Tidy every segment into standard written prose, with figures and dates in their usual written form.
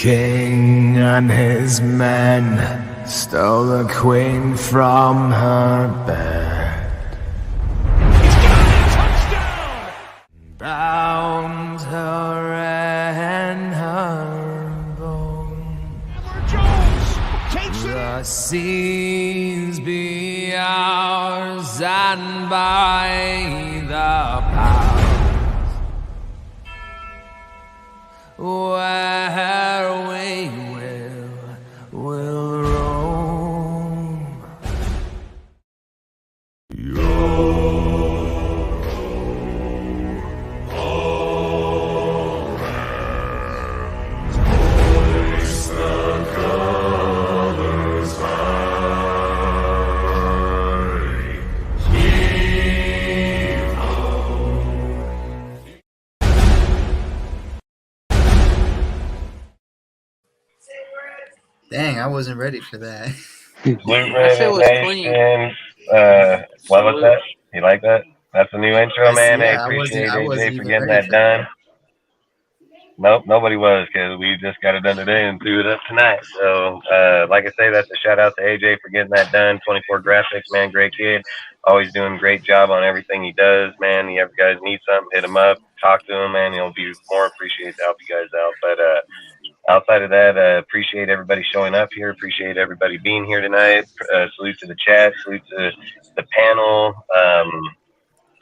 king and his men stole the queen from her bed. Touchdown! Bound her and her bone. Jones takes it The in. seas be ours, and by the powers where we will roam. Dang, I wasn't ready for that. That shit was clean. What was that? You like that? That's the new intro, man. Yeah, I appreciate I wasn't AJ for even getting ready that for done. Nope, nobody was, because we just got it done today and threw it up tonight. So, like I say, that's a shout out to AJ for getting that done. 24 Graphics, man, great kid. Always doing a great job on everything he does, man. You ever guys need something, hit him up, talk to him, man. He'll be more appreciated to help you guys out. But outside of that, appreciate everybody showing up here. Appreciate everybody being here tonight. Salute to the chat. Salute to the panel.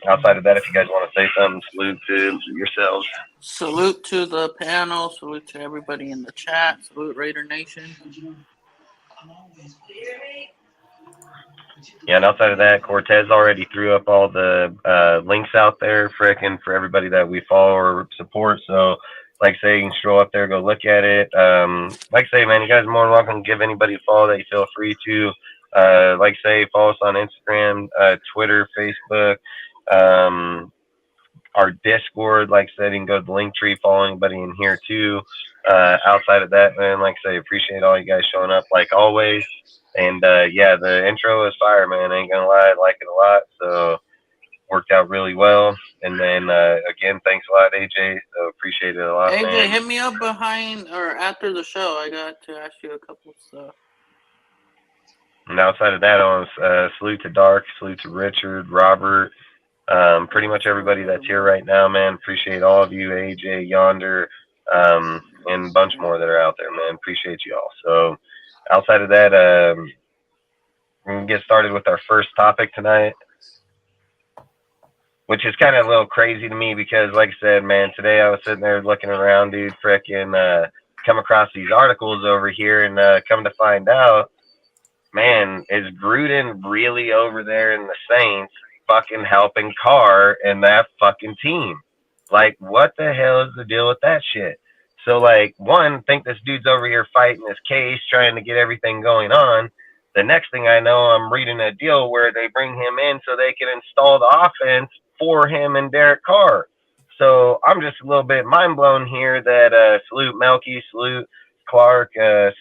Outside of that, if you guys want to say something, salute to yourselves. Salute to the panel. Salute to everybody in the chat. Salute Raider Nation. Yeah, and outside of that, Cortez already threw up all the links out there, frickin' for everybody that we follow or support. So, like I say, you can stroll up there, go look at it. Like I say, man, you guys are more than welcome to give anybody a follow that you feel free to. Like I say, follow us on Instagram, Twitter, Facebook. Our Discord, like I said, you can go to the link tree, follow anybody in here too. Outside of that, man, like I say, appreciate all you guys showing up like always. And yeah, the intro is fire, man. I ain't gonna lie, I like it a lot. So worked out really well. And then again, thanks a lot, AJ. So appreciate it a lot, AJ, man. hit me up behind or after the show. I got to ask you a couple stuff. And outside of that, I want to salute to Dark, salute to Richard, Robert, pretty much everybody that's here right now, man. Appreciate all of you, AJ, Yonder, and a bunch more that are out there, man. Appreciate you all. So outside of that, we're going to get started with our first topic tonight, which is kind of a little crazy to me because, like I said, man, today I was sitting there looking around, dude, frickin' come across these articles over here and come to find out, man, is Gruden really over there in the Saints fucking helping Carr and that fucking team? Like, what the hell is the deal with that shit? So, like, one, think this dude's over here fighting his case, trying to get everything going on. The next thing I know, I'm reading a deal where they bring him in so they can install the offense for him and Derek Carr. So I'm just a little bit mind blown here that salute Melky, salute Clark,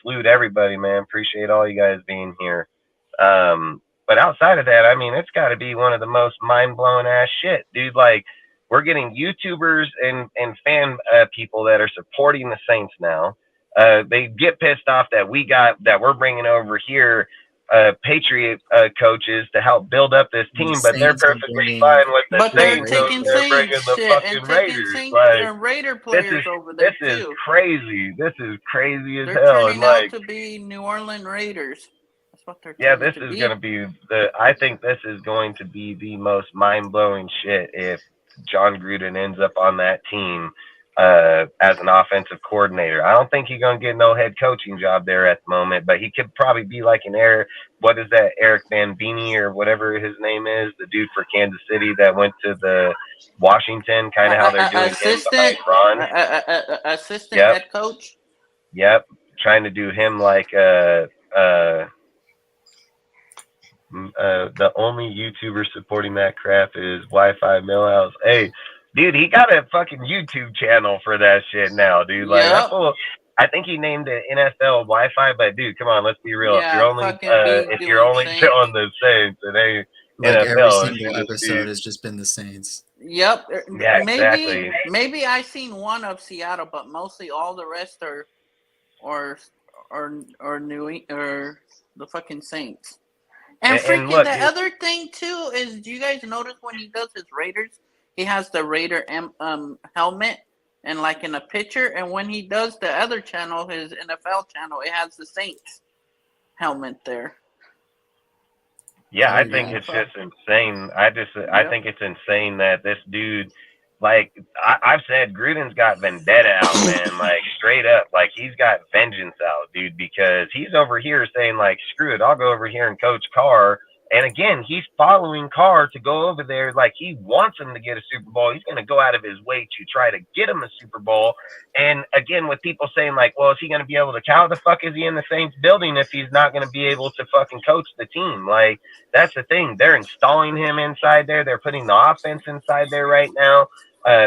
salute everybody, man. Appreciate all you guys being here. But outside of that, I mean, it's got to be one of the most mind-blowing ass shit, dude. Like, we're getting YouTubers and fan people that are supporting the Saints now. They get pissed off that we're bringing over here Patriot coaches to help build up this team, but they're perfectly fine with the Saints. They're taking They're bringing Saints the shit fucking and Raiders. taking Like, Raider players over there this is too. crazy. This is crazy as They're hell. turning And like, out to be New Orleans Raiders. That's what they're. Yeah, this is gonna be I think this is going to be the most mind blowing shit if John Gruden ends up on that team as an offensive coordinator. I don't think he's gonna get no head coaching job there at the moment, but he could probably be like an Eric Van Beanie or whatever his name is, the dude for Kansas City that went to the Washington, kind of how they're doing assistant, him behind Ron. Assistant head coach. Yep, trying to do him like the only YouTuber supporting that crap is Wi-Fi Millhouse. Hey, dude, he got a fucking YouTube channel for that shit now, dude. Like, that's cool. I think he named it NFL Wi-Fi, but dude, come on, let's be real. Yeah, if you're only on the Saints, it ain't like NFL. Every single episode has just been the Saints. Yep. Yeah, exactly. Maybe I seen one of Seattle, but mostly all the rest are or or the fucking Saints. And And freaking look, the other thing too is, do you guys notice when he does his Raiders, he has the Raider helmet and like in a picture, and when he does the other channel, his NFL channel, it has the Saints helmet there. yeah, Oh, I think yeah. it's just insane. I think it's insane that this dude, like I've said, Gruden's got vendetta out, man. Like straight up, like he's got vengeance out, dude. Because he's over here saying like, screw it, I'll go over here and coach Carr. And again, he's following Carr to go over there. Like he wants him to get a Super Bowl. He's going to go out of his way to try to get him a Super Bowl. And again, with people saying like, well, is he going to be able to? How the fuck is he in the Saints building if he's not going to be able to fucking coach the team? Like that's the thing. They're installing him inside there. They're putting the offense inside there right now.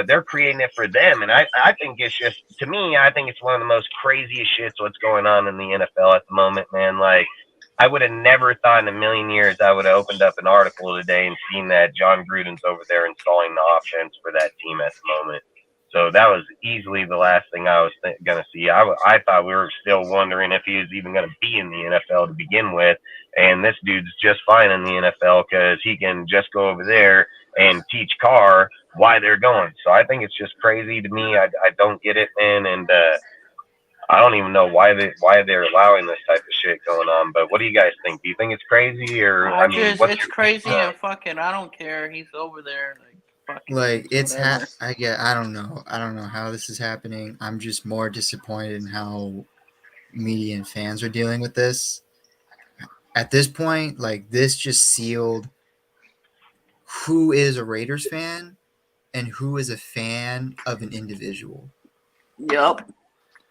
They're creating it for them. And I think it's just, to me, I think it's one of the most craziest shits what's going on in the NFL at the moment, man. Like, I would have never thought in a million years I would have opened up an article today and seen that John Gruden's over there installing the offense for that team at the moment. So that was easily the last thing I was going to see. I thought we were still wondering if he was even going to be in the NFL to begin with. And this dude's just fine in the NFL because he can just go over there and teach Carr why they're going. So I think it's just crazy to me. I don't get it, man. And I don't even know why they're allowing this type of shit going on. But what do you guys think? Do you think it's crazy, or It's crazy and fuck it, I don't care. He's over there. Like it's I don't know how this is happening. I'm just more disappointed in how media and fans are dealing with this. At this point, like this just sealed who is a Raiders fan and who is a fan of an individual. Yep.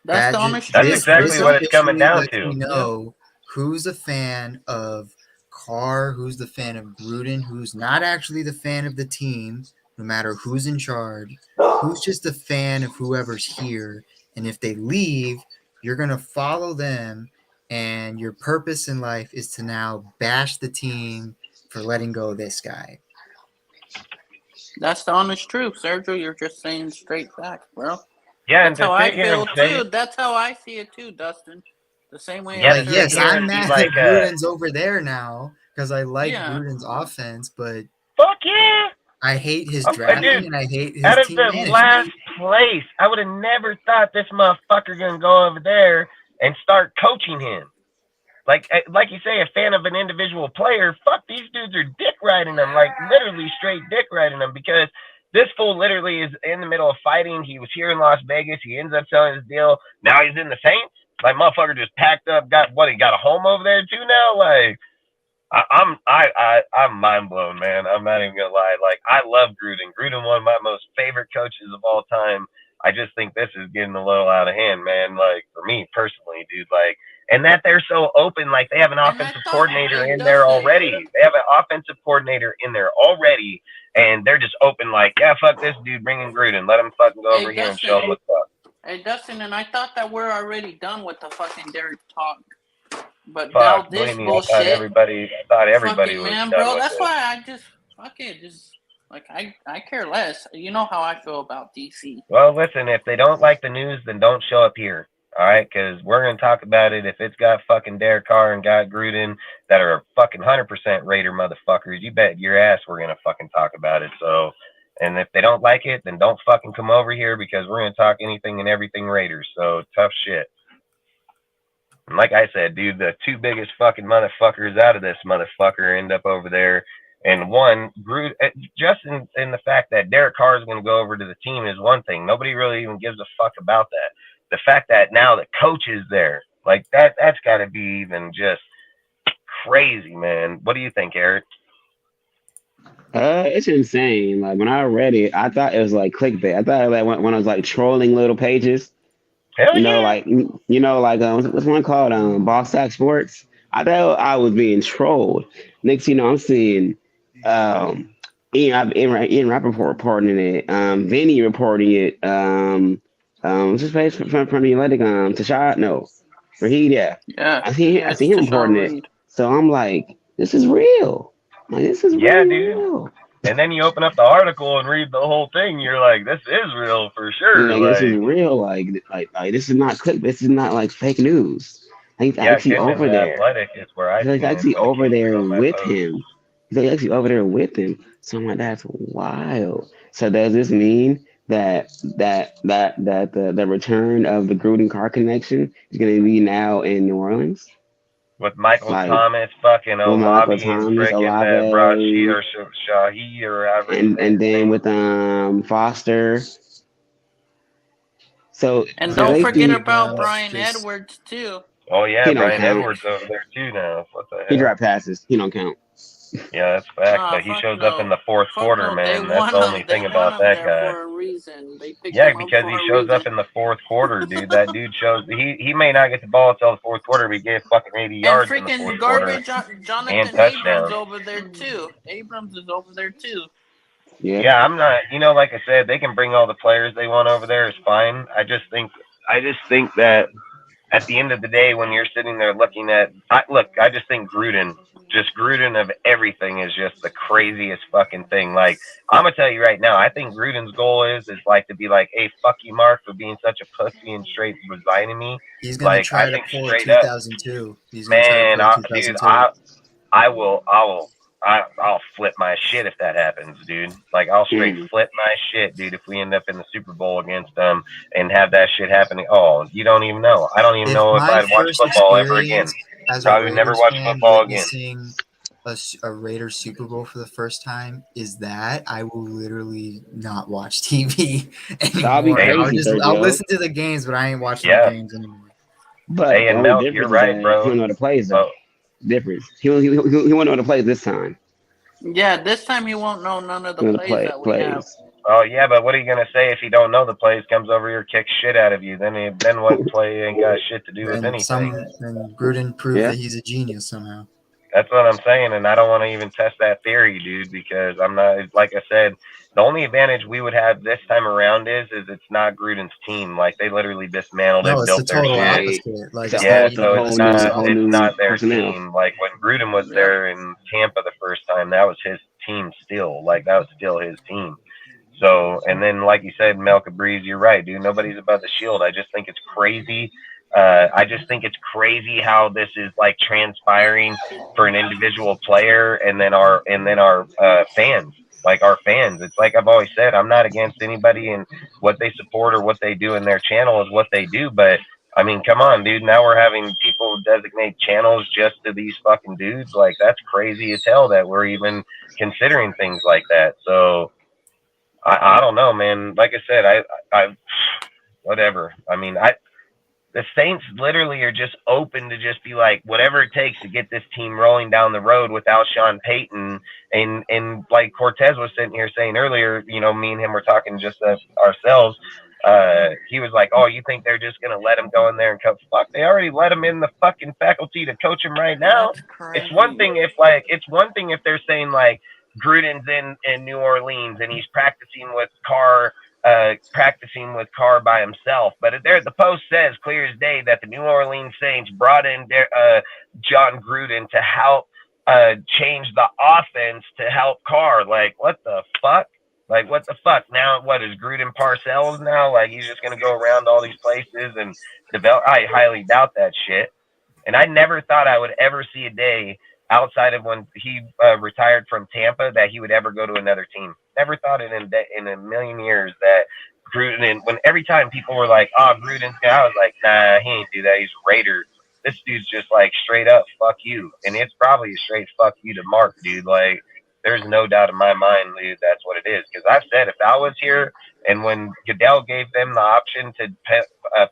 That's exactly what it's coming down to. You know who's a fan of Carr, who's the fan of Gruden, who's not actually the fan of the team, no matter who's in charge, who's just a fan of whoever's here. And if they leave, you're going to follow them. And your purpose in life is to now bash the team for letting go of this guy. That's the honest truth, Sergio. You're just saying straight facts, bro. Yeah, that's how I feel too. That's how I see it too, Dustin. The same way. Yeah, yes, I'm mad that Gruden's over there now because I like Gruden's offense, but fuck yeah, I hate his drafting and I hate his out of team the management. last place. I would have never thought this motherfucker gonna go over there and start coaching him. Like you say, a fan of an individual player. Fuck, these dudes are dick riding them, like literally straight dick riding them, because this fool literally is in the middle of fighting. He was here in Las Vegas. He ends up selling his deal. Now he's in the Saints. Like motherfucker just packed up. He got a home over there too now. Like I'm mind blown, man. I'm not even gonna lie. Like I love Gruden. Gruden, one of my most favorite coaches of all time. I just think this is getting a little out of hand, man. Like for me personally, dude. Like, and that they're so open. Like they have an offensive coordinator in there already. They have an offensive coordinator in there already. And they're just open, like, yeah, fuck this dude, bring in Gruden. Let him fucking go over here and show him what's up. Hey, Dustin, and I thought that we're already done with the fucking Derek talk. But now this bullshit. I thought everybody was man, done bro, with that's it. why I just, fuck it. Just, like, I care less. You know how I feel about DC. Well, listen, if they don't like the news, then don't show up here. All right, because we're going to talk about it. If it's got fucking Derek Carr and got Gruden that are fucking 100% Raider motherfuckers, you bet your ass we're going to fucking talk about it. So, and if they don't like it, then don't fucking come over here because we're going to talk anything and everything Raiders. So, tough shit. And like I said, dude, the two biggest fucking motherfuckers out of this motherfucker end up over there. And one, Gruden, just in the fact that Derek Carr is going to go over to the team is one thing. Nobody really even gives a fuck about that. The fact that now the coach is there, like that's got to be even just crazy, man. What do you think, Eric? It's insane. Like when I read it, I thought it was like clickbait. I thought like when I was like trolling little pages. Hell you know, yeah. What's one called Boss Sack Sports. I thought I was being trolled. Next, I'm seeing Ian Rappaport reporting it, Vinny reporting it, what's his face from the Athletic? Tashad? No. Raheed, yeah. I see him reporting it. So I'm like, this is real. Like, this is yeah, real. Dude. And then you open up the article and read the whole thing. You're like, this is real for sure. Like this is Like, real. Like this is not clip. This is not like fake news. He's yeah, actually Kidman in over the there. Athletic is where I He's like seen it actually when it over came through there on my with post. him. He's like actually over there with him. So I'm like, that's wild. So does this mean that the return of the Gruden car connection is going to be now in New Orleans? With Michael Like Thomas, fucking with Michael Olabi, and Thomas, freaking Rashid Olave, or Shahi or however you say and his then name. with Foster. So And so don't they forget think about Abrams Brian just Edwards too. Oh yeah, he don't Brian count. Edwards over there too now. What the He hell? dropped passes. He don't count. Yeah, that's fact. Nah, But he fuck shows up in no. the fourth Fuck quarter, no. They man. That's want the only him. They thing want about him that there guy. for a reason. They picked Yeah, him up because he for a shows up reason. in the fourth quarter, dude. That dude shows he may not get the ball until the fourth quarter, but he gets fucking 80 And yards in the fourth freaking quarter garbage and Jonathan Abrams touchdowns. over there too. Abrams is over there too. Yeah. Yeah, I'm not. Like I said, they can bring all the players they want over there. Is fine. I just think that at the end of the day, when you're sitting there looking at, I just think Gruden of everything is just the craziest fucking thing. Like, I'm gonna tell you right now, I think Gruden's goal is like to be like, hey, fuck you, Mark, for being such a pussy and straight resigning me. he's gonna Like, I try to think pull a straight up, 2002. He's gonna try to man, pull a dude, 2002. I'll flip my shit if that happens, dude. Like, I'll straight Mm. flip my shit, dude, if we end up in the Super Bowl against them and have that shit happening. Oh, you don't even know. I don't even If know if my I'd watch first football ever again. experience as a Probably never Raiders watch fan football again. witnessing a Raiders Super Bowl for the first time is that I will literally not watch TV That'll be anymore. crazy, I'll Sergio. listen to the games, but I ain't watching the Yeah. games anymore. But Hey, the and only Milk, you're difference is right, that he bro. don't know the plays though. But Difference. He won't know the plays this time. Yeah, this time he won't know none of the Know the plays that we have. plays. oh yeah, but what are you gonna say if you don't know the plays? Comes over here, kicks shit out of you. Then what play ain't got shit to do with anything. And Gruden proved Yeah. that he's a genius somehow. That's what I'm saying, and I don't want to even test that theory, dude, because I'm not. Like I said, the only advantage we would have this time around is it's not Gruden's team. Like, they literally dismantled No, it, it's the built their total shit. Right. opposite. Like It's it's a whole not Yeah, it's a even so West whole Coast. it's new not their personnel. team. Like, when Gruden was Yep. there in Tampa the first time, that was his team still. Like, that was still his team. So, and then like you said, Melka Breeze, you're right, dude. Nobody's above the shield. I just think it's crazy. I just think it's crazy how this is like transpiring for an individual player, and then our fans, like our fans. It's like I've always said, I'm not against anybody and what they support or what they do in their channel is what they do, but I mean, come on, dude. Now we're having people designate channels just to these fucking dudes. Like, that's crazy as hell that we're even considering things like that. So I don't know, man. Like I said, I whatever. I mean, the Saints literally are just open to just be like whatever it takes to get this team rolling down the road without Sean Payton. And like Cortez was sitting here saying earlier, me and him were talking just ourselves. He was like, "Oh, you think they're just gonna let him go in there and coach? Fuck, they already let him in the fucking faculty to coach him right now. That's crazy. It's one thing if they're saying like Gruden's in New Orleans and he's practicing with Carr by himself. But there, the post says clear as day that the New Orleans Saints brought in John Gruden to help change the offense to help Carr. Like, what the fuck? Like, what the fuck? Now, what is Gruden Parcells now? Like, he's just going to go around all these places and develop? I highly doubt that shit. And I never thought I would ever see a day outside of when he retired from Tampa that he would ever go to another team. Never thought it in a million years that Gruden, when every time people were like, "Oh, Gruden's guy," I was like, "Nah, he ain't do that. He's a Raider. This dude's just like straight up fuck you." And it's probably a straight fuck you to Mark, dude. Like, there's no doubt in my mind, dude, that's what it is. Because I've said if I was here and when Goodell gave them the option to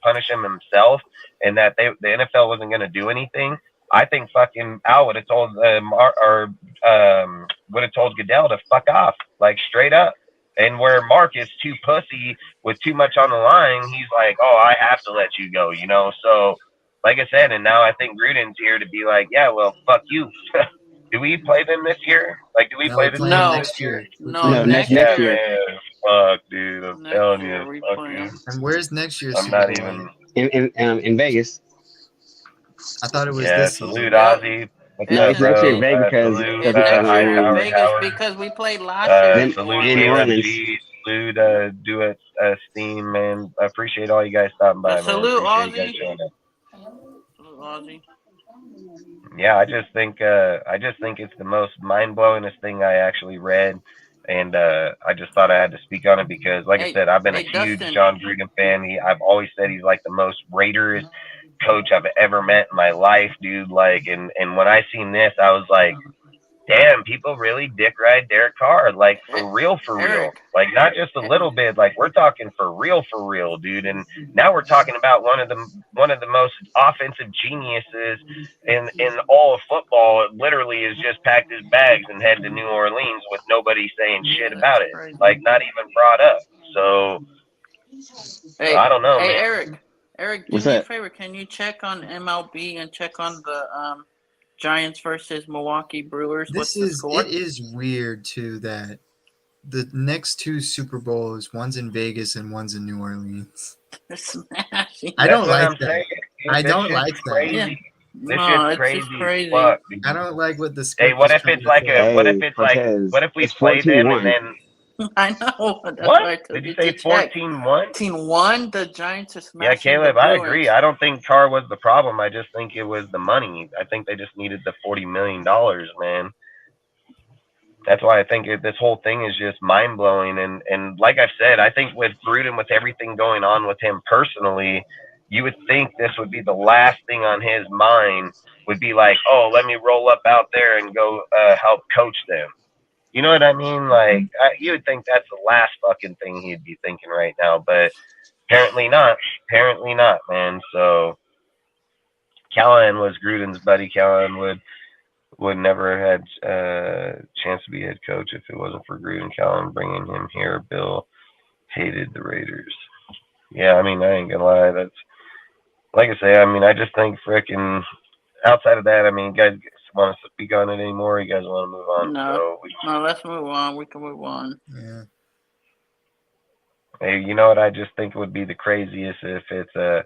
punish him himself and that the NFL wasn't going to do anything, I think fucking Al would have told would have told Goodell to fuck off, like straight up. And where Mark is too pussy with too much on the line, he's like, "Oh, I have to let you go," So, like I said, and now I think Gruden's here to be like, "Yeah, well, fuck you." Do we play them this year? Like, do we No, play we're this playing No. next year. We're No, playing No, next next year. year. Man, fuck, dude. I'm Next telling year you, we fuck play you. 'em. And where's next year's I'm Super not Bowl? even. In Vegas. I thought it was Yeah, this season. salute Yep. Ozzy. What's No, up, it's next year in bro? Vegas Salute, It's next year in Howard, Vegas Howard. because we played last year then before. Salute in New Caleb Orleans. G. Salute Do It Steam, man. I appreciate all you guys stopping by, man. Salute, Appreciate you guys Ozzy. showing up. Salute, Ozzy. Yeah, I just think it's the most mind blowingest thing I actually read, and I just thought I had to speak on it because, like I said, I've been a huge Dustin. John Gruden fan. I've always said he's like the most Raiders coach I've ever met in my life, dude. Like, and when I seen this, I was like, damn, people really dick ride Derek Carr, like for real, Eric. like not just a little bit, like we're talking for real, dude. And now we're talking about one of the most offensive geniuses in all of football. Literally, has just packed his bags and head to New Orleans with nobody saying shit about it, crazy. like not even brought up. So Hey, I don't know, hey, man. Eric, do What's me a that? favor. Can you check on MLB and check on the Giants versus Milwaukee Brewers? What's the score? It is weird too that the next two Super Bowls, one's in Vegas and one's in New Orleans. Smashing. I don't That's what like I'm that. saying. I This don't shit's like that. crazy. Yeah. This No, shit's it's crazy. just crazy. Fuck, dude. I don't like what the Hey, script what is if trying it's to like say. what if it's like Cortez, what if we it's play them and 14-1. then I know. That's what? why I told Did you to say check. 14-1? 14-1. The Giants are Yeah, smashing Caleb, the I Bruins. agree. I don't think Carr was the problem. I just think it was the money. I think they just needed the $40 million, man. That's why I think this whole thing is just mind blowing. And like I've said, I think with Gruden, with everything going on with him personally, you would think this would be the last thing on his mind. Would be like, oh, let me roll up out there and go help coach them. You know what I mean? Like, you would think that's the last fucking thing he'd be thinking right now, but apparently not. Apparently not, man. So Callahan was Gruden's buddy. Callahan would never had a chance to be head coach if it wasn't for Gruden. Callahan bringing him here. Bill hated the Raiders. Yeah, I mean, I ain't gonna lie. That's like I say. I mean, I just think frickin' outside of that, I mean, you guys want to speak on it anymore? You guys want to move on? No, let's move on. We can move on. Yeah. Hey, you know what? I just think would be the craziest if it's a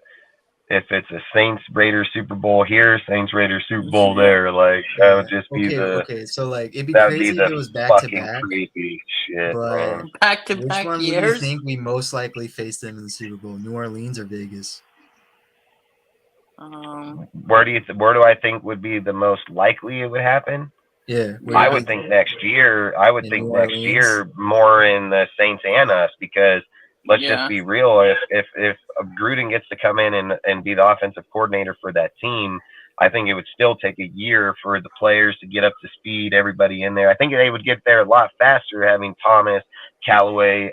Saints Raiders Super Bowl here, Saints Raiders Super Bowl there. Like that would just be okay. So like it'd be that would be crazy if it the was back to fucking back. creepy shit, But man. Back to which back one would you years. think we most likely face them in the Super Bowl? New Orleans or Vegas? Where do I think would be the most likely it would happen? Yeah, I would think next year. I would think next year more in the Saints and us because let's just be real. If Gruden gets to come in and be the offensive coordinator for that team, I think it would still take a year for the players to get up to speed, everybody in there. I think they would get there a lot faster having Thomas Callaway,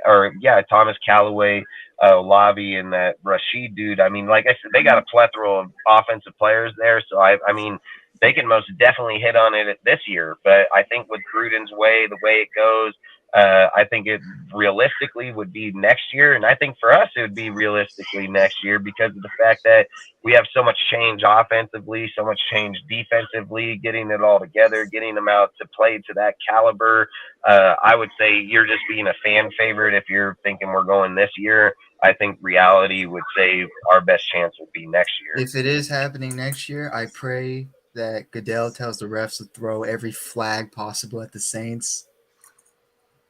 Lavi, and that Rashid dude. I mean, like I said, they got a plethora of offensive players there. So, I mean, they can most definitely hit on it this year. But I think with Gruden's way, the way it goes, I think it realistically would be next year. And I think for us, it would be realistically next year because of the fact that we have so much change offensively, so much change defensively, getting it all together, getting them out to play to that caliber. I would say you're just being a fan favorite if you're thinking we're going this year. I think reality would say our best chance would be next year. If it is happening next year, I pray that Goodell tells the refs to throw every flag possible at the Saints.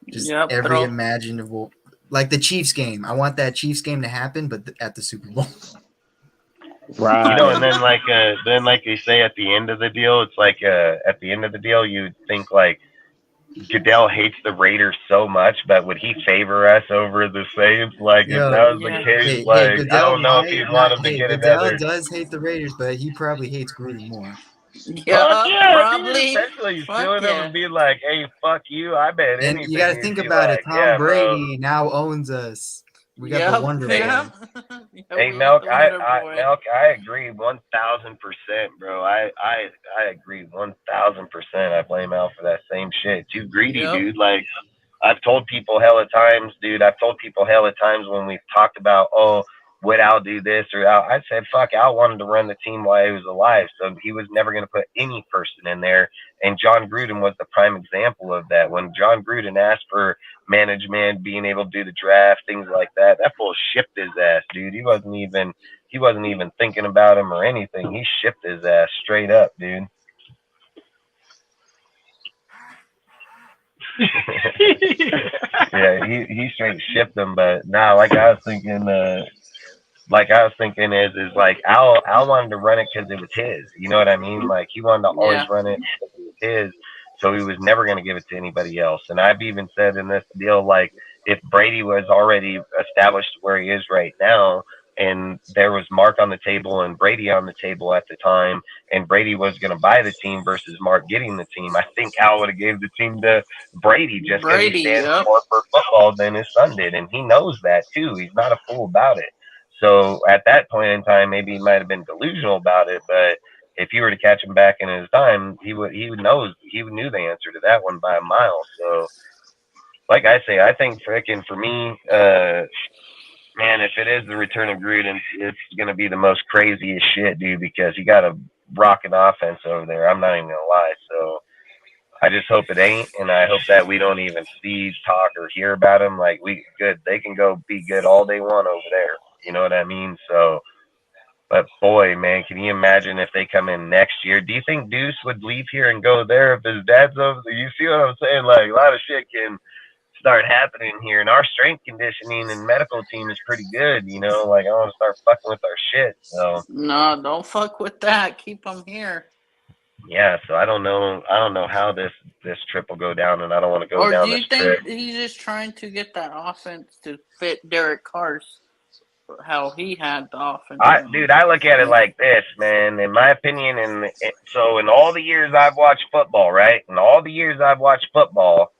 Just every imaginable, like the Chiefs game. I want that Chiefs game to happen, but at the Super Bowl. Right. You know, and then like they say at the end of the deal, it's like at the end of the deal, you'd think like Goodell hates the Raiders so much, but would he favor us over the Saints? Like if that was the case, I don't know if he'd want him to get Goodell another. does hate the Raiders, but he probably hates Gruden more. Yeah, probably. Especially suing him and being like, "Hey, fuck you!" I bet and anything. You got to think about it. Tom Brady now owns us. We got the Wonder Boy. Hey, Melk, I agree 1,000%, bro. I agree 1,000%. I blame Al for that same shit. Too greedy, dude. Like I've told people hella times, dude. I've told people hella times when we've talked about, oh, would Al do this or Al? I said, fuck, Al wanted to run the team while he was alive, so he was never going to put any person in there. And John Gruden was the prime example of that. When John Gruden asked for management, being able to do the draft, things like that, that fool shipped his ass, dude. He wasn't even thinking about him or anything. He shipped his ass straight up, dude. Yeah, he straight shipped them, but nah, like I was thinking is like Al wanted to run it because it was his. You know what I mean? Like he wanted to always Yeah. run it because it was his, so he was never going to give it to anybody else. And I've even said in this deal, like if Brady was already established where he is right now, and there was Mark on the table and Brady on the table at the time, and Brady was going to buy the team versus Mark getting the team, I think Al would have gave the team to Brady just because he Brady, stands yep. more for football than his son did, and he knows that too. He's not a fool about it. So at that point in time, maybe he might have been delusional about it, but if you were to catch him back in his time, he knew the answer to that one by a mile. So, like I say, I think frickin' for me, man, if it is the return of Gruden, it's gonna be the most craziest shit, dude, because he got a rocking offense over there. I'm not even gonna lie. So I just hope it ain't, and I hope that we don't even see, talk, or hear about him. Like they can go be good all they want over there. You know what I mean? So, but boy, man, can you imagine if they come in next year? Do you think Deuce would leave here and go there if his dad's over there? You see what I'm saying? Like a lot of shit can start happening here, and our strength conditioning and medical team is pretty good. You know, like I want to start fucking with our shit. So No, don't fuck with that. Keep them here. yeah, so I don't know. I don't know how this trip will go down, and I don't want to go Or do down you this trip. think he's just trying to get that offense to fit Derek Carr's how he had the offense? Dude, I look at it like this, man. In my opinion, so in all the years I've watched football, right? In all the years I've watched football,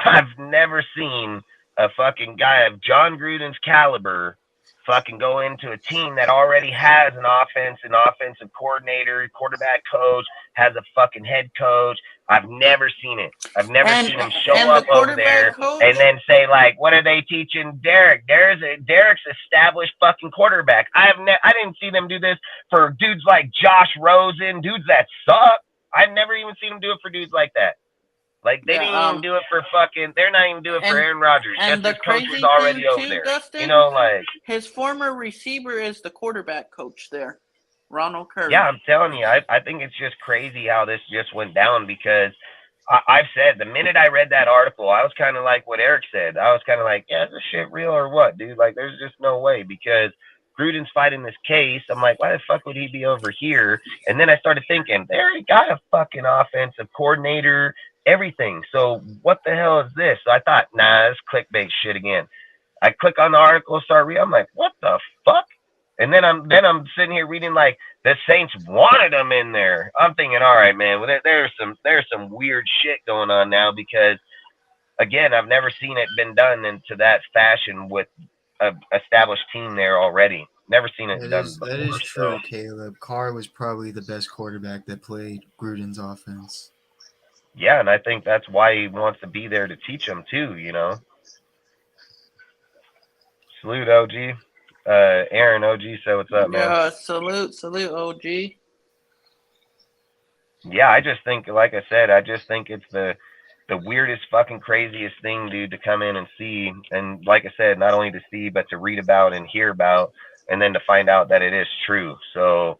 I've never seen a fucking guy of John Gruden's caliber fucking go into a team that already has an offensive coordinator, quarterback coach, has a fucking head coach. I've never seen it. I've never seen him show and the up over there quarterback coach, and then say like, "What are they teaching Derek? Derek's established fucking quarterback." I didn't see them do this for dudes like Josh Rosen, dudes that suck. I've never even seen them do it for dudes like that. Like they didn't even do it for fucking. They're not even doing it for Aaron Rodgers. And Just the his coach was crazy already thing over too, there. Dustin, You know, like his former receiver is the quarterback coach there, Ronald Curry. yeah, I'm telling you, I think it's just crazy how this just went down because I've said the minute I read that article, I was kind of like what Eric said. I was kind of like, yeah, is this shit real or what, dude? Like, there's just no way because Gruden's fighting this case. I'm like, why the fuck would he be over here? And then I started thinking, they already got a fucking offensive coordinator, everything. So what the hell is this? So I thought, nah, this clickbait shit again. I click on the article, start reading. I'm like, what the fuck? And then I'm sitting here reading like the Saints wanted him in there. I'm thinking, all right, man. Well, there's some weird shit going on now because again, I've never seen it been done into that fashion with a established team there already. Never seen it done before. That is true, So, Caleb. Carr was probably the best quarterback that played Gruden's offense. yeah, and I think that's why he wants to be there to teach them too. You know. Salute, OG. Aaron, OG, say what's up, man. Yeah, salute, OG. Yeah, I just think, like I said, I just think it's the weirdest, fucking craziest thing, dude, to come in and see. And like I said, not only to see, but to read about and hear about, and then to find out that it is true. So,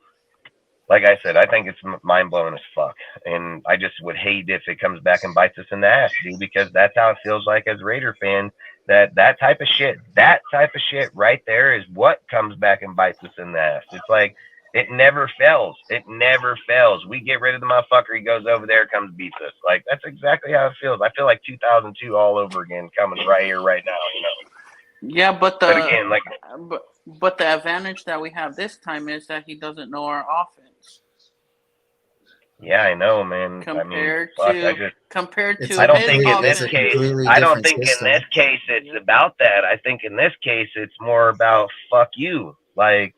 like I said, I think it's mind blowing as fuck. And I just would hate if it comes back and bites us in the ass, dude, because that's how it feels like as Raider fans. That type of shit right there is what comes back and bites us in the ass. It's like it never fails. It never fails. We get rid of the motherfucker. He goes over there, comes beats us. Like that's exactly how it feels. I feel like 2002 all over again, coming right here, right now. You know. Yeah, but again, like, but the advantage that we have this time is that he doesn't know our offense. Yeah, I know, man. Compared I don't think in this case it's about that. I think in this case it's more about fuck you. Like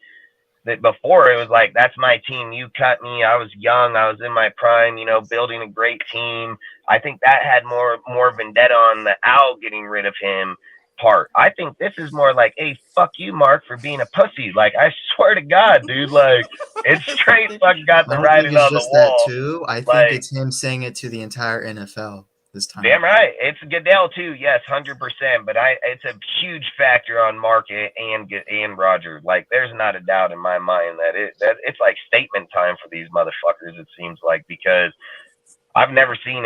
that before it was like that's my team. You cut me. I was young. I was in my prime. You know, building a great team. I think that had more vendetta on the Al getting rid of him part. I think this is more like, hey, fuck you, Mark, for being a pussy. Like, I swear to God, dude, like, it's straight fucking got the writing on the wall. Too. I think it's him saying it to the entire NFL this time. Damn right. It's Goodell, too. Yes, 100%. But it's a huge factor on Mark and Roger. Like, there's not a doubt in my mind that it's like statement time for these motherfuckers, it seems like, because I've never seen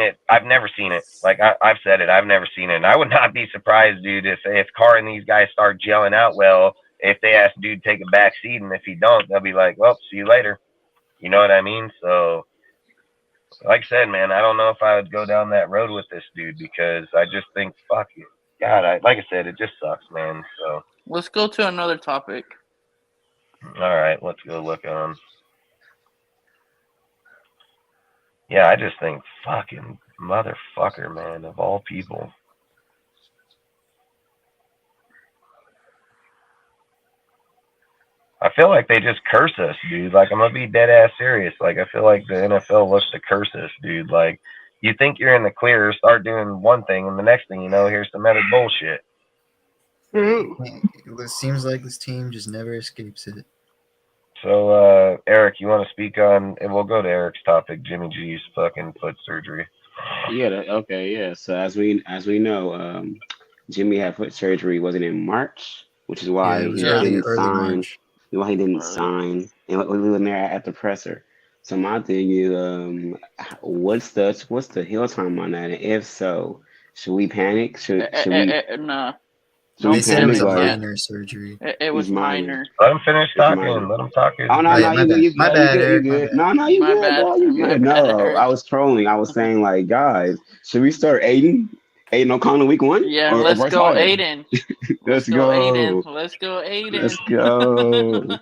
it. Like I've said it. I've never seen it. And I would not be surprised, dude, if Carr and these guys start gelling out well, if they ask dude to take a back seat, and if he don't, they'll be like, well, see you later. You know what I mean? So, like I said, man, I don't know if I would go down that road with this dude because I just think, fuck it. God, like I said, it just sucks, man. So Let's go to another topic. all right, let's go look on. Yeah, I just think fucking motherfucker, man, of all people. I feel like they just curse us, dude. Like, I'm gonna be dead ass serious. Like, I feel like the NFL looks to curse us, dude. Like, you think you're in the clear, start doing one thing, and the next thing you know, here's some other bullshit. It seems like this team just never escapes it. So, Eric, you want to speak on, and we'll go to Eric's topic, Jimmy G's fucking foot surgery. Yeah. Okay. Yeah. So as we know, Jimmy had foot surgery. Was it in March? Which is why Yeah, it was he Yeah. didn't early sign. March. Why he didn't Right. sign? And we were there at the presser. So my thing is, what's the heal time on that? And if so, should we panic? Should we Nah. should we They said it was panic a or minor surgery. It was It's minor. minor. Let him finish It's talking. minor. Let him talk his Oh no, Oh, no, yeah, my bad. you My good, bad, you Eric. My good. bad. No, you My good, bad. dog, you My good. bad, No, Eric. I was trolling. I was saying like, guys, should we start Aiden O'Connell week 1? Yeah, or let's versus go, Hyatt? Aiden. Let's go, Aiden. go. Let's go, Aiden. Let's go.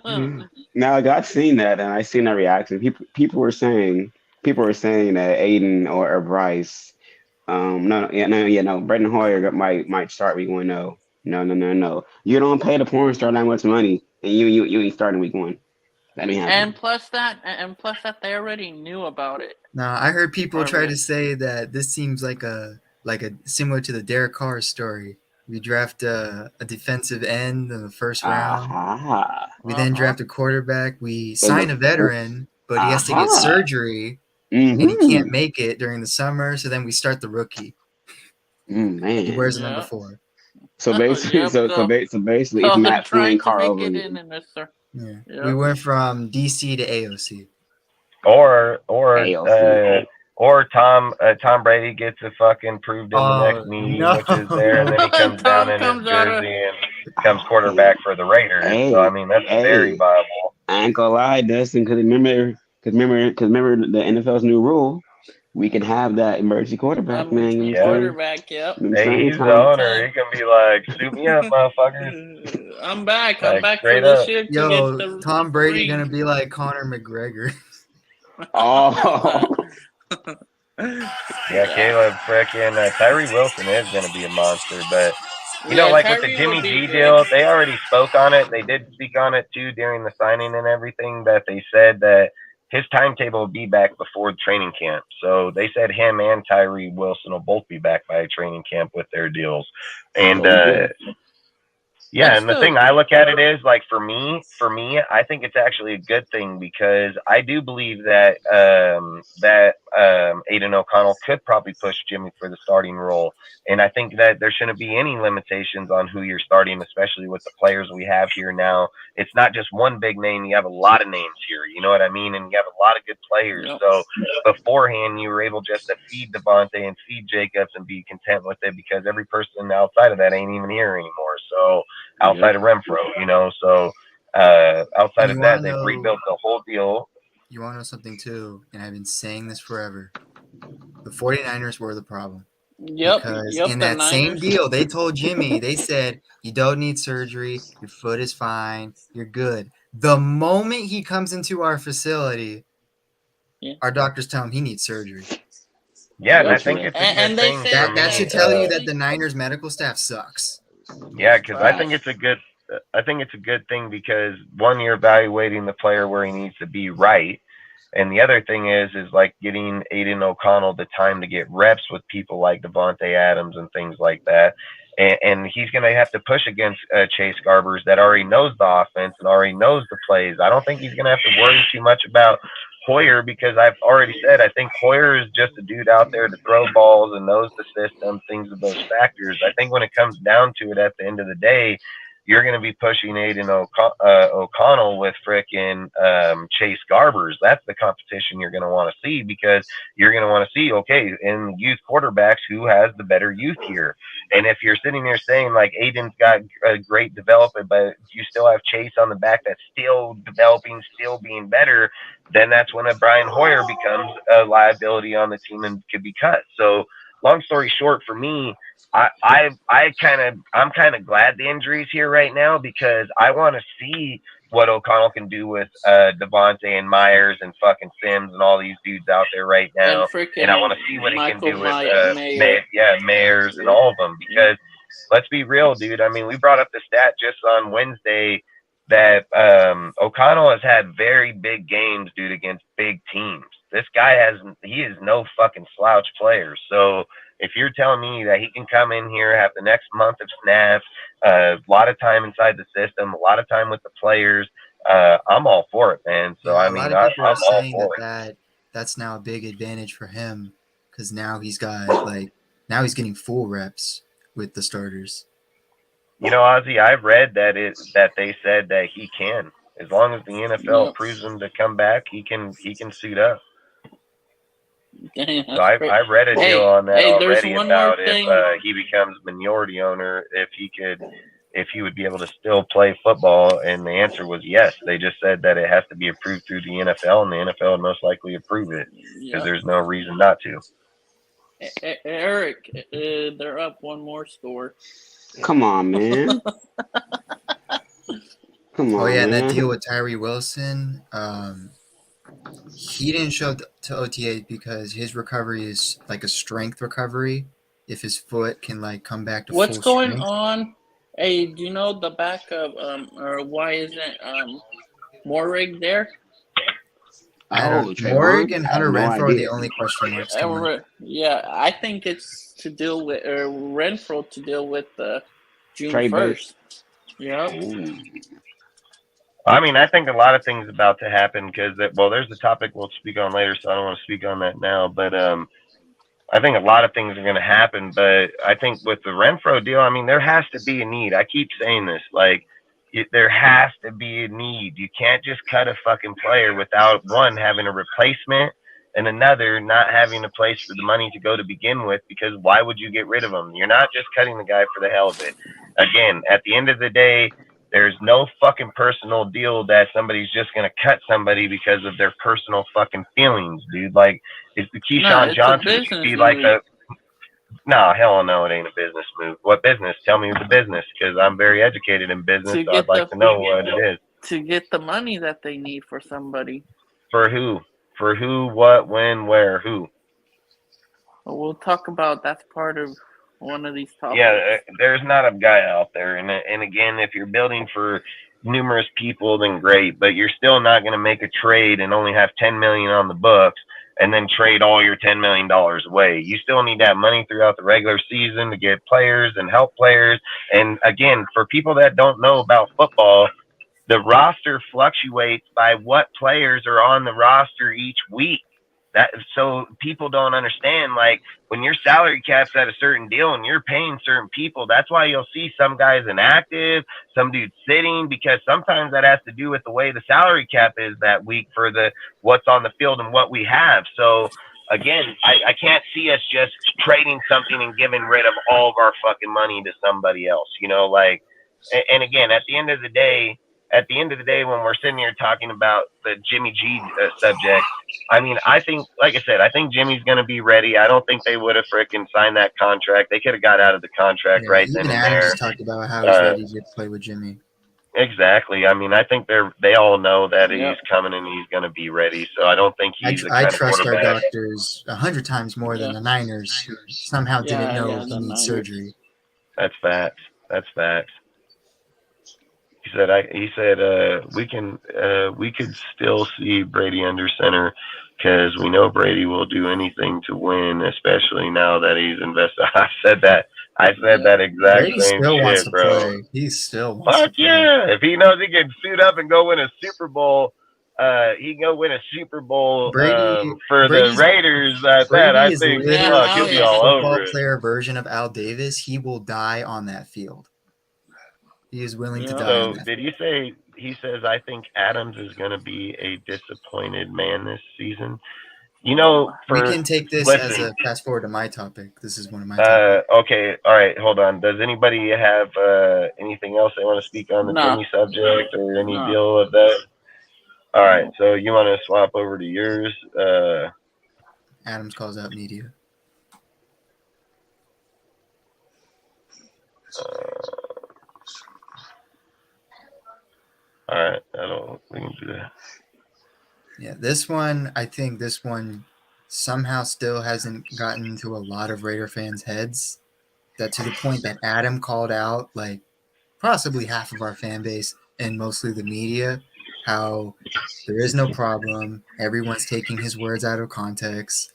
Now, like, I've seen that, and I seen that reaction. People were saying that Aiden or Bryce, no, Brendan Hoyer might start week 1. No. You don't pay the porn star that much money, and you ain't starting week 1. That ain't happening. and plus that they already knew about it. Now, I heard people try Already. to say that this seems like a similar to the Derek Carr story. We draft a defensive end in the first round. Aha. We then draft a quarterback. We In sign the a veteran, but he has to get Aha. surgery, and he Mm-hmm. can't make it during the summer. So then we start the rookie. He Man. wears the number Yeah. 4. So basically, Yep, so basically, it's So Matt Flynn trying to Carr make over it again. in this, sir. Yeah, Yep. we went from DC to AOC. Or Tom Brady gets a fucking proved in the next meeting, no. which is there, and then he comes Tom down in his comes out of- jersey and becomes quarterback for the Raiders. So I mean, that's very viable. I ain't gonna lie, Dustin, because remember the NFL's new rule. We can have that emergency quarterback, man. You know what I'm saying? Quarterback, yep. Hey, he's the owner. He can be like, "Suit me up, motherfuckers." I'm back. Like, I'm back for straight the up. ship to Yo, get the Tom Brady ring. gonna be like Conor McGregor. Oh, Yeah, Caleb, frickin' Tyree Wilson is going to be a monster, but you know, like with the Tyree Jimmy would be G good. deal, they already spoke on it. They did speak on it too during the signing and everything. That they said that his timetable will be back before training camp. So they said him and Tyree Wilson will both be back by training camp with their deals. And yeah, That's and the the- thing I look at it is like for me, I think it's actually a good thing because I do believe that Aiden O'Connell could probably push Jimmy for the starting role, and I think that there shouldn't be any limitations on who you're starting, especially with the players we have here now. It's not just one big name; you have a lot of names here. You know what I mean? And you have a lot of good players. Yep. So beforehand, you were able just to feed Devontae and feed Jacobs and be content with it because every person outside of that ain't even here anymore. So outside of Renfro, you know, so outside of that, they've rebuilt the whole deal. You want to know something too, and I've been saying this forever. The 49ers were the problem. Yep. Because Yep. in the that same Niners. deal, they told Jimmy, they said, you don't need surgery. Your foot is fine. You're good. The moment he comes into our facility, our doctors tell him he needs surgery. Yeah, and I That's think right. it's a good And they thing. said for That me. should tell you that the Niners medical staff sucks. Yeah, because I think it's a good thing because one, you're evaluating the player where he needs to be right, and the other thing is like getting Aiden O'Connell the time to get reps with people like Devontae Adams and things like that. And he's going to have to push against Chase Garbers that already knows the offense and already knows the plays. I don't think he's going to have to worry too much about Hoyer because I've already said I think Hoyer is just a dude out there to throw balls and knows the system, things of those factors. I think when it comes down to it at the end of the day, you're going to be pushing Aiden O'Connell with frickin' Chase Garbers. That's the competition you're going to want to see, because you're going to want to see, okay, in youth quarterbacks, who has the better youth here? And if you're sitting there saying like Aiden's got a great development, but you still have Chase on the back that's still developing, still being better, then that's when a Brian Hoyer becomes a liability on the team and could be cut. So long story short, for me, I'm kind of glad the injury's here right now, because I want to see what O'Connell can do with Devontae and Myers and fucking Sims and all these dudes out there right now, and I want to see what he can do with Mayers and all of them, because let's be real, dude. I mean, we brought up the stat just on Wednesday that O'Connell has had very big games, dude, against big teams. This guy he is no fucking slouch player. So if you're telling me that he can come in here, have the next month of snaps, a lot of time inside the system, a lot of time with the players, I'm all for it, man. So, Yeah, I a mean, lot of people are I'm all saying for it. that's now a big advantage for him, because now he's he's getting full reps with the starters. You know, Ozzy, I've read that they said that he can, as long as the NFL approves him to come back, he can suit up. Dang, So I've read a deal on that already about if he becomes minority owner, if he would be able to still play football, and the answer was yes. They just said that it has to be approved through the NFL, and the NFL would most likely approve it, because there's no reason not to. Eric, they're up one more score. Come on, man. Come on. Oh yeah, and man. that deal with Tyree Wilson, he didn't show up to OTA because his recovery is like a strength recovery. If his foot can like come back to what's full going strength. on? Hey, do you know the back of or why isn't Morrig there? Morrig and Hunter Renfro are the only question marks. Yeah, I think it's to deal with Renfro to deal with June 1st. Yeah. I mean, I think a lot of things about to happen, because there's a topic we'll speak on later, so I don't want to speak on that now. But I think a lot of things are going to happen. But I think with the Renfro deal, I mean, there has to be a need. I keep saying this, like, there has to be a need. You can't just cut a fucking player without one having a replacement and another not having a place for the money to go to begin with, because why would you get rid of him? You're not just cutting the guy for the hell of it. Again, at the end of the day, there's no fucking personal deal that somebody's just going to cut somebody because of their personal fucking feelings, dude. Like, if the Keyshawn Johnson could be like no, hell no, it ain't a business move. What business? Tell me the business, because I'm very educated in business, so I'd like to know what it is. To get the money that they need for somebody. For who? For who, what, when, where, who? Well, we'll talk about that's part of one of these topics. Yeah, there's not a guy out there. And again, if you're building for numerous people, then great, but you're still not going to make a trade and only have $10 million on the books and then trade all your $10 million away. You still need that money throughout the regular season to get players and help players. And again, for people that don't know about football, the roster fluctuates by what players are on the roster each week. So people don't understand, like, when your salary cap's at a certain deal and you're paying certain people, that's why you'll see some guys inactive, some dudes sitting, because sometimes that has to do with the way the salary cap is that week for what's on the field and what we have. So again, I can't see us just trading something and getting rid of all of our fucking money to somebody else, you know, like, and again, at the end of the day, when we're sitting here talking about the Jimmy G subject, I mean, I think, like I said, I think Jimmy's going to be ready. I don't think they would have frickin' signed that contract. They could have got out of the contract right then and there. Just talked about how he's ready to play with Jimmy. Exactly. I mean, I think they all know that he's coming and he's going to be ready. So I don't think he's I trust our doctors 100 times more than the Niners, who somehow didn't know he needs surgery. That's facts. That's facts. He said we could still see Brady under center, because we know Brady will do anything to win, especially now that he's invested. I said that exact Brady same still shit, wants to bro. play. He still wants Fuck to play. yeah! If he knows he can suit up and go win a Super Bowl, he can go win a Super Bowl for the Raiders. I think he'll be all over it. Football player version of Al Davis. He will die on that field. He is willing to Yeah. die on So that. did you say he says I think Adams is going to be a disappointed man this season? You know, We for can take this as listen. a fast forward to my topic. This is one of my topics. Okay, all right, hold on. Does anybody have anything else they want to speak on the No. Jimmy subject or any No. deal of that? All right, so you want to swap over to yours? Adams calls out media. All right, we can do that. Yeah, this one, I think this one somehow still hasn't gotten into a lot of Raider fans' heads. That to the point that Adam called out like possibly half of our fan base and mostly the media, how there is no problem. Everyone's taking his words out of context.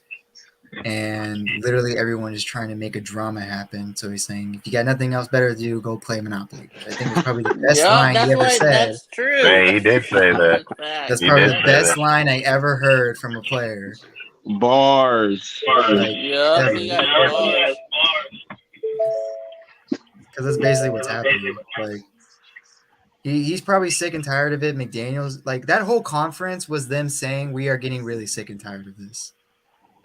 And literally everyone is trying to make a drama happen. So he's saying, if you got nothing else better to do, go play Monopoly, which I think was probably the best Yeah, line he ever said. that's true. Hey, he did say that. That's He probably did the say best that. line I ever heard from a player. Bars. Like, Yeah, he got bars. because that's basically what's happening. Like, he's probably sick and tired of it. McDaniels, like that whole conference was them saying we are getting really sick and tired of this,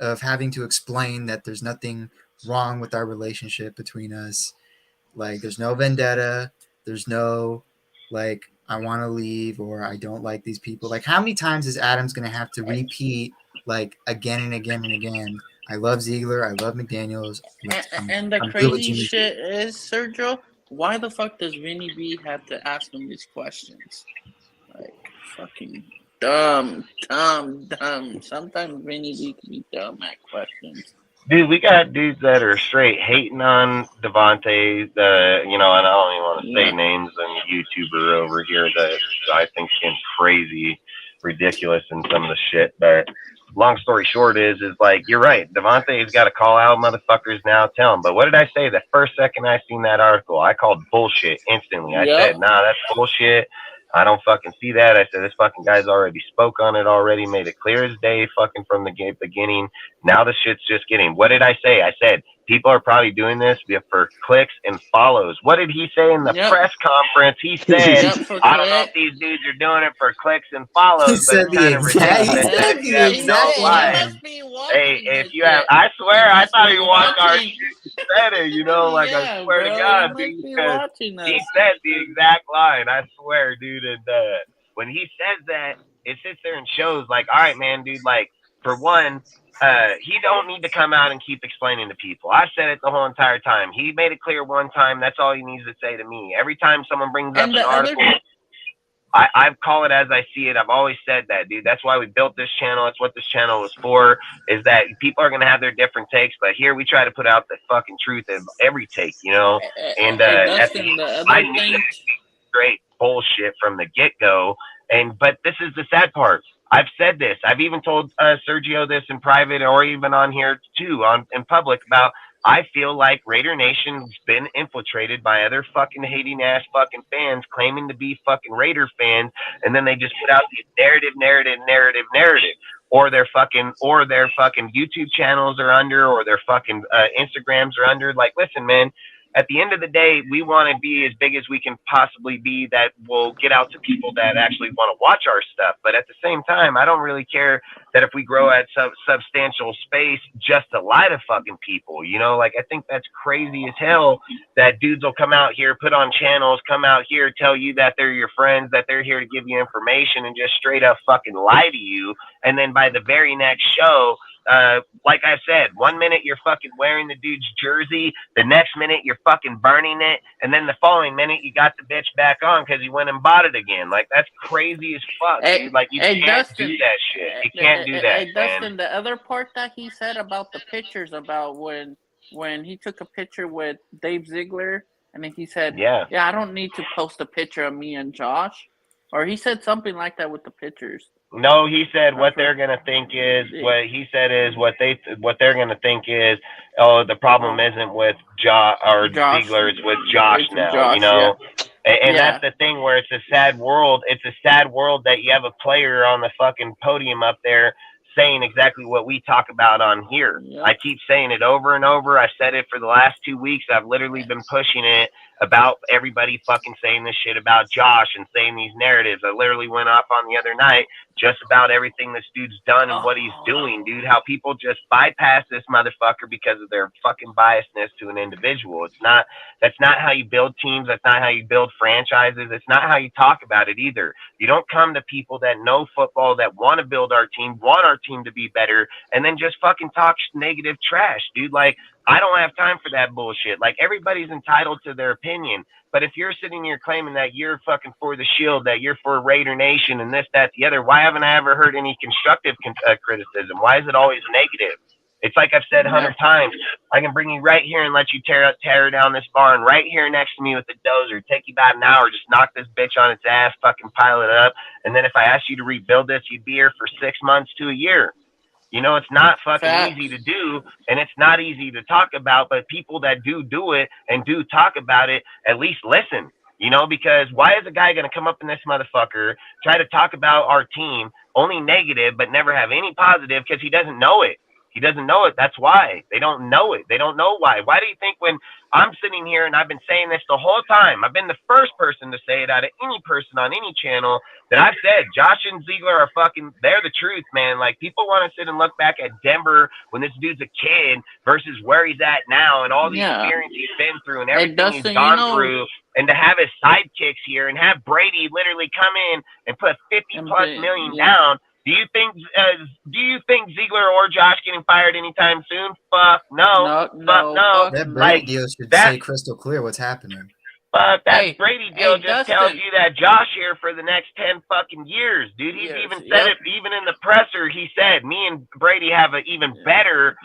of having to explain that there's nothing wrong with our relationship between us. Like, there's no vendetta. There's no like I want to leave or I don't like these people. Like, how many times is Adams going to have to repeat like again and again and again? I love Ziegler. I love McDaniels. And the I'm good with crazy Jimmy. shit is, Sergio, why the fuck does Vinny B have to ask him these questions? Like, fucking dumb. Sometimes Vinny B can be dumb at questions. Dude, we got dudes that are straight hating on Devontae, you know, and I don't even want to say names, and YouTuber over here that I think is getting crazy, ridiculous in some of the shit. But long story short is like, you're right. Devontae's got to call out motherfuckers now, tell them. But what did I say the first second I seen that article? I called bullshit instantly. I said, nah, that's bullshit. I don't fucking see that. I said, this fucking guy's already spoke on it already, made it clear as day fucking from the beginning. Now the shit's just getting, what did I say? I said, people are probably doing this for clicks and follows. What did he say in the press conference? He said, I don't know if these dudes are doing it for clicks and follows, He but said it's kind of ridiculous. the exact line. Hey, if you have, I swear, I thought he watched our shit. He said it, you know, like I swear to God, dude, because he said the exact line. I swear, dude. And when he says that, it sits there and shows, like, all right, man, dude, like, for one, he don't need to come out and keep explaining to people. I said it the whole entire time. He made it clear one time. That's all he needs to say to me. Every time someone brings up an article, I call it as I see it. I've always said that, dude. That's why we built this channel. That's what this channel was for, is that people are going to have their different takes, but here we try to put out the fucking truth in every take, you know? And Dustin, I knew that straight bullshit from the get-go. But this is the sad part. I've said this. I've even told Sergio this in private or even on here too, in public, about I feel like Raider Nation's been infiltrated by other fucking hating ass fucking fans claiming to be fucking Raider fans, and then they just put out these narrative. Or their fucking YouTube channels are under, or their fucking Instagrams are under. Like, listen, man, at the end of the day, we want to be as big as we can possibly be that will get out to people that actually want to watch our stuff. But at the same time, I don't really care that if we grow at substantial space just to lie to fucking people, you know? Like, I think that's crazy as hell that dudes will come out here, put on channels, come out here, tell you that they're your friends, that they're here to give you information and just straight up fucking lie to you. And then by the very next show, like I said, 1 minute you're fucking wearing the dude's jersey, the next minute you're fucking burning it, and then the following minute you got the bitch back on because you went and bought it again. Like, that's crazy as fuck, dude. Like, you can't do that shit. You can't do that, Hey, Dustin, the other part that he said about the pictures, about when he took a picture with Dave Ziegler, and then he said, yeah, I don't need to post a picture of me and Josh. Or he said something like that with the pictures. No, he said what they're gonna think is what he said is what they're gonna think is, oh, the problem isn't with Josh or Ziegler, it's with Josh now, you know. Yeah. And that's the thing where it's a sad world. It's a sad world that you have a player on the fucking podium up there saying exactly what we talk about on here. Yep. I keep saying it over and over. I said it for the last 2 weeks. I've literally been pushing it about everybody fucking saying this shit about Josh and saying these narratives. I literally went off on the other night just about everything this dude's done and what he's doing, dude. How people just bypass this motherfucker because of their fucking biasness to an individual. That's not how you build teams. That's not how you build franchises. It's not how you talk about it either. You don't come to people that know football, that want to build our team, want our team to be better, and then just fucking talk negative trash, dude. Like, I don't have time for that bullshit. Like, everybody's entitled to their opinion. But if you're sitting here claiming that you're fucking for the Shield, that you're for Raider Nation and this, that, the other, why haven't I ever heard any constructive criticism? Why is it always negative? It's like I've said 100 times. I can bring you right here and let you tear down this barn right here next to me with the dozer. Take you about an hour, just knock this bitch on its ass, fucking pile it up. And then if I asked you to rebuild this, you'd be here for 6 months to a year. You know, it's not fucking easy to do, and it's not easy to talk about, but people that do it and do talk about it, at least listen, you know, because why is a guy going to come up in this motherfucker, try to talk about our team, only negative, but never have any positive because he doesn't know it. He doesn't know it. That's why. They don't know it. They don't know why. Why do you think when I'm sitting here and I've been saying this the whole time, I've been the first person to say it out of any person on any channel that I've said, Josh and Ziegler are fucking, they're the truth, man. Like, people want to sit and look back at Denver when this dude's a kid versus where he's at now and all the experience he's been through and everything he's gone through. And to have his sidekicks here and have Brady literally come in and put 50+ million down. Do you think Ziegler or Josh getting fired anytime soon? Fuck no. No. That Brady deal should say crystal clear what's happening. Fuck that Brady deal just tells you that Josh here for the next 10 fucking years, dude. He's even said it, even in the presser, he said, me and Brady have an even better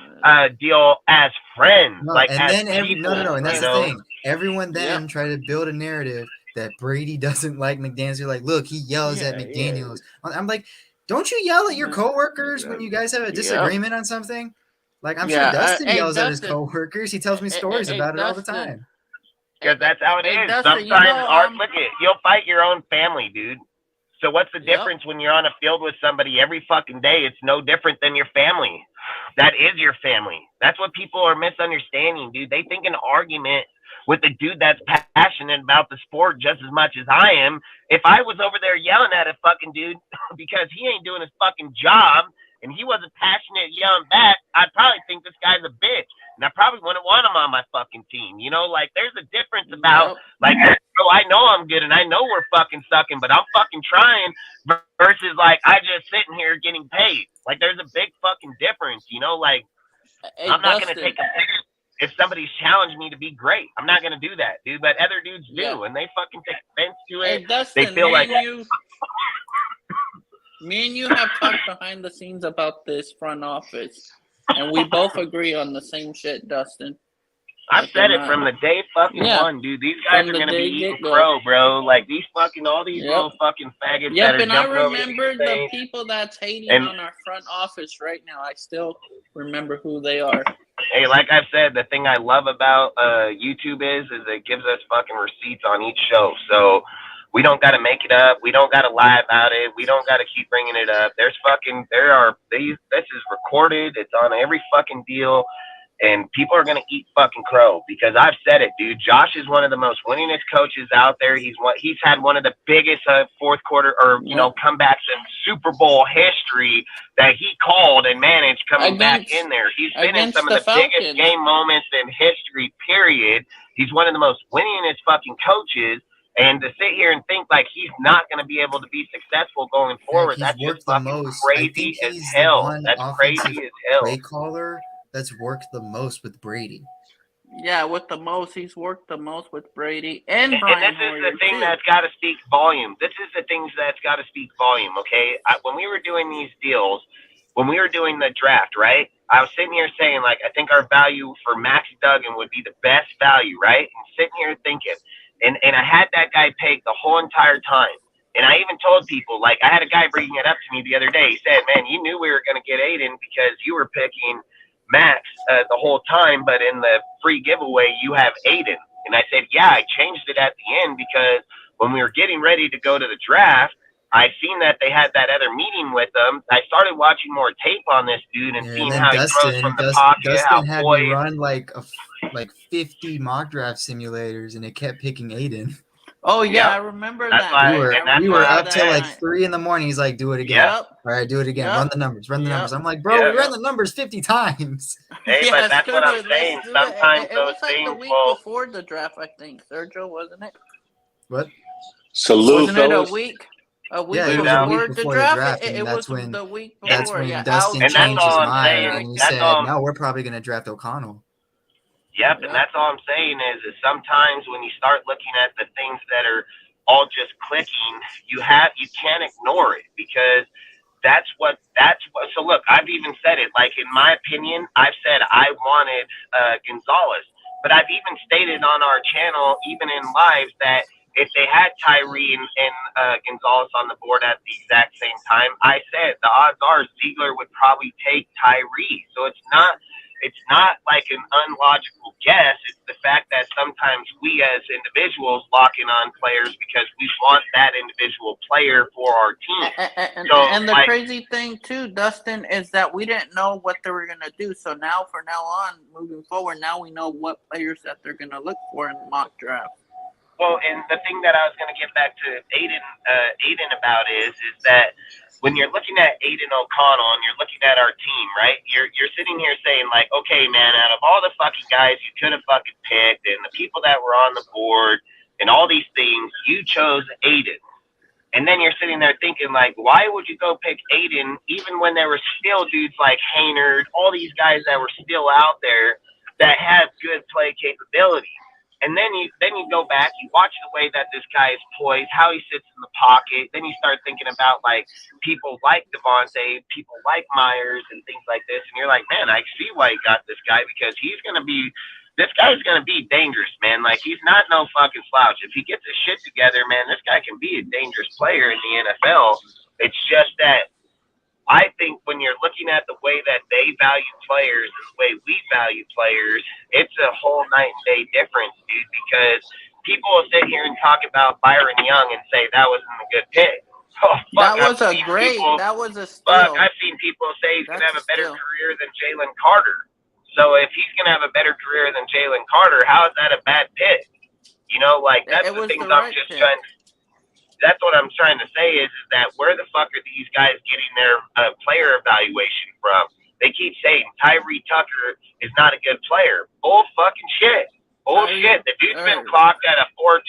deal as friends. No, like, and as then people, and that's the thing. Everyone then tried to build a narrative that Brady doesn't like McDaniels. You're like, look, he yells at McDaniels. I'm like, don't you yell at your coworkers when you guys have a disagreement on something? Like, I'm sure Dustin yells at his coworkers. He tells me stories about it all the time. Because that's how it is. Sometimes, look it, you'll fight your own family, dude. So what's the difference when you're on a field with somebody every fucking day? It's no different than your family. That is your family. That's what people are misunderstanding, dude. They think an argument with a dude that's passionate about the sport just as much as I am. If I was over there yelling at a fucking dude because he ain't doing his fucking job and he wasn't passionate yelling back, I'd probably think this guy's a bitch. And I probably wouldn't want him on my fucking team. You know, like, there's a difference about, like, bro, I know I'm good and I know we're fucking sucking, but I'm fucking trying versus, like, I just sitting here getting paid. Like, there's a big fucking difference, you know? Like, I'm not going to take a picture. If somebody's challenged me to be great, I'm not gonna do that, dude. But other dudes do, and they fucking take offense to it. Hey, Dustin, they feel like me and you have talked behind the scenes about this front office, and we both agree on the same shit, Dustin. I've said it from the day fucking one, dude. These guys are gonna be eating crow, bro. Like, these fucking, all these little fucking faggots that are and I jumping over remember these the things. people that's hating on our front office right now. I still remember who they are. Hey, like I've said, the thing I love about YouTube is it gives us fucking receipts on each show. So we don't got to make it up. We don't got to lie about it. We don't got to keep bringing it up. This is recorded. It's on every fucking deal. And people are going to eat fucking crow because I've said it, dude. Josh is one of the most winningest coaches out there. He's had one of the biggest fourth quarter or, comebacks in Super Bowl history that he called and managed coming back in there. He's been in some of the biggest game moments in history, period. He's one of the most winningest fucking coaches. And to sit here and think like he's not going to be able to be successful going forward, that's just fucking crazy as hell. That's crazy as hell. Play caller that's worked the most with Brady. Yeah, with the most. He's worked the most with Brady and Brian. And this is the thing that's got to speak volume. This is the things that's got to speak volume, okay? When we were doing these deals, when we were doing the draft, right, I was sitting here saying, like, I think our value for Max Duggan would be the best value, right? And sitting here thinking, and I had that guy pegged the whole entire time. And I even told people, like, I had a guy bringing it up to me the other day. He said, man, you knew we were going to get Aiden because you were picking Max the whole time, but in the free giveaway you have Aiden. And I said, yeah, I changed it at the end because when we were getting ready to go to the draft, I seen that they had that other meeting with him. I started watching more tape on this dude and Yeah, seeing and then how he throws from the pocket, how Dustin had me poised. run like 50 mock draft simulators, and it kept picking Aiden. Oh yeah, Yep. I remember That's that. why- night. and that's We I were why I up remember till that like night. 3 in the morning. He's like, do it again. Yep. Yep. All right, do it again. Yep. Run the numbers. Run the numbers. Yep. I'm like, bro, Yeah. we ran the numbers 50 times. Hey, but that's what I'm let's saying. do it. Sometimes It those was like the things week will. before the draft, I think. Sergio, wasn't it? What? Salute, Wasn't it a fellas. week? A week Yeah, it Salute was a out. before week the before the draft? draft, It and was that's when the week that's before. Yeah, when Dustin And that's changed all his I'm mind, saying. and he That's said, all. "No, we're probably gonna draft O'Connell." Yep, and that's all I'm saying is sometimes when you start looking at the things that are all just clicking, you can't ignore it because that's what. So look, I've even said it. Like in my opinion, I've said I wanted Gonzalez, but I've even stated on our channel, even in lives, that if they had Tyree and Gonzalez on the board at the exact same time, I said the odds are Ziegler would probably take Tyree. So it's not like an unlogical guess. It's the fact that sometimes we as individuals lock in on players because we want that individual player for our team. And the crazy thing too, Dustin, is that we didn't know what they were gonna do. So now, from now on, moving forward, now we know what players that they're gonna look for in the mock draft. Well, and the thing that I was going to get back to Aiden about is that when you're looking at Aiden O'Connell and you're looking at our team, right? You're sitting here saying like, okay, man, out of all the fucking guys you could have fucking picked and the people that were on the board and all these things, you chose Aiden. And then you're sitting there thinking like, why would you go pick Aiden even when there were still dudes like Haynard, all these guys that were still out there that have good play capability? And then you go back, you watch the way that this guy is poised, how he sits in the pocket. Then you start thinking about like people like Devontae, people like Myers, and things like this. And you're like, man, I see why he got this guy because this guy's gonna be dangerous, man. Like he's not no fucking slouch. If he gets his shit together, man, this guy can be a dangerous player in the NFL. It's just that I think when you're looking at the way that they value players and the way we value players, it's a whole night and day difference, dude, because people will sit here and talk about Byron Young and say that wasn't a good pick. Oh, fuck, That was a steal. Fuck, I've seen people say he's going to have a better career than Jalen Carter. So if he's going to have a better career than Jalen Carter, how is that a bad pick? You know, like that's the things I'm just trying to. That's what I'm trying to say is that where the fuck are these guys getting their player evaluation from? They keep saying Tyree Tucker is not a good player. Bull fucking shit. Bullshit. The dude's been clocked at a 4.29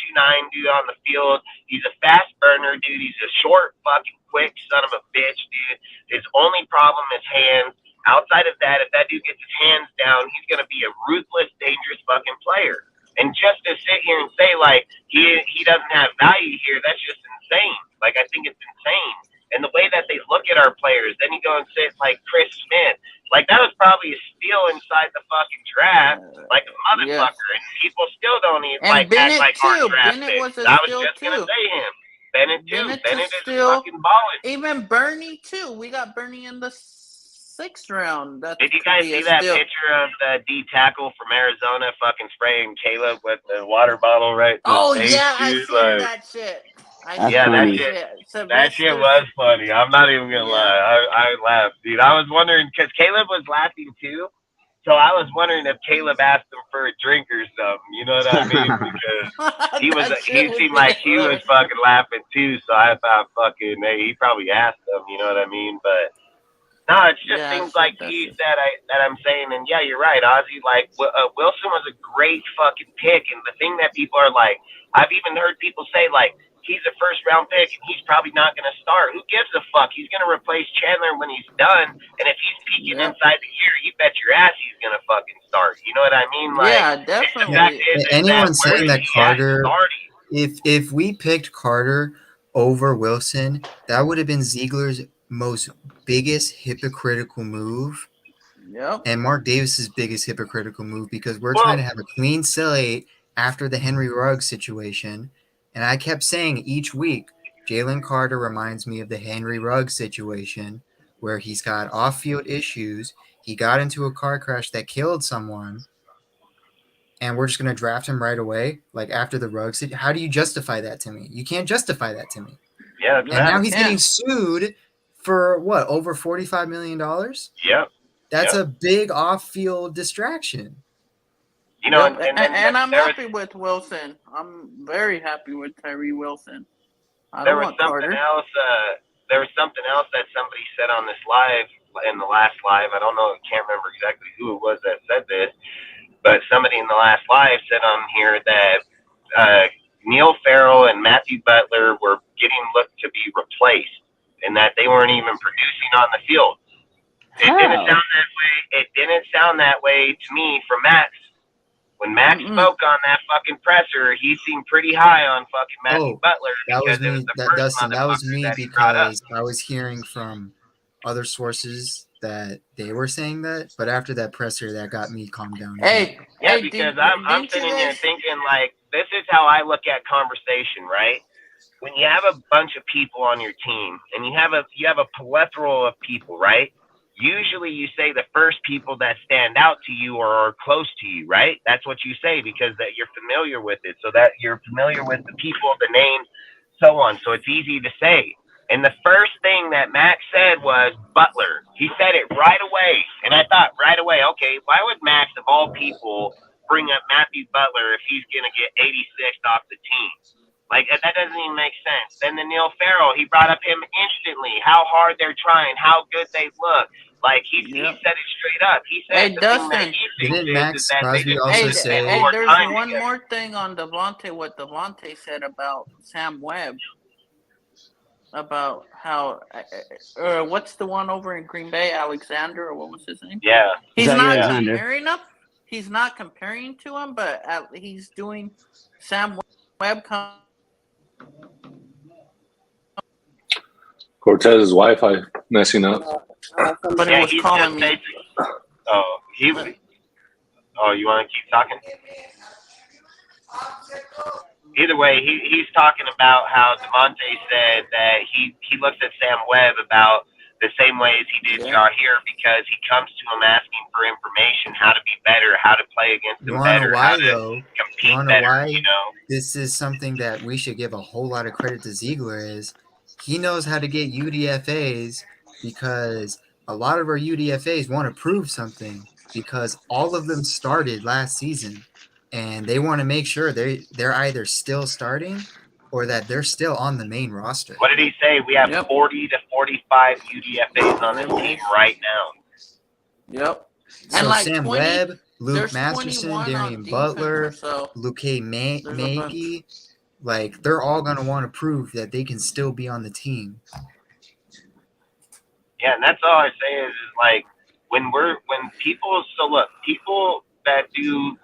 dude on the field. He's a fast burner, dude. He's a short, fucking quick son of a bitch, dude. His only problem is hands. Outside of that, if that dude gets his hands down, he's going to be a ruthless, dangerous fucking player. And just to sit here and say, like, he doesn't have value here, that's just insane. Like, I think it's insane. And the way that they look at our players, then you go and sit like Chris Smith. Like, that was probably a steal inside the fucking draft, like a motherfucker. Yes. And people still don't even like Bennett act like too. our draft Bennett picks. was a I was steal just going to too. say him. Bennett too. Bennett is still, fucking balling. Even Bernie too. We got Bernie in the 6th round. Did you guys see that picture of the D tackle from Arizona fucking spraying Caleb with the water bottle right to his face? Yeah, I seen that shit. That shit was funny. I'm not even gonna lie. I laughed, dude. I was wondering because Caleb was laughing too, so I was wondering if Caleb asked him for a drink or something. You know what I mean? Because he seemed like he was fucking laughing too. So I thought, fucking, hey, he probably asked him. You know what I mean? But no, it's just things like these that I'm saying. And yeah, you're right, Ozzy. Like Wilson was a great fucking pick, and the thing that people are like, I've even heard people say like, he's a first round pick and he's probably not going to start. Who gives a fuck? He's going to replace Chandler when he's done. And if he's peaking inside the year, you bet your ass he's going to fucking start. You know what I mean? Like, yeah, definitely. Anyone saying that Carter, if we picked Carter over Wilson, that would have been Ziegler's most biggest hypocritical move. Yep. And Mark Davis's biggest hypocritical move because we're trying to have a clean slate after the Henry Ruggs situation. And I kept saying each week, Jalen Carter reminds me of the Henry Ruggs situation where he's got off-field issues. He got into a car crash that killed someone, and we're just going to draft him right away, like after the Ruggs. How do you justify that to me? You can't justify that to me. Yeah, it's And now bad. he's getting sued for what, over $45 million? Yep. That's Yep. a big off-field distraction. You know, Yep. and then And I'm there was happy with Wilson. I'm very happy with Tyree Wilson. I there don't was want something Carter. else. There was something else that somebody said on this live, in the last live. I don't know. I can't remember exactly who it was that said this, but somebody in the last live said on here that Neil Farrell and Matthew Butler were getting looked to be replaced, and that they weren't even producing on the field. It didn't How? sound that way. It didn't sound that way to me from Max. When Max spoke on that fucking presser, he seemed pretty high on fucking Matthew Oh, Butler that was because it was me. the That first Dustin, that was motherfucker me that he brought up. because I was hearing from other sources that they were saying that, but after that presser, that got me calmed down. Hey, Yeah, hey, because I'm didn't you sitting here guys? thinking, like, this is how I look at conversation, right? When you have a bunch of people on your team and you have a plethora of people, right? Usually you say the first people that stand out to you or are close to you, right? That's what you say because that you're familiar with it. So that you're familiar with the people, the names, so on. So it's easy to say. And the first thing that Max said was Butler. He said it right away. And I thought right away, okay, why would Max, of all people, bring up Matthew Butler if he's going to get 86th off the team? Like, that doesn't even make sense. Then the Neil Farrell, he brought up him instantly, how hard they're trying, how good they look. Like, he said it straight up. He said Hey, the thing that Dustin. he thinks Didn't is Max that they Crosby just also need to spend say? more There's time one together. more thing on Devontae. What Devontae said about Sam Webb, about how, what's the one over in Green Bay, Alexander, or what was his name? Yeah. He's Zach not Alexander. comparing him. He's not comparing to him, but he's doing Sam Webb. Cortez's Wi-Fi messing up. But he Yeah, was he's calling just me. basically. Oh, you want to keep talking? Either way, he's talking about how Devontae said that he looks at Sam Webb about the same way as he did Jahir because he comes to him asking for information, how to be better, how to play against You him want to know better, why how to though? You compete want to know better, why you know? this is something that we should give a whole lot of credit to Ziegler is he knows how to get UDFAs because a lot of our UDFAs want to prove something because all of them started last season and they want to make sure they're either still starting or that they're still on the main roster. What did he say? We have 40 to 45 UDFAs on this team right now. Yep. So And like Sam 20, Webb, Luke there's Masterson, 21 on Darian defense, Butler, so Luke there's a bunch. Magee, like they're all gonna want to prove that they can still be on the team. Yeah, and that's all I say is like when people people that do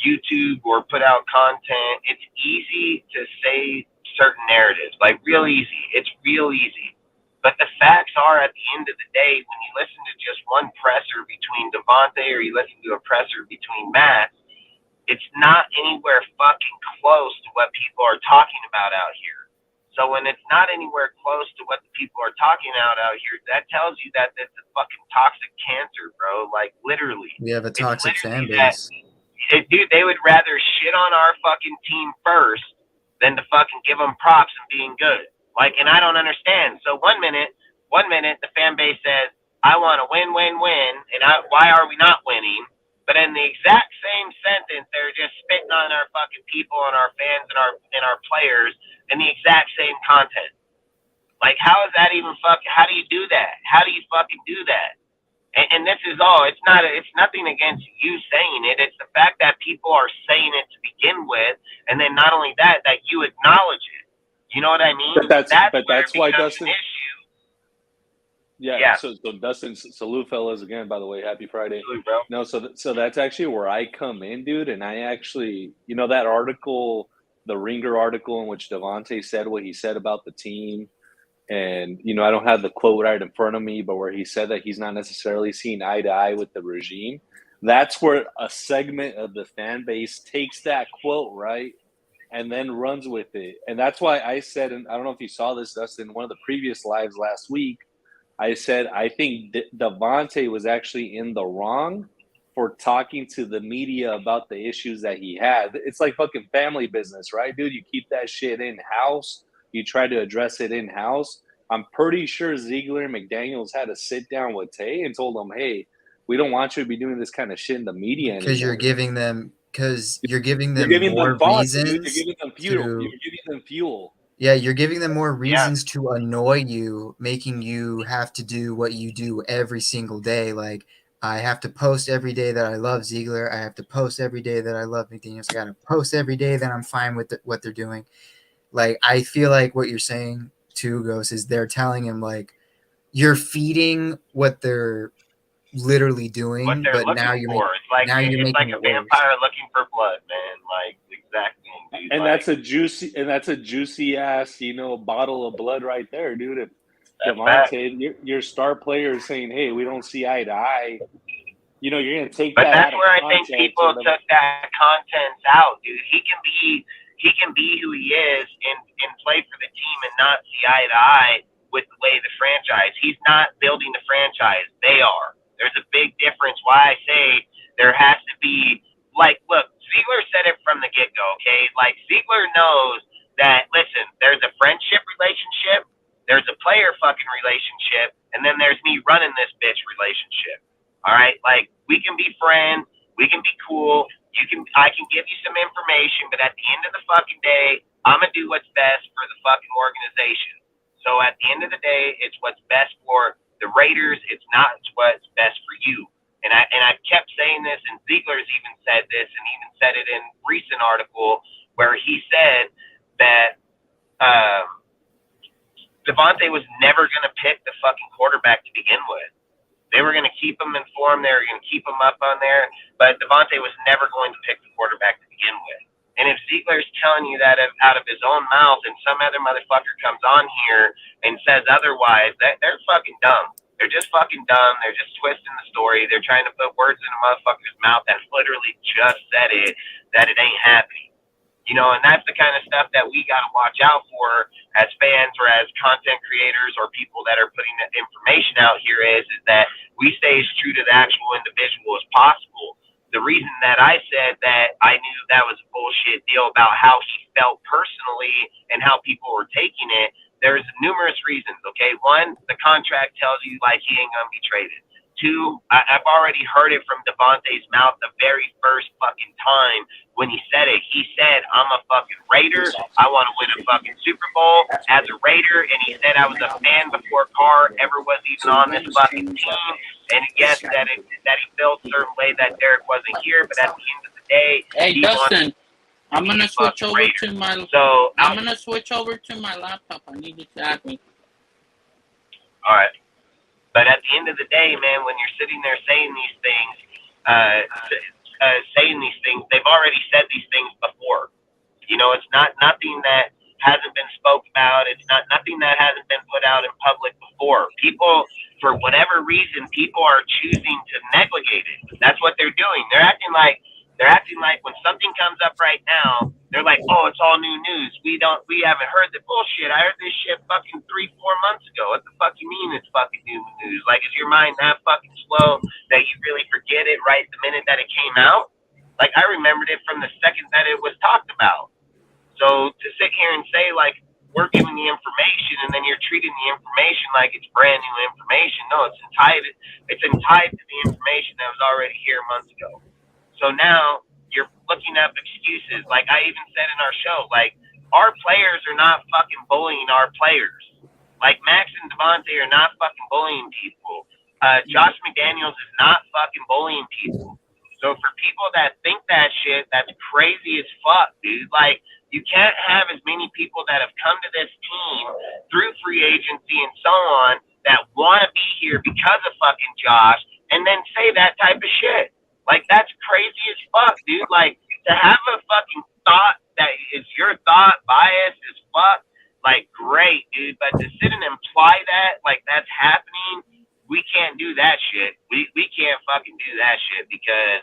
YouTube or put out content, it's easy to say certain narratives, like real easy. It's real easy. But the facts are at the end of the day, when you listen to just one presser between Devontae or you listen to a presser between Matt, it's not anywhere fucking close to what people are talking about out here. So when it's not anywhere close to what the people are talking out here, that tells you that it's a fucking toxic cancer, bro. Like literally. We have a toxic fan That, base. dude, they would rather shit on our fucking team first than to fucking give them props and being good. Like, and I don't understand. So one minute the fan base says, I want to win, and why are we not winning? But in the exact same sentence, they're just spitting on our fucking people and our fans and our players in the exact same content. Like, how is that even how do you do that? How do you fucking do that? And this is all. It's nothing against you saying it. It's the fact that people are saying it to begin with, and then not only that you acknowledge it. You know what I mean? That's why Dustin. An issue. Yeah. So Dustin, salute fellas again. By the way, happy Friday. Salute, bro. No, so that's actually where I come in, dude. And I actually, that article, the Ringer article in which Devontae said what he said about the team. And, I don't have the quote right in front of me, but where he said that he's not necessarily seeing eye to eye with the regime. That's where a segment of the fan base takes that quote, right, and then runs with it. And that's why I said, and I don't know if you saw this, Dustin, in one of the previous lives last week, I said I think Devontae was actually in the wrong for talking to the media about the issues that he had. It's like fucking family business, right, dude? You keep that shit in-house. you try to address it in-house. I'm pretty sure Ziegler and McDaniels had to sit down with Tay and told him, hey, we don't want you to be doing this kind of shit in the media anymore. Because you're giving them them more fodder, dude. reasons You're giving them fuel. to You're giving them fuel. yeah, you're giving them more reasons to annoy you, making you have to do what you do every single day. Like, I have to post every day that I love Ziegler. I have to post every day that I love McDaniels. I got to post every day that I'm fine with what they're doing. Like, I feel like what you're saying too, Ghost, is they're telling him, like, you're feeding what they're literally doing, What they're but looking now you're for. It's like making a it worse. vampire looking for blood, man. Like, exact thing, dude. And like, that's a juicy ass, bottle of blood right there, dude. If That's Devontae, your star player is saying, hey, we don't see eye to eye, you're gonna take But that that's out where of I think context people and took that content out, dude. He can be who he is and play for the team and not see eye to eye with the way the franchise. He's not building the franchise. They are. There's a big difference. Why I say there has to be, like, look, Ziegler said it from the get-go, okay? Like, Ziegler knows that, listen, there's a friendship relationship, there's a player fucking relationship, and then there's me running this bitch relationship. All right? Like, we can be friends, we can be cool, I can give you some information, but at the end of the fucking day, I'm gonna do what's best for the fucking organization. So at the end of the day, it's what's best for the Raiders. It's not what's best for you. And I kept saying this, and Ziegler's even said this, and even said it in a recent article where he said that Devontae was never going to pick the fucking quarterback to begin with. They were going to keep him informed. They were going to keep him up on there. But Devontae was never going to pick the quarterback to begin with. And if Ziegler's telling you that out of his own mouth and some other motherfucker comes on here and says otherwise, they're fucking dumb. They're just fucking dumb. They're just twisting the story. They're trying to put words in a motherfucker's mouth that literally just said it, that it ain't happening. And that's the kind of stuff that we got to watch out for as fans or as content creators or people that are putting the information out here is that we stay as true to the actual individual as possible. The reason that I said that I knew that was a bullshit deal about how he felt personally and how people were taking it, there's numerous reasons, okay? One, the contract tells you, like, he ain't going to be traded. Two, I've already heard it from Devontae's mouth the very first fucking time when he said it. He said, I'm a fucking Raider. I want to win a fucking Super Bowl as a Raider. And he said I was a fan before Carr ever was even on this fucking team. And yes, that he felt a certain way that Derek wasn't here. But at the end of the day, Hey, Dustin, I'm gonna switch over Raider. to my. So I'm gonna switch over to my laptop. I need you to add me. All right. But at the end of the day, man, when you're sitting there saying these things, they've already said these things before. It's not nothing that hasn't been spoke about. It's not nothing that hasn't been put out in public before. People, for whatever reason, people are choosing to negligate it. That's what they're doing. They're acting like when something comes up right now, they're like, oh, it's all new news. We haven't heard the bullshit. I heard this shit fucking 3-4 months ago. What the fuck you mean it's fucking new news? Like, is your mind that fucking slow that you really forget it right the minute that it came out? Like, I remembered it from the second that it was talked about. So to sit here and say, like, we're giving the information and then you're treating the information like it's brand new information. No, it's tied to the information that was already here months ago. So now you're looking up excuses. Like I even said in our show, like, our players are not fucking bullying our players. Like, Max and Devontae are not fucking bullying people. Josh McDaniels is not fucking bullying people. So for people that think that shit, that's crazy as fuck, dude. Like, you can't have as many people that have come to this team through free agency and so on that want to be here because of fucking Josh and then say that type of shit. Like, that's crazy as fuck, dude. Like, to have a fucking thought that is your thought, bias as fuck, like, great, dude. But to sit and imply that, like, that's happening, we can't do that shit. We can't fucking do that shit because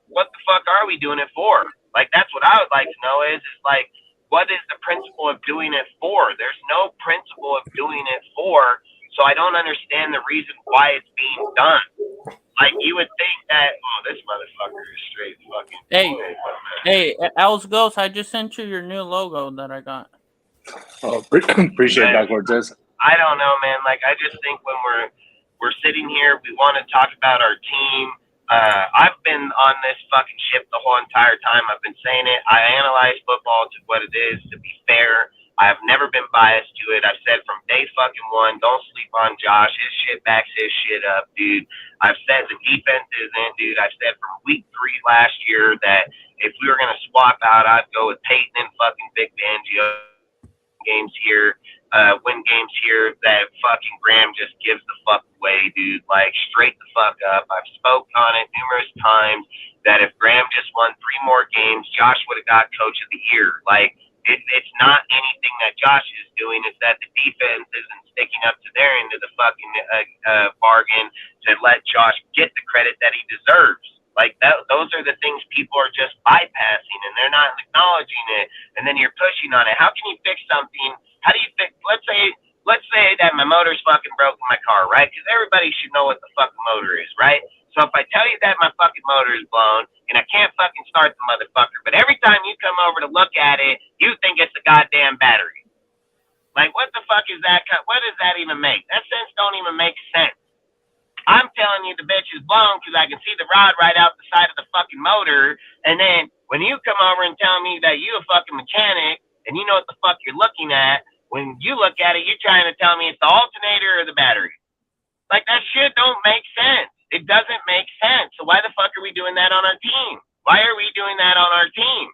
what the fuck are we doing it for? Like, that's what I would like to know is like, what is the principle of doing it for? There's no principle of doing it for, so I don't understand the reason why it's being done. Like, you would think that, this motherfucker is straight fucking. Hey, Els Ghost, I just sent you your new logo that I got. Oh, appreciate that, Cortez. I don't know, man. Like, I just think when we're sitting here, we want to talk about our team. I've been on this fucking ship the whole entire time. I've been saying it. I analyze football to what it is, to be fair. I've never been biased to it. I've said from day fucking one, don't sleep on Josh. His shit backs his shit up, dude. I've said the defense isn't, dude. I've said from week 3 last year that if we were going to swap out, I'd go with Peyton and fucking Vic Fangio games here, win games here, that fucking Graham just gives the fuck away, dude. Like, straight the fuck up. I've spoke on it numerous times that if Graham just won 3 more games, Josh would have got Coach of the Year. Like, it's not anything that Josh is doing. It's that the defense isn't sticking up to their end of the fucking bargain to let Josh get the credit that he deserves. Like, those are the things people are just bypassing, and they're not acknowledging it. And then you're pushing on it. How can you fix something? How do you fix? Let's say that my motor's fucking broke in my car, right? Because everybody should know what the fucking motor is, right? So if I tell you that my fucking motor is blown and I can't fucking start the motherfucker, but every time you come over to look at it, you think it's a goddamn battery. Like, what the fuck is that? What does that even make? That sense don't even make sense. I'm telling you the bitch is blown because I can see the rod right out the side of the fucking motor. And then when you come over and tell me that you a fucking mechanic and you know what the fuck you're looking at, when you look at it, you're trying to tell me it's the alternator or the battery. Like, that shit don't make sense. It doesn't make sense. So why the fuck are we doing that on our team? Why are we doing that on our team?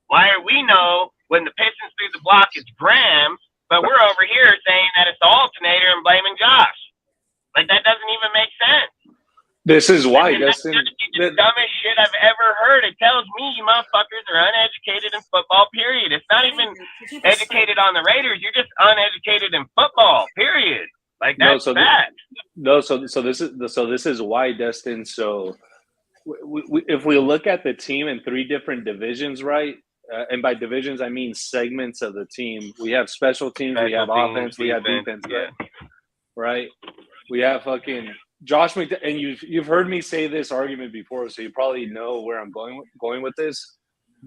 Why are we know when the Pistons through the block it's Graham, but we're over here saying that it's the alternator and blaming Josh? Like, that doesn't even make sense. This is why, Dustin. That's the dumbest shit I've ever heard. It tells me you motherfuckers are uneducated in football, period. It's not even educated on the Raiders. You're just uneducated in football, period. Like, that's bad. This is why, Dustin. So if we look at the team in 3 different divisions, right? And by divisions, I mean segments of the team. We have special teams, we have offense, we have defense, right? We have fucking Josh McDaniels, and you've heard me say this argument before, so you probably know where I'm going with this.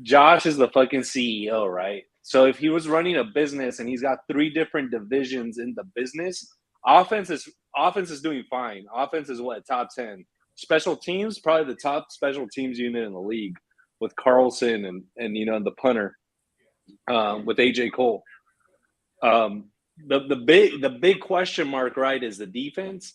Josh is the fucking CEO, right? So if he was running a business and he's got 3 different divisions in the business, offense is doing fine. Offense is top 10. Special teams, probably the top special teams unit in the league with Carlson and the punter with AJ Cole. The big question mark, right, is the defense.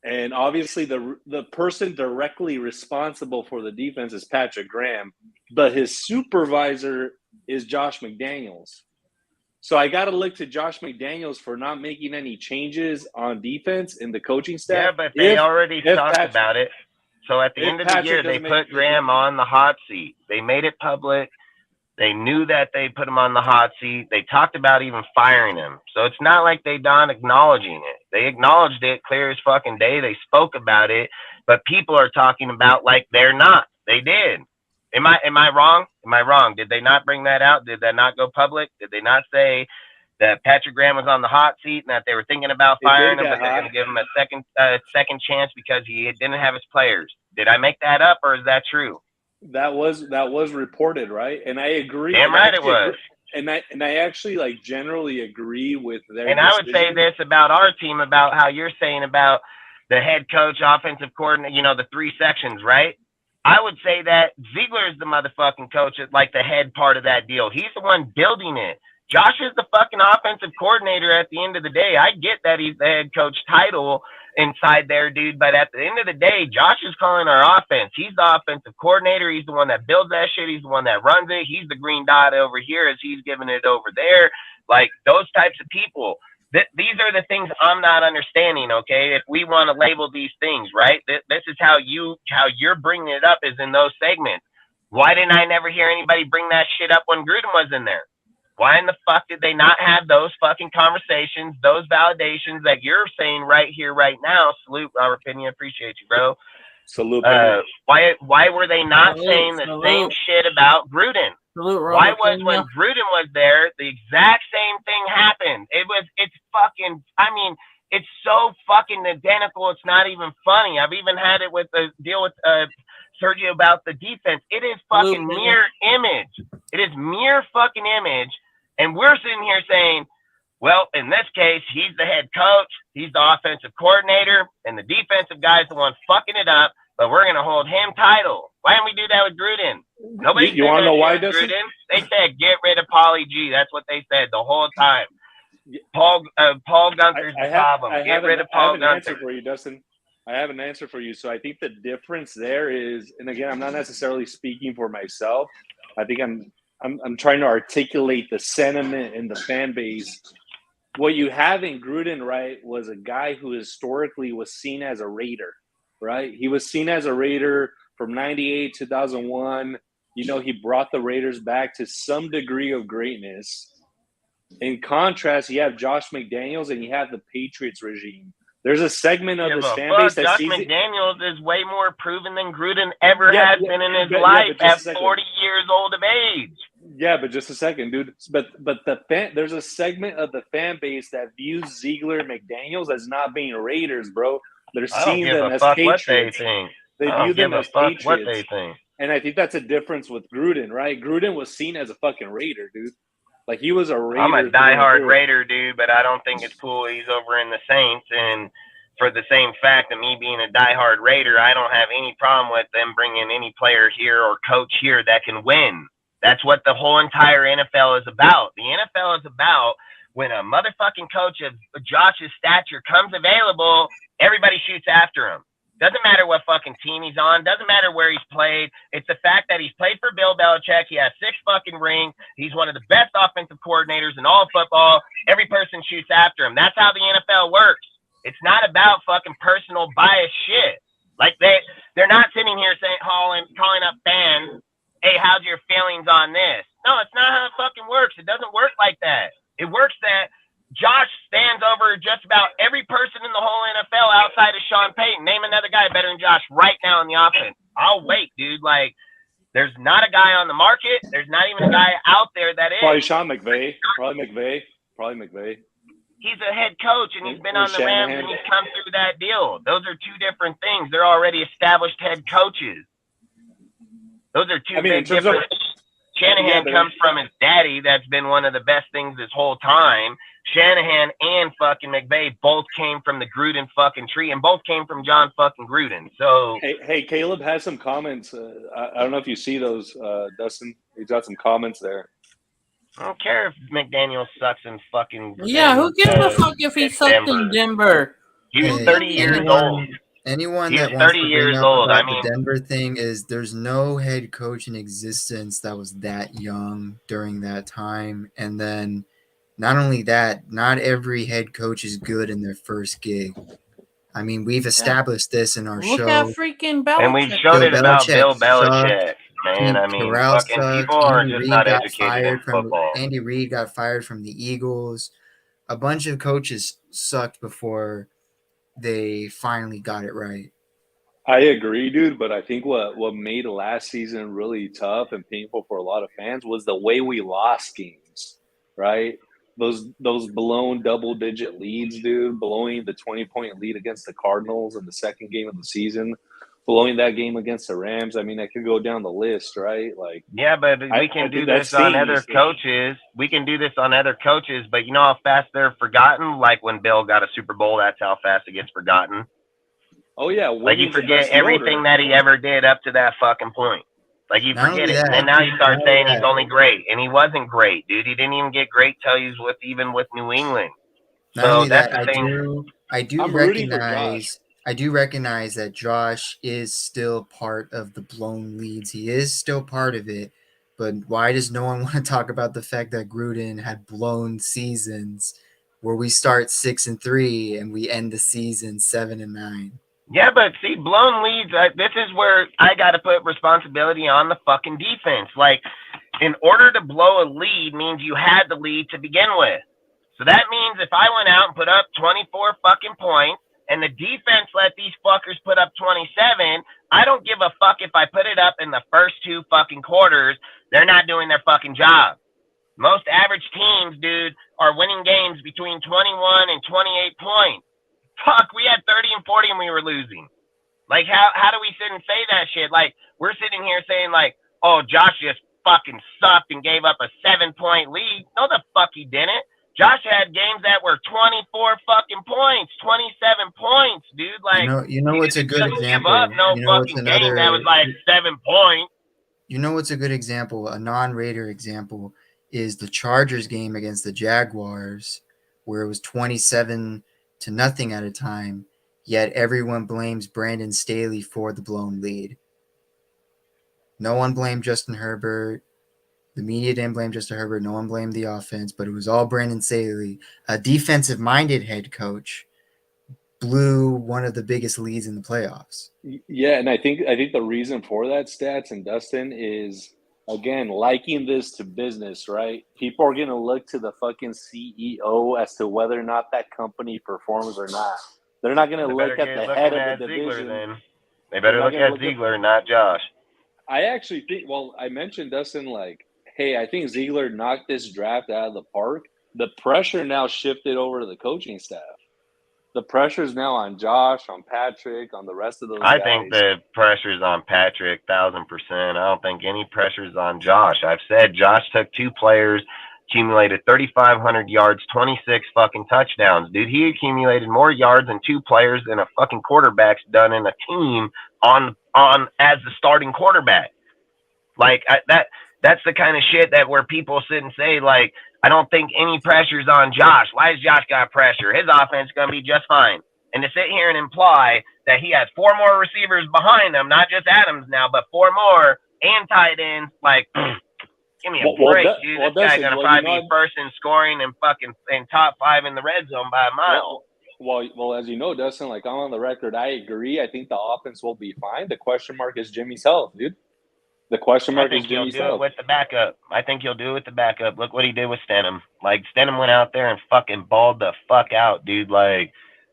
And obviously the person directly responsible for the defense is Patrick Graham, but his supervisor is Josh McDaniels. So I got to look to Josh McDaniels for not making any changes on defense in the coaching staff. Yeah, but they already talked about it. So at the end of the year, they put Graham on the hot seat. They made it public. They knew that they put him on the hot seat. They talked about even firing him. So it's not like they not acknowledging it. They acknowledged it clear as fucking day. They spoke about it, but people are talking about like they're not. They did. Am I wrong? Am I wrong? Did they not bring that out? Did that not go public? Did they not say that Patrick Graham was on the hot seat and that they were thinking about firing him, but they're going to give him a second chance because he didn't have his players? Did I make that up, or is that true? That was reported, right? And I agree. Damn right it was. And I actually like generally agree with their And I would say this about our team, about how you're saying about the head coach, offensive coordinator, the 3 sections, right? I would say that Ziegler is the motherfucking coach, like the head part of that deal. He's the one building it. Josh is the fucking offensive coordinator at the end of the day. I get that he's the head coach title inside there, dude, but at the end of the day, Josh is calling our offense. He's the offensive coordinator. He's the one that builds that shit. He's the one that runs it. He's the green dot over here as he's giving it over there. Like, those types of people. These are the things I'm not understanding, okay? If we want to label these things, right? This is how you're bringing it up, is in those segments. Why didn't I never hear anybody bring that shit up when Gruden was in there? Why in the fuck did they not have those fucking conversations, those validations that you're saying right here, right now? Salute our opinion. Appreciate you, bro. Salute. Why were they not saying the same shit about Gruden? Why was, when Gruden was there, the exact same thing happened? It's so fucking identical. It's not even funny. I've even had it with the deal with Sergio about the defense. It is fucking mirror image. It is mere fucking image. And we're sitting here saying, well, in this case, he's the head coach, he's the offensive coordinator, and the defensive guy's the one fucking it up, but we're going to hold him title. Why didn't we do that with Gruden? Nobody You want to know why, Dustin? Gruden. They said, get rid of Paulie G. That's what they said the whole time. Paul Gunther's the problem. Get rid of Paul Gunther. I have an answer for you, Dustin. I have an answer for you. So I think the difference there is, and again, I'm not necessarily speaking for myself. I think I'm trying to articulate the sentiment in the fan base. What you have in Gruden, right, was a guy who historically was seen as a Raider, right? He was seen as a Raider from 98, 2001. You know, he brought the Raiders back to some degree of greatness. In contrast, you have Josh McDaniels and you have the Patriots regime. There's a segment of this fan base that Josh sees McDaniels is way more proven than Gruden ever has been in his life at 40 years old of age. Yeah, but just a second, dude. But there's a segment of the fan base that views Ziegler and McDaniels as not being Raiders, bro. They're seeing them as Patriots. They view them as Patriots. What they think. And I think that's a difference with Gruden, right? Gruden was seen as a fucking Raider, dude. Like, he was a Raider. I'm a diehard Raider, dude, but I don't think it's cool he's over in the Saints. And for the same fact of me being a diehard Raider, I don't have any problem with them bringing any player here or coach here that can win. That's what the whole entire NFL is about. The NFL is about when a motherfucking coach of Josh's stature comes available, everybody shoots after him. Doesn't matter what fucking team he's on. Doesn't matter where he's played. It's the fact that he's played for Bill Belichick. He has 6 fucking rings. He's one of the best offensive coordinators in all of football. Every person shoots after him. That's how the NFL works. It's not about fucking personal bias shit. Like, they're not sitting here saying, calling up fans, hey, how's your feelings on this? No, it's not how it fucking works. It doesn't work like that. It works that Josh stands over just about every person in the whole NFL outside of Sean Payton. Name another guy better than Josh right now in the offense. I'll wait, dude. Like, there's not a guy on the market. There's not even a guy out there that is. Probably Sean McVay. Probably McVay. He's a head coach, and he's been on the Rams, and he's come through that deal. Those are two different things. They're already established head coaches. Those are two big different things. Shanahan comes from his daddy. That's been one of the best things this whole time. Shanahan and fucking McVay both came from the Gruden fucking tree, and both came from John fucking Gruden. So hey, Caleb has some comments. I don't know if you see those, Dustin. He's got some comments there. I don't care if McDaniel sucks in fucking. Yeah, who gives a fuck if he sucks in Denver? He was 30 years old. Anyone that wants to bring up about the Denver thing is there's no head coach in existence that was that young during that time. And then not only that, not every head coach is good in their first gig. I mean, we've established this in our show. Look at freaking Belichick. And we've shown it about Bill Belichick, man. I mean, fucking people are just not educated in football. Andy Reid got fired from the Eagles. A bunch of coaches sucked before they finally got it right. I agree, dude, but I think what made last season really tough and painful for a lot of fans was the way we lost games, right? Those blown double-digit leads, dude, blowing the 20-point lead against the Cardinals in the second game of the season, blowing that game against the Rams. I mean, I could go down the list, right? Like, yeah, but we can do this on other coaches. We can do this on other coaches, but you know how fast they're forgotten? Like when Bill got a Super Bowl, that's how fast it gets forgotten. Oh, yeah. Like you forget everything that he ever did up to that fucking point. Like you forget it. And then now you start saying he's only great. And he wasn't great, dude. He didn't even get great till he was with New England. So that's the thing. I do recognize that Josh is still part of the blown leads. He is still part of it. But why does no one want to talk about the fact that Gruden had blown seasons where we start 6-3 and we end the season 7-9? Yeah, but see, blown leads, this is where I got to put responsibility on the fucking defense. Like, in order to blow a lead means you had the lead to begin with. So that means if I went out and put up 24 fucking points and the defense let these fuckers put up 27, I don't give a fuck if I put it up in the first 2 fucking quarters. They're not doing their fucking job. Most average teams, dude, are winning games between 21 and 28 points. Fuck, we had 30 and 40 and we were losing. Like, how do we sit and say that shit? Like, we're sitting here saying, like, oh, Josh just fucking sucked and gave up a 7-point lead. No, the fuck he didn't. Josh had games that were 24 fucking points, 27 points, dude. Like, you know what's a good example? Give up no You know what's fucking game that was like 7 points. You know what's a good example? A non-Raider example is the Chargers game against the Jaguars, where it was 27-0 at a time, yet everyone blames Brandon Staley for the blown lead. No one blamed Justin Herbert. The media didn't blame Justin Herbert. No one blamed the offense, but it was all Brandon Staley, a defensive-minded head coach, blew one of the biggest leads in the playoffs. Yeah, and I think the reason for that, Stats and Dustin, is again liking this to business, right? People are gonna look to the fucking CEO as to whether or not that company performs or not. They're not gonna look at the head of the division. Then. They better look at Ziegler, not Josh. I actually think. Well, I mentioned Dustin like, hey, I think Ziegler knocked this draft out of the park. The pressure now shifted over to the coaching staff. The pressure's now on Josh, on Patrick, on the rest of those guys. I think the pressure's on Patrick, 1,000%. I don't think any pressure's on Josh. I've said Josh took 2 players, accumulated 3,500 yards, 26 fucking touchdowns. Dude, he accumulated more yards than 2 players than a fucking quarterback's done in a team on as the starting quarterback. Like, that's the kind of shit that where people sit and say, like, I don't think any pressure's on Josh. Why has Josh got pressure? His offense is going to be just fine. And to sit here and imply that he has 4 more receivers behind him, not just Adams now, but 4 more and tight ends, like, give me a break, dude. This guy's going to probably be first in scoring and fucking in top 5 in the red zone by a mile. Well, as you know, Dustin, like I'm on the record, I agree. I think the offense will be fine. The question mark is Jimmy's health, dude. The question mark is Jimmy's health. I think he'll do it with the backup. I think he'll do it with the backup. Look what he did with Stenham. Like, Stenham went out there and fucking balled the fuck out, dude. Like,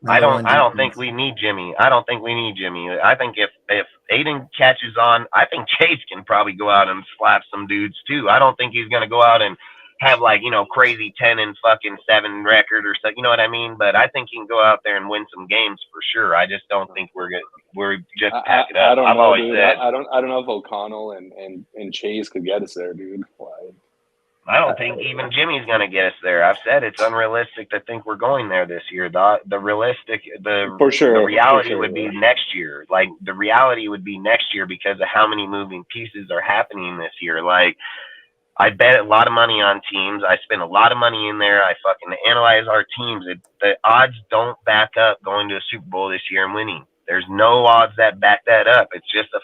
I don't think we need Jimmy. I don't think we need Jimmy. I think if Aiden catches on, I think Chase can probably go out and slap some dudes too. I don't think he's gonna go out and have like, you know, crazy 10 and fucking 7 record or something. You know what I mean? But I think he can go out there and win some games for sure. I just don't think we're just pack it up. I don't I've know, always dude. said I don't know if O'Connell and Chase could get us there, dude. I don't think even Jimmy's going to get us there. I've said it's unrealistic to think we're going there this year. The reality would be next year. Like, the reality would be next year because of how many moving pieces are happening this year. Like, I bet a lot of money on teams. I spend a lot of money in there. I fucking analyze our teams. The odds don't back up going to a Super Bowl this year and winning. There's no odds that back that up. It's just a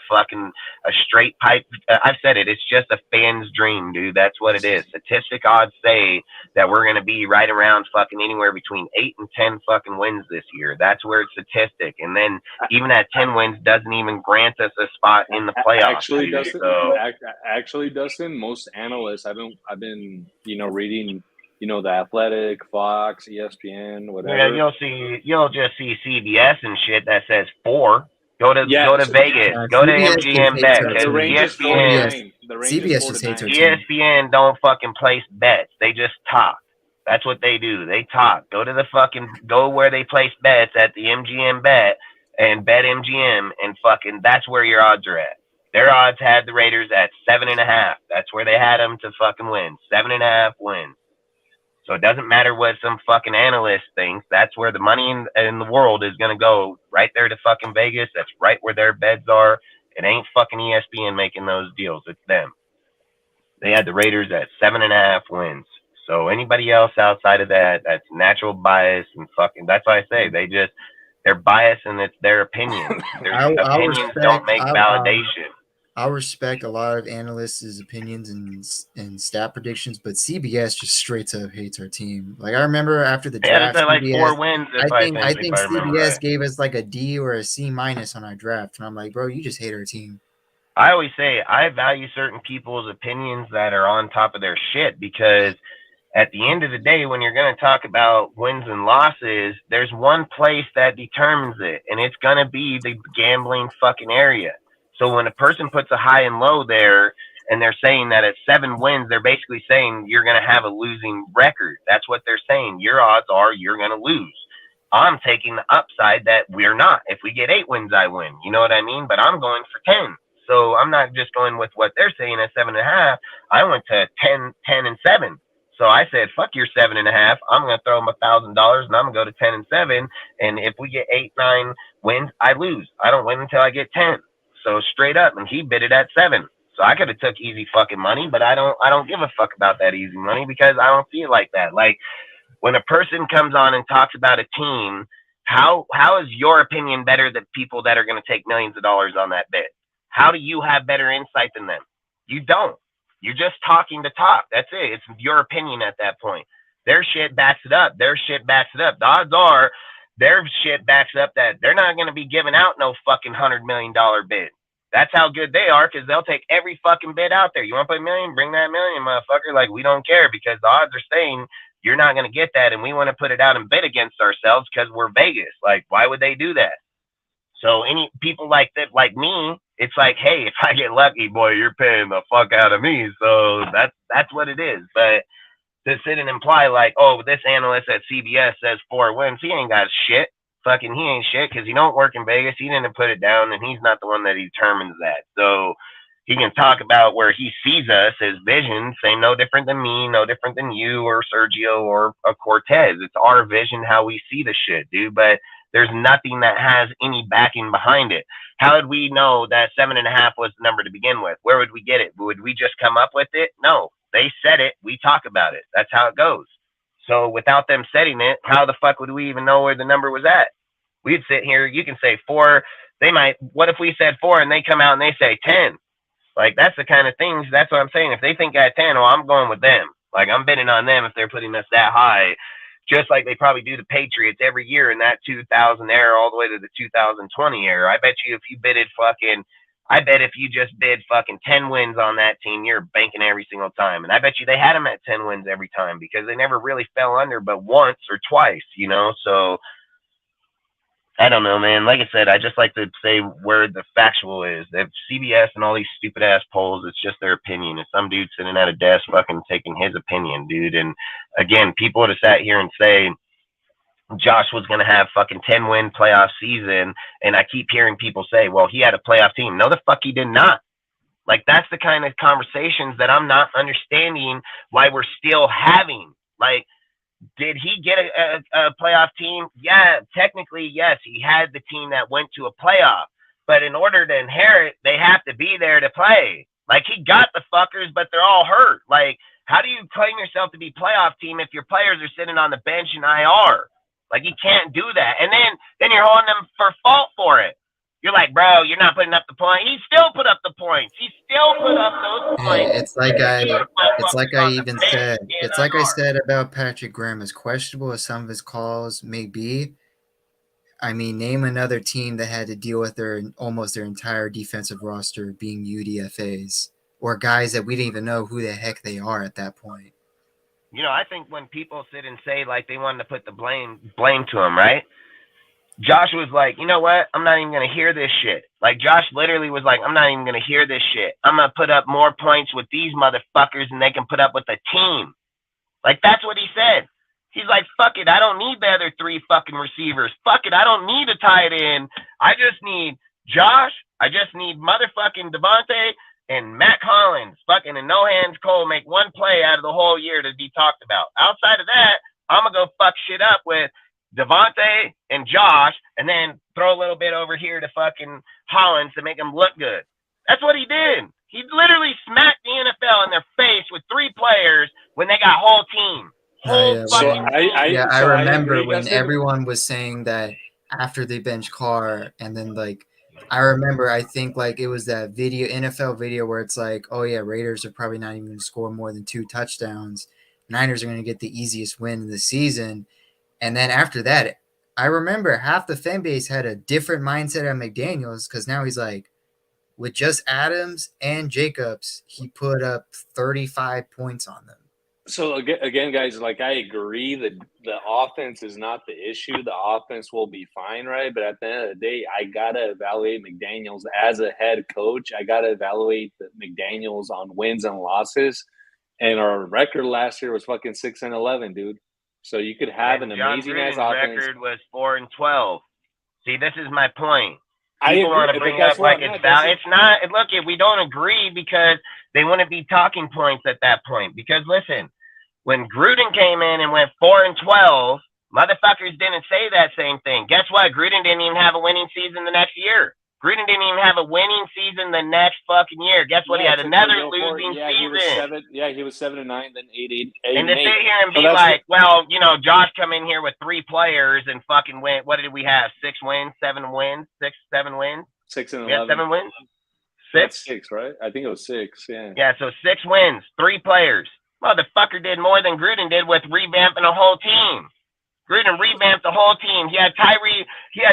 straight pipe. I've said it. It's just a fan's dream, dude. That's what it is. Statistic odds say that we're going to be right around fucking anywhere between 8 and 10 fucking wins this year. That's where it's statistic. And then even at 10 wins doesn't even grant us a spot in the playoffs. Actually, Dustin, most analysts, I've been, reading, the Athletic, Fox, ESPN, whatever. Yeah, you'll just see CBS and shit that says 4. Go to Vegas. Go to MGM bet. CBS just hates our team. ESPN don't fucking place bets. They just talk. That's what they do. They talk. Go where they place bets at the MGM bet and bet MGM and fucking that's where your odds are at. Their odds had the Raiders at 7.5. That's where they had them to fucking win. 7.5 wins. So it doesn't matter what some fucking analyst thinks. That's where the money in the world is going to go, right there to fucking Vegas. That's right where their beds are. It ain't fucking ESPN making those deals. It's them. They had the Raiders at 7.5 wins. So anybody else outside of that, that's natural bias and fucking, that's why I say they're biased and it's their opinion. Their opinions don't make validation. I respect a lot of analysts' opinions and stat predictions, but CBS just straight up hates our team. Like, I remember after the draft, like CBS, 4 wins. I think CBS gave us like a D or a C- on our draft, and I'm like, bro, you just hate our team. I always say I value certain people's opinions that are on top of their shit because at the end of the day, when you're going to talk about wins and losses, there's one place that determines it, and it's going to be the gambling fucking area. So when a person puts a high and low there and they're saying that at 7 wins, they're basically saying you're going to have a losing record. That's what they're saying. Your odds are you're going to lose. I'm taking the upside that we're not. If we get 8 wins, I win. You know what I mean? But I'm going for 10. So I'm not just going with what they're saying at 7.5. I went to 10-7. So I said, fuck your 7.5. I'm going to throw them $1,000 and I'm going to go to 10-7. And if we get 8-9 wins, I lose. I don't win until I get 10. So straight up, and he bid it at 7. So I could have took easy fucking money, but I don't give a fuck about that easy money because I don't see it like that. Like when a person comes on and talks about a team, how is your opinion better than people that are going to take millions of dollars on that bid? How do you have better insight than them? You don't. You're just talking to talk. That's it. It's your opinion at that point. Their shit backs it up. Their shit backs it up. The odds are their shit backs up that they're not going to be giving out no fucking $100 million bid. That's how good they are because they'll take every fucking bid out there. You want to put a million? Bring that million, motherfucker. Like, we don't care because the odds are saying you're not going to get that, and we want to put it out and bid against ourselves because we're Vegas. Like, why would they do that? So any people like that, like me, it's like, hey, if I get lucky, boy, you're paying the fuck out of me. So that's what it is. But to sit and imply like, oh, this analyst at CBS says 4 wins, he ain't got shit. Fucking he ain't shit because he don't work in Vegas. He didn't put it down, and he's not the one that determines that. So he can talk about where he sees us as vision, say no different than me, no different than you or Sergio or a Cortez. It's our vision, how we see the shit, dude. But there's nothing that has any backing behind it. How would we know that 7.5 was the number to begin with? Where would we get it? Would we just come up with it? No. They said it. We talk about it. That's how it goes. So without them setting it, how the fuck would we even know where the number was at? We'd sit here. You can say 4. They might. What if we said 4 and they come out and they say 10? Like, that's the kind of things. That's what I'm saying. If they think at 10, well, I'm going with them. Like, I'm bidding on them if they're putting us that high. Just like they probably do the Patriots every year in that 2000 era all the way to the 2020 era. I bet you if you bidded I bet if you just bid fucking 10 wins on that team, you're banking every single time. And I bet you they had them at 10 wins every time because they never really fell under but once or twice, you know? So I don't know, man. Like I said, I just like to say where the factual is. If CBS and all these stupid ass polls, it's just their opinion. It's some dude sitting at a desk fucking taking his opinion, dude. And again, people would have sat here and say Josh was going to have fucking 10-win playoff season. And I keep hearing people say, well, he had a playoff team. No, the fuck he did not. Like, that's the kind of conversations that I'm not understanding why we're still having. Like, did he get a playoff team? Yeah, technically, yes. He had the team that went to a playoff. But in order to inherit, they have to be there to play. Like, he got the fuckers, but they're all hurt. Like, how do you claim yourself to be playoff team if your players are sitting on the bench in IR? Like, you can't do that. And then you're holding them for fault for it. You're like, bro, you're not putting up the point. He still put up the points. He still put up those points. It's like I even said. It's like I said about Patrick Graham. As questionable as some of his calls may be, I mean, name another team that had to deal with almost their entire defensive roster being UDFAs or guys that we didn't even know who the heck they are at that point. You know, I think when people sit and say like they wanted to put the blame to him, right? Josh was like, you know what? I'm not even going to hear this shit. Like, Josh literally was like, I'm not even going to hear this shit. I'm going to put up more points with these motherfuckers than they can put up with the team. Like, that's what he said. He's like, fuck it. I don't need the other 3 fucking receivers. Fuck it. I don't need a tight end. I just need Josh. I just need motherfucking Devontae and Matt Collins. Fucking and No Hands Cole make one play out of the whole year to be talked about. Outside of that, I'm going to go fuck shit up with Devontae and Josh, and then throw a little bit over here to fucking Hollins to make him look good. That's what he did. He literally smacked the NFL in their face with 3 players when they got whole team. I remember when everyone was saying that after they bench Carr, and then like I remember, I think like it was that NFL video where it's like, oh yeah, Raiders are probably not even going to score more than 2 touchdowns. Niners are going to get the easiest win in the season. And then after that, I remember half the fan base had a different mindset on McDaniels because now he's like, with just Adams and Jacobs, he put up 35 points on them. So again, guys, like I agree that the offense is not the issue. The offense will be fine, right? But at the end of the day, I gotta evaluate McDaniels as a head coach. I gotta evaluate the McDaniels on wins and losses. And our record last year was fucking 6-11, dude. So you could have an amazing ass offense. Record was 4-12. See, this is my point. People want to but bring that's up where like I'm it's at, about. Dustin. It's not. Look, if we don't agree because they wouldn't be talking points at that point. Because listen, when Gruden came in and went 4-12, motherfuckers didn't say that same thing. Guess what? Gruden didn't even have a winning season the next year. Gruden didn't even have a winning season the next fucking year. Guess what? He had another losing season. He was 7-9, then 8-8, And to 8-8. sit here and So be that's like, well, you know, Josh come in here with 3 players and fucking win. What did we have? 6 wins, 7 wins, 6, 7 wins. 6 and We had 11. 7 wins. That's 6. 6, right? I think it was 6. Yeah. Yeah, so 6 wins, 3 players. Motherfucker did more than Gruden did with revamping a whole team. Gruden revamped the whole team. He had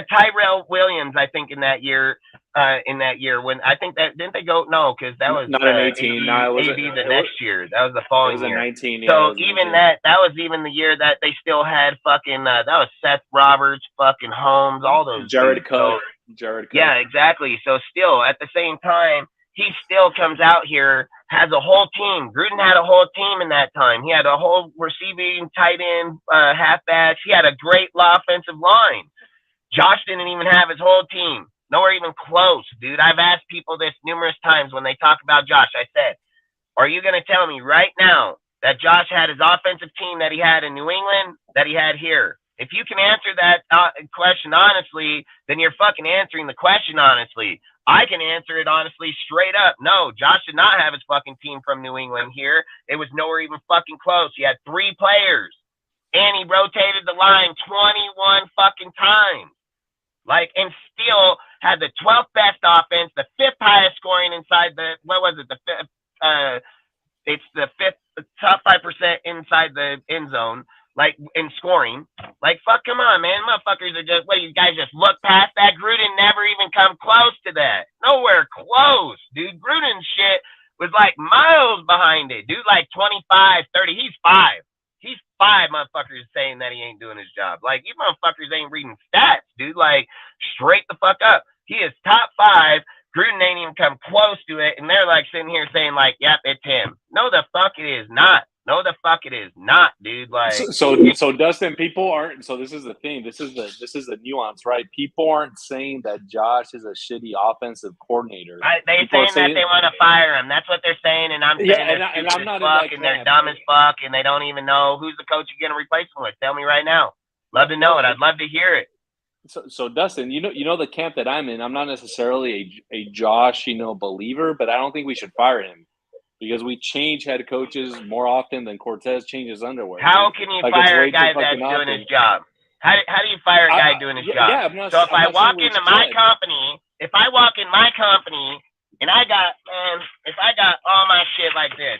Tyrell Williams, I think, in that year. When I think that didn't they go no, because that was not an 18. No, it was AB the next year. That was the following it was a year. 19. So even that was even the year that they still had fucking that was Seth Roberts, fucking Holmes, all those Jared dudes. Cook. So, Jared Cook. yeah, exactly. So still at the same time, he still comes out here, has a whole team. Gruden had a whole team in that time. He had a whole receiving, tight end, halfbacks. He had a great offensive line. Josh didn't even have his whole team. Nowhere even close, dude. I've asked people this numerous times when they talk about Josh. I said, are you going to tell me right now that Josh had his offensive team that he had in New England, that he had here? If you can answer that question honestly, then you're fucking answering the question honestly. I can answer it honestly straight up. No, Josh did not have his fucking team from New England here. It was nowhere even fucking close. He had 3 players, and he rotated the line 21 fucking times. Like, and still had the 12th best offense, the 5th highest scoring inside the, what was it, the 5th, it's the 5th, top 5% inside the end zone, like, in scoring. Like, fuck, come on, man. Motherfuckers are just, what, you guys just look past that? Gruden never even come close to that. Nowhere close, dude. Gruden's shit was, like, miles behind it. Dude, like, 25, 30. He's 5. He's 5 motherfuckers saying that he ain't doing his job. Like, you motherfuckers ain't reading stats, dude. Like, straight the fuck up. He is top 5. Gruden ain't even come close to it, and they're like sitting here saying like, "Yep, it's him." No, the fuck it is not. No, the fuck it is not, dude. Like, so Dustin, people aren't. So this is the thing. This is the nuance, right? People aren't saying that Josh is a shitty offensive coordinator. They're saying that they want to fire him. That's what they're saying, and I'm saying they're stupid as fuck, and they're dumb as fuck, and they don't even know who's the coach you're gonna replace him with. Tell me right now. Love to know it. I'd love to hear it. So Dustin, you know the camp that I'm in. I'm not necessarily a Josh, believer, but I don't think we should fire him because we change head coaches more often than Cortez changes underwear. How can you fire a guy that's doing his job? How do you fire a guy doing his job? Yeah, so if I walk into my company, and I got all my shit like this,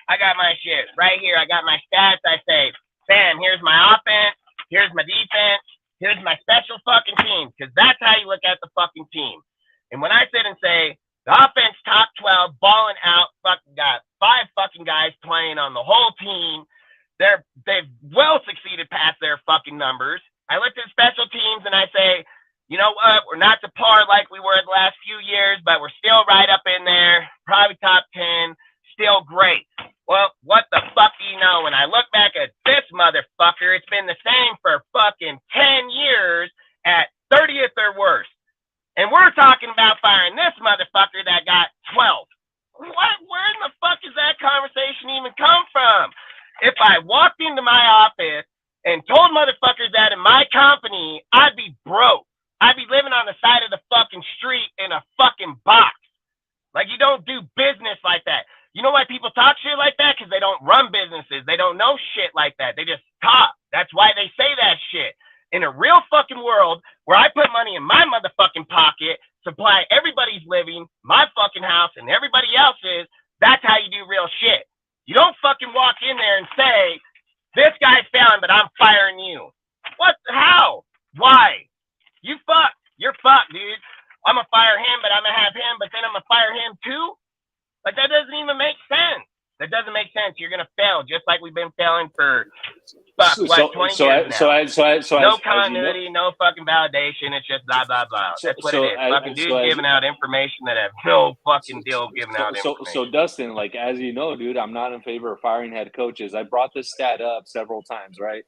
I got my shit right here. I got my stats. I say, Sam, here's my offense. Here's my defense. Here's my special fucking team, because that's how you look at the fucking team. And when I sit and say, the offense top 12, balling out, fucking got 5 fucking guys playing on the whole team. They've well succeeded past their fucking numbers. I look at special teams and I say, you know what? We're not to par like we were the last few years, but we're still right up in there, probably top 10, still great. Well, what the fuck do you know? When I look back at this motherfucker, it's been the same for fucking 10 years at 30th or worse. And we're talking about firing this motherfucker that got 12. Where in the fuck does that conversation even come from? If I walked into my office and told motherfuckers that in my company, I'd be broke. I'd be living on the side of the fucking street in a fucking box. Like, you don't do business like that. You know why people talk shit like that? Because they don't run businesses. They don't know shit like that. They just talk. That's why they say that shit. In a real fucking world where I put money in my motherfucking pocket, supply everybody's living, my fucking house, and everybody else's, that's how you do real shit. You don't fucking walk in there and say, this guy's failing, but I'm firing you. What? How? Why? You fucked. You're fucked, dude. I'm going to fire him, but I'm going to have him, but then I'm going to fire him too? Like, that doesn't even make sense. That doesn't make sense. You're going to fail, just like we've been failing for, 20 years now. No continuity, no fucking validation. It's just blah, blah, blah. That's what it is. Fucking dudes giving out information that have no fucking deal giving out information. So, Dustin, like, as you know, dude, I'm not in favor of firing head coaches. I brought this stat up several times, right?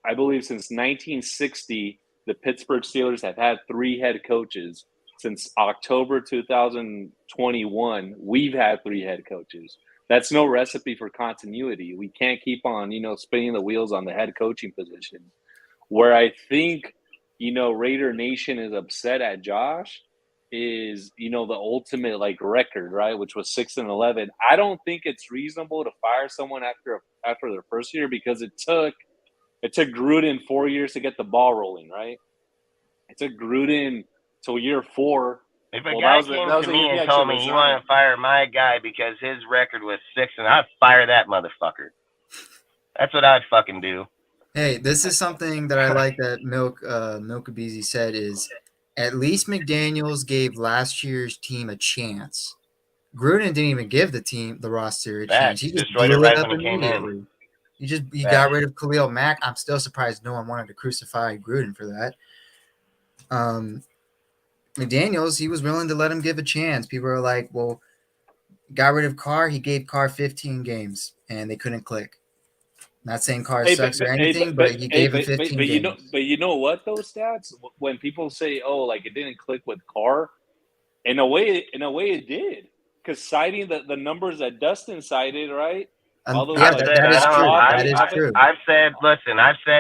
I believe since 1960, the Pittsburgh Steelers have had 3 head coaches since October 2021. We've had 3 head coaches. That's no recipe for continuity. We can't keep on, spinning the wheels on the head coaching position. Where I think, Raider Nation is upset at Josh is, the ultimate record, right, which was 6-11. I don't think it's reasonable to fire someone after their first year, because it took Gruden 4 years to get the ball rolling, right? It took Gruden till year 4. If a guy came to me and told me you want to fire my guy because his record was 6, and I'd fire that motherfucker. That's what I'd fucking do. Hey, this is something that I like that Milkabeezy said is at least McDaniels gave last year's team a chance. Gruden didn't even give the roster a chance. He just blew it up immediately. He got rid of Khalil Mack. I'm still surprised no one wanted to crucify Gruden for that. McDaniels, he was willing to let him give a chance. People are like, well, got rid of Carr. He gave Carr 15 games, and they couldn't click. Not saying Carr sucks or anything, but he gave him 15 games. But you know what, those stats? When people say, oh, it didn't click with Carr, in a way it did. Because citing the numbers that Dustin cited, right? That is true. I've said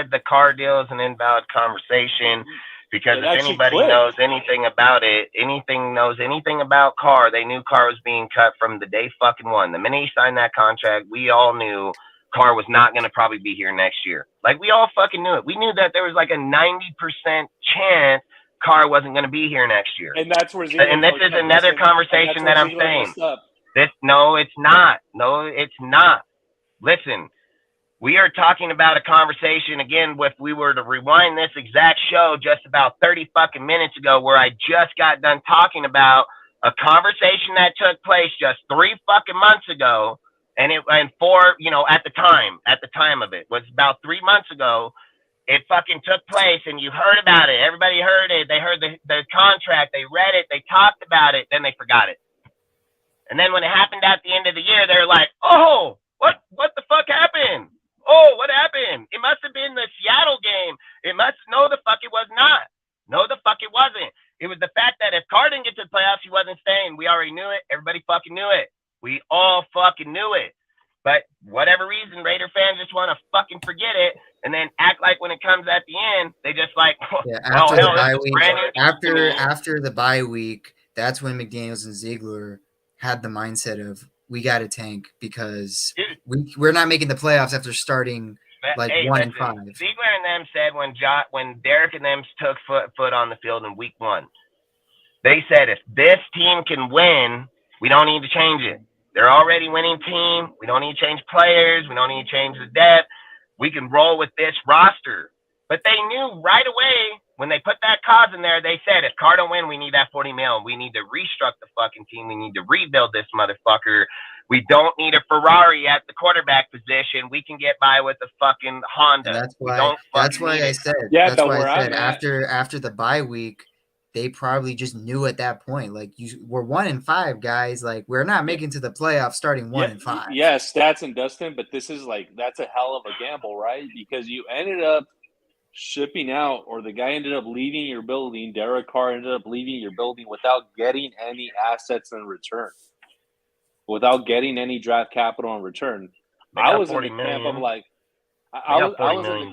the Carr deal is an invalid conversation. Because if anybody knows anything about Carr, they knew Carr was being cut from the day fucking one. The minute he signed that contract, we all knew Carr was not going to probably be here next year. We all fucking knew it. We knew that there was a 90% chance Carr wasn't going to be here next year. And that's where and this is another conversation that I'm saying. No, it's not. No, it's not. Listen. We are talking about a conversation, again, if we were to rewind this exact show just about 30 fucking minutes ago, where I just got done talking about a conversation that took place just 3 fucking months ago. At the time of it was about 3 months ago, it fucking took place and you heard about it. Everybody heard it. They heard the contract. They read it. They talked about it. Then they forgot it. And then when it happened at the end of the year, they're like, oh, what the fuck happened? Oh, what happened? It must have been the Seattle game. No, the fuck it was not. No, the fuck it wasn't. It was the fact that if Carr didn't get to the playoffs, he wasn't staying. We already knew it. Everybody fucking knew it. We all fucking knew it. But whatever reason, Raider fans just want to fucking forget it and then act like when it comes at the end, they just after the bye week, that's when McDaniels and Ziegler had the mindset of, we got to tank because we're not making the playoffs after starting 1-5. Ziegler and them said when Derek and them took foot on the field in week 1, they said if this team can win, we don't need to change it. They're already winning team. We don't need to change players. We don't need to change the depth. We can roll with this roster. But they knew right away when they put that cause in there, they said, if Carr don't win, we need that $40 million. We need to restructure the fucking team. We need to rebuild this motherfucker. We don't need a Ferrari at the quarterback position. We can get by with a fucking Honda. And that's why I said. Yeah, that's why I said after the bye week, they probably just knew at that point, we're 1-5, guys. We're not making to the playoffs starting 1-5. Yeah, stats and Dustin, but this is that's a hell of a gamble, right? Because you ended up shipping out, or the guy ended up leaving your building. Derek Carr ended up leaving your building without getting any assets in return, without getting any draft capital in return. I was in the camp of $40 million.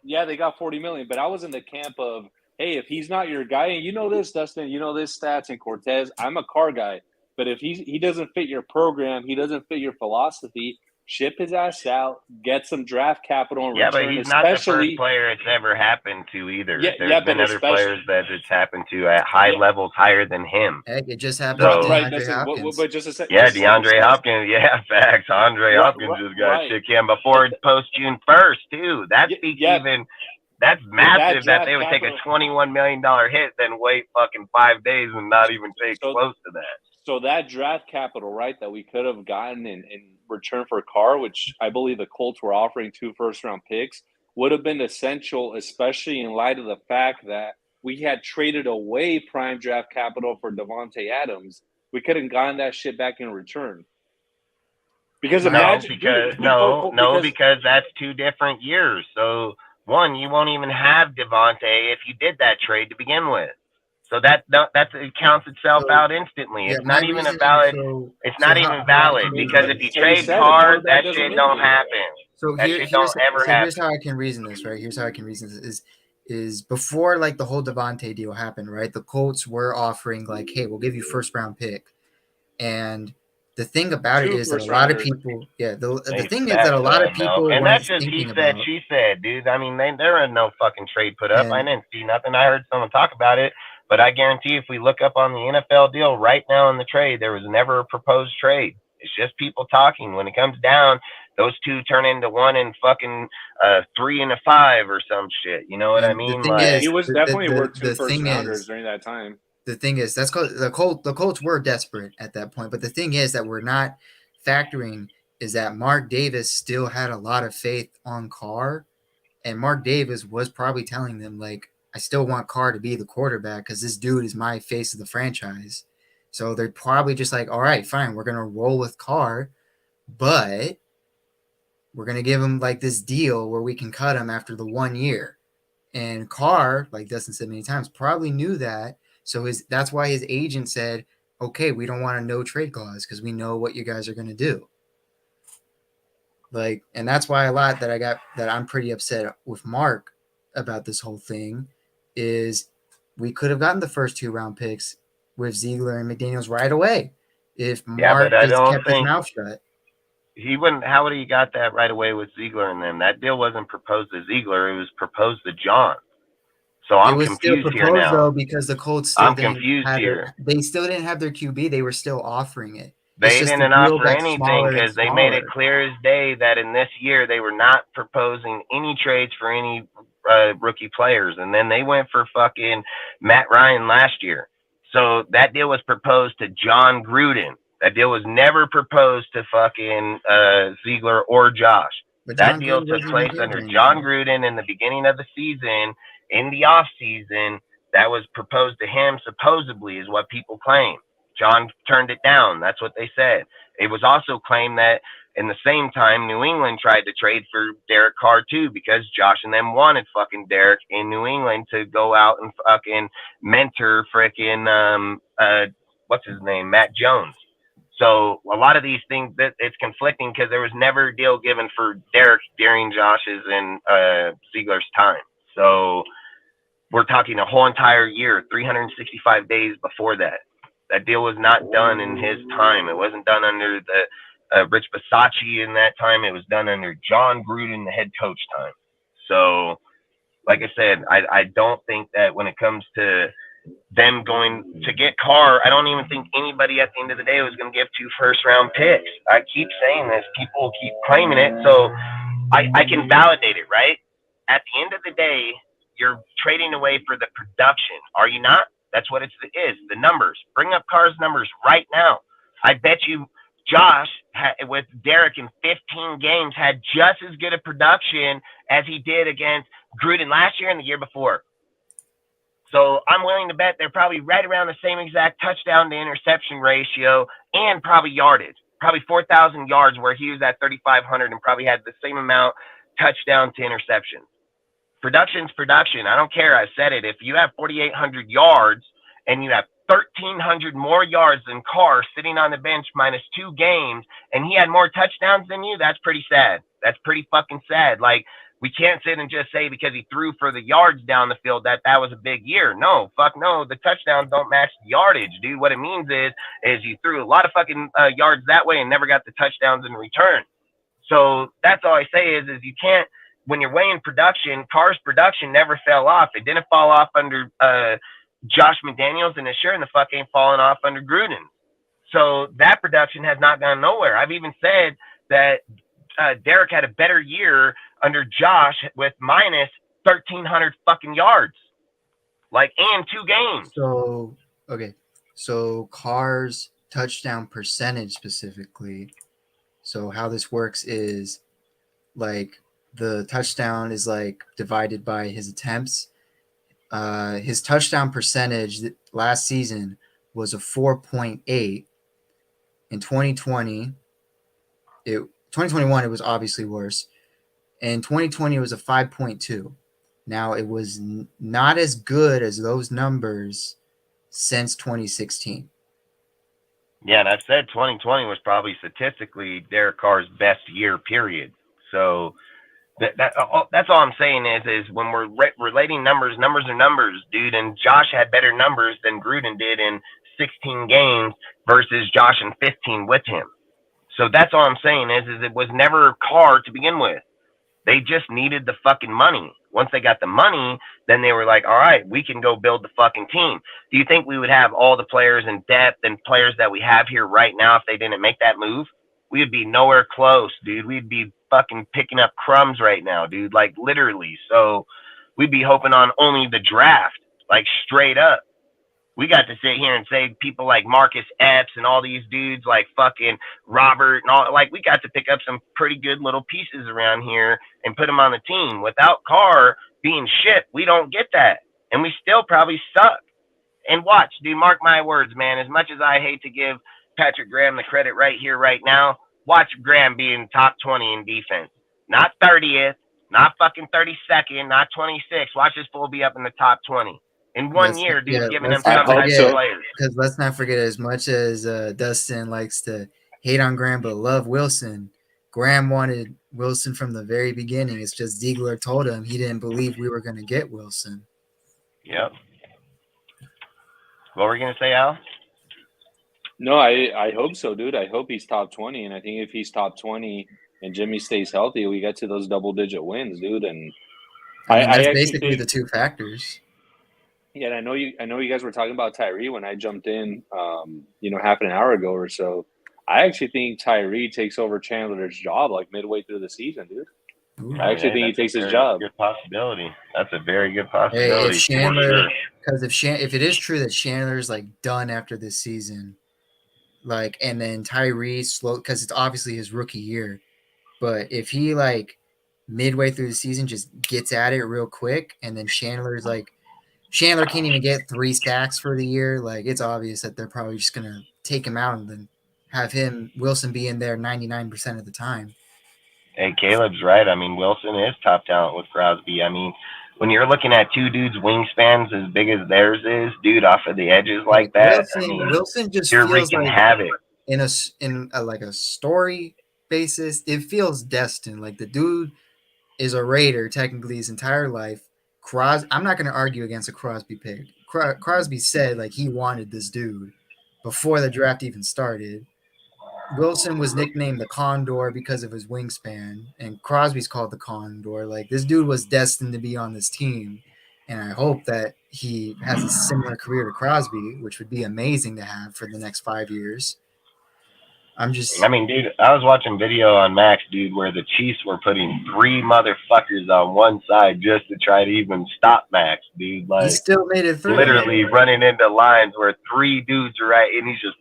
Yeah, they got $40 million, but I was in the camp of, hey, if he's not your guy, and you know this, Dustin, you know this, Stats and Cortez, I'm a Carr guy, but if he doesn't fit your program, he doesn't fit your philosophy, ship his ass out, get some draft capital in return. Yeah, but he's not the first player it's ever happened to either. There's been other players that it's happened to at high levels higher than him. Heck, it just happened to DeAndre Hopkins. DeAndre Hopkins. Yeah, facts. Andre Hopkins just got shit canned before post June 1st, too. That's massive that they would take a $21 million hit, then wait fucking 5 days and not even take close to that. So that draft capital, right, that we could have gotten in return for Carr, which I believe the Colts were offering 2 first-round picks, would have been essential, especially in light of the fact that we had traded away prime draft capital for Davante Adams. We could have gotten that shit back in return. Because because that's 2 different years. So one, you won't even have Devontae if you did that trade to begin with. So that it counts itself So, out instantly. yeah, It's my not even a reasoning. valid. So, It's so not how even I valid can because reason if this. you So you trade said a Carr, quarterback that doesn't shit win, don't dude. happen. So That shit don't ever here's happen. how I can reason this, right? Here's how I can reason this is before like the whole Devontae deal happened, right? The Colts were offering like, hey, we'll give you first round pick. And the thing about it Two is that a first lot of rounders. people, yeah, the They thing is that a stacked lot of them though, people and weren't that's just he thinking said, about. she said, dude. I mean, there was no fucking trade put up. I And didn't see nothing. I heard someone talk about it, but I guarantee you, if we look up on the NFL deal right now in the trade, there was never a proposed trade. It's just people talking. When it comes down, those two turn into 1 and fucking 3 and a 5 or some shit. You know what I and the mean? thing Yeah, is, he Like, was definitely worth two the first thing rounders is, during that time. that's called the Colts were desperate at that point. But the thing is that we're not factoring is that Mark Davis still had a lot of faith on Carr, and Mark Davis was probably telling them like, I still want Carr to be the quarterback because this dude is my face of the franchise. So they're probably just like, all right, fine, we're gonna roll with Carr, but we're gonna give him like this deal where we can cut him after the 1 year. And Carr, like Dustin said many times, probably knew that. So that's why his agent said, okay, we don't want a no trade clause because we know what you guys are gonna do. Like, and that's why a lot that I'm pretty upset with Mark about this whole thing is we could have gotten the first 2 round picks with Ziegler and McDaniels right away if yeah, but Mark I just don't kept his think mouth shut. he wouldn't. How would he got that right away with Ziegler and them? That deal wasn't proposed to Ziegler. It was proposed to John. So It I'm was still confused here proposed now. though because the Colts still I'm didn't confused have here. they still didn't have their QB. They were still offering it. It's They just the didn't deal offer got anything smaller and because they made it smaller. clear as day that in this year they were not proposing any trades for any rookie players. And then they went for fucking Matt Ryan last year. So that deal was proposed to John Gruden. That deal was never proposed to fucking Ziegler or Josh. But That John deal Gruden took wasn't even place here under during that John year. Gruden in the beginning of the season, in the off season. That was proposed to him, supposedly, is what people claim. John turned it down. That's what they said. It was also claimed that in the same time, New England tried to trade for Derek Carr too because Josh and them wanted fucking Derek in New England to go out and fucking mentor frickin' what's his name, Matt Jones. So a lot of these things that it's conflicting because there was never a deal given for Derek during Josh's and Ziegler's time. So we're talking a whole entire year, 365 days before that. That deal was not done in his time. It wasn't done under the Rich Bisaccia in that time. It was done under John Gruden, the head coach time. So, like I said, I don't think that when it comes to them going to get Carr, I don't even think anybody at the end of the day was going to give 2 first round picks. I keep saying this. People keep claiming it. So I can validate it, right? At the end of the day, you're trading away for the production, are you not? That's what it is. The numbers. Bring up Carr's numbers right now. I bet you Josh with Derek in 15 games had just as good a production as he did against Gruden last year and the year before. So I'm willing to bet they're probably right around the same exact touchdown to interception ratio and probably yardage. Probably 4,000 yards where he was at 3,500 and probably had the same amount touchdown to interception. Production's production. I don't care. I said it. If you have 4,800 yards and you have 1,300 more yards than Carr sitting on the bench minus 2 games and he had more touchdowns than you, that's pretty sad. That's pretty fucking sad. Like, we can't sit and just say because he threw for the yards down the field that was a big year. No, fuck no. The touchdowns don't match the yardage, dude. What it means is you threw a lot of fucking yards that way and never got the touchdowns in return. So that's all I say is you can't, when you're weighing production, Carr's production never fell off. It didn't fall off under Josh McDaniels, and it sure in the fuck ain't falling off under Gruden. So that production has not gone nowhere. I've even said that Derek had a better year under Josh with minus 1,300 fucking yards, like, and 2 games. So, okay. So Carr's touchdown percentage specifically. So how this works is like the touchdown is like divided by his attempts. His touchdown percentage last season was a 4.8. In 2020, 2021 it was obviously worse. In 2020, it was a 5.2. Now, it was not as good as those numbers since 2016. Yeah, and I've said 2020 was probably statistically Derek Carr's best year, period. So that's all I'm saying is when we're relating numbers, numbers are numbers, dude. And Josh had better numbers than Gruden did in 16 games versus Josh in 15 with him. So that's all I'm saying is it was never Carr to begin with. They just needed the fucking money. Once they got the money, then they were like, all right, we can go build the fucking team. Do you think we would have all the players in depth and players that we have here right now if they didn't make that move? We would be nowhere close, dude. We'd be fucking picking up crumbs right now, dude. Like literally. So we'd be hoping on only the draft, like straight up. We got to sit here and say people like Marcus Epps and all these dudes like fucking Robert and all, like we got to pick up some pretty good little pieces around here and put them on the team. Without Carr being shit, we don't get that. And we still probably suck. And watch, dude, mark my words, man. As much as I hate to give Patrick Graham the credit right here, right now, watch Graham be in top 20 in defense. Not 30th, not fucking 32nd, not 26th. Watch this fool be up in the top 20. In one year, dude, giving them some type of players. Because let's not forget, as much as Dustin likes to hate on Graham but love Wilson, Graham wanted Wilson from the very beginning. It's just Ziegler told him he didn't believe we were going to get Wilson. Yep. What were you going to say, Al? No, I hope so, dude. I hope he's top 20. And I think if he's top 20 and Jimmy stays healthy, we get to those double-digit wins, dude. And that's basically the two factors. Yeah, and I know you guys were talking about Tyree when I jumped in, half an hour ago or so. I actually think Tyree takes over Chandler's job like midway through the season, dude. Ooh, I actually think he takes his job. Good possibility. That's a very good possibility. Hey, if Chandler, because if it is true that Chandler's like done after this season, like, and then Tyree slow, because it's obviously his rookie year, but if he like midway through the season just gets at it real quick, and then Chandler can't even get 3 sacks for the year. Like, it's obvious that they're probably just going to take him out and then have Wilson be in there 99% of the time. Hey, Caleb's right. I mean, Wilson is top talent with Crosby. I mean, when you're looking at two dudes' wingspans as big as theirs is, dude, off of the edges like that, Wilson just you're feels wreaking like havoc. In a story basis, it feels destined. Like, the dude is a Raider technically his entire life. I'm not going to argue against a Crosby pick. Crosby said like he wanted this dude before the draft even started. Wilson was nicknamed the Condor because of his wingspan, and Crosby's called the Condor. Like, this dude was destined to be on this team, and I hope that he has a similar career to Crosby, which would be amazing to have for the next 5 years. I mean, dude, I was watching video on Max, dude, where the Chiefs were putting 3 motherfuckers on one side just to try to even stop Max, dude. Like, he still made it through. Literally running into lines where 3 dudes are right, and he's just,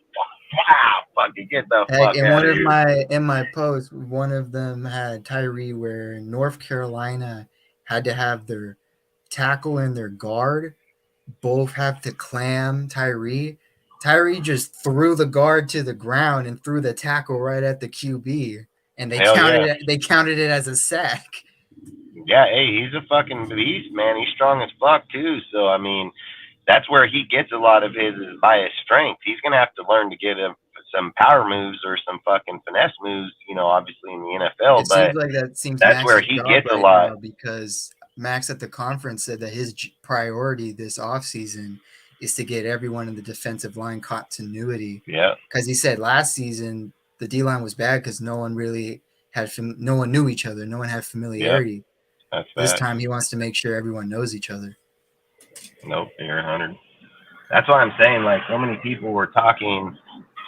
wow, fucking get the fuck out of here. In my posts, one of them had Tyree where North Carolina had to have their tackle and their guard both have to clam Tyree. Tyree just threw the guard to the ground and threw the tackle right at the QB, and they counted it as a sack. Yeah, hey, he's a fucking beast, man. He's strong as fuck too. So I mean, that's where he gets a lot of his is by his strength. He's gonna have to learn to get some power moves or some fucking finesse moves, obviously in the NFL. That's where he gets a lot because Max at the conference said that his priority this offseason is to get everyone in the defensive line continuity. Yeah. Because he said last season the D-line was bad because no one really no one knew each other. No one had familiarity. Yeah, this time he wants to make sure everyone knows each other. Nope, you're 100. That's why I'm saying, like, so many people were talking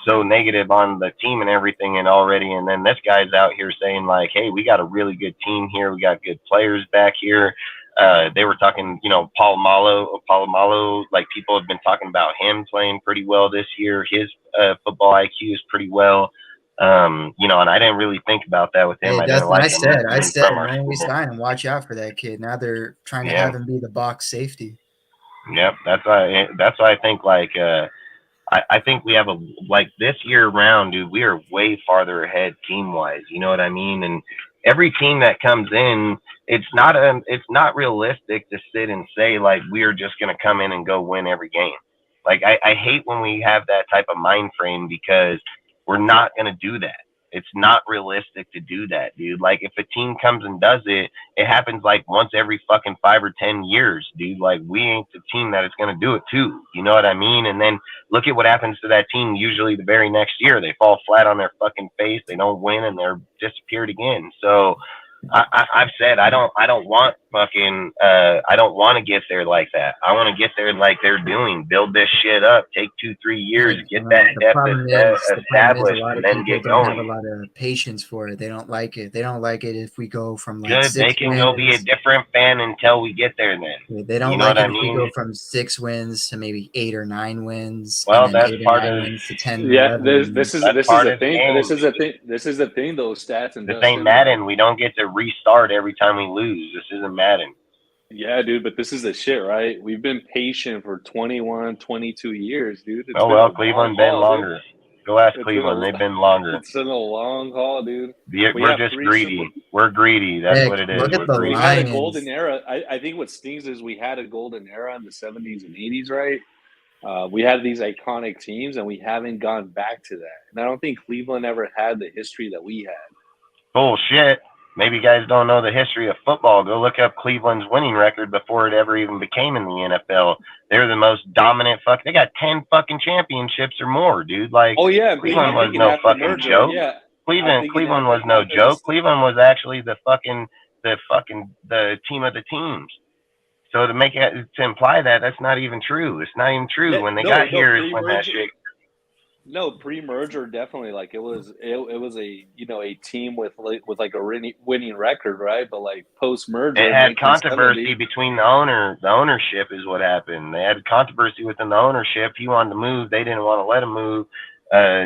so negative on the team and everything and already, and then this guy's out here saying, like, hey, we got a really good team here. We got good players back here. They were talking, Palomalo, like people have been talking about him playing pretty well this year. His football IQ is pretty well. And I didn't really think about that with him. Hey, I said, man, we signed him. Watch out for that kid. Now they're trying to have him be the box safety. Yep, that's why I think I think we have this year round, dude. We are way farther ahead team wise. You know what I mean? And every team that comes in, it's not realistic to sit and say like we're just gonna come in and go win every game. Like I hate when we have that type of mind frame because we're not gonna do that. It's not realistic to do that, dude. Like if a team comes and does it, it happens like once every fucking 5 or 10 years, dude. Like we ain't the team that is gonna do it too. You know what I mean? And then look at what happens to that team. Usually the very next year, they fall flat on their fucking face. They don't win, and they're disappeared again. So I've said I don't want fucking I don't want to get there like that. I want to get there like they're doing. Build this shit up. Take 2-3 years. Get that depth established, a lot and of then people get don't have a going. lot of patience for it. They don't like it. They don't like it if we go from like Good. They 6 can go be a wins. different fan until we get there. Then They don't you know like what it I if we go mean. from 6 wins to maybe 8 or 9 wins, and Well, then that's 8 or part 9 of wins to 10 or Yeah, 11 this wins. is that's this is part the of the thing. game. This is the thing, though, stats and This ain't Dustin. Like, Madden. We don't get to restart every time we lose. This isn't Madden. yeah, dude, but this is the shit, right? We've been patient for 21, 22 years, dude. It's Oh been a well, long Cleveland been haul, dude. longer. Go ask It's been Cleveland. a They've been longer. it's been a long haul, dude. We We're have just three greedy. Super. We're greedy. That's Heck, what it is. look at We're the We've greedy. had a Lions. golden era. I think what stings is we had a golden era in the 70s and 80s, right? We had these iconic teams, and we haven't gone back to that. And I don't think Cleveland ever had the history that we had. Bullshit. Maybe you guys don't know the history of football. Go look up Cleveland's winning record before it ever even became in the NFL. They're the most dominant They got 10 fucking championships or more, dude. Like Oh yeah, Cleveland I'm was thinking no after fucking merger. joke. Yeah, I'm Cleveland thinking Cleveland was no after joke. this. Cleveland was actually the team of the teams. So to imply that that's not even true. It's not even true. Yeah, When they got here is when that pre-merger. shit. No, pre-merger definitely. Like it was a a team with like a winning record, right? But like post-merger It in had controversy 1970. between the ownership is what happened. They had controversy within the ownership. He wanted to move. They didn't want to let him move.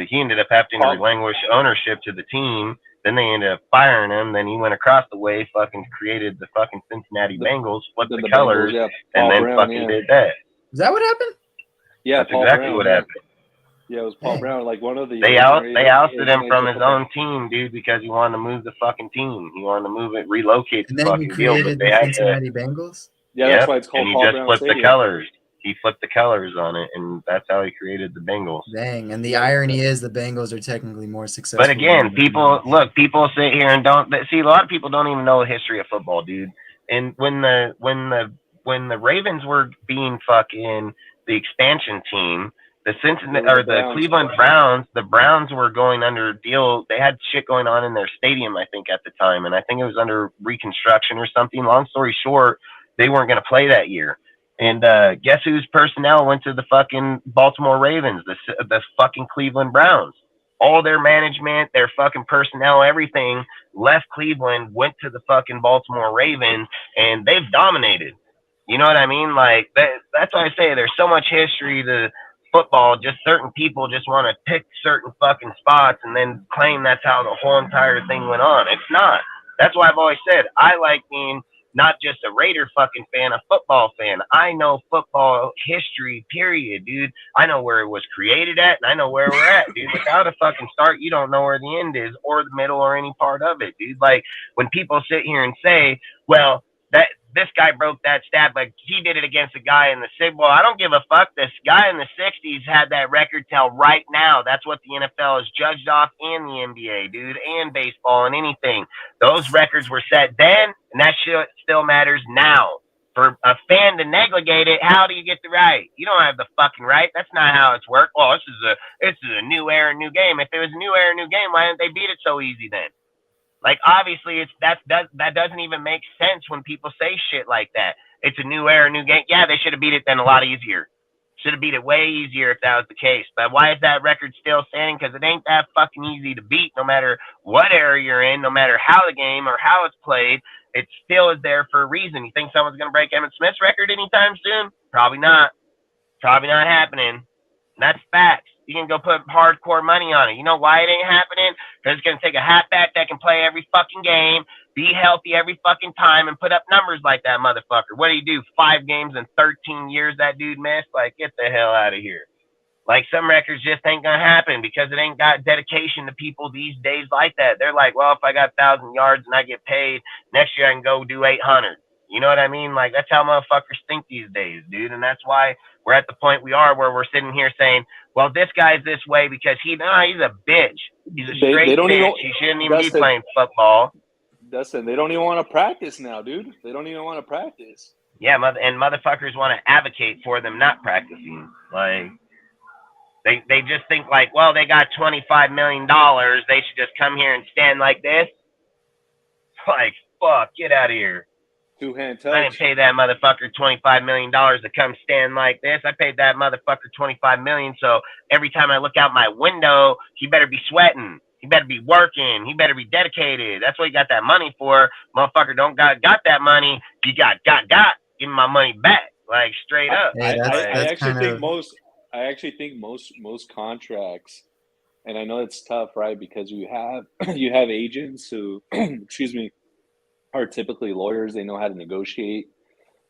He ended up having to Paul, relinquish ownership to the team. Then they ended up firing him. Then he went across the way, fucking created the fucking Cincinnati the Bengals, flipped the Bengals, colors, yeah, and Paul then Brown, fucking yeah, did that. Is that what happened? yeah, That's Paul exactly Brown, what yeah, happened. yeah. It was Paul Dang. Brown, like one of the They ousted him from his football. own team, dude, because he wanted to move the fucking team. He wanted to move it, relocate And the then he fucking deal, but created they the had to. Cincinnati Bengals. Yeah, that's Yep, why it's called and he Paul just Brown flipped the Stadium. colors. He flipped the colors on it, and that's how he created the Bengals. Dang. And the Yeah, irony is the Bengals are technically more successful. But again, than the people Lions. sit here and don't see. A lot of people don't even know the history of football, dude. And when the Ravens were being fucking the expansion team, the Cincinnati It was or the the Browns. Cleveland Browns, the Browns were going under deal. They had shit going on in their stadium, I think, at the time, and I think it was under reconstruction or something. Long story short, they weren't going to play that year. And guess whose personnel went to the fucking Baltimore Ravens? The fucking Cleveland Browns. All their management, their fucking personnel, everything left Cleveland, went to the fucking Baltimore Ravens, and they've dominated. You know what I mean? Like that's why I say there's so much history to football. Just certain people just want to pick certain fucking spots and then claim that's how the whole entire thing went on. It's not. That's why I've always said I like being not just a Raider fucking fan, a football fan. I know football history, period, dude. I know where it was created at, and I know where we're at, dude. Without a fucking start, you don't know where the end is or the middle or any part of it, dude. Like when people sit here and say, well, that this guy broke that stat, but he did it against a guy in the 60s. Well, I don't give a fuck. This guy in the 60s had that record till right now. That's what the NFL is judged off, and the NBA, dude, and baseball and anything. Those records were set then, and that shit still matters now. For a fan to negligate it, how do you get the right? You don't have the fucking right. That's not how it's worked. Well, this is a new era, new game. If it was a new era, new game, why didn't they beat it so easy then? Like, obviously, that doesn't even make sense when people say shit like that. It's a new era, new game. Yeah, they should have beat it then a lot easier. Should have beat it way easier if that was the case. But why is that record still standing? Because it ain't that fucking easy to beat, no matter what era you're in, no matter how the game or how it's played. It still is there for a reason. You think someone's going to break Emmitt Smith's record anytime soon? Probably not. Probably not happening. That's facts. You can go put hardcore money on it. You know why it ain't happening? Because it's going to take a halfback that can play every fucking game, be healthy every fucking time, and put up numbers like that motherfucker. What do you do? 5 games in 13 years that dude missed? Like, get the hell out of here. Like some records just ain't gonna happen because it ain't got dedication to people these days like that. They're like, well, if I got 1,000 yards and I get paid next year, I can go do 800. You know what I mean? Like that's how motherfuckers think these days, dude. And that's why we're at the point we are where we're sitting here saying, well, this guy's this way because he's a bitch. He's a straight They don't bitch. even. He shouldn't even be Dustin, playing football. Dustin, they don't even want to practice now, dude. They don't even want to practice. Yeah, and motherfuckers want to advocate for them not practicing. Like they just think like, well, they got $25 million. They should just come here and stand like this. Like, fuck, get out of here. Two-hand I didn't touch. pay that motherfucker $25 million to come stand like this. I paid that motherfucker $25 million. So every time I look out my window, he better be sweating. He better be working. He better be dedicated. That's what you got that money for. Motherfucker don't got that money. You got. Give me my money back. Like straight up. Hey, I that's actually kind think of most contracts, and I know it's tough, right? Because you have agents who, excuse me, are typically lawyers. They know how to negotiate.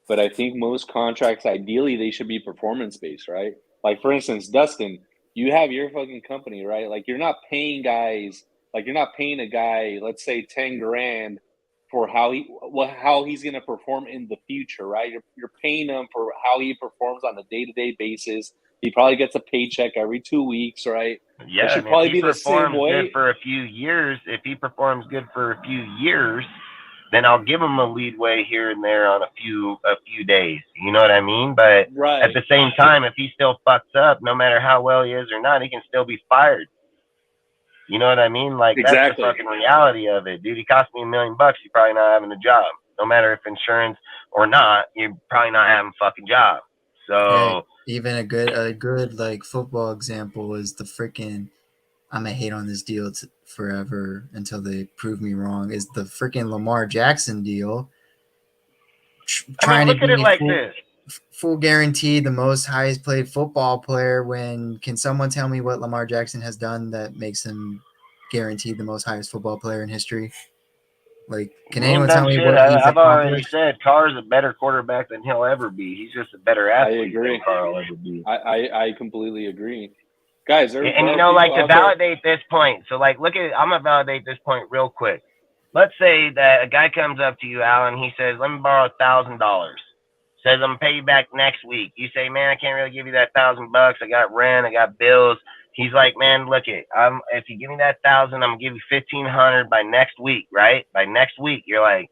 But I think most contracts, ideally, they should be performance based, right? Like for instance, Dustin, you have your fucking company, right? Like you're not paying guys, like you're not paying a guy, let's say 10 grand for how he's going to perform in the future, right? You're paying him for how he performs on a day-to-day basis. He probably gets a paycheck every 2 weeks, right? Yeah, It should and if probably he be the same performs way. good for a few years, then I'll give him a leadway here and there on a few days. You know what I mean? But at Right. the same time, if he still fucks up, no matter how well he is or not, he can still be fired. You know what I mean? Like that's the Exactly. fucking reality of it, dude. He cost me $1 million. You're probably not having a job. No matter if insurance or not, you're probably not having a fucking job. So even a good like football example is the freaking. I'm gonna hate on this deal forever until they prove me wrong. Is the freaking Lamar Jackson deal? Trying look to at it be like this. full guarantee the most highest played football player. When can someone tell me what Lamar Jackson has done that makes him guaranteed the most highest football player in history? Like, can He ain't anyone done tell me shit. what he's I've already accomplished? said Carr's a better quarterback than he'll ever be. He's just a better I athlete agree. than Carr will ever be. I completely agree. Guys, there And are you know, like people to out there. validate this point, so like look at I'm gonna validate this point real quick. Let's say that a guy comes up to you, Alan, he says, let me borrow $1,000. Says I'm gonna pay you back next week. You say, man, I can't really give you that $1,000. I got rent, I got bills. He's like, man, look it. If you give me that 1,000, I'm gonna give you 1,500 by next week, right? By next week, you're like,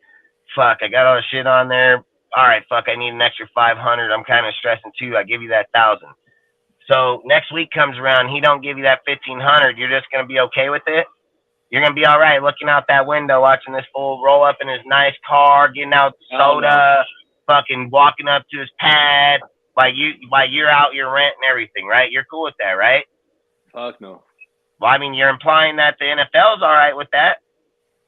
fuck, I got all the shit on there. All right, fuck, I need an extra 500. I'm kind of stressing too. I give you that 1,000. So next week comes around, he don't give you that 1,500. You're just gonna be okay with it. You're gonna be all right, looking out that window, watching this fool roll up in his nice car, getting out the soda, fucking walking up to his pad, while you're out your rent and everything, right? You're cool with that, right? Fuck no. Well, I mean, you're implying that the NFL's all right with that.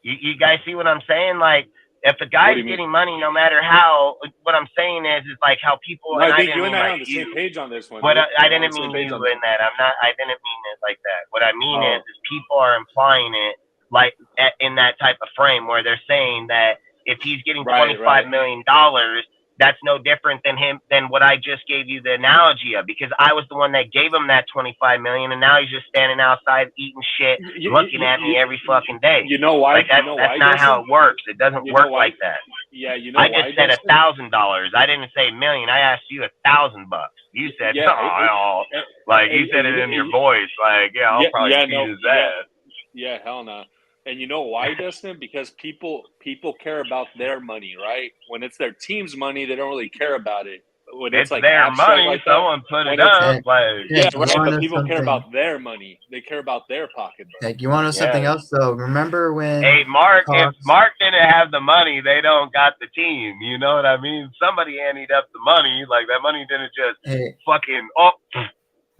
You guys see what I'm saying? Like, if a guy's getting money, no matter how, what I'm saying is like how people. No, and I think didn't you mean and I are like on the same page on this one. What dude. I We're on didn't the same mean page you on this. in that. I didn't mean it like that. What I mean is people are implying it like in that type of frame where they're saying that if he's getting $25 million, that's no different than what I just gave you the analogy of, because I was the one that gave him that $25 million, and now he's just standing outside eating shit, looking at me every fucking day. You know why? Like that's not how it works. It doesn't work like that. Yeah, you know I why? just said $1,000. I didn't say $1,000,000. I asked you $1,000. You said you said it in your voice, like I'll probably beat his ass. Yeah, hell no. And you know why, Dustin? Because people care about their money, right? When it's their team's money, they don't really care about it. When it's like their money, like someone put it up. But people care about their money. They care about their pocketbook. Heck, you want to know something else though? Remember when? Hey, Mark, if Mark didn't have the money, they don't got the team. You know what I mean? Somebody anteed up the money. Like that money didn't just fucking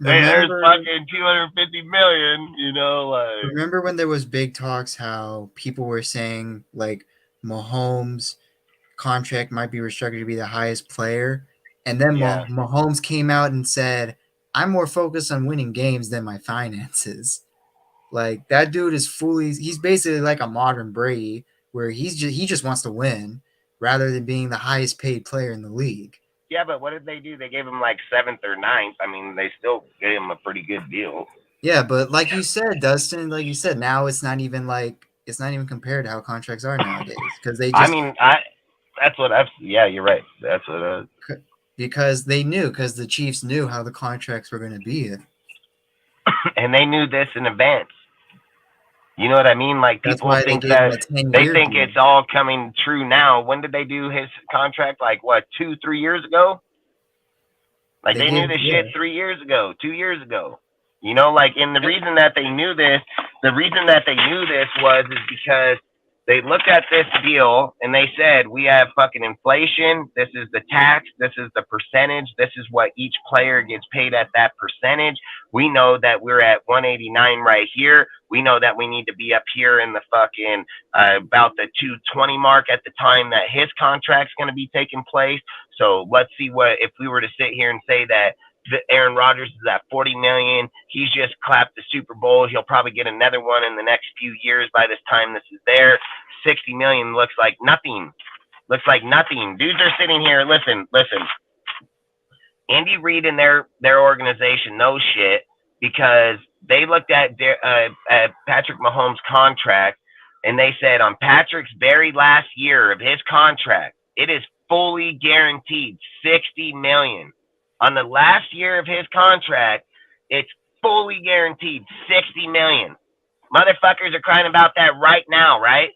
hey, there's fucking 250 million. You know, like. Remember when there was big talks how people were saying like Mahomes' contract might be restructured to be the highest player, and then Mahomes came out and said, "I'm more focused on winning games than my finances." Like that dude is he's basically like a modern Brady, where he just wants to win rather than being the highest paid player in the league. Yeah, but what did they do? They gave him like 7th or 9th. I mean, they still gave him a pretty good deal. Yeah, but like you said, Dustin, like you said, now it's not even compared to how contracts are nowadays because they I just mean, that's what yeah, you're right. That's what because the Chiefs knew how the contracts were going to be. and they knew this in advance. You know what I mean? Like That's people why they think gave him that a 10-year they think deal. it's all coming true now. When did they do his contract? Like what, 2-3 years ago? Like they knew this shit 3 years ago, 2 years ago. You know, like, and the reason that they knew this was because they looked at this deal and they said, we have fucking inflation. This is the tax. This is the percentage. This is what each player gets paid at that percentage. We know that we're at 189 right here. We know that we need to be up here in the fucking about the 220 mark at the time that his contract's going to be taking place. So let's see what if we were to sit here and say that Aaron Rodgers is at 40 million. He's just clapped the Super Bowl. He'll probably get another one in the next few years. By this time this is there, 60 million looks like nothing. Dudes are sitting here. Listen. Andy Reid and their organization knows shit because they looked at Patrick Mahomes' contract and they said on Patrick's very last year of his contract, it is fully guaranteed $60 million. On the last year of his contract, it's fully guaranteed $60 million. Motherfuckers are crying about that right now, right?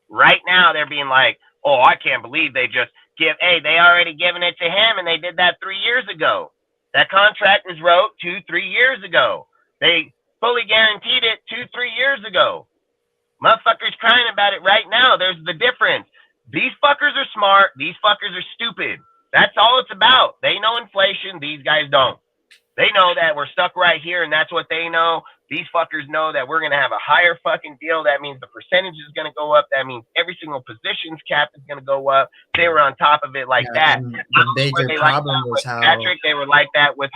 Right now, they're being like, oh, I can't believe they just they already given it to him, and they did that 3 years ago. That contract was wrote 2-3 years ago. They fully guaranteed it 2-3 years ago. Motherfuckers crying about it right now. There's the difference. These fuckers are smart. These fuckers are stupid. That's all it's about. They know inflation. These guys don't. They know that we're stuck right here, and that's what they know. These fuckers know that we're going to have a higher fucking deal. That means the percentage is going to go up. That means every single position's cap is going to go up. They were on top of it like that. The major problem was how Patrick, they were like that with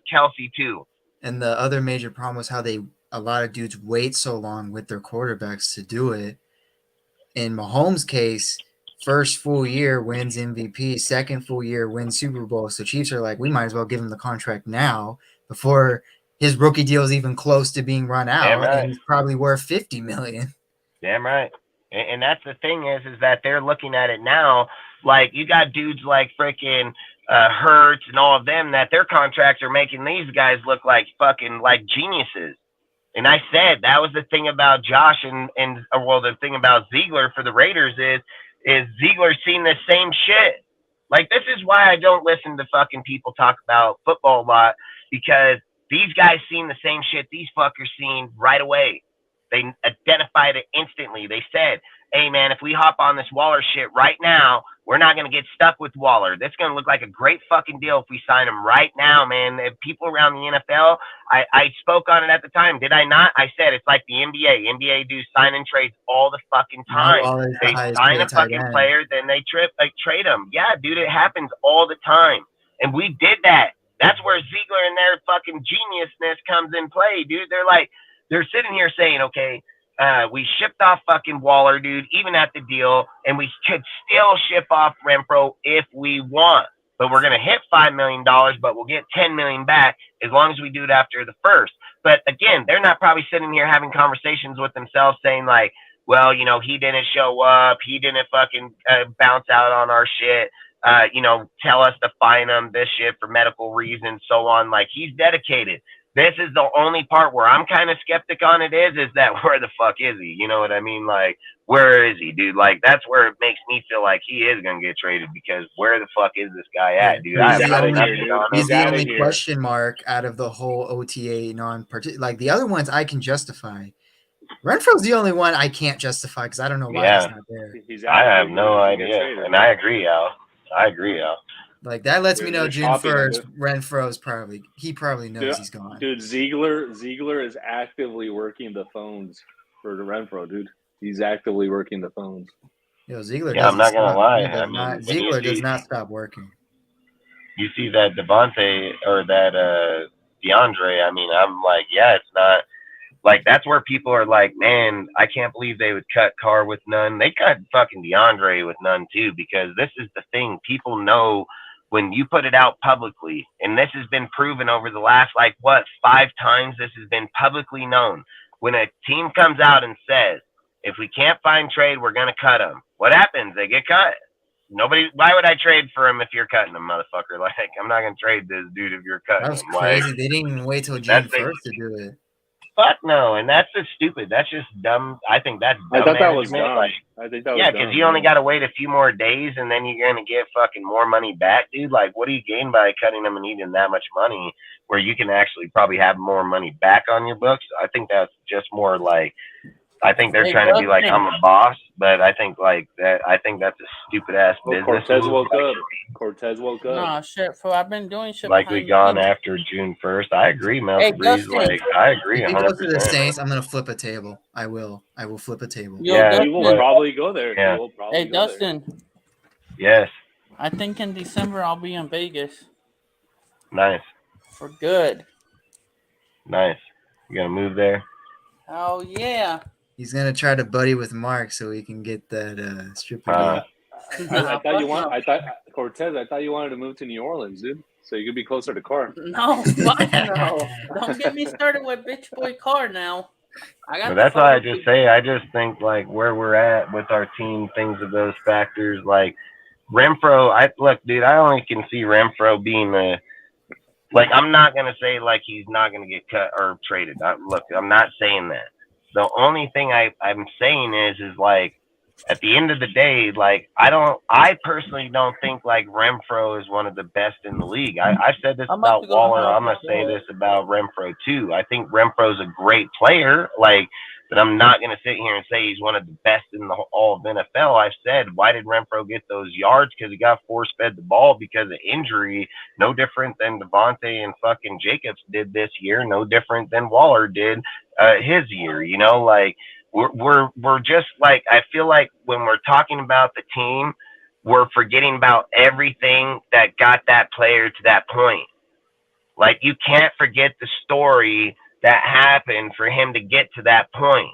Kelsey too. And the other major problem was how a lot of dudes wait so long with their quarterbacks to do it. In Mahomes' case, first full year wins MVP, second full year wins Super Bowl. So Chiefs are like, we might as well give him the contract now before his rookie deal is even close to being run out. Damn right. And he's probably worth $50 million. Damn right. And that's the thing is that they're looking at it now. Like you got dudes like freaking Hurts and all of them that their contracts are making these guys look like fucking like geniuses. And I said that was the thing about Josh and the thing about Ziegler for the Raiders is Ziegler's seen the same shit. Like this is why I don't listen to fucking people talk about football a lot, because these guys seen the same shit these fuckers seen right away. They identified it instantly. They said, hey man, if we hop on this Waller shit right now, we're not going to get stuck with Waller. That's going to look like a great fucking deal if we sign him right now, man. If people around the NFL, I spoke on it at the time. Did I not? I said it's like the NBA. NBA do sign and trades all the fucking time. They sign a fucking player, then they trade him. Yeah, dude, it happens all the time. And we did that. That's where Ziegler and their fucking geniusness comes in play, dude. They're sitting here saying, okay, we shipped off fucking Waller, dude, even at the deal, and we could still ship off Renfro if we want. But we're going to hit $5 million, but we'll get $10 million back as long as we do it after the first. But again, they're not probably sitting here having conversations with themselves saying like, well, you know, he didn't show up. He didn't fucking bounce out on our shit. Tell us to fine him, this shit for medical reasons, so on. Like, he's dedicated. This is the only part where I'm kind of skeptic on it is that where the fuck is he? You know what I mean? Like, where is he, dude? Like, that's where it makes me feel like he is going to get traded, because where the fuck is this guy at, dude? He's the only question mark out of the whole OTA like the other ones I can justify. Renfro's the only one I can't justify because I don't know why he's not there. I have no idea. And I agree, Al. Like that lets me know June 1st, Renfro's probably knows he's gone. Dude, Ziegler is actively working the phones for the Renfro, dude. He's actively working the phones. Yo, Ziegler. Yeah, I'm not gonna lie. Ziegler does not stop working. You see that Devontae or that DeAndre? I mean, I'm like, yeah, it's not. Like, that's where people are like, man, I can't believe they would cut Carr with none. They cut fucking DeAndre with none too, because this is the thing. People know when you put it out publicly, and this has been proven over the last, 5 times this has been publicly known. When a team comes out and says, if we can't find trade, we're going to cut them. What happens? They get cut. Why would I trade for him if you're cutting him, motherfucker? Like, I'm not going to trade this dude if you're cutting That was him. crazy. Like, They didn't even wait till June that's 1st to do it. fuck no. And that's just stupid. That's just dumb. I think that's dumb. I thought that was management. dumb. Like, I think that was yeah, dumb. because you only got to wait a few more days, and then you're going to get fucking more money back, dude. Like, what do you gain by cutting them and eating that much money where you can actually probably have more money back on your books? I think that's just more like, I think they're trying to be like, I'm a boss, but I think like that. I think that's a stupid ass business. Cortez woke up. Cortez woke up. Nah, shit, fool. I've been doing shit. Like we behind gone the scenes. after June 1st. I agree, Mel Hey, Breeze. Dustin. Like I agree If he goes to the 100%. Saints, I'm gonna flip a table. I will flip a table. Yo, Yeah, He Dustin. will probably go there. Yeah. He will probably Hey, go there. Dustin. Yes, I think in December I'll be in Vegas nice, for good. nice. You gonna move there? Oh yeah. He's gonna try to buddy with Mark so he can get that stripper Uh, deal. I thought you want. I thought Cortez. I thought you wanted to move to New Orleans, dude, so you could be closer to Carr. No, fuck no. Don't get me started with bitch boy car now. I got. But that's why I just say. I just think like where we're at with our team, things of those factors. Like Renfro, look, dude. I only can see Renfro being a. Like I'm not gonna say like he's not gonna get cut or traded. Look, I'm not saying that. The only thing I'm saying is like at the end of the day, like I personally don't think like Renfro is one of the best in the league. I've said this about Waller. I'm gonna say this about Renfro too. I think Renfro's a great player, like, but I'm not gonna sit here and say he's one of the best in all of NFL. I've said, why did Renfro get those yards? Because he got force-fed the ball because of injury. No different than Devontae and fucking Jacobs did this year. No different than Waller did his year. You know, like. We're just like, I feel like when we're talking about the team, we're forgetting about everything that got that player to that point. Like you can't forget the story that happened for him to get to that point.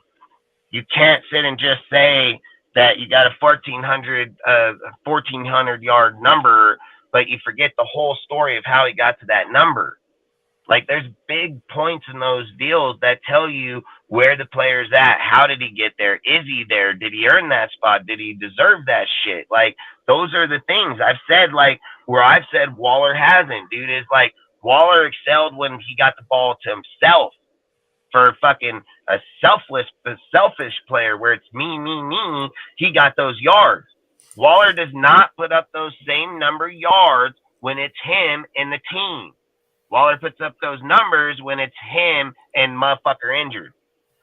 You can't sit and just say that you got a 1,400 yard number, but you forget the whole story of how he got to that number. Like there's big points in those deals that tell you where the player's at. How did he get there? Is he there? Did he earn that spot? Did he deserve that shit? Like those are the things I've said, like where I've said Waller hasn't, dude, is like Waller excelled when he got the ball to himself. For fucking a selfish player where it's me, he got those yards. Waller does not put up those same number yards when it's him and the team. Waller puts up those numbers when it's him and motherfucker injured.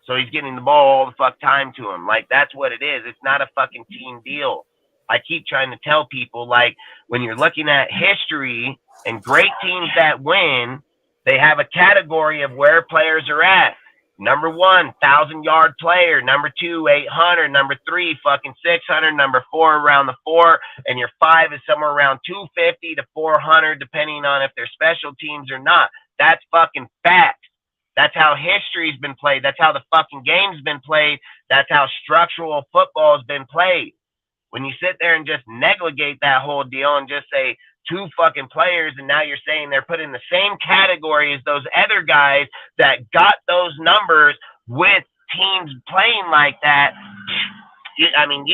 So he's getting the ball all the fuck time to him. Like, that's what it is. It's not a fucking team deal. I keep trying to tell people, like, when you're looking at history and great teams that win, they have a category of where players are at. Number 1, 1,000-yard player. Number 2, 800. Number 3, fucking 600. Number 4, around the 4. And your 5 is somewhere around 250 to 400, depending on if they're special teams or not. That's fucking fact. That's how history's been played. That's how the fucking game's been played. That's how structural football has been played. When you sit there and just negligate that whole deal and just say 2 fucking players, and now you're saying they're put in the same category as those other guys that got those numbers with teams playing like that. You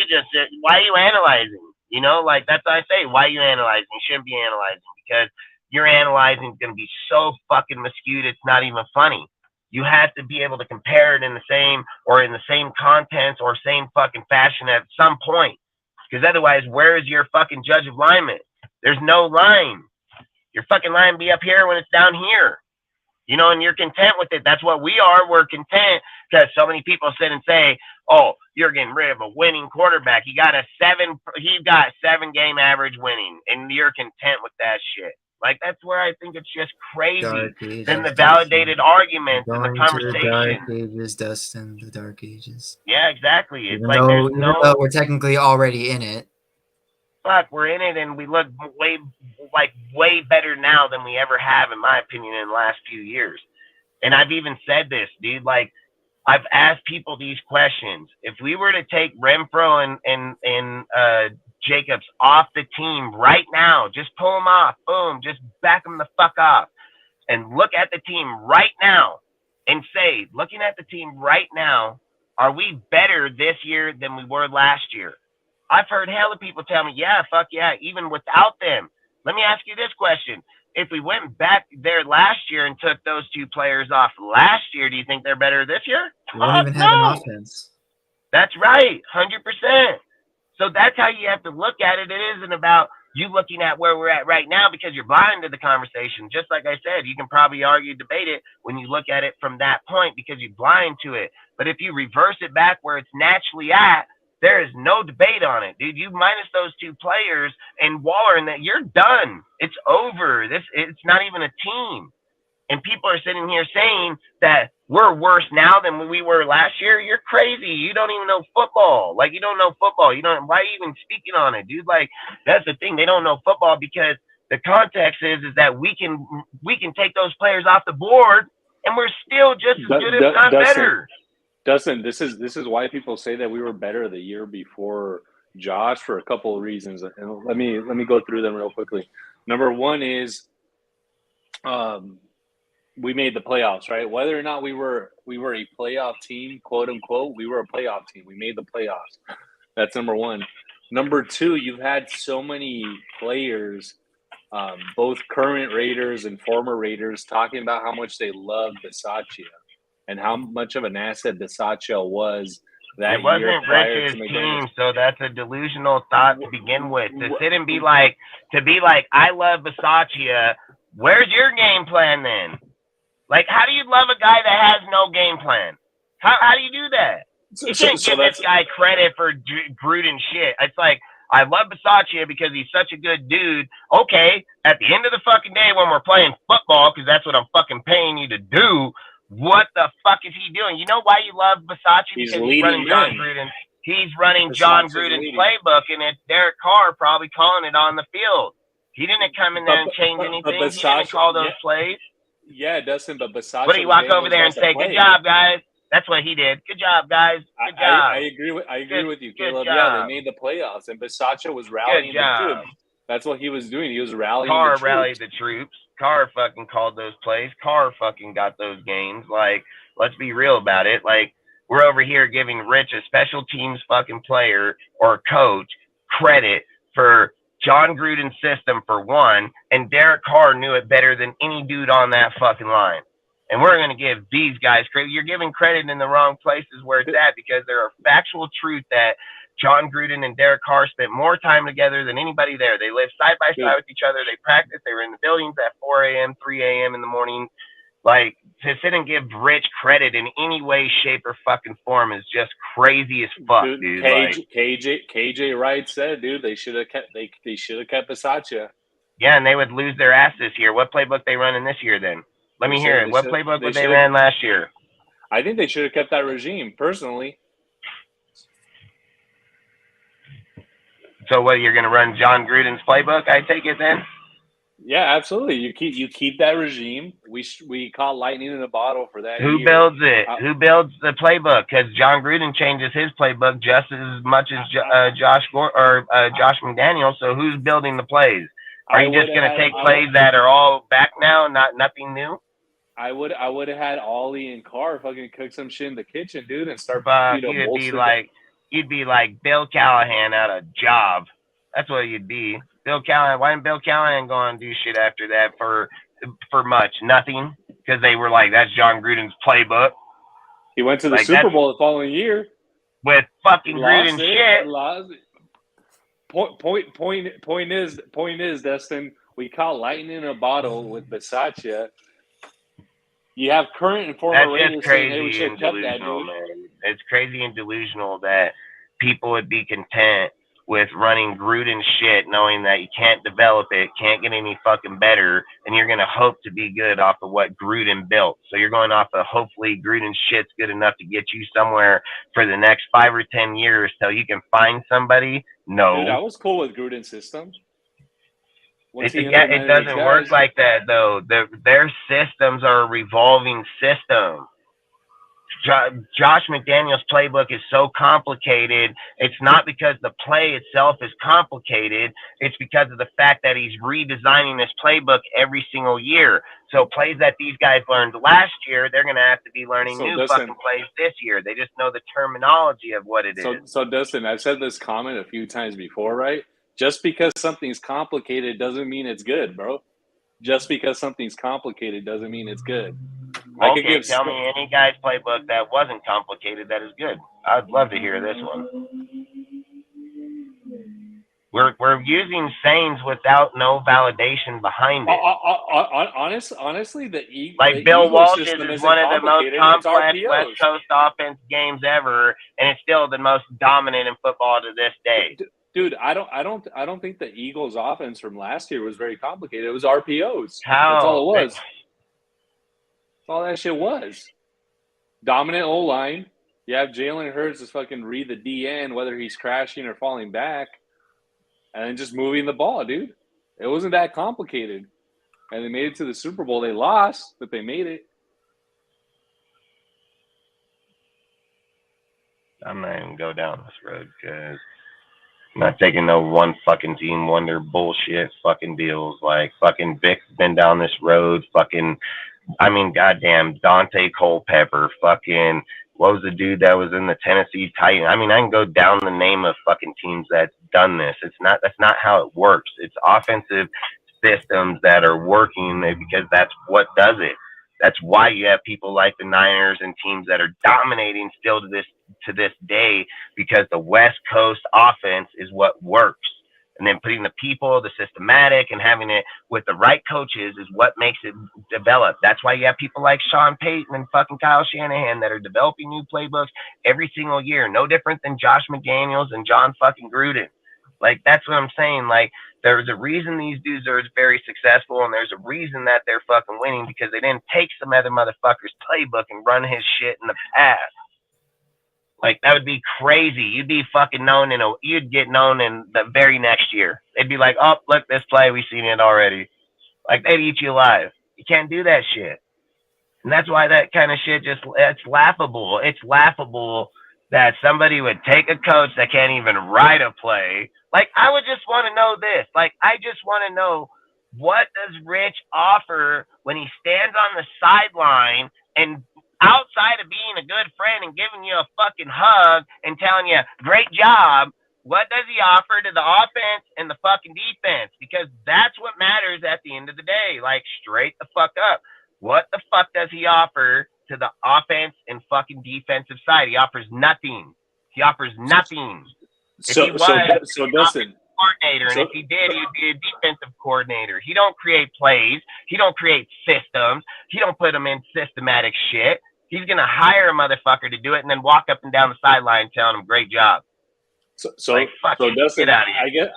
just, why are you analyzing? You know, like, that's what I say. Why are you analyzing? You shouldn't be analyzing, because your analyzing is going to be so fucking skewed, it's not even funny. You have to be able to compare it in the same contents or same fucking fashion at some point. Because otherwise, where is your fucking judge of alignment? There's no line. Your fucking line be up here when it's down here. You know, and you're content with it. That's what we are. We're content, because so many people sit and say, oh, you're getting rid of a winning quarterback. He's got 7 game average winning, and you're content with that shit. Like, that's where I think it's just crazy. Then the validated arguments and the conversation. The dark ages, Dustin. The dark ages. Yeah, exactly. It's Even like though we're technically already in it. Fuck, we're in it, and we look way better now than we ever have, in my opinion, in the last few years. And I've even said this, dude. Like, I've asked people these questions. If we were to take Renfro and Jacobs off the team right now. Just pull him off. Boom. Just back him the fuck off. And look at the team right now and say, looking at the team right now, are we better this year than we were last year? I've heard hella people tell me, yeah, fuck yeah, even without them. Let me ask you this question. If we went back there last year and took those two players off last year, do you think they're better this year? We won't even have an offense. That's right, 100%. So that's how you have to look at it. It isn't about you looking at where we're at right now because you're blind to the conversation. Just like I said, you can probably argue, debate it when you look at it from that point because you're blind to it. But if you reverse it back where it's naturally at, there is no debate on it, dude. You minus those two players and Waller, and that you're done. It's over. It's not even a team. And people are sitting here saying that we're worse now than we were last year. You're crazy. You don't even know football. Like, you don't know football. You don't. Why are you even speaking on it, dude? Like, that's the thing. They don't know football because the context is that we can take those players off the board and we're still just as good, if not better. Dustin, this is why people say that we were better the year before Josh for a couple of reasons. And let me go through them real quickly. Number one is we made the playoffs, right? Whether or not we were a playoff team, quote unquote, we were a playoff team. We made the playoffs. That's number one. Number two, you've had so many players, both current Raiders and former Raiders, talking about how much they love Bisaccia and how much of an asset Bisaccia was that year. It wasn't Rich's team, so that's a delusional thought to begin with. To sit and be like, I love Bisaccia. Where's your game plan then? Like, how do you love a guy that has no game plan? How do you do that? You can't give this guy credit for Gruden shit. It's like, I love Bisaccia because he's such a good dude. Okay, at the end of the fucking day when we're playing football, because that's what I'm fucking paying you to do, what the fuck is he doing? You know why you love Bisaccia? Because he's running John Gruden. He's running John Gruden's playbook, and it's Derek Carr probably calling it on the field. He didn't come in there and change anything. He didn't call those plays. Yeah, Dustin, but Bisaccia. What do you walk over there and say, "Good job, guys"? That's what he did. Good job, guys. Good job. I agree with you, Caleb. Yeah, they made the playoffs, and Bisaccia was rallying the troops. That's what he was doing. He was rallying. Carr rallied the troops. Carr fucking called those plays. Carr fucking got those games. Like, let's be real about it. Like, we're over here giving Rich, a special teams fucking player or coach, credit for John Gruden's system for one, and Derek Carr knew it better than any dude on that fucking line. And we're going to give these guys credit. You're giving credit in the wrong places where it's at, because there are factual truth that John Gruden and Derek Carr spent more time together than anybody there. They lived side by side with each other. They practiced. They were in the buildings at 4 a.m., 3 a.m. in the morning. Like, to sit and give Rich credit in any way, shape, or fucking form is just crazy as fuck, dude. KJ Wright said, dude, they should have kept Bisaccia. Yeah, and they would lose their ass this year. What playbook they running this year then? Let me hear it. What playbook would they ran last year? I think they should have kept that regime, personally. So what, you're going to run John Gruden's playbook, I take it then? Yeah, absolutely. You keep that regime. We caught lightning in a bottle for that. Who builds it? Who builds the playbook? Because John Gruden changes his playbook just as much as Josh McDaniels. So who's building the plays? Are you just going to take plays that are all back now, nothing new? I would have had Ollie and Carr fucking cook some shit in the kitchen, dude, and start. You'd be like Bill Callahan out of job. That's what you'd be. Bill Callahan. Why didn't Bill Callahan go on and do shit after that for much? Nothing. Because they were like, that's John Gruden's playbook. He went to the Super Bowl the following year with fucking Gruden shit. Point is, Dustin, we caught lightning in a bottle with Bisaccia. You have current and former Raiders saying, hey, we should have kept that, dude. Man. It's crazy and delusional that people would be content with running Gruden shit, knowing that you can't develop it, can't get any fucking better, and you're going to hope to be good off of what Gruden built. So you're going off of hopefully Gruden shit's good enough to get you somewhere for the next 5 or 10 years till you can find somebody. No. Dude, I was cool with Gruden's system. It doesn't work like that, though. Their systems are a revolving system. Josh McDaniels' playbook is so complicated. It's not because the play itself is complicated. It's because of the fact that he's redesigning this playbook every single year. So plays that these guys learned last year, they're going to have to be learning new fucking plays this year. They just know the terminology of what it is. So Dustin, I've said this comment a few times before, right? Just because something's complicated doesn't mean it's good, bro. Just because something's complicated doesn't mean it's good. Okay, tell me any guy's playbook that wasn't complicated that is good. I'd love to hear this one. We're using sayings without no validation behind it. Honestly, the Bill Eagle Walsh's system is isn't one of the most complicated. complex West Coast offense games ever, and it's still the most dominant in football to this day. Dude, I don't think the Eagles' offense from last year was very complicated. It was RPOs. How? That's all it was. That's all that shit was. Dominant O-line. You have Jalen Hurts just fucking read the DN, whether he's crashing or falling back, and then just moving the ball, dude. It wasn't that complicated. And they made it to the Super Bowl. They lost, but they made it. I'm not even go down this road because I'm not taking no one fucking team wonder bullshit fucking deals. Like fucking Vic's been down this road. Fucking, I mean, goddamn Dante Culpepper. Fucking, what was the dude that was in the Tennessee Titans? I mean, I can go down the name of fucking teams that's done this. That's not how it works. It's offensive systems that are working because that's what does it. That's why you have people like the Niners and teams that are dominating still to this day, because the West Coast offense is what works. And then putting the people, the systematic, and having it with the right coaches is what makes it develop. That's why you have people like Sean Payton and fucking Kyle Shanahan that are developing new playbooks every single year. No different than Josh McDaniels and John fucking Gruden. Like, that's what I'm saying. Like, there's a reason these dudes are very successful, and there's a reason that they're fucking winning, because they didn't take some other motherfucker's playbook and run his shit in the past. Like, that would be crazy. You'd be fucking known you'd get known in the very next year. They'd be like, oh, look, this play, we've seen it already. Like, they'd eat you alive. You can't do that shit. And that's why that kind of shit it's laughable. It's laughable that somebody would take a coach that can't even write a play. Like, I would just want to know this. Like, I just want to know, what does Rich offer when he stands on the sideline and outside of being a good friend and giving you a fucking hug and telling you, great job, what does he offer to the offense and the fucking defense? Because that's what matters at the end of the day. Like, straight the fuck up. What the fuck does he offer to the offense and fucking defensive side? He offers nothing. He offers nothing. So listen. Coordinator, and if he did, he'd be a defensive coordinator. He don't create plays. He don't create systems. He don't put them in systematic shit. He's gonna hire a motherfucker to do it and then walk up and down the sideline telling him, "Great job." So get Dustin, out of here.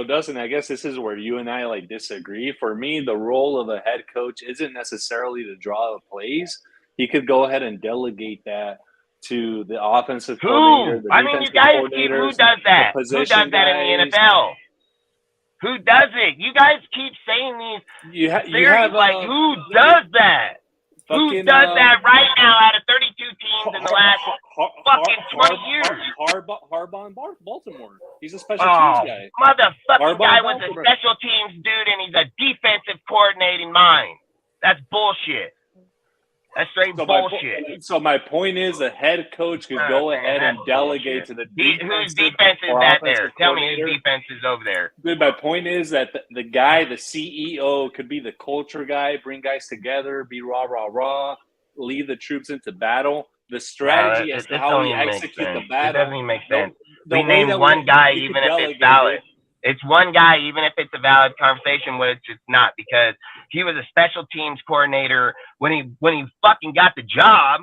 Dustin, I guess this is where you and I like disagree. For me, the role of a head coach isn't necessarily to draw the plays. He could go ahead and delegate that to the offensive coordinator, the defensive coordinator. Who does that? Who does that in the NFL? Who does it? You guys keep saying these. You have who does that? Who does that right now out of 32 teams in the last fucking 20 years? Harbaugh in Baltimore. He's a special teams guy. Motherfucking guy was a special teams dude, and he's a defensive coordinating mind. That's bullshit. That's straight bullshit. So my point is, the head coach could go ahead and delegate to the whose defense is that there? Tell me whose defense is over there. Dude, my point is that the guy, the CEO, could be the culture guy, bring guys together, be rah, lead the troops into battle. The strategy as to how we execute the battle. It doesn't even make sense. We name one guy even if it's valid. It's one guy, even if it's a valid conversation, which it's not, because he was a special teams coordinator when he fucking got the job.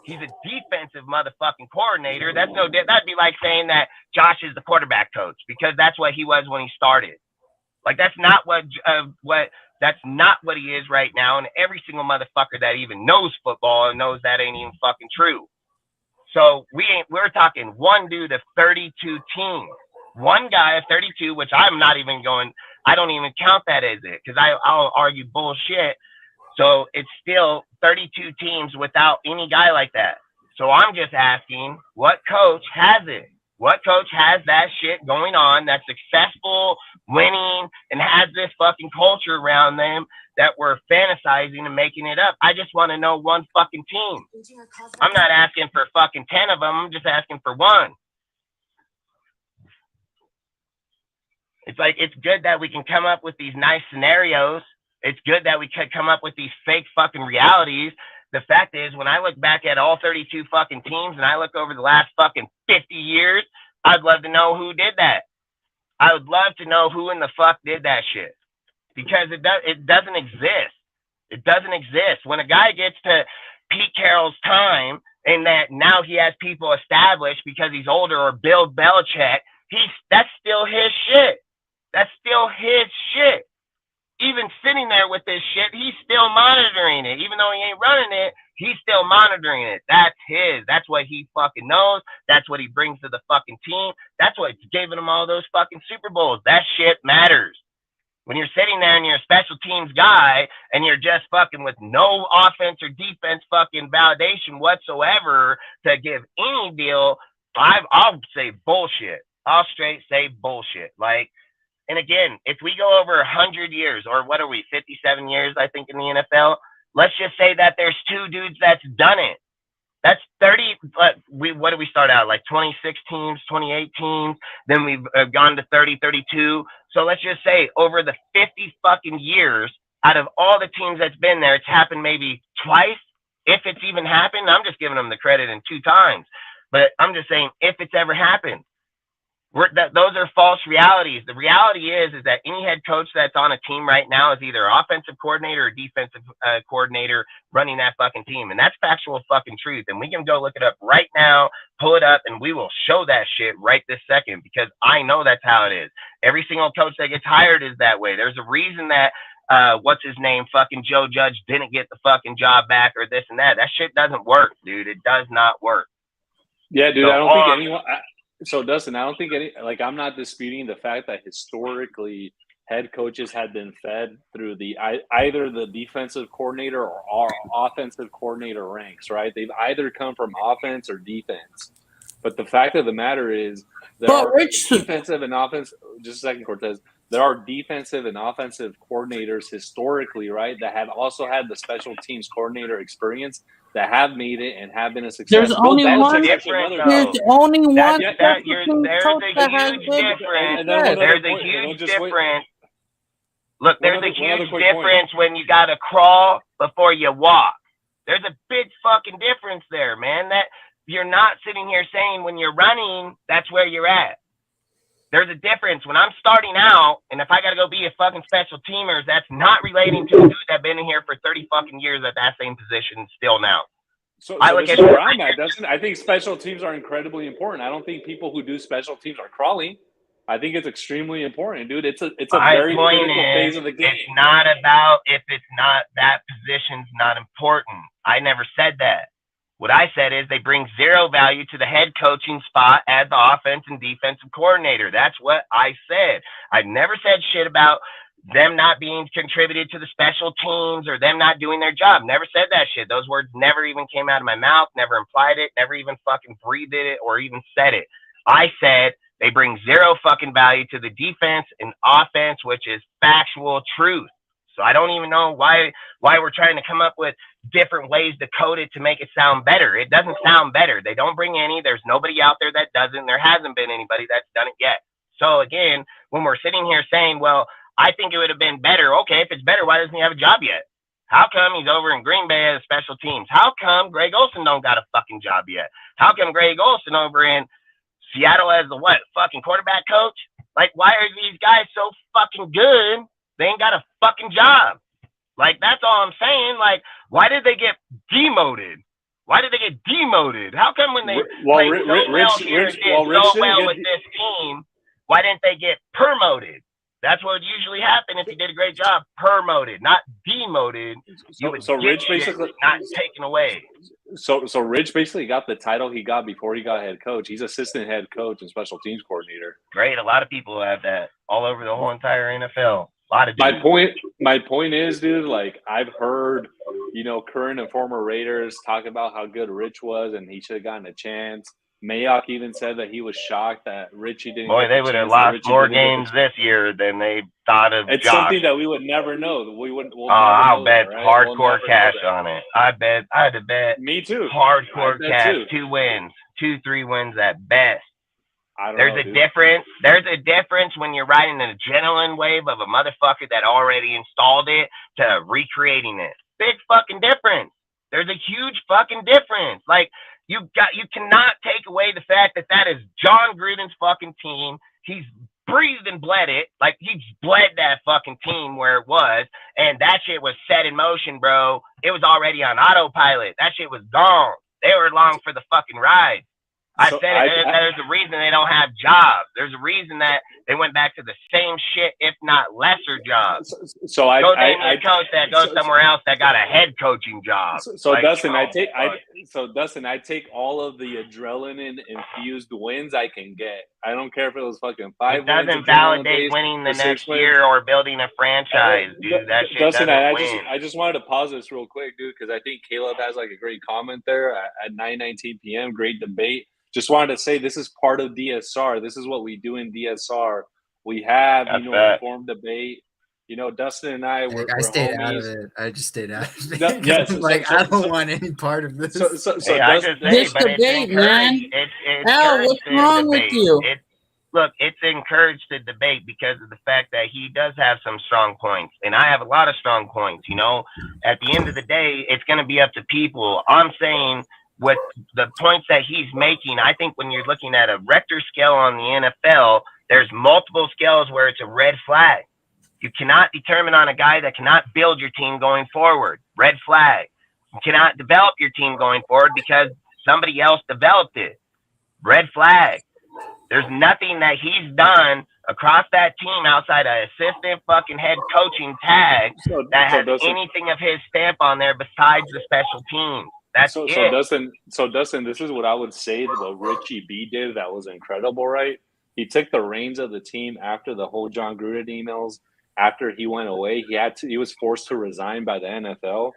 He's a defensive motherfucking coordinator. That'd be like saying that Josh is the quarterback coach, because that's what he was when he started. Like, that's not what he is right now. And every single motherfucker that even knows football knows that ain't even fucking true. So we're talking one dude of 32 teams. One guy of 32, which I'm not even going, I don't even count that as it, because I'll argue bullshit. So it's still 32 teams without any guy like that. So I'm just asking, what coach has it? What coach has that shit going on that's successful, winning, and has this fucking culture around them that we're fantasizing and making it up? I just want to know one fucking team. I'm not asking for fucking 10 of them. I'm just asking for one. It's like, it's good that we can come up with these nice scenarios. It's good that we could come up with these fake fucking realities. The fact is, when I look back at all 32 fucking teams and I look over the last fucking 50 years, I'd love to know who did that. I would love to know who in the fuck did that shit. Because it doesn't exist. It doesn't exist. When a guy gets to Pete Carroll's time and that now he has people established because he's older, or Bill Belichick, that's still his shit. That's still his shit. Even sitting there with this shit, he's still monitoring it. Even though he ain't running it, he's still monitoring it. That's his. That's what he fucking knows. That's what he brings to the fucking team. That's what giving him all those fucking Super Bowls. That shit matters. When you're sitting there and you're a special teams guy and you're just fucking with no offense or defense fucking validation whatsoever to give any deal, I'll say bullshit. I'll straight say bullshit. Like, and again, if we go over 100 years, or what are we, 57 years, I think, in the NFL, let's just say that there's two dudes that's done it. That's 30. What do we start out? Like 26 teams, 28 teams. Then we've gone to 30, 32. So let's just say over the 50 fucking years, out of all the teams that's been there, it's happened maybe twice. If it's even happened, I'm just giving them the credit in 2 times. But I'm just saying, if it's ever happened. Those are false realities. The reality is that any head coach that's on a team right now is either offensive coordinator or defensive coordinator running that fucking team. And that's factual fucking truth. And we can go look it up right now, pull it up, and we will show that shit right this second, because I know that's how it is. Every single coach that gets hired is that way. There's a reason that what's his name, fucking Joe Judge didn't get the fucking job back, or this and that. That shit doesn't work, dude. It does not work. Yeah, dude, so, I don't think anyone so Dustin, I don't think I'm not disputing the fact that historically head coaches had been fed through either the defensive coordinator or offensive coordinator ranks, right? They've either come from offense or defense. But the fact of the matter is there are defensive and offense. Just a second, Cortez. There are defensive and offensive coordinators historically, right, that have also had the special teams coordinator experience, that have made it and have been a success. There's only one. There's only one. There's a huge difference. There's a huge difference. Look, there's a huge difference when you got to crawl before you walk. There's a big fucking difference there, man. That you're not sitting here saying when you're running, that's where you're at. There's a difference when I'm starting out, and if I got to go be a fucking special teamer, that's not relating to a dude that's been in here for 30 fucking years at that same position still now. So I look at where I'm at, Dustin. I think special teams are incredibly important. I don't think people who do special teams are crawling. I think it's extremely important, dude. It's a very critical phase of the game. It's not about if it's not that position's not important. I never said that. What I said is they bring zero value to the head coaching spot as the offense and defensive coordinator. That's what I said. I never said shit about them not being contributed to the special teams or them not doing their job. Never said that shit. Those words never even came out of my mouth, never implied it, never even fucking breathed it or even said it. I said they bring zero fucking value to the defense and offense, which is factual truth. So I don't even know why we're trying to come up with different ways to code it to make it sound better. It doesn't sound better. They don't bring any. There's nobody out there that doesn't. There hasn't been anybody that's done it yet. So again, when we're sitting here saying, well, I think it would have been better. Okay, if it's better, why doesn't he have a job yet? How come he's over in Green Bay as special teams? How come Greg Olsen don't got a fucking job yet? How come Greg Olsen over in Seattle as the fucking quarterback coach? Like, why are these guys so fucking good? They ain't got a fucking job. Like, that's all I'm saying. Like, why did they get demoted? Why did they get demoted? How come when they played so well with this team, why didn't they get promoted? That's what would usually happen if you did a great job. Promoted, not demoted. So Rich basically not taken away. So Rich basically got the title he got before he got head coach. He's assistant head coach and special teams coordinator. Great. A lot of people have that all over the whole entire NFL. A lot of dudes. My point is, dude, like I've heard, current and former Raiders talk about how good Rich was and he should have gotten a chance. Mayock even said that he was shocked that Richie didn't. Boy, they would have lost more games this year than they thought of. It's Josh. Something that we would never know. I'll bet hardcore cash on it. I'd have bet. Me too. Hardcore cash. 2-3 wins at best. There's a difference. There's a difference when you're riding an adrenaline wave of a motherfucker that already installed it to recreating it. Big fucking difference. There's a huge fucking difference. Like you cannot take away the fact that is John Gruden's fucking team. He's breathed and bled it. Like he's bled that fucking team where it was, and that shit was set in motion, bro. It was already on autopilot. That shit was gone. They were along for the fucking ride. I said it. There's a reason they don't have jobs. There's a reason that they went back to the same shit, if not lesser jobs. So I coach that goes somewhere else that got a head coaching job. So like, Dustin, I take all of the adrenaline infused wins I can get. I don't care if it was fucking 5 wins. It doesn't validate winning the next year or building a franchise, dude. That shit Dustin, doesn't win. I just wanted to pause this real quick, dude, because I think Caleb has like a great comment there at 9:19 p.m. Great debate. Just wanted to say this is part of DSR. This is what we do in DSR. We have, informed debate. Dustin and I were I stayed homies. out of it. I just stayed out of it. Yes, I don't want any part of this. This debate, man. Al, what's wrong with you? Look, it's encouraged to debate because of the fact that he does have some strong points, and I have a lot of strong points. At the end of the day, it's going to be up to people. I'm saying with the points that he's making, I think when you're looking at a Richter scale on the NFL, there's multiple scales where it's a red flag. You cannot determine on a guy that cannot build your team going forward. Red flag. You cannot develop your team going forward because somebody else developed it. Red flag. There's nothing that he's done across that team outside an assistant fucking head coaching tag that has anything of his stamp on there besides the special teams. That's it. So Dustin, this is what I would say that what Richie B did that was incredible, right? He took the reins of the team after the whole John Gruden emails. After he went away, he was forced to resign by the NFL.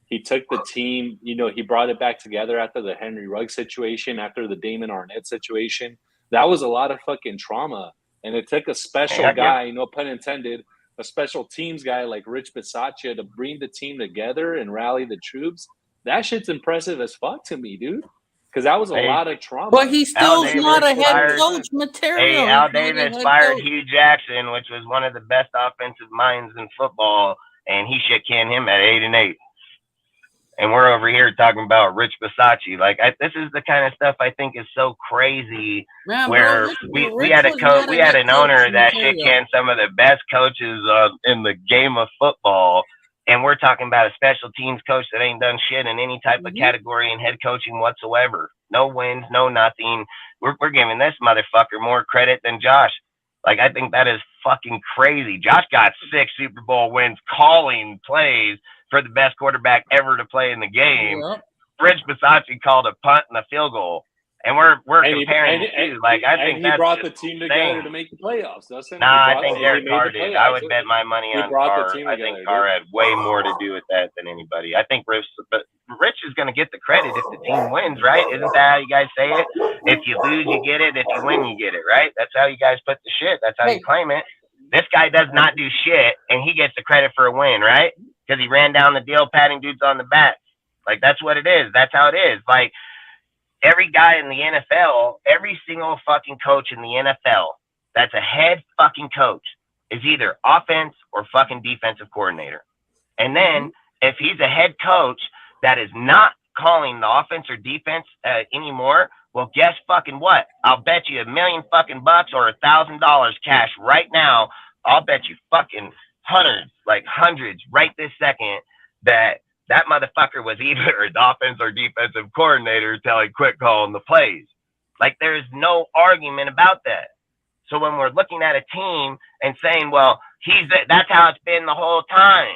He took the team, he brought it back together after the Henry Ruggs situation, after the Damon Arnett situation. That was a lot of fucking trauma. And it took a special guy, no pun intended, a special teams guy like Rich Bisaccia to bring the team together and rally the troops. That shit's impressive as fuck to me, dude. Because that was a lot of trauma. But he still's not a head coach material. Hey, Al Davis fired Hugh Jackson, which was one of the best offensive minds in football, and he shit canned him at 8-8. And we're over here talking about Rich Bisaccia. This is the kind of stuff I think is so crazy. Man, where we had an owner that shit canned some of the best coaches in the game of football. And we're talking about a special teams coach that ain't done shit in any type of category in head coaching whatsoever. No wins, no nothing. We're giving this motherfucker more credit than Josh. I think that is fucking crazy. Josh got 6 Super Bowl wins calling plays for the best quarterback ever to play in the game. Yep. Rich Bisaccia called a punt and a field goal. And we're comparing the two. I think he brought the team together to make the playoffs, doesn't he? I think Derek Carr did. I would bet my money on Carr. I think Carr had way more to do with that than anybody. I think Rich is going to get the credit if the team wins, right? Isn't that how you guys say it? If you lose, you get it. If you win, you get it, right? That's how you guys put the shit. That's how you claim it. This guy does not do shit, and he gets the credit for a win, right? Because he ran down the deal, patting dudes on the back. That's what it is. That's how it is. Every guy in the NFL, every single fucking coach in the NFL that's a head fucking coach is either offense or fucking defensive coordinator. And then if he's a head coach that is not calling the offense or defense anymore, well, guess fucking what? I'll bet you $1 million fucking bucks or $1,000 cash right now. I'll bet you fucking hundreds right this second that motherfucker was either the offense or defensive coordinator until he quit calling the plays. There's no argument about that. So when we're looking at a team and saying, well, that's how it's been the whole time.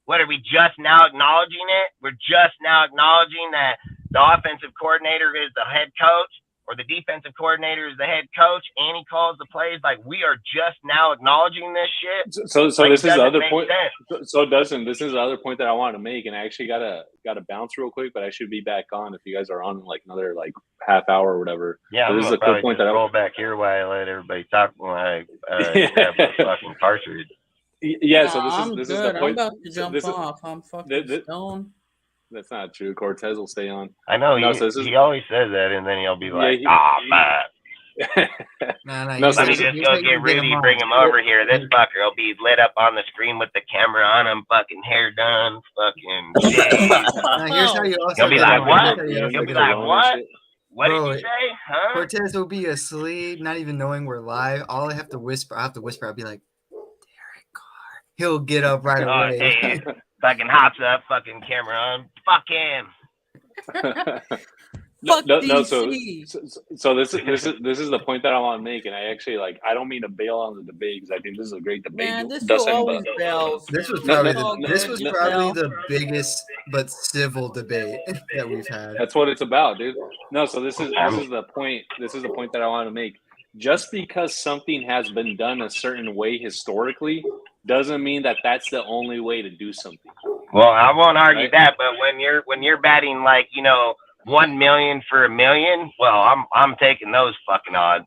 What, are we just now acknowledging it? We're just now acknowledging that the offensive coordinator is the head coach, or the defensive coordinator is the head coach and he calls the plays. Like, we are just now acknowledging this shit. So Like, this it is the doesn't other make point. sense. So Dustin, this is the other point that I wanted to make, and I actually gotta bounce real quick, but I should be back on if you guys are on in like another like half hour or whatever. Yeah, But I'm this is gonna a probably quick point just that roll back here while I let everybody talk when I grab my fucking cartridge. Yeah, Nah, so I'm this good. is the point. I'm about to So jump off. I'm fucking stoned. That's not true. Cortez will stay on. I know No, so this is he always says that, and then he'll be like, man. Nah, No, so Let me this is, just go get Rudy, bring him over here. This fucker will be lit up on the screen with the camera on him, fucking hair done, fucking shaved. Now, here's how you also He'll be get like, him. what? Here's how you also He'll be get like, him. what? What Bro, did you say? Huh? Cortez will be asleep, not even knowing we're live. All I have to whisper, I'll be like, Derek Carr. He'll get up right away. Hey, fucking hops up, fucking camera on. Fuck him. Fuck no, DC. so this is the point that I want to make, and I actually I don't mean to bail on the debate because I think this is a great debate. Man, this Dustin, will always but fails. This was No, probably no, the no, this was no, probably no. the biggest but civil debate that we've had. that's what it's about, dude. No, so this is the point. This is the point that I want to make. Just because something has been done a certain way historically doesn't mean that that's the only way to do something. Well, I won't argue Right. that, but when you're batting like 1 million for a million, well, I'm taking those fucking odds.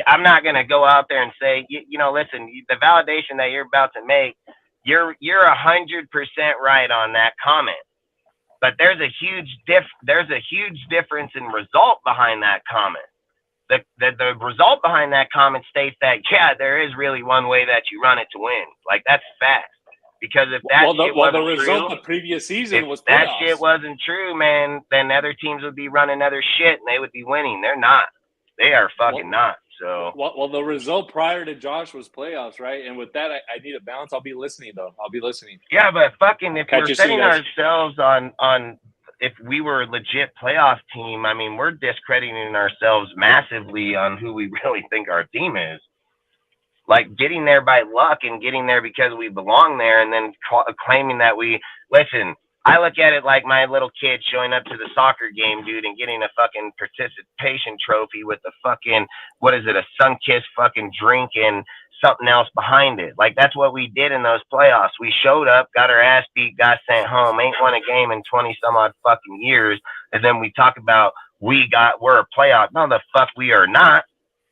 I'm not gonna go out there and say, listen, the validation that you're about to make, you're 100% right on that comment. But there's a huge difference in result behind that comment. The result behind that comment states that there is really one way that you run it to win. Like, that's fact. Because if that shit wasn't the result true, the previous season if was that playoffs. shit wasn't true, man, then other teams would be running other shit and they would be winning. They're not. They are fucking not. So Well, the result prior to Josh was playoffs, right? And with that, I need a balance. I'll be listening, though. I'll be listening. yeah, but fucking if Catch we're you soon, setting guys. ourselves on if we were a legit playoff team, I mean, we're discrediting ourselves massively on who we really think our team is. Like, getting there by luck and getting there because we belong there, and then claiming that listen. I look at it like my little kid showing up to the soccer game, dude, and getting a fucking participation trophy with a fucking, what is it, a sun-kissed fucking drink and something else behind it. Like, that's what we did in those playoffs. We showed up, got our ass beat, got sent home, ain't won a game in 20 some odd fucking years, and then we talk about we're a playoff. No, the fuck we are not.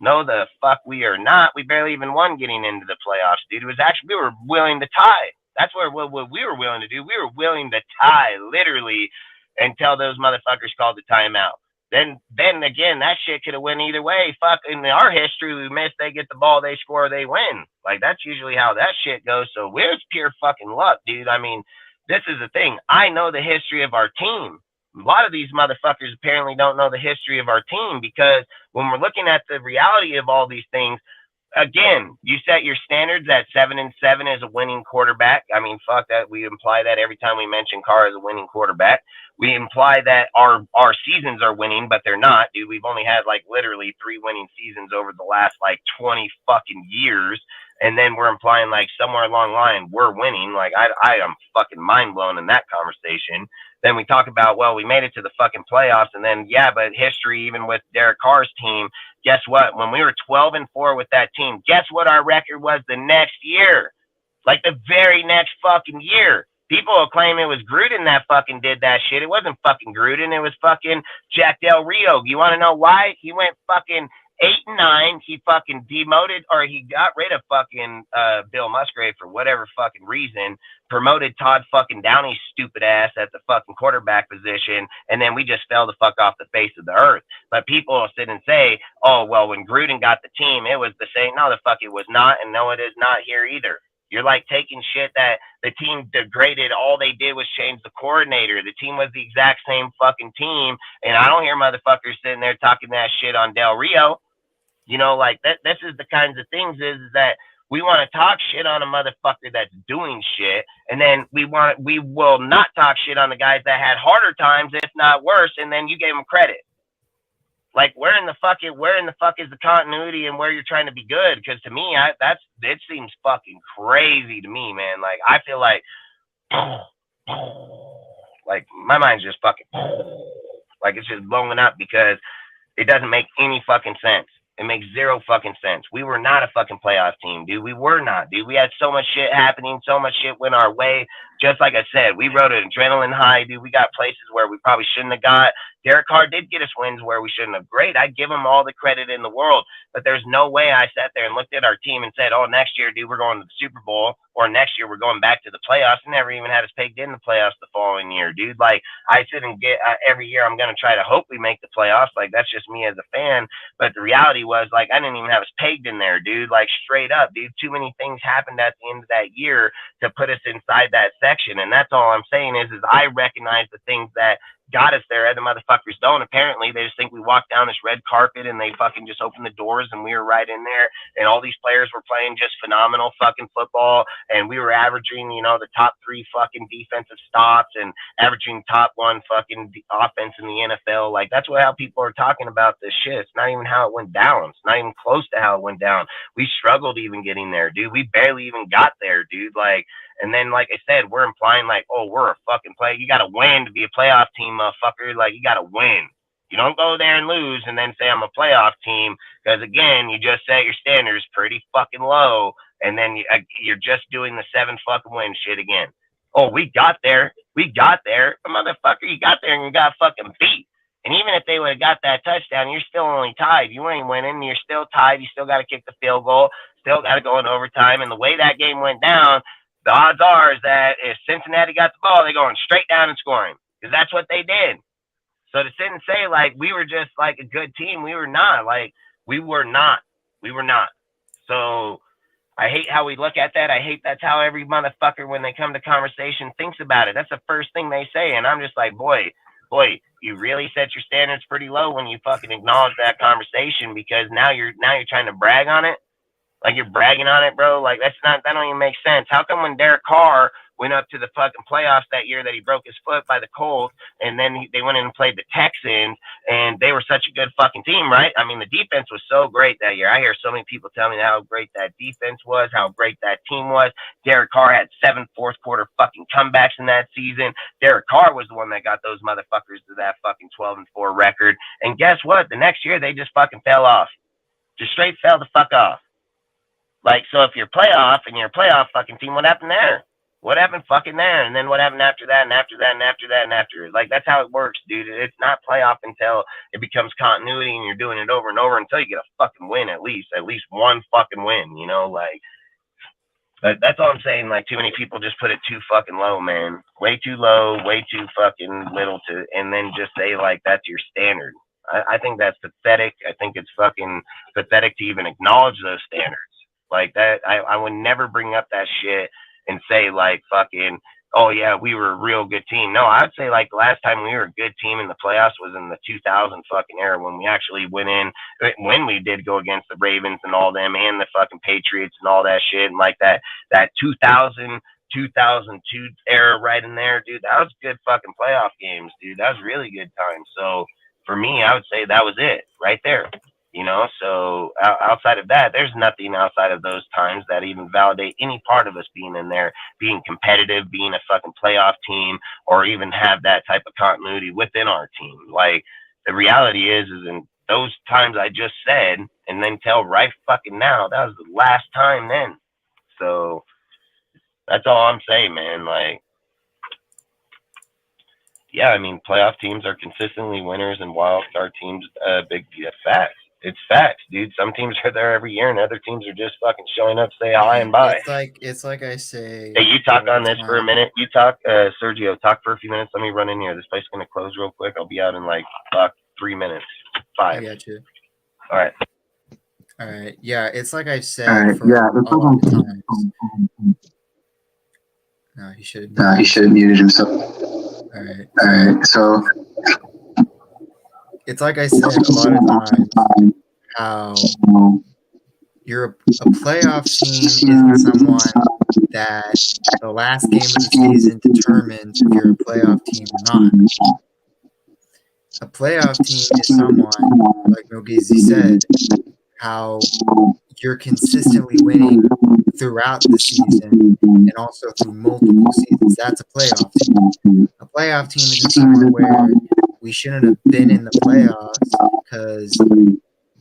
No, the fuck we are not. We barely even won getting into the playoffs, dude. It was actually, we were willing to tie. That's what we were willing to do. We were willing to tie, literally, until those motherfuckers called the timeout. Then again, that shit could have went either way. Fuck, in our history, we miss, they get the ball, they score, they win. Like, that's usually how that shit goes. So it's pure fucking luck, dude. I mean, this is the thing. I know the history of our team. A lot of these motherfuckers apparently don't know the history of our team, because when we're looking at the reality of all these things, again, you set your standards at 7-7 as a winning quarterback. I mean, fuck that. We imply that every time we mention Carr as a winning quarterback. We imply that our seasons are winning, but they're not, dude. We've only had like literally 3 winning seasons over the last like 20 fucking years. And then we're implying like somewhere along the line we're winning. Like, I am fucking mind blown in that conversation. Then we talk about, well, we made it to the fucking playoffs, and then but history, even with Derek Carr's team, guess what? When we were 12-4 with that team, guess what our record was the next year? Like, the very next fucking year. People will claim it was Gruden that fucking did that shit. It wasn't fucking Gruden. It was fucking Jack Del Rio. You want to know why? He went fucking 8-9. He fucking demoted, or he got rid of fucking Bill Musgrave for whatever fucking reason, promoted Todd fucking Downey's stupid ass at the fucking quarterback position, and then we just fell the fuck off the face of the earth. But people will sit and say, oh, well, when Gruden got the team, it was the same. No, the fuck it was not, and no, it is not here either. You're like taking shit that the team degraded. All they did was change the coordinator. The team was the exact same fucking team, and I don't hear motherfuckers sitting there talking that shit on Del Rio. Like, this is the kinds of things is that we want to talk shit on a motherfucker that's doing shit, and then we will not talk shit on the guys that had harder times, if not worse, and then you gave them credit. Like, where in the fuck is the continuity and where you're trying to be good? Because to me, it seems fucking crazy to me, man. Like, I feel like my mind's just fucking like it's just blowing up, because It doesn't make any fucking sense. It makes zero fucking sense. We were not a fucking playoff team, dude. We were not, dude. We had so much shit happening, so much shit went our way. Just like I said, we rode an adrenaline high, dude. We got places where we probably shouldn't have got. Derek Carr did get us wins where we shouldn't have. Great. I'd give him all the credit in the world. But there's no way I sat there and looked at our team and said, oh, next year, dude, we're going to the Super Bowl, or next year we're going back to the playoffs. I never even had us pegged in the playoffs the following year, dude. Like, I sit and get every year I'm going to try to hope we make the playoffs. Like, that's just me as a fan. But the reality was, like, I didn't even have us pegged in there, dude. Like, straight up, dude. Too many things happened at the end of that year to put us inside that section. And that's all I'm saying is I recognize the things that got us there. Other motherfuckers don't. Apparently, they just think we walked down this red carpet and they fucking just opened the doors and we were right in there. And all these players were playing just phenomenal fucking football. And we were averaging, you know, the top 3 fucking defensive stops and averaging top 1 fucking offense in the NFL. Like, that's how people are talking about this shit. It's not even how it went down. It's not even close to how it went down. We struggled even getting there, dude. We barely even got there, dude. Like, and then, like I said, we're implying like, oh, we're a fucking play. You got to win to be a playoff team, motherfucker. Like, you got to win. You don't go there and lose and then say I'm a playoff team because, again, you just set your standards pretty fucking low, and then you're just doing the 7 fucking win shit again. Oh, we got there. We got there. Motherfucker, you got there and you got fucking beat. And even if they would have got that touchdown, you're still only tied. You ain't winning. You're still tied. You still got to kick the field goal. Still got to go in overtime. And the way that game went down, the odds are is that if Cincinnati got the ball, they're going straight down and scoring because that's what they did. So to sit and say, like, we were just, like, a good team, we were not. Like, we were not. We were not. So I hate how we look at that. I hate that's how every motherfucker, when they come to conversation, thinks about it. That's the first thing they say. And I'm just like, boy, you really set your standards pretty low when you fucking acknowledge that conversation because now you're trying to brag on it. Like, you're bragging on it, bro. Like, that don't even make sense. How come when Derek Carr went up to the fucking playoffs that year that he broke his foot by the Colts, and then they went in and played the Texans, and they were such a good fucking team, right? I mean, the defense was so great that year. I hear so many people tell me how great that defense was, how great that team was. Derek Carr had 7 fourth-quarter fucking comebacks in that season. Derek Carr was the one that got those motherfuckers to that fucking 12-4 record. And guess what? The next year, they just fucking fell off. Just straight fell the fuck off. Like, so if you're playoff and you're a playoff fucking team, what happened there? What happened fucking there? And then what happened after that and after that and after that and after? Like, that's how it works, dude. It's not playoff until it becomes continuity and you're doing it over and over until you get a fucking win at least one fucking win, you know? Like, that's all I'm saying. Like, too many people just put it too fucking low, man. Way too low, way too fucking little and then just say, like, that's your standard. I think that's pathetic. I think it's fucking pathetic to even acknowledge those standards. Like that, I would never bring up that shit and say like fucking, oh yeah, we were a real good team. No, I'd say like the last time we were a good team in the playoffs was in the 2000 fucking era when we actually went in, when we did go against the Ravens and all them and the fucking Patriots and all that shit. And like that 2000, 2002 era right in there, dude, that was good fucking playoff games, dude. That was really good time. So for me, I would say that was it right there. You know, so outside of that, there's nothing outside of those times that even validate any part of us being in there, being competitive, being a fucking playoff team, or even have that type of continuity within our team. Like, the reality is in those times I just said, and then till right fucking now, that was the last time then. So that's all I'm saying, man. Like, yeah, I mean, playoff teams are consistently winners and wild card teams, big facts. It's facts, dude. Some teams are there every year, and other teams are just fucking showing up, say hi and bye. It's like I say. Hey, you talk on this for a minute. You talk, Sergio. Talk for a few minutes. Let me run in here. This place is gonna close real quick. I'll be out in like 3 minutes. 5. I got you. All right. All right. Yeah, it's like I've said for a long time. No, he should have muted himself. All right. So it's like I said a lot of times how you're a playoff team isn't someone that the last game of the season determines if you're a playoff team or not. A playoff team is someone, like Mogizzi said, how you're consistently winning throughout the season and also through multiple seasons. That's a playoff team. A playoff team is a team where we shouldn't have been in the playoffs because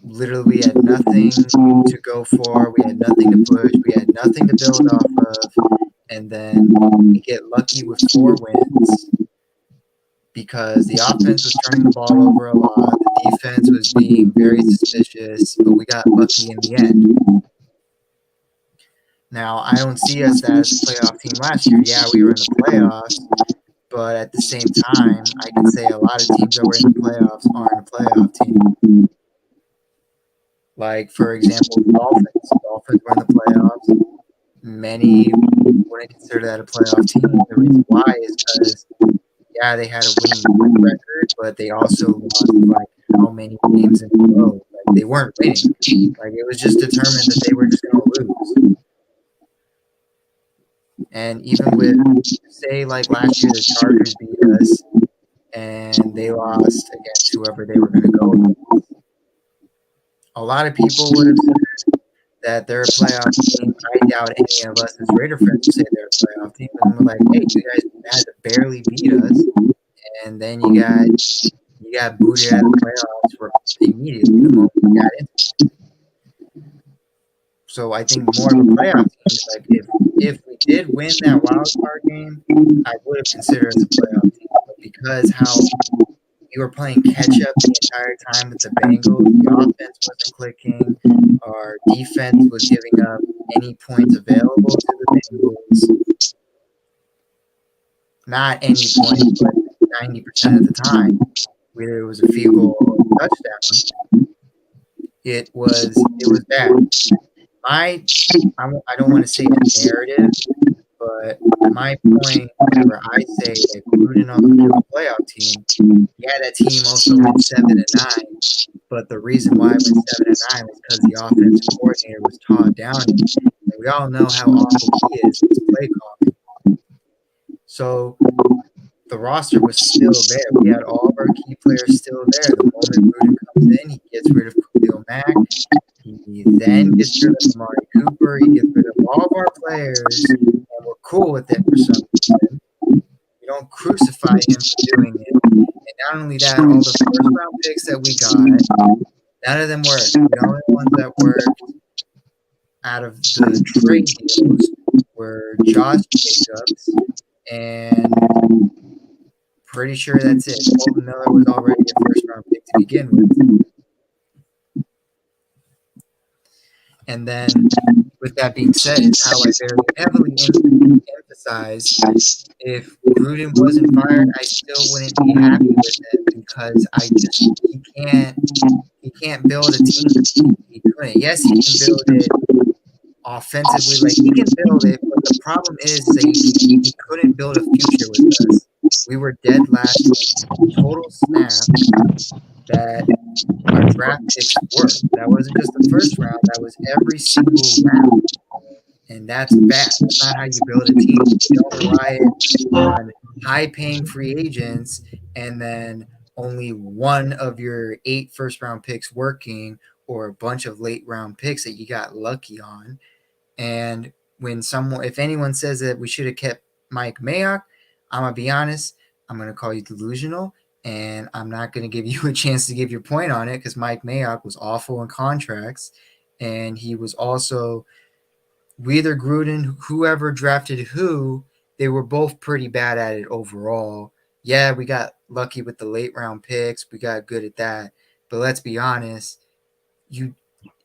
literally we had nothing to go for. We had nothing to push. We had nothing to build off of. And then we get lucky with 4 wins because the offense was turning the ball over a lot. The defense was being very suspicious, but we got lucky in the end. Now, I don't see us as a playoff team last year. Yeah, we were in the playoffs, but at the same time, I can say a lot of teams that were in the playoffs aren't a playoff team. Like, for example, the Dolphins. The Dolphins were in the playoffs. Many wouldn't consider that a playoff team. The reason why is because, yeah, they had a winning record, but they also lost, like, how many games in a row. Like, they weren't winning. Like, it was just determined that they were just going to lose. And even with, say, like last year, the Chargers beat us, and they lost against whoever they were going to go against. A lot of people would have said that they're a playoff team. I doubt any of us as Raider fans would say they're a playoff team. And we're like, hey, you guys had to barely beat us, and then you got booted out of the playoffs for immediately the moment you got into it. So I think more of a playoff team is like if we did win that wild card game, I would have considered us a playoff team. But because how we were playing catch up the entire time with the Bengals, the offense wasn't clicking, our defense was giving up any points available to the Bengals. Not any points, but 90% of the time, whether it was a field goal or a touchdown, it was bad. I don't want to say the narrative, but my point where I say that Gruden on the playoff team, yeah, that team also went 7-9, but the reason why it went 7-9 was because the offensive coordinator was Todd Downing, and we all know how awful he is with his play calling. So the roster was still there. We had all of our key players still there. The moment Gruden comes in, he gets rid of Khalil Mack. He then gets rid of Amari Cooper. He gets rid of all of our players, and we're cool with it for some reason. We don't crucify him for doing it. And not only that, all the first-round picks that we got, none of them worked. The only ones that worked out of the trade deals were Josh Jacobs, and pretty sure that's it. Colton Miller was already a first-round pick to begin with. And then, with that being said, is how I very heavily emphasize if Gruden wasn't fired, I still wouldn't be happy with him because he can't build a team. He couldn't. Yes, he can build it offensively, like he can build it, but the problem is that he couldn't build a future with us. We were dead last in total snaps that our draft picks worked. That wasn't just the first round, that was every single round. And that's bad. That's not how you build a team. You don't rely on high-paying free agents and then only one of your 8 first-round picks working or a bunch of late-round picks that you got lucky on. And if anyone says that we should have kept Mike Mayock, I'm going to be honest, I'm going to call you delusional, and I'm not going to give you a chance to give your point on it because Mike Mayock was awful in contracts, and he was also either Gruden, whoever drafted who, they were both pretty bad at it overall. Yeah, we got lucky with the late round picks. We got good at that. But let's be honest,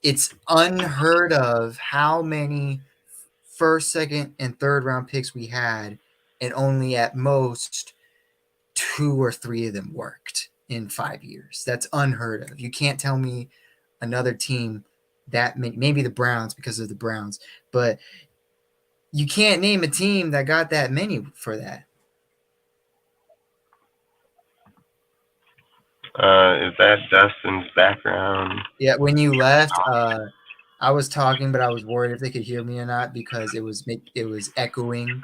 it's unheard of how many first, second, and third round picks we had, and only at most 2 or 3 of them worked in 5 years. That's unheard of. You can't tell me another team that maybe the Browns because of the Browns, but you can't name a team that got that many for that. Is that Dustin's background? Yeah, when you left, I was talking, but I was worried if they could hear me or not because it was echoing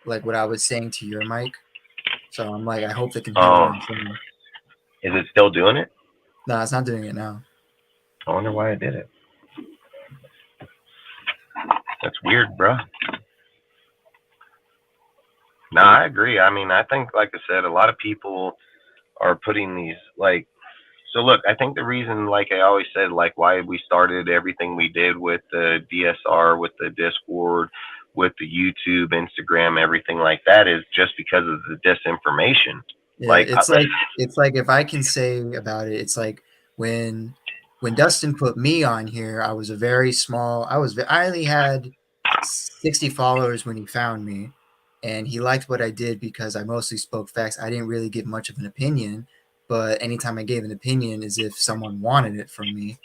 like what I was saying to your mic. So I'm like, I hope they can hear what I'm saying. Is it still doing it? No, it's not doing it now. I wonder why it did it. That's weird, bro. No, I agree. I mean, I think, like I said, a lot of people are putting these like. So look, I think the reason, like I always said, like why we started everything we did with the DSR, with the Discord, with the YouTube, Instagram, everything like that, is just because of the disinformation. Yeah, Like, it's like if I can say about it, it's like when Dustin put me on here, I was a very small. I only had 60 followers when he found me, and he liked what I did because I mostly spoke facts. I didn't really give much of an opinion, but anytime I gave an opinion, as if someone wanted it from me.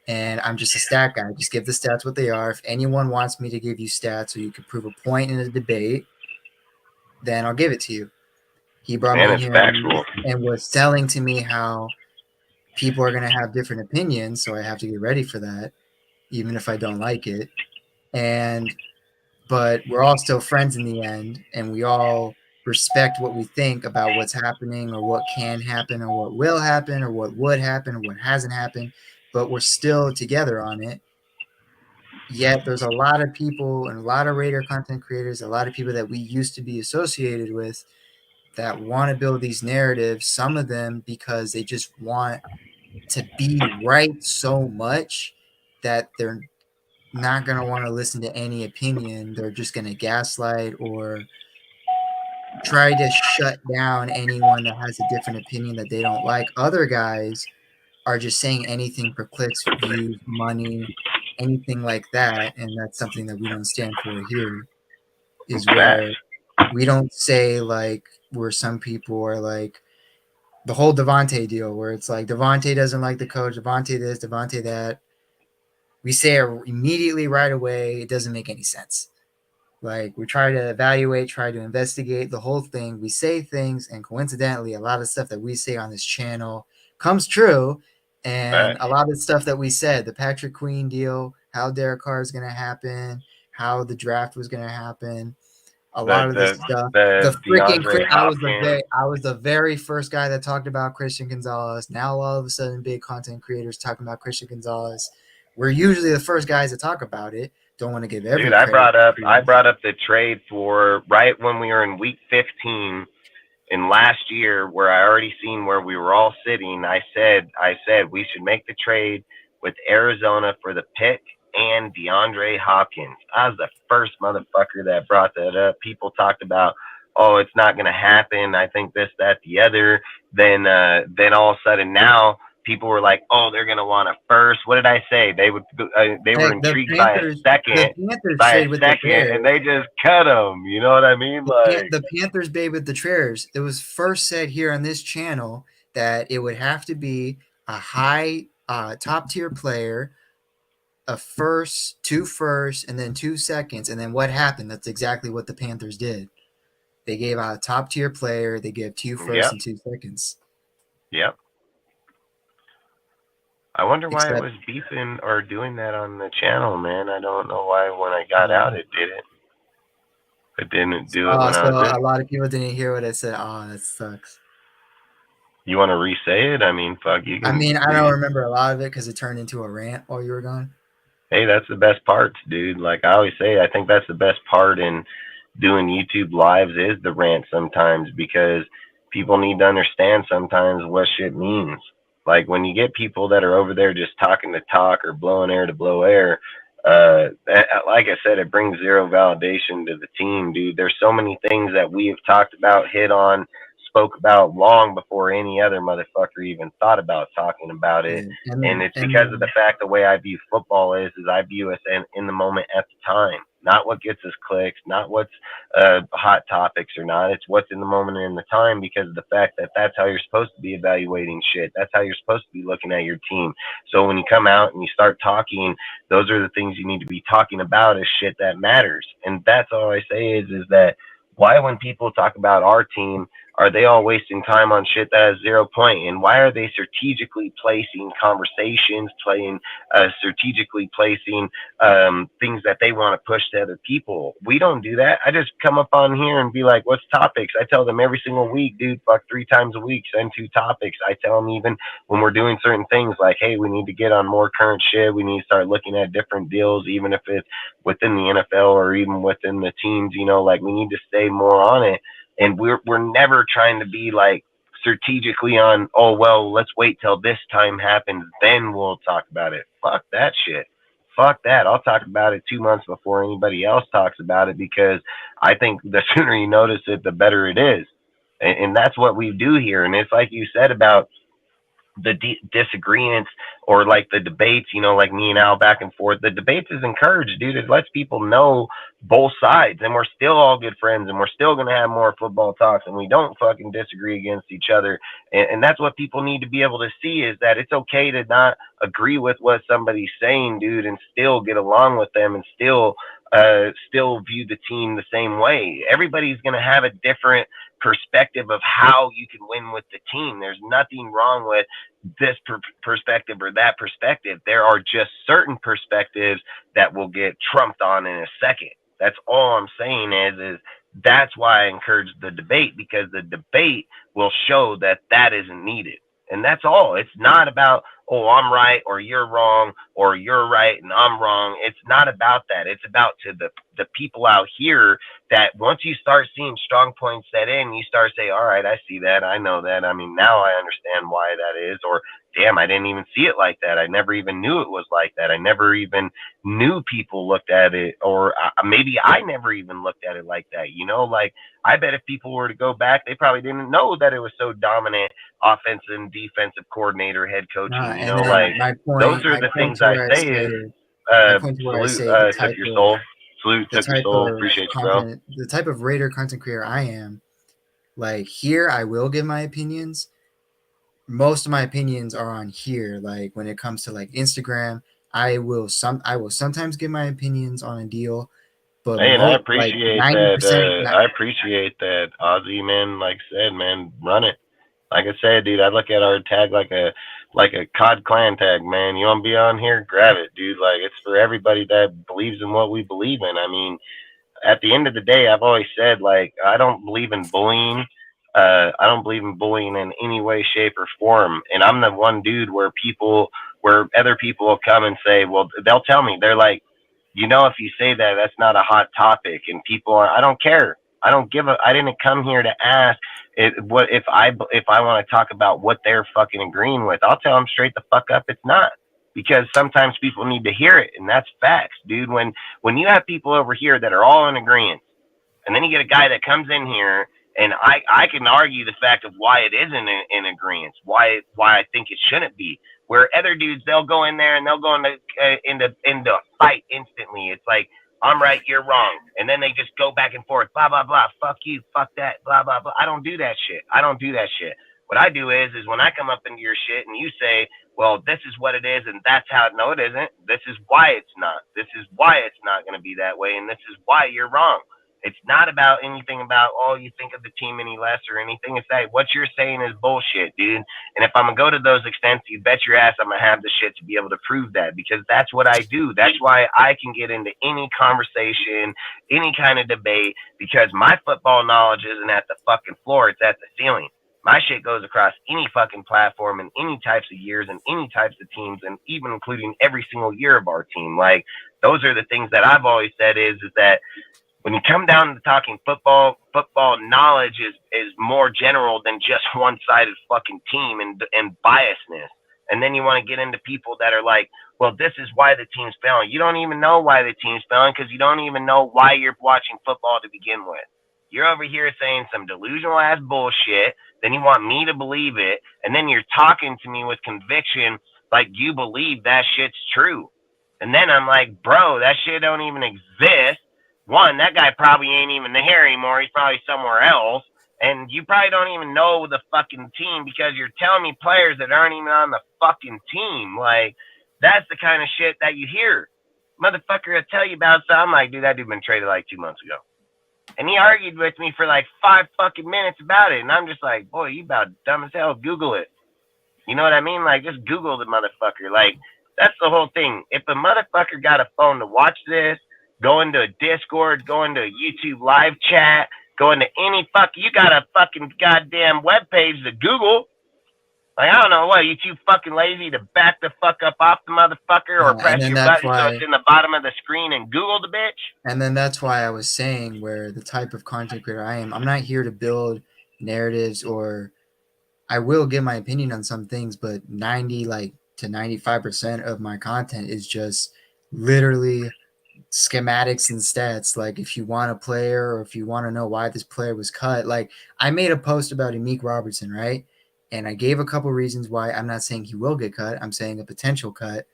And I'm just a stat guy. Just give the stats what they are. If anyone wants me to give you stats so you can prove a point in a debate, then I'll give it to you. He brought me and in it's here factual. and was telling to me how people are going to have different opinions, so I have to get ready for that, even if I don't like it. And but we're all still friends in the end, and we all respect what we think about what's happening or what can happen or what will happen or what would happen or what hasn't happened, but we're still together on it. Yet there's a lot of people and a lot of Raider content creators, a lot of people that we used to be associated with that want to build these narratives, some of them because they just want to be right so much that they're not going to want to listen to any opinion. They're just going to gaslight or try to shut down anyone that has a different opinion that they don't like. Other guys are just saying anything for clicks, views, money, anything like that. And that's something that we don't stand for here, is Facts. where we don't say like where some people are like, the whole Devontae deal, where it's like Devontae doesn't like the coach, Devontae this, Devontae that. We say it immediately right away. It doesn't make any sense. Like we try to evaluate, try to investigate the whole thing. We say things, and coincidentally, a lot of stuff that we say on this channel comes true. And a Facts. lot of the stuff that we said, the Patrick Queen deal, how Derek Carr is going to happen, how the draft was going to happen, a lot The of this the stuff. The the freaking DeAndre Hopkins. I was the very first guy that talked about Christian Gonzalez. Now all of a sudden, big content creators talking about Christian Gonzalez. We're usually the first guys to talk about it. Don't want to give Dude, every credit. I brought up the trade for right when we were in week 15 in last year, where I already seen where we were all sitting. I said we should make the trade with Arizona for the pick and DeAndre Hopkins. I was the first motherfucker that brought that up. People talked about, oh, it's not gonna happen. I think this, that, the other. Then all of a sudden now people were like, oh, they're gonna want a first. What did I say? They were Heck, intrigued by The Panthers trade with the and Bears. they just cut them. You know what I mean? Like, The Panthers babe with the Trares. It was first said here on this channel that it would have to be a high top tier player, a first, two firsts, and then 2 seconds. And then what happened? That's exactly what the Panthers did. They gave out a top tier player. They gave two firsts yep, and 2 seconds. yep. I wonder why it Except was beefing or doing that on the channel, man. I don't know why when I got out it did it. It didn't do it when I so was a in. lot of people didn't hear what I said. Oh, that sucks. You want to re-say it? I mean, fuck, you I can. mean, I don't remember a lot of it because it turned into a rant while you were gone. Hey, that's the best parts, dude. Like I always say, I think that's the best part in doing YouTube lives is the rant sometimes, because people need to understand sometimes what shit means. Like when you get people that are over there just talking to talk or blowing air to blow air, like I said, it brings zero validation to the team, dude. There's so many things that we have talked about, hit on, spoke about long before any other motherfucker even thought about talking about it. Yeah, And it's and because of the fact the way I view football is I view us in the moment at the time, not what gets us clicks, not what's hot topics or not. It's what's in the moment and in the time, because of the fact that that's how you're supposed to be evaluating shit. That's how you're supposed to be looking at your team. So when you come out and you start talking, those are the things you need to be talking about, is shit that matters. And that's all I say is that why when people talk about our team, are they all wasting time on shit that has 0 point? And why are they strategically placing conversations, strategically placing things that they want to push to other people? We don't do that. I just come up on here and be like, what's topics? I tell them every single week, dude, fuck 3 times a week, send 2 topics. I tell them even when we're doing certain things like, hey, we need to get on more current shit. We need to start looking at different deals, even if it's within the NFL or even within the teams, like we need to stay more on it. And we're never trying to be like strategically on, oh, well, let's wait till this time happens, then we'll talk about it. Fuck that shit. Fuck that. I'll talk about it 2 months before anybody else talks about it, because I think the sooner you notice it, the better it is. And that's what we do here. And it's like you said about the disagreements, or like the debates, like me and Al back and forth. The debates is encouraged, dude. It lets people know both sides, and we're still all good friends, and we're still going to have more football talks, and we don't fucking disagree against each other. And that's what people need to be able to see, is that it's okay to not agree with what somebody's saying, dude, and still get along with them, and still view the team the same way. Everybody's going to have a different perspective of how you can win with the team. There's nothing wrong with this perspective or that perspective. There are just certain perspectives that will get trumped on in a second. That's all I'm saying is that's why I encourage the debate, because the debate will show that that isn't needed. And that's all. It's not about, oh, I'm right or you're wrong, or you're right and I'm wrong. It's not about that. It's about to the people out here that once you start seeing strong points set in, you start saying, all right, I see that. I know that. I mean, now I understand why that is. Or, damn, I didn't even see it like that. I never even knew it was like that. I never even knew people looked at it, or maybe I never even looked at it like that. Like, I bet if people were to go back, they probably didn't know that it was so dominant offensive and defensive coordinator, head coaching. Like, those are the things I say is, salute, took your soul. Salute, took your soul. Appreciate you, bro. The type of Raider content creator I am, like, here I will give my opinions. Most of my opinions are on here. Like, when it comes to like Instagram, I will sometimes give my opinions on a deal. But hey, and I appreciate that. I appreciate that, Ozzy, man. Like I said, man, run it. Like I said, dude, I look at our tag like a COD clan tag, man. You want to be on here? Grab it, dude. Like, it's for everybody that believes in what we believe in. I mean, at the end of the day, I've always said, like, I don't believe in bullying. I don't believe in bullying in any way, shape, or form. And I'm the one dude where other people will come and say, well, they'll tell me, they're like, if you say that, that's not a hot topic. And I don't care. I didn't come here to ask what if I want to talk about what they're fucking agreeing with. I'll tell them straight the fuck up, it's not. Because sometimes people need to hear it, and that's facts, dude. When you have people over here that are all in agreement, and then you get a guy that comes in here, and I can argue the fact of why it isn't in agreement, why I think it shouldn't be. Where other dudes, they'll go in there and they'll go into a fight instantly. It's like, I'm right, you're wrong, and then they just go back and forth, blah blah blah, fuck you, fuck that, blah blah blah. I don't do that shit. What I do is when I come up into your shit and you say, well, this is what it is, and that's how. No, it isn't. This is why it's not. This is why it's not going to be that way, and this is why you're wrong. It's not about anything about, oh, you think of the team any less or anything. It's that what you're saying is bullshit, dude. And if I'm going to go to those extents, you bet your ass I'm going to have the shit to be able to prove that, because that's what I do. That's why I can get into any conversation, any kind of debate, because my football knowledge isn't at the fucking floor. It's at the ceiling. My shit goes across any fucking platform and any types of years and any types of teams, and even including every single year of our team. Like, those are the things that I've always said is that when you come down to talking football knowledge is more general than just one-sided fucking team and biasness. And then you want to get into people that are like, well, this is why the team's failing. You don't even know why the team's failing, because you don't even know why you're watching football to begin with. You're over here saying some delusional ass bullshit. Then you want me to believe it. And then you're talking to me with conviction like you believe that shit's true. And then I'm like, bro, that shit don't even exist. One, that guy probably ain't even here anymore. He's probably somewhere else. And you probably don't even know the fucking team, because you're telling me players that aren't even on the fucking team. Like, that's the kind of shit that you hear. Motherfucker will tell you about something. I'm like, dude, that dude been traded like 2 months ago. And he argued with me for like 5 fucking minutes about it. And I'm just like, boy, you about dumb as hell. Google it. You know what I mean? Like, just Google the motherfucker. Like, that's the whole thing. If a motherfucker got a phone to watch this, go into a Discord, go into a YouTube live chat, go into any you got a fucking goddamn webpage to Google. Like, I don't know, what, you too fucking lazy to back the fuck up off the motherfucker, or press your button so it's in the bottom of the screen and Google the bitch? And then that's why I was saying, where the type of content creator I am, I'm not here to build narratives or I will give my opinion on some things, but 95% of my content is just literally schematics and stats. Like if you want a player or if you want to know why this player was cut, like I made a post about Amik Robertson, right? And I gave a couple reasons why. I'm not saying he will get cut. I'm saying a potential cut.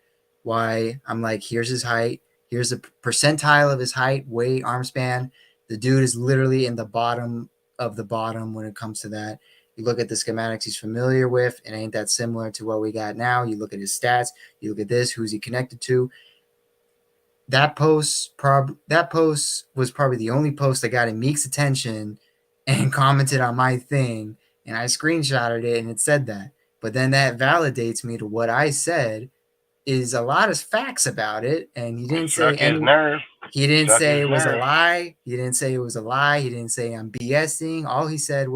Why I'm like, here's his height. Here's the percentile of his height, weight, arm span. The dude is literally in the bottom of the bottom when it comes to that. You look at the schematics he's familiar with, it ain't that similar to what we got now. You look at his stats, you look at this, who's he connected to. That post was probably the only post that got Meek's attention and commented on my thing, and I screenshotted it and it said that. But then that validates me to what I said is a lot of facts about it, and he didn't say any. He didn't say it was a lie. He didn't say it was a lie. He didn't say I'm BSing. All he said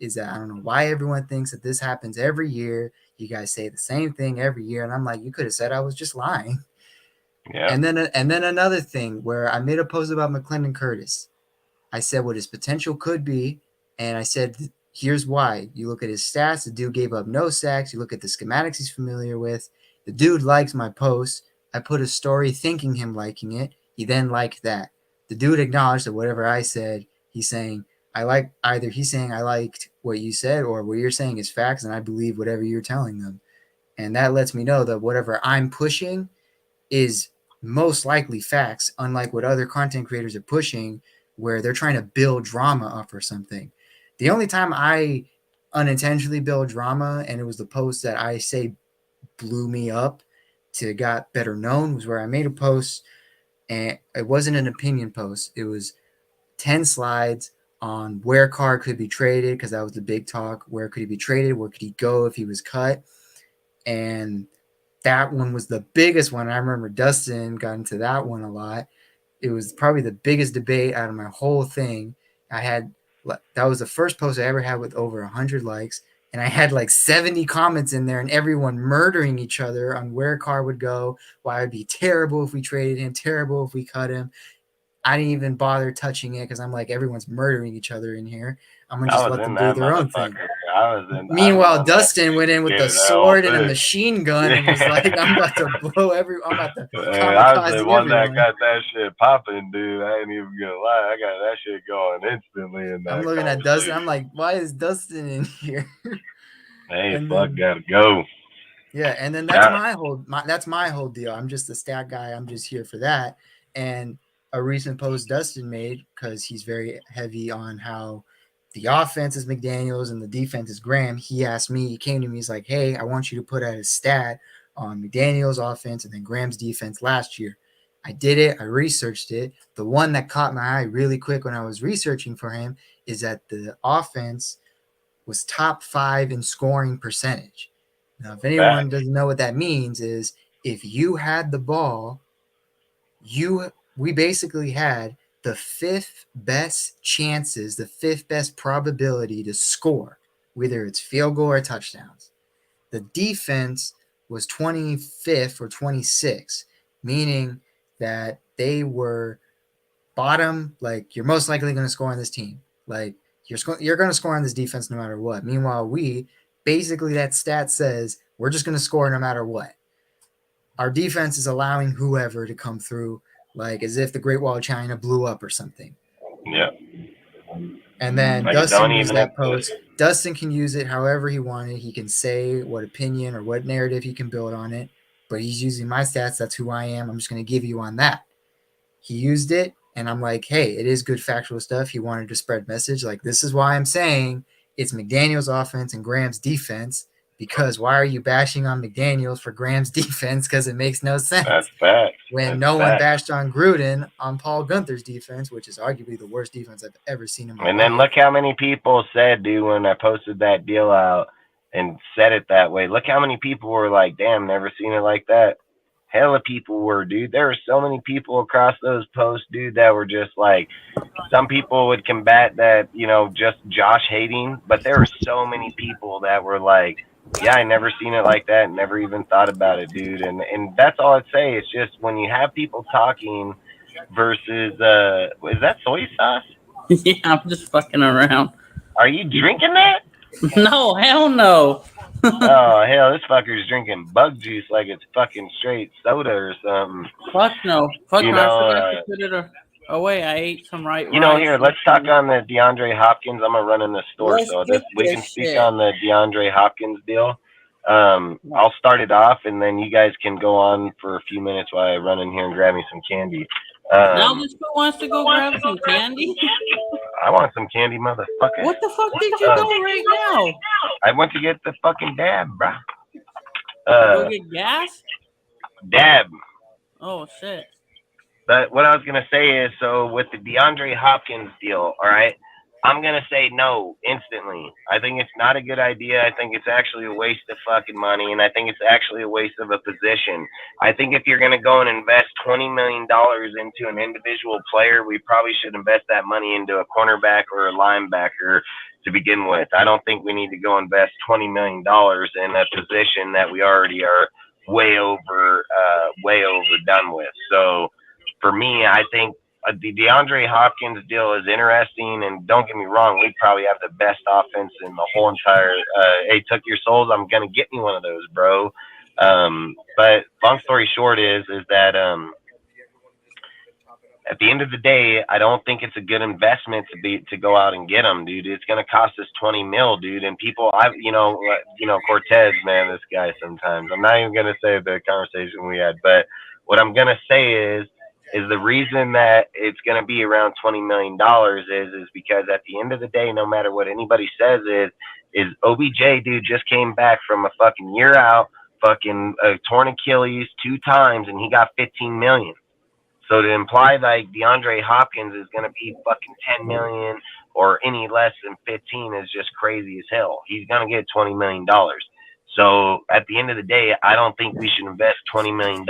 is that I don't know why everyone thinks that this happens every year. You guys say the same thing every year, and I'm like, you could have said I was just lying. Yeah. And then another thing where I made a post about McClendon Curtis. I said what his potential could be, and I said here's why. You look at his stats. The dude gave up no sacks. You look at the schematics he's familiar with. The dude likes my post. I put a story thinking him liking it. He then liked that. The dude acknowledged that whatever I said, he's saying he's saying I liked what you said or what you're saying is facts, and I believe whatever you're telling them. And that lets me know that whatever I'm pushing is most likely facts, unlike what other content creators are pushing, where they're trying to build drama up or something. The only time I unintentionally build drama, and it was the post that I say blew me up to got better known, was where I made a post, and it wasn't an opinion post. It was 10 slides on where Carr could be traded, because that was the big talk. Where could he be traded? Where could he go if he was cut? And that one was the biggest one. I remember Dustin got into that one a lot. It was probably the biggest debate out of my whole thing. That was the first post I ever had with over 100 likes, and I had like 70 comments in there, and everyone murdering each other on where Carr would go, why it'd be terrible if we traded him, terrible if we cut him. I didn't even bother touching it because I'm like, everyone's murdering each other in here. I'm gonna just let them do their own thing. Meanwhile, Dustin went in with the sword and a machine gun and was like, I'm about to blow I'm about to I was the one everyone. that got that shit popping, dude. I ain't even gonna lie. I got that shit going instantly in that. I'm looking at Dustin. I'm like, why is Dustin in here? Hey, fuck, gotta go. Yeah, and then that's my whole deal. I'm just a stat guy. I'm just here for that. And a recent post Dustin made, because he's very heavy on how the offense is McDaniels and the defense is Graham. He came to me, he's like, hey, I want you to put out a stat on McDaniels' offense and then Graham's defense last year. I did it. I researched it. The one that caught my eye really quick when I was researching for him is that the offense was top 5 in scoring percentage. Now, if anyone doesn't know what that means, is if you had the ball, we basically had the 5th best chances, the 5th best probability to score, whether it's field goal or touchdowns. The defense was 25th or 26th, meaning that they were bottom, like you're most likely going to score on this team. Like you're going to score on this defense no matter what. Meanwhile, basically that stat says we're just going to score no matter what. Our defense is allowing whoever to come through, like as if the Great Wall of China blew up or something. Yeah. And then Dustin used that post. Dustin can use it however he wanted. He can say what opinion or what narrative he can build on it, but he's using my stats. That's who I am. I'm just going to give you on that. He used it, and I'm like, hey, it is good factual stuff. He wanted to spread message. Like, this is why I'm saying it's McDaniels' offense and Graham's defense, because why are you bashing on McDaniels for Graham's defense? Because it makes no sense. That's facts. When no one bashed on Gruden on Paul Gunther's defense, which is arguably the worst defense I've ever seen in my life. And then look how many people said, dude, when I posted that deal out and said it that way, look how many people were like, damn, never seen it like that. Hella people were, dude. There were so many people across those posts, dude, that were just like, some people would combat that, just Josh hating, but there were so many people that were like, yeah, I never seen it like that, never even thought about it, dude. And that's all I'd say. It's just when you have people talking versus, is that soy sauce? Yeah, I'm just fucking around. Are you drinking that? No, hell no. Oh hell, this fucker's drinking bug juice like it's fucking straight soda or something. Fuck no. Fuck You no. I know, forgot to put it away. I ate some rice. here, let's talk on the DeAndre Hopkins. I'm gonna run in the store, Let's so get we can this speak shit. on the DeAndre Hopkins deal. I'll start it off, and then you guys can go on for a few minutes while I run in here and grab me some candy. Now this fool wants to go grab some candy. I want some candy, motherfucker. What the fuck did you go right now? I went to get the fucking dab, bro. Go get gas? Dab. Oh shit. But what I was gonna say is, so with the DeAndre Hopkins deal, all right, I'm gonna say no instantly. I think it's not a good idea. I think it's actually a waste of fucking money, and I think it's actually a waste of a position. I think if you're gonna go and invest $20 million into an individual player, we probably should invest that money into a cornerback or a linebacker to begin with. I don't think we need to go invest $20 million in a position that we already are way overdone with. So for me, I think the DeAndre Hopkins deal is interesting, and don't get me wrong, we probably have the best offense in the whole entire. Hey, Tuck Your Souls, I'm gonna get me one of those, bro. But long story short is that at the end of the day, I don't think it's a good investment to go out and get him, dude. It's gonna cost us 20 mil, dude. And people, Cortez, man, this guy. Sometimes I'm not even gonna say the conversation we had, but what I'm gonna say is the reason that it's going to be around $20 million is because at the end of the day, no matter what anybody says, is OBJ, dude, just came back from a fucking year out, fucking torn Achilles 2 times, and he got 15 million. So to imply like DeAndre Hopkins is going to be fucking 10 million or any less than 15 is just crazy as hell. He's going to get $20 million. So at the end of the day, I don't think we should invest $20 million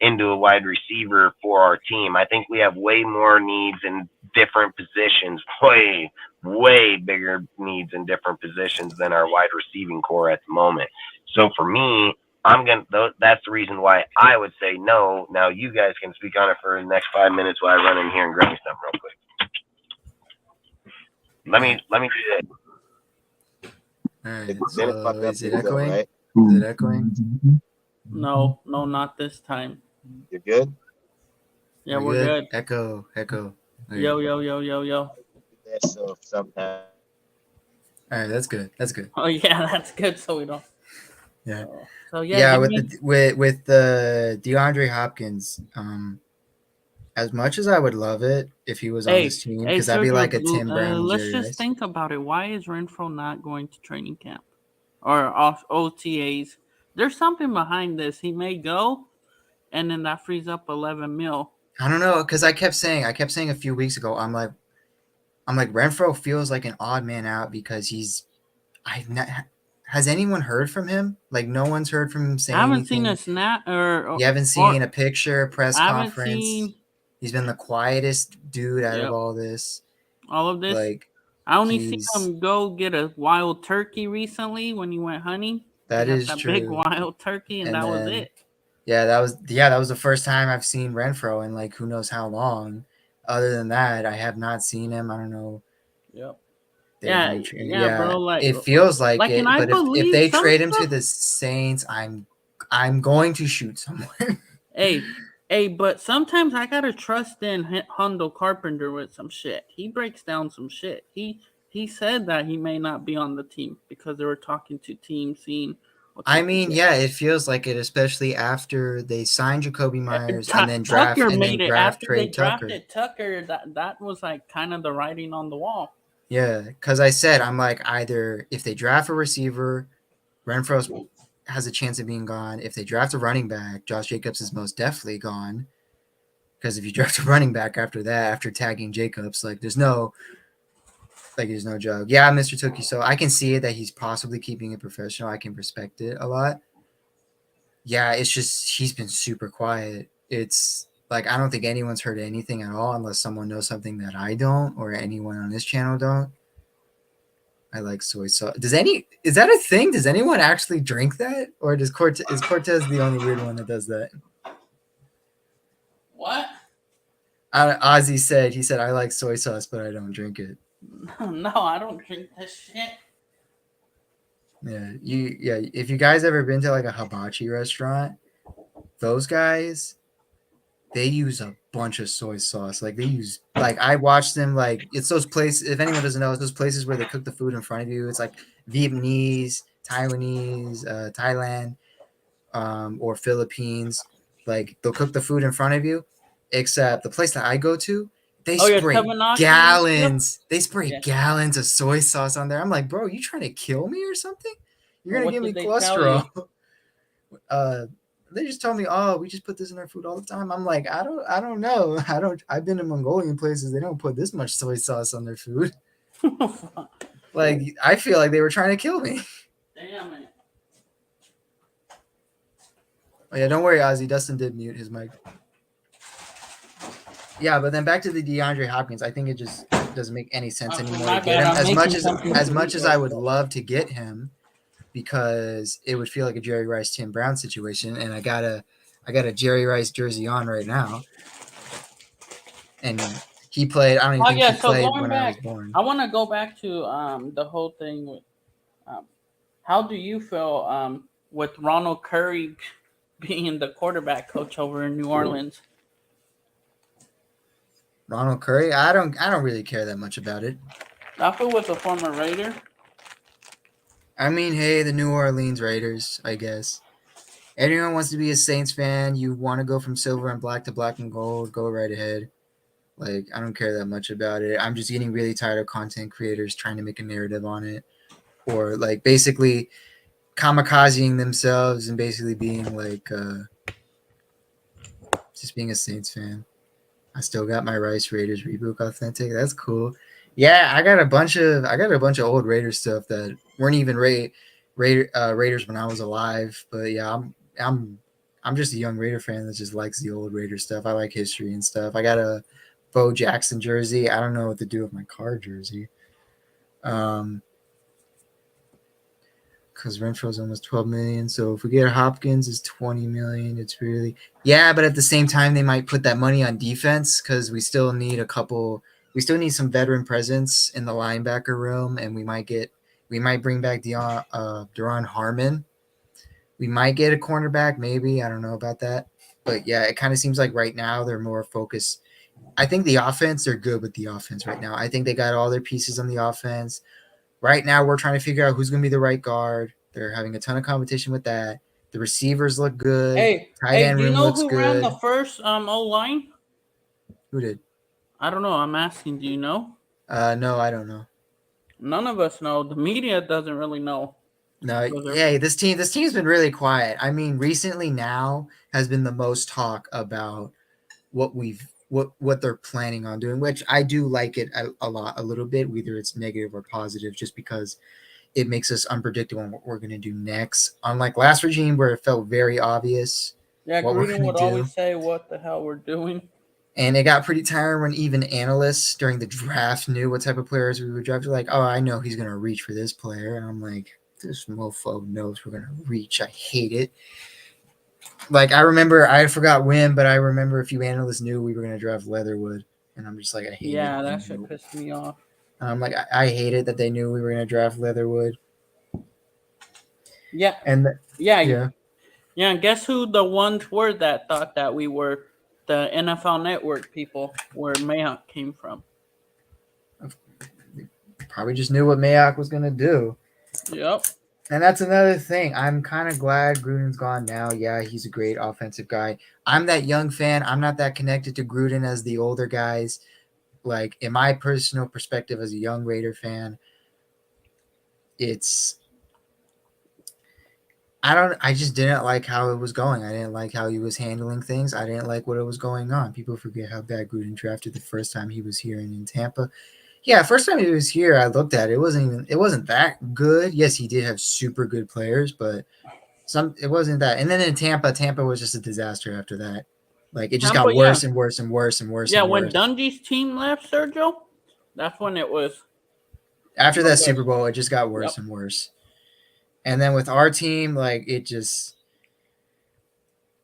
into a wide receiver for our team. I think we have way more needs in different positions, way bigger needs in different positions than our wide receiving core at the moment. So for me, that's the reason why I would say no. Now you guys can speak on it for the next 5 minutes while I run in here and grab me something real quick. Let me do that. All right. So is it echoing? Right? Is it echoing? No, not this time. You're good? Yeah, we're good. Echo. Right. Yo. So sometimes. All right, that's good. Oh yeah, that's good. So we don't. Yeah. So yeah. With the DeAndre Hopkins, as much as I would love it if he was on this team, because that'd be like a Tim Brown. Let's Jerry just Rice. think about it. Why is Renfro not going to training camp or off OTAs? There's something behind this. He may go, and then that frees up 11 mil. I don't know, because I kept saying a few weeks ago, I'm like Renfro feels like an odd man out because has anyone heard from him? Like no one's heard from him saying I haven't anything. seen a snap You haven't seen a picture, press conference. Seen, he's been the quietest dude out of all this. All of this. Like I only seen him go get a wild turkey recently when he went hunting. That is true. Big wild turkey, and that was it. Yeah, that was the first time I've seen Renfro in like who knows how long. Other than that, I have not seen him. I don't know. Yep. Yeah, bro. Like it feels like it. But if they trade him stuff? to the Saints, I'm going to shoot someone. Hey, but sometimes I gotta trust in Hundo Carpenter with some shit. He breaks down some shit. He said that he may not be on the team because they were talking to teams, seeing. I mean, yeah, it feels like it, especially after they signed Jacoby Myers and then draft Trey Tucker. Tucker, that was like kind of the writing on the wall. Yeah, because I said I'm like either if they draft a receiver, Renfro has a chance of being gone. If they draft a running back, Josh Jacobs is most definitely gone. Because if you draft a running back after that, after tagging Jacobs, there's no joke. Yeah, Mr. Tookie. So I can see it that he's possibly keeping it professional. I can respect it a lot. Yeah, it's just he's been super quiet. It's like I don't think anyone's heard anything at all unless someone knows something that I don't or anyone on this channel don't. I like soy sauce. Is that a thing? Does anyone actually drink that? Or is Cortez the only weird one that does that? What? Ozzy said, I like soy sauce, but I don't drink it. No, I don't drink this shit. Yeah. If you guys ever been to like a hibachi restaurant, those guys, they use a bunch of soy sauce. Like they use like I watched them like it's those places. If anyone doesn't know, it's those places where they cook the food in front of you. It's like Vietnamese, Taiwanese, Thailand, or Philippines. Like they'll cook the food in front of you. Except the place that I go to, they Oh, yeah, spray Tabanaki and stuff? gallons. They spray Yeah. gallons of soy sauce on there. I'm like, bro, you trying to kill me or something? You're Well, gonna what give me did they tell you? cholesterol. uh they just told me, oh, we just put this in our food all the time. I'm like, I don't know. I've been in Mongolian places, they don't put this much soy sauce on their food. Like I feel like they were trying to kill me. Damn it. Oh, yeah, don't worry, Ozzy. Dustin did mute his mic. Yeah, but then back to the DeAndre Hopkins. I think it just doesn't make any sense Okay, anymore my to get bad, him. I'm As making much something as to much eat as I right would now. love to get him, because it would feel like a Jerry Rice Tim Brown situation, and I got a Jerry Rice jersey on right now, and he played. I don't even Oh think yeah, he so played going when I was back, born. I want to go back to the whole thing with how do you feel with Ronald Curry being the quarterback coach over in New Orleans? Ronald Curry. I don't really care that much about it. I feel with a former Raider. I mean, hey, the New Orleans Raiders, I guess. Everyone wants to be a Saints fan. You want to go from silver and black to black and gold, go right ahead. Like, I don't care that much about it. I'm just getting really tired of content creators trying to make a narrative on it, or like basically kamikazing themselves and basically being like just being a Saints fan. I still got my Rice Raiders rebook authentic. That's cool. Yeah, I got a bunch of old Raiders stuff that weren't even Raiders when I was alive. But yeah, I'm just a young Raider fan that just likes the old Raider stuff. I like history and stuff. I got a Bo Jackson jersey. I don't know what to do with my car jersey. Because Renfro's almost 12 million. So if we get Hopkins, it's 20 million. It's really, yeah, but at the same time, they might put that money on defense because we still need some veteran presence in the linebacker room, and we might bring back Deron Harmon. We might get a cornerback, maybe. I don't know about that. But yeah, it kind of seems like right now they're more focused. I think the offense, they're good with the offense right now. I think they got all their pieces on the offense. Right now, we're trying to figure out who's going to be the right guard. They're having a ton of competition with that. The receivers look good. Tight Hey, end do you room know looks who ran the good. first O line? Who did? I don't know. I'm asking. Do you know? No, I don't know. None of us know. The media doesn't really know. No, Brother. yeah, this team's been really quiet. I mean, recently now has been the most talk about what they're planning on doing, which I do like it a little bit, whether it's negative or positive, just because it makes us unpredictable on what we're going to do next. Unlike last regime where it felt very obvious Yeah, what we're Gruden going would to do. always say, "What the hell we're doing?" And it got pretty tiring when even analysts during the draft knew what type of players we would draft. They're like, oh, I know he's going to reach for this player. And I'm like, this mofo knows we're going to reach. I hate it. Like, I forgot when, but I remember a few analysts knew we were going to draft Leatherwood. And I'm just like, I hate it. Yeah, that shit pissed me off. I'm like, I hate it that they knew we were going to draft Leatherwood. Yeah. And yeah. And guess who the ones were that thought that we were the NFL Network people, where Mayock came from? Probably just knew what Mayock was going to do. Yep. And that's another thing. I'm kind of glad Gruden's gone now. Yeah, he's a great offensive guy. I'm that young fan. I'm not that connected to Gruden as the older guys. Like, in my personal perspective as a young Raider fan, I just didn't like how it was going. I didn't like how he was handling things. I didn't like what was going on. People forget how bad Gruden drafted the first time he was here in Tampa. Yeah, first time he was here, I looked at it. It wasn't that good. Yes, he did have super good players, but it wasn't that. And then in Tampa was just a disaster after that. Like, it just got worse and worse and worse and worse. Yeah, and when worse. Dungy's team left, Sergio, that's when it was. After that Super Bowl, it just got worse and worse. And then with our team, like, it just,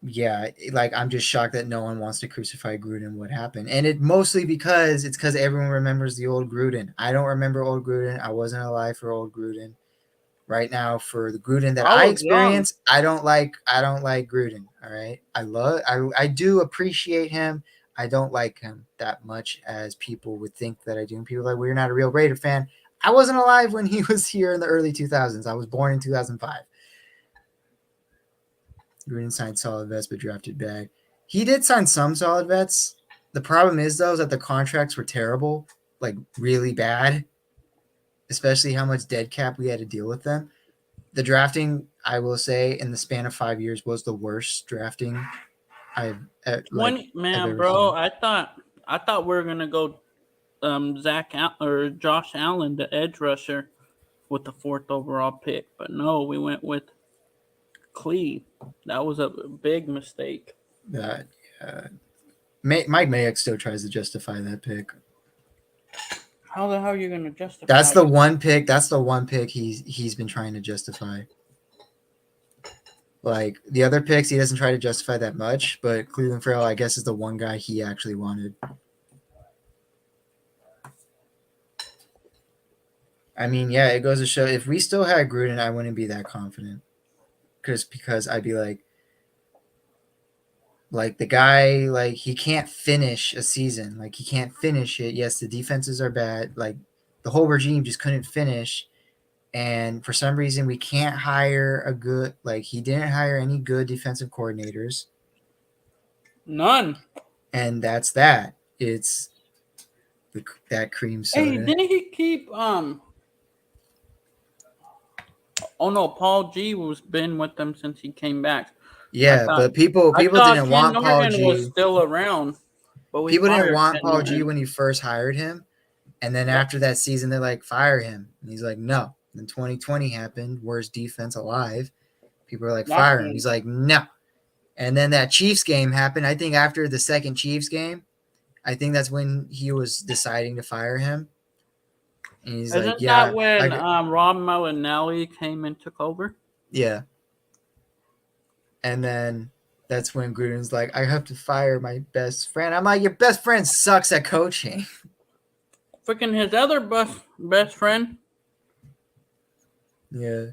yeah, like, I'm just shocked that no one wants to crucify Gruden. What happened? And it mostly because everyone remembers the old Gruden. I don't remember old Gruden. I wasn't alive for old Gruden. right now for the Gruden that I I was young. experience. I don't like Gruden. All right. I do appreciate him. I don't like him that much as people would think that I do. And people are like, well, you're not a real Raider fan. I wasn't alive when he was here in the early 2000s. I was born in 2005. Gruden signed solid vets but drafted bad. He did sign some solid vets. The problem is, though, is that the contracts were terrible, like really bad, especially how much dead cap we had to deal with them. The drafting, I will say, in the span of 5 years was the worst drafting I've ever Bro, seen. I thought we were gonna go or Josh Allen, the edge rusher, with the 4th overall pick, but no, we went with Cleve. That was a big mistake. That Mike Mayock still tries to justify that pick. How the hell are you gonna justify? That's the one pick. That's the one pick he's been trying to justify. Like the other picks, he doesn't try to justify that much. But Cleveland Farrell, I guess, is the one guy he actually wanted. I mean, yeah, it goes to show if we still had Gruden, I wouldn't be that confident. Because I'd be like the guy, like he can't finish a season. Like he can't finish it. Yes, the defenses are bad. Like the whole regime just couldn't finish. And for some reason, we can't hire a good, like he didn't hire any good defensive coordinators. None. And that's that. It's that cream soda. Hey, didn't he keep Oh no, Paul G was been with them since he came back. Yeah, but people didn't want Paul G. Was still around, but people didn't want Paul G when you first hired him, and then after that season, they're like, fire him, and he's like, no. Then 2020 happened, worst defense alive. People are like, fire him. He's like, no. And then that Chiefs game happened. I think after the second Chiefs game, I think that's when he was deciding to fire him. And he's Isn't like, yeah. that when Rob Malinelli came and took over? Yeah. And then that's when Gruden's like, I have to fire my best friend. I'm like, your best friend sucks at coaching. Freaking his other best friend. Yeah.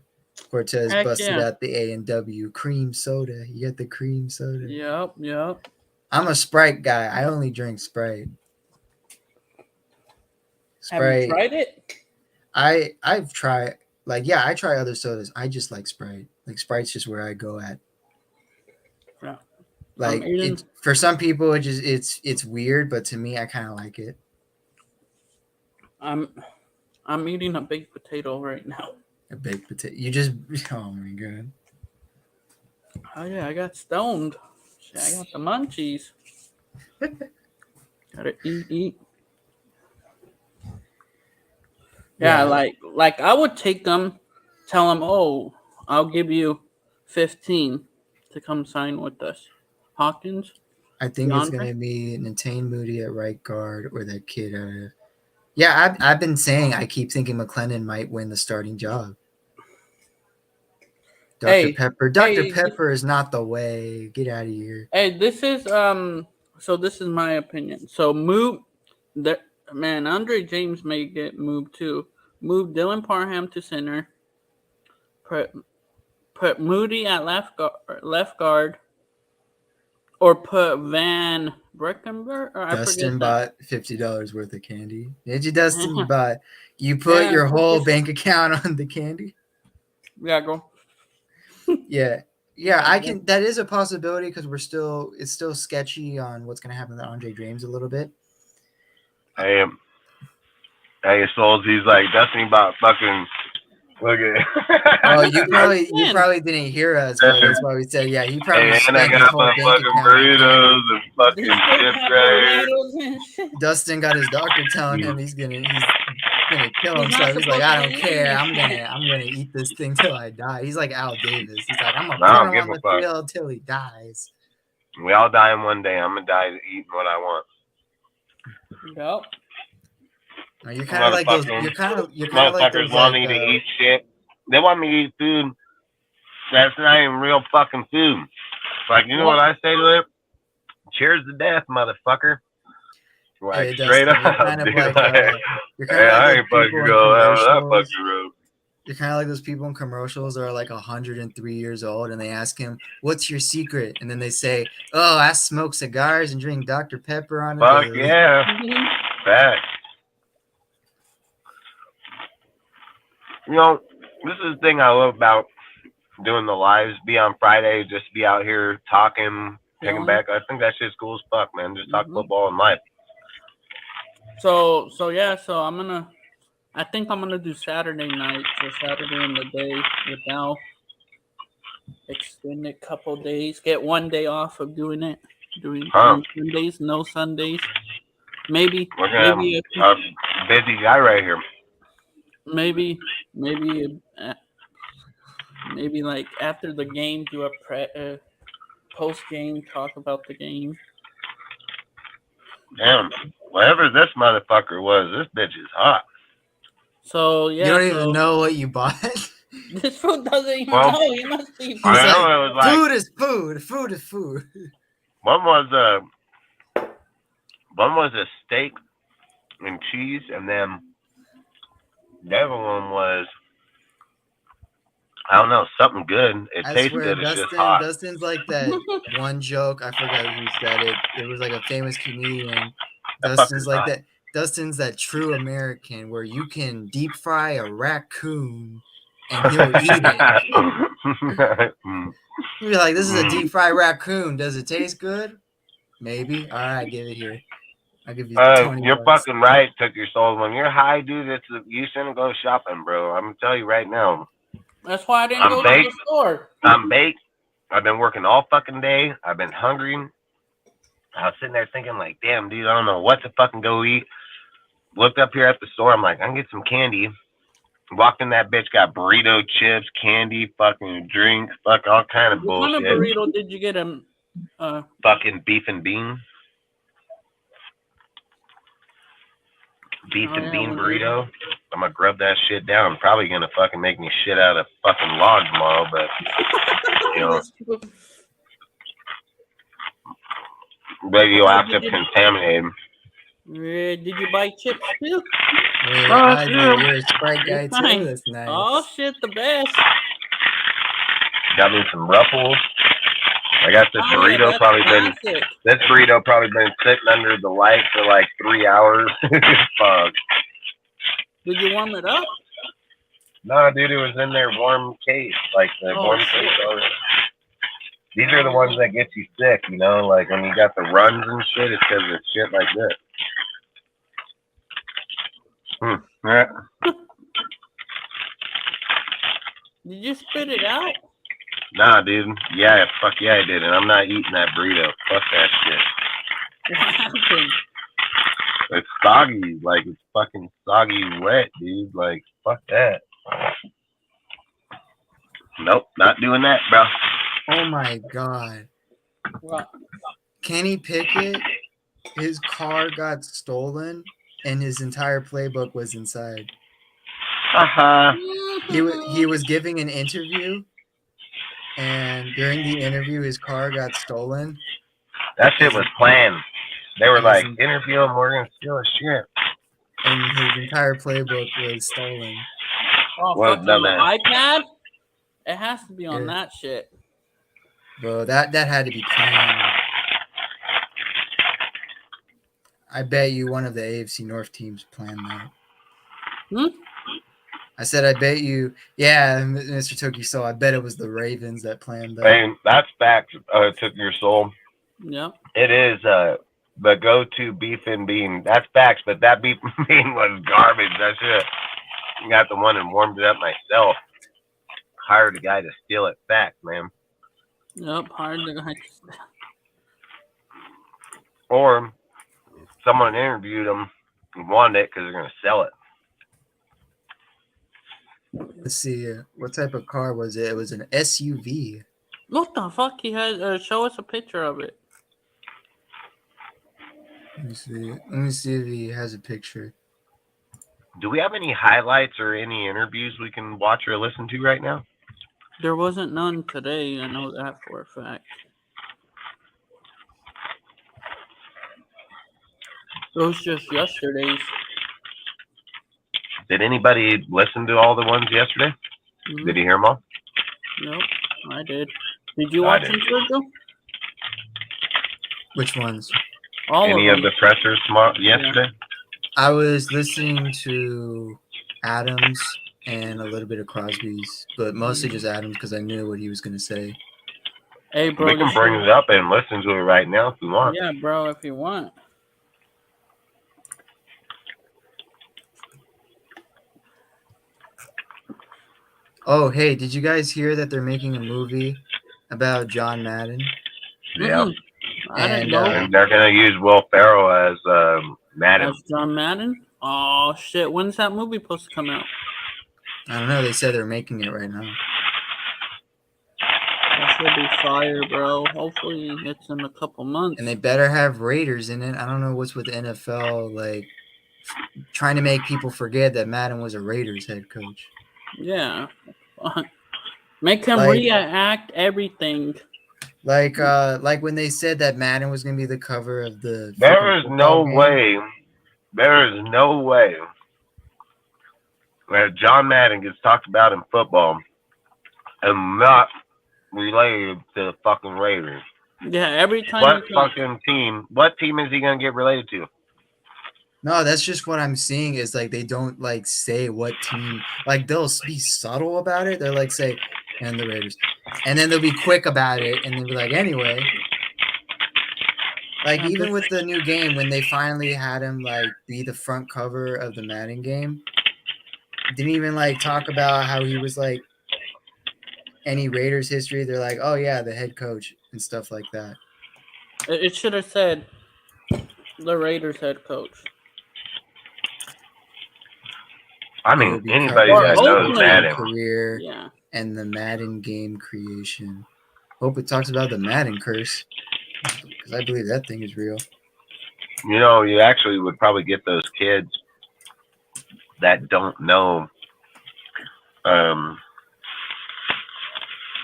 Cortez busted out the A&W cream soda. You get the cream soda. Yep. I'm a Sprite guy. I only drink Sprite. Have you tried it? I've tried, I try other sodas. I just like Sprite. Like Sprite's just where I go at. Yeah. Like for some people it's weird, but to me I kind of like it. I'm eating a baked potato right now. A baked potato. You just oh my god. Oh yeah, I got stoned. I got the munchies. Gotta eat. Yeah, like I would take them, tell them, oh, I'll give you 15 to come sign with us. Hawkins. I think it's gonna be Natane Moody at right guard or that kid out of. Yeah, I've been saying I keep thinking McLennan might win the starting job. Dr. Pepper is not the way. Get out of here. Hey, this is so this is my opinion. So Andre James may get moved too. Move Dylan Parham to center. Put Moody at left guard. Or put Van Breckenberg. Dustin bought $50 worth of candy. Did you, Dustin? You put your whole bank account on the candy? Yeah, go. Yeah. I can. That is a possibility because it's still sketchy on what's going to happen with Andre James a little bit. Hey, Souls, he's like, Dustin bought fucking. Look at. Oh, you probably didn't hear us, but that's why we said, yeah, he probably spent his whole bank account. Burritos and fucking chips right. Dustin got his doctor telling him he's gonna kill himself. He's like, I don't care. I'm gonna eat this thing till I die. He's like Al Davis. He's like, I'm gonna put him on the field till he dies. We all die in one day. I'm gonna die eating what I want. Yep. You're kind of like those. You're kind of like those. Want me to eat shit. They want me to eat food that's not even real fucking food. Like, you know what I say to it? Cheers to death, motherfucker. Like, straight up. You're kind of like I ain't fucking go out of that fucking road. You're kind of like those people in commercials that are like 103 years old, and they ask him, "What's your secret?" And then they say, "Oh, I smoke cigars and drink Dr. Pepper on a Fuck daily." yeah. Facts. You know, this is the thing I love about doing the lives. Be on Friday, just be out here talking, kicking back. I think that shit's cool as fuck, man. Just talk football and life. So I think I'm gonna do Saturday night, so Saturday in the day without extend it couple days. Get 1 day off of doing it. Doing Sundays, no Sundays. Maybe We're gonna have a busy guy right here. maybe like after the game, do a post game talk about the game. Damn, whatever this motherfucker was, this bitch is hot. So yeah, You don't even know what you bought. This food doesn't even Well, know. He must be. He's I know like, it was like food is food. Food is food. one was a steak and cheese, and then the other one was, I don't know, something good. It I tastes swear, good. It's just hot. Dustin's like that one joke. I forgot who said it. It was like a famous comedian. That Dustin's fucker's like hot. that. Dustin's that true American where you can deep fry a raccoon and he'll eat it. You'll be like, this is a deep fried raccoon. Does it taste good? Maybe. All right, give it here. I'll give you 20 You're bucks. fucking right, Took Your Soul. When you're high, dude, you shouldn't go shopping, bro. I'm gonna tell you right now. That's why I didn't go to the store. I'm baked. I've been working all fucking day. I've been hungry. I was sitting there thinking, like, damn, dude, I don't know what to fucking go eat. Looked up here at the store. I'm like, I can get some candy. Walked in that bitch, got burrito chips, candy, fucking drink, fuck all kind of bullshit. What kind of burrito did you get him? Fucking beef and bean. Beef and bean burrito. I'm gonna grub that shit down. Probably gonna fucking make me shit out of fucking log tomorrow, but you know, radioactive contaminated. Did you buy chips too? Yeah, you're a Sprite guy too. That's nice. Oh shit, the best. Got me some Ruffles. I got this burrito this burrito probably been sitting under the light for like 3 hours. Fuck. Did you warm it up? No, dude, it was in their warm case, like the warm case. These are the ones that get you sick, you know, like when you got the runs and shit, it's because of shit like this. Yeah. Did you spit it out? Nah, dude. Yeah, fuck yeah, I did. And I'm not eating that burrito. Fuck that shit. What happened? It's soggy. Like, it's fucking soggy wet, dude. Like, fuck that. Nope, not doing that, bro. Oh my god. What? Kenny Pickett, his car got stolen and his entire playbook was inside. Uh-huh. He was giving an interview, and during the interview his car got stolen. That shit was planned. They were like, interview him, we're gonna steal his shit. And his entire playbook was stolen. Oh, Well fucking done, the man. iPad? It has to be on that shit. Bro, that had to be planned. I bet you one of the AFC North teams planned that. I said, I bet you, yeah, Mr. Toki Soul, I bet it was the Ravens that planned that. Hey, that's facts, Took Your Soul. Yeah. It is the go-to beef and bean. That's facts, but that beef and bean was garbage. That shit. I got the one and warmed it up myself. Hired a guy to steal it. Facts, man. Yep, hired the guy. Or someone interviewed him and wanted it because they're going to sell it. Let's see. What type of car was it? It was an SUV. What the fuck? He has. Show us a picture of it. Let me see if he has a picture. Do we have any highlights or any interviews we can watch or listen to right now? There wasn't none today. I know that for a fact. It was just yesterday's. Did anybody listen to all the ones yesterday? Mhm. Did you hear them all? Nope, I did. Did you I watch them, did. Sergio? Which ones? All Any of of them. the pressers yesterday? I was listening to Adams and a little bit of Crosby's, but mostly just Adams because I knew what he was going to say. Hey, bro. We can bring it up and listen to it right now if we want. Yeah, bro, if you want. Oh, hey, did you guys hear that they're making a movie about John Madden? Yeah. Mm-mm. I didn't And, know. And they're going to use Will Ferrell as Madden. As John Madden? Oh, shit. When's that movie supposed to come out? I don't know. They said they're making it right now. That should be fire, bro. Hopefully it's in a couple months. And they better have Raiders in it. I don't know what's with the NFL, like, trying to make people forget that Madden was a Raiders head coach. Yeah. Make him Like- reenact everything. Like when they said that Madden was going to be the cover of the There freaking is football no game. way. There is no way that John Madden gets talked about in football and not related to the fucking Raiders. Yeah, every time. What fucking team? What team is he gonna get related to? No, that's just what I'm seeing is like they don't like say what team. Like they'll be subtle about it. They're like say, and the Raiders, and then they'll be quick about it, and they'll be like, anyway. Like even with the new game, when they finally had him like be the front cover of the Madden game, didn't even like talk about how he was like any Raiders history. They're like, oh yeah, the head coach and stuff like that. It should have said the Raiders head coach. I It mean, would be anybody covered that his knows hopefully- Madden. career Yeah. and the Madden game creation. Hope it talks about the Madden curse because I believe that thing is real. You know, you actually would probably get those kids that don't know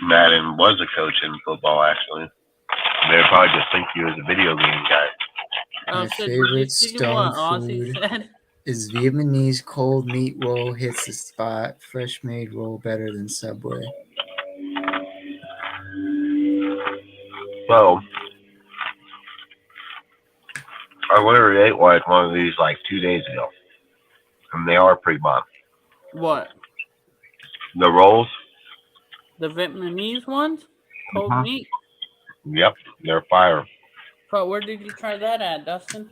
Madden was a coach in football, actually. They'd probably just think he was a video game guy. My Shit, did you favorite see stone what Ozzy food said? is Vietnamese cold meat roll hits the spot. Fresh made roll better than Subway. So, I literally ate one of these like 2 days ago. And they are pretty bomb. What? The rolls, The Vietnamese ones? Cold Mhm. meat? yep, they're fire. But where did you try that at, Dustin?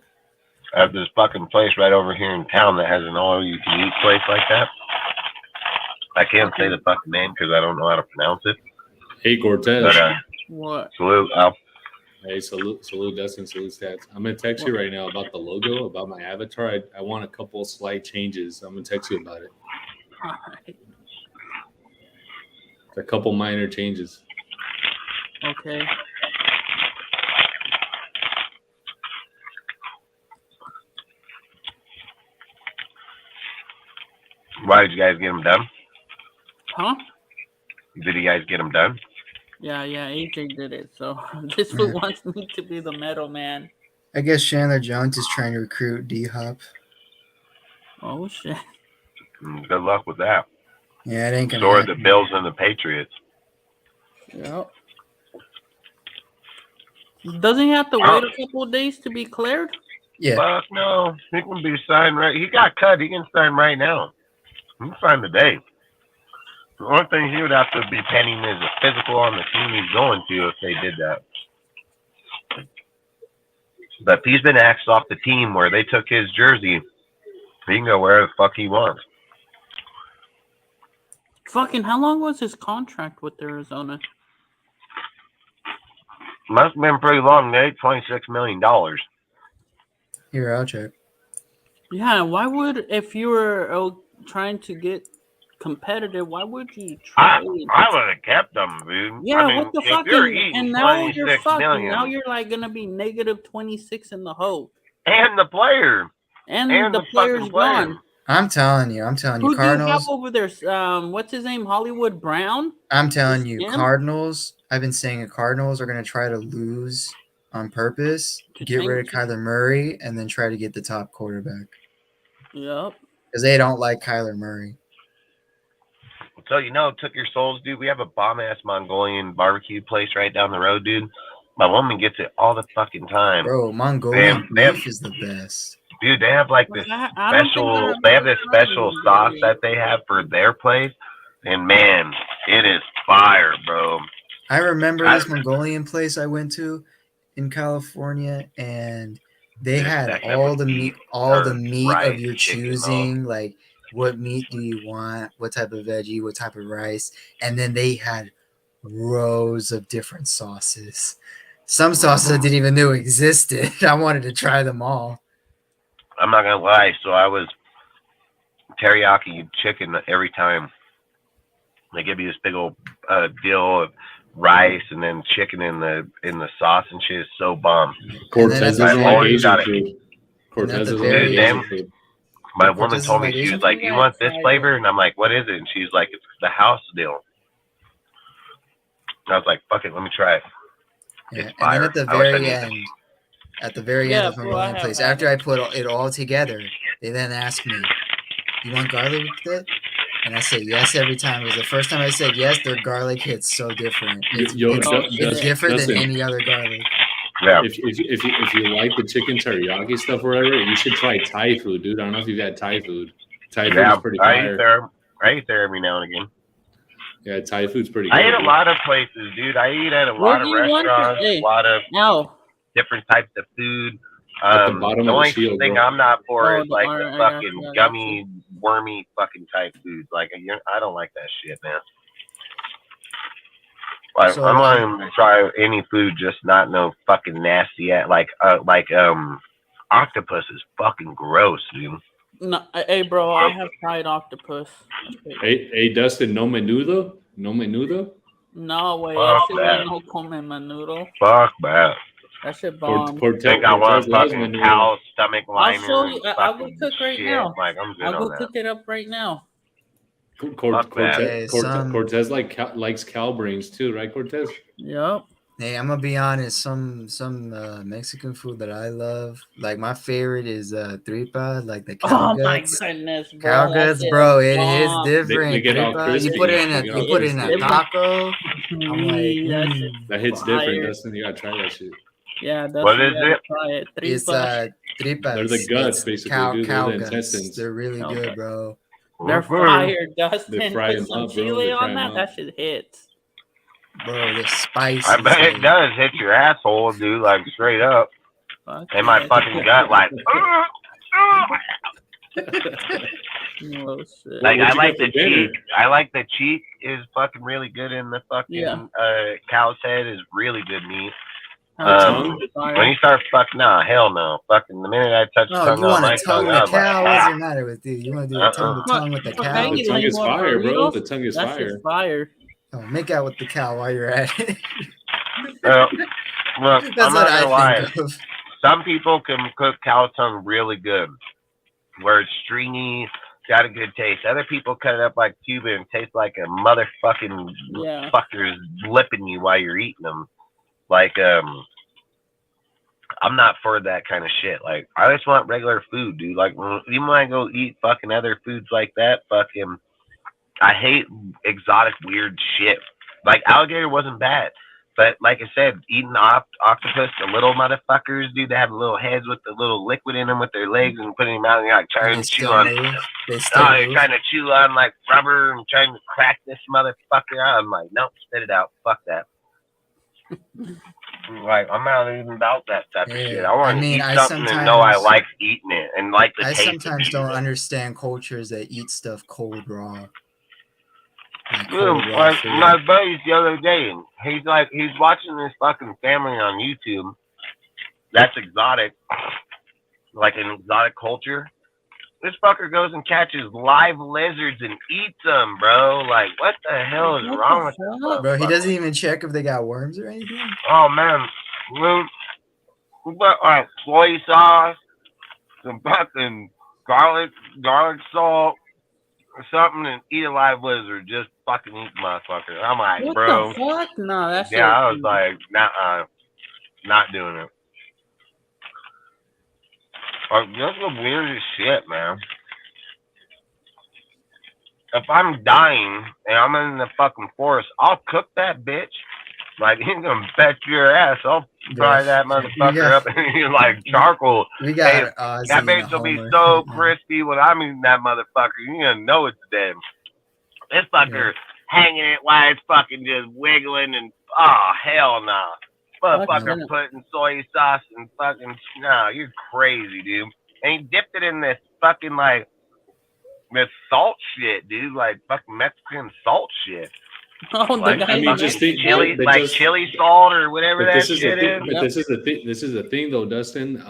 At this fucking place right over here in town that has an all-you-can-eat place like that. I can't say the fucking name because I don't know how to pronounce it. Hey Cortez. But What? salute, Al. Hey, salute, Dustin, salute stats. I'm gonna text you right now about the logo, about my avatar. I want a couple of slight changes. I'm gonna text you about it. Alright. A couple minor changes. Okay. Why did you guys get them done? Huh? Did you guys get them done? Yeah, AJ did it. So this fool wants me to be the metal man. I guess Chandler Jones is trying to recruit D-Hop. Oh shit. Good luck with that. Yeah, it ain't gonna So are happen. the Bills and the Patriots. Yep. Doesn't he have to wait a couple of days to be cleared? Yeah, Fuck no. He can be signed right. He got cut. He can sign right now. He can sign today. The only thing he would have to be pending is a physical on the team he's going to if they did that. But if he's been axed off the team where they took his jersey, he can go wherever the fuck he wants. Fucking, how long was his contract with Arizona? Must have been pretty long. They ate $26 million. here, I'll check. Yeah, why would, if you were trying to get competitive, why would you I trade? would have kept them, dude. Yeah, I mean, what the if you're fucking, eating and now you're $26 fucking, million, now you're like gonna be negative 26 in the hole. and the player, And and the the player's fucking player. gone. I'm telling you, Who do you have Cardinals. over there? What's his name? Hollywood Brown? I'm telling Is you, him? Cardinals. I've been saying the Cardinals are gonna try to lose on purpose, To get rid of tank? Kyler Murray, and then try to get the top quarterback. Yep. because they don't like Kyler Murray. So took your souls, dude. We have a bomb ass Mongolian barbecue place right down the road, dude. My woman gets it all the fucking time. Bro, Mongolian They have- beef is the best. Dude, they have like this I don't think special. I They have ever this tried special Mongolian. sauce that they have for their place, and man, it is fire, bro. I remember this Mongolian place I went to in California, and they Dude, had that all was the beef meat, all the or meat of fried your chicken, bro. choosing. Like, what meat do you want? What type of veggie? What type of rice? And then they had rows of different sauces. Some sauces I didn't even know existed. I wanted to try them all. I'm not gonna lie. So I was teriyaki chicken every time. They give you this big old deal of rice and then chicken in the sauce and shit. Is so bomb. Cortez And then doesn't at the like very- Asian got it. food. Cortez And at the doesn't like very Asian end- food. My Cortez woman is told me, like she was Asian like, food? "You want this Yeah, flavor?" And I'm like, "What is it?" And she's like, "It's the house deal." And I was like, "Fuck it, let me try it." Yeah. It's And fire. then at the I wish I very knew end, this. at the very Yeah, end of bro, Mongolian I have place, had after I put it all together, they then asked me, "You want garlic with it?" And I said yes every time. It was the first time I said yes. Their garlic hits so different. It's different than Dustin, any other garlic. Yeah. if you like the chicken teriyaki stuff or whatever, you should try Thai food, dude. I don't know if you've had Thai food. Thai food is pretty I fire. eat there every now and again. Yeah, Thai food's pretty good. I eat a dude. lot of places, dude. I eat at a Where lot do of you want to- restaurants, hey, a lot of Now, different types of food. At the bottom of the the only shield, thing bro. I'm not for Oh, is like alright, the I got fucking you, I got gummy, wormy fucking type foods. Like I don't like that shit, man. Like So, I'm willing to try any food, just not no fucking nasty. Like octopus is fucking gross, dude. no, hey, bro, I have tried octopus. Hey, Dustin, no menudo? No menudo? No way, Fuck that shit that. ain't no come menudo. Fuck that. That shit bomb. I think I want loves fucking menudo. cow stomach I'll liner. show you. and I'll go fucking cook right shit. now. Like I'm good I'll go on that. cook it up right now. Yeah, some- Cortez likes cow brains too, right, Cortez? Yep. Hey, I'm gonna be honest. Some Mexican food that I love, like my favorite is tripa, like the cow Oh my guts. goodness, bro. Cow that guts, shit bro. is It is bomb. different. They get all Tripa, crispy. you put it in They a get you all put it in a crispy. taco. I'm like, That shit That hits fire. different, Dustin. You gotta try that shit. Yeah, that's What is you gotta it? Try it. it's Tripa. tripas. They're the guts, It's basically, cow dude. cow They're the guts. intestines. They're really Okay. good, bro. They're fire, Dustin. They fry Put them some up, bro. chili They fry on them that. up. That shit hits. Bro, they're spicy. I bet it does hit your asshole, dude. Like straight up. Fuck In my yeah. fucking gut, like. Oh, shit. Like What'd I you like get the for dinner? cheek. I like the cheek is fucking really good in the fucking Yeah. cow's head is really good meat. Tongue? When you start fucking, nah, hell no. Fucking the minute I touch Oh, tongue you on want my a tongue tongue, the I'm like, cow? What's the matter with you? You want to do a tongue to tongue with the Fuck, I cow? eat The tongue is lengua fire, bro. burritos. The tongue is That fire. shit's fire. Oh, make out with the cow while you're at it. look, That's I'm not what gonna I lie. think of. Some people can cook cow tongue really good, where it's stringy, got a good taste. Other people cut it up like Cuban and taste like a motherfucking Yeah. fucker's lipping you while you're eating them. Like, I'm not for that kind of shit. Like, I just want regular food, dude. Like, even when I go eat fucking other foods like that, fucking, I hate exotic weird shit. Like, alligator wasn't bad. But like I said, eating octopus, the little motherfuckers, dude, they have little heads with the little liquid in them with their legs and putting them out and you're like trying They to chew still on. move. They still Oh, you're move. trying to chew on like rubber and trying to crack this motherfucker out. I'm like, nope, spit it out. Fuck that. Like, I'm not even about that type of Yeah, shit. I want I mean, to eat I something and know I sometimes- like eating it and like the I taste sometimes of don't it. understand cultures that eat stuff cold raw. Like Dude, cold raw like food. my buddies the other day, he's watching this fucking family on YouTube. That's exotic, like an exotic culture. This fucker goes and catches live lizards and eats them, bro. Like, what the hell is What wrong the with this fuck? Bro, he motherfucker? doesn't even check if they got worms or anything. Oh man, we put like soy sauce, some fucking garlic salt, or something, and eat a live lizard. Just fucking eat the motherfucker. I'm like, What bro. the fuck? No, that's Yeah, I was like, nah, not doing it. Like, that's the weirdest shit, man. if I'm dying and I'm in the fucking forest, I'll cook that bitch. Like, he's gonna bet your ass. I'll fry that motherfucker up and you like charcoal. We Hey, got Ozzy that and a bitch will be Homer so right now. crispy when I'm eating that motherfucker. You gonna know it's dead. This fucker hanging it while it's fucking just wiggling and oh hell no. Motherfucker putting soy sauce and fucking no, you're crazy, dude. And he dipped it in this fucking like this salt shit, dude. Like fucking Mexican salt shit. Oh, Like, the guy. I mean, just think, chili, but like just- chili salt or whatever But that this is the shit thing. is. But this is the thing. This is the thing, though, Dustin.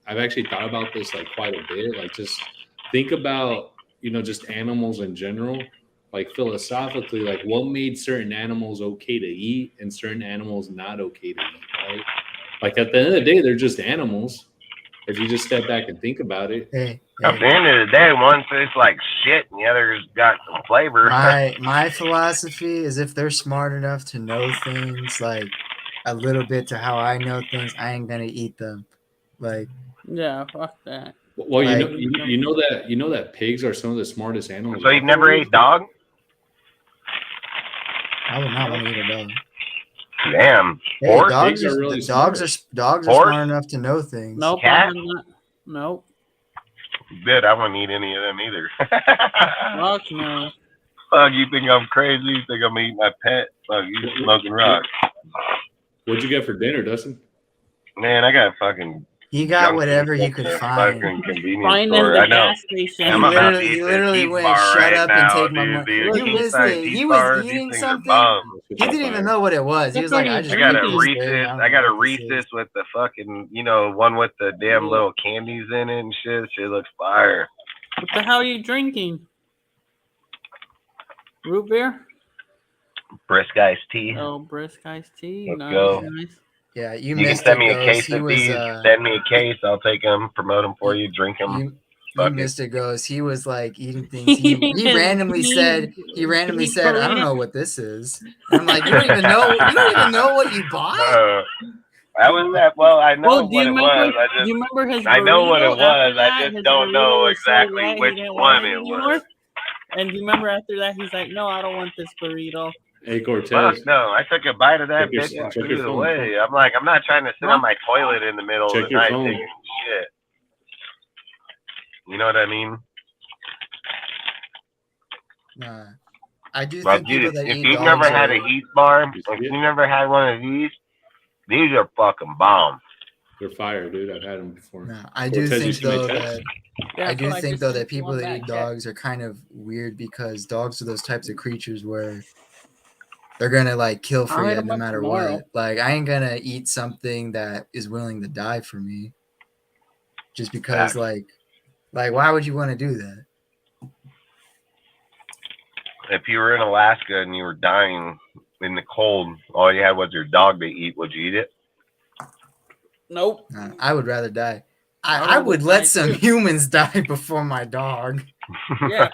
I've actually thought about this like quite a bit. Like, just think about just animals in general. Like philosophically, like what made certain animals okay to eat and certain animals not okay to eat, right? Like at the end of the day, they're just animals. If you just step back and think about it. Hey, At the end of the day, one tastes like shit and the other's got some flavor. my philosophy is if they're smart enough to know things like a little bit to how I know things, I ain't gonna eat them. Like, Yeah, fuck that. Well, Like- you know that pigs are some of the smartest animals. So out you've never there. ate dog? I would not want to eat a dog. Damn. Hey, Horse? dogs Pigs are are really dogs are Horse? smart enough to know things. Nope. Cat? Nope. Good. I wouldn't eat any of them either. Fuck no. Fuck, you think I'm crazy? You think I'm eating my pet? Fuck, you smoking rocks. What'd you get for dinner, Dustin? Man, I got fucking He got junk whatever food he could at the find. fucking convenience Find in store. the I know. gas station. I'm about to He eat literally this went, bar "Shut right up and now, take my dude. money." Dude, You king missed size it. cheese He was bars, eating these things are something. bomb. He didn't even know what it was. He was like, "I just I got a ate this thing. Reese's. don't I got know a what this is." Reese's with the fucking, one with the damn little candies in it and shit. Shit looks fire. What the hell are you drinking? Root beer? Brisk iced tea. Oh, brisk iced tea. Let's Nice, go. nice. Yeah, You can missed send it, me a Ghost. case He of was these. Send me a case. I'll take them, promote them for you, drink them. you Fuck it. missed it, Ghost. He was like eating things. He randomly said, "I don't know what this is." And I'm like, "You don't even know what you bought?" I was that. Well, I know Well, do what you it remember? was. Do you remember his? I know what it burrito after was. I that? just His don't know burrito was so exactly wet, he which didn't one want it anymore. was. And do you remember after that? He's like, "No, I don't want this burrito." Hey, Cortez. Fuck no! I took a bite of that Check your- bitch and check threw your it phone. away. I'm like, I'm not trying to sit on my toilet in the middle Check of the your night phone. taking shit. You know what I mean? Nah. I do But think people dude, that if eat you've dogs never had are, a Heath bar, You if see it? you never had one of these are fucking bomb. They're fire, dude. I've had them before. nah, I do Cortez, you think see my though text? that Yeah, I do so think just though sent that people one that back, eat yeah. dogs are kind of weird because dogs are those types of creatures where they're gonna like kill for I'll hit you them no up matter tomorrow. what. Like I ain't gonna eat something that is willing to die for me just because Facts. like why would you want to do that? If you were in Alaska and you were dying in the cold, all you had was your dog to eat, would you eat it? Nope. Nah, I would rather die. I'd I rather would die let some too. humans die before my dog. Yeah.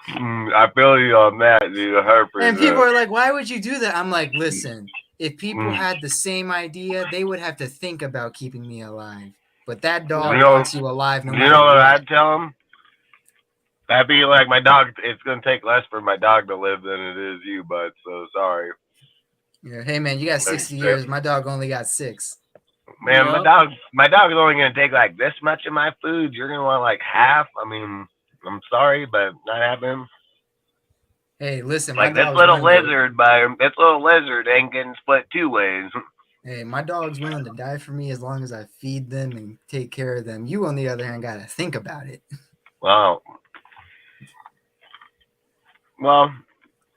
I feel you on that, dude. 100%. And people are like, why would you do that? I'm like, listen, if people Mm. had the same idea, they would have to think about keeping me alive. But that dog You know- wants you alive no You matter know what what. I'd tell him? I'd be like, my dog, it's going to take less for my dog to live than it is you, bud. So sorry. Yeah, hey man, you got 60 That's years. My dog only got 6. Man, Yep. my dog is only going to take like this much of my food. You're going to want like half. I mean, I'm sorry, but not happening. Hey, listen, Like my this dog's little willing to- lizard, this little lizard ain't getting split 2 ways. Hey, my dog's willing to die for me as long as I feed them and take care of them. You, on the other hand, gotta think about it. Wow. Well,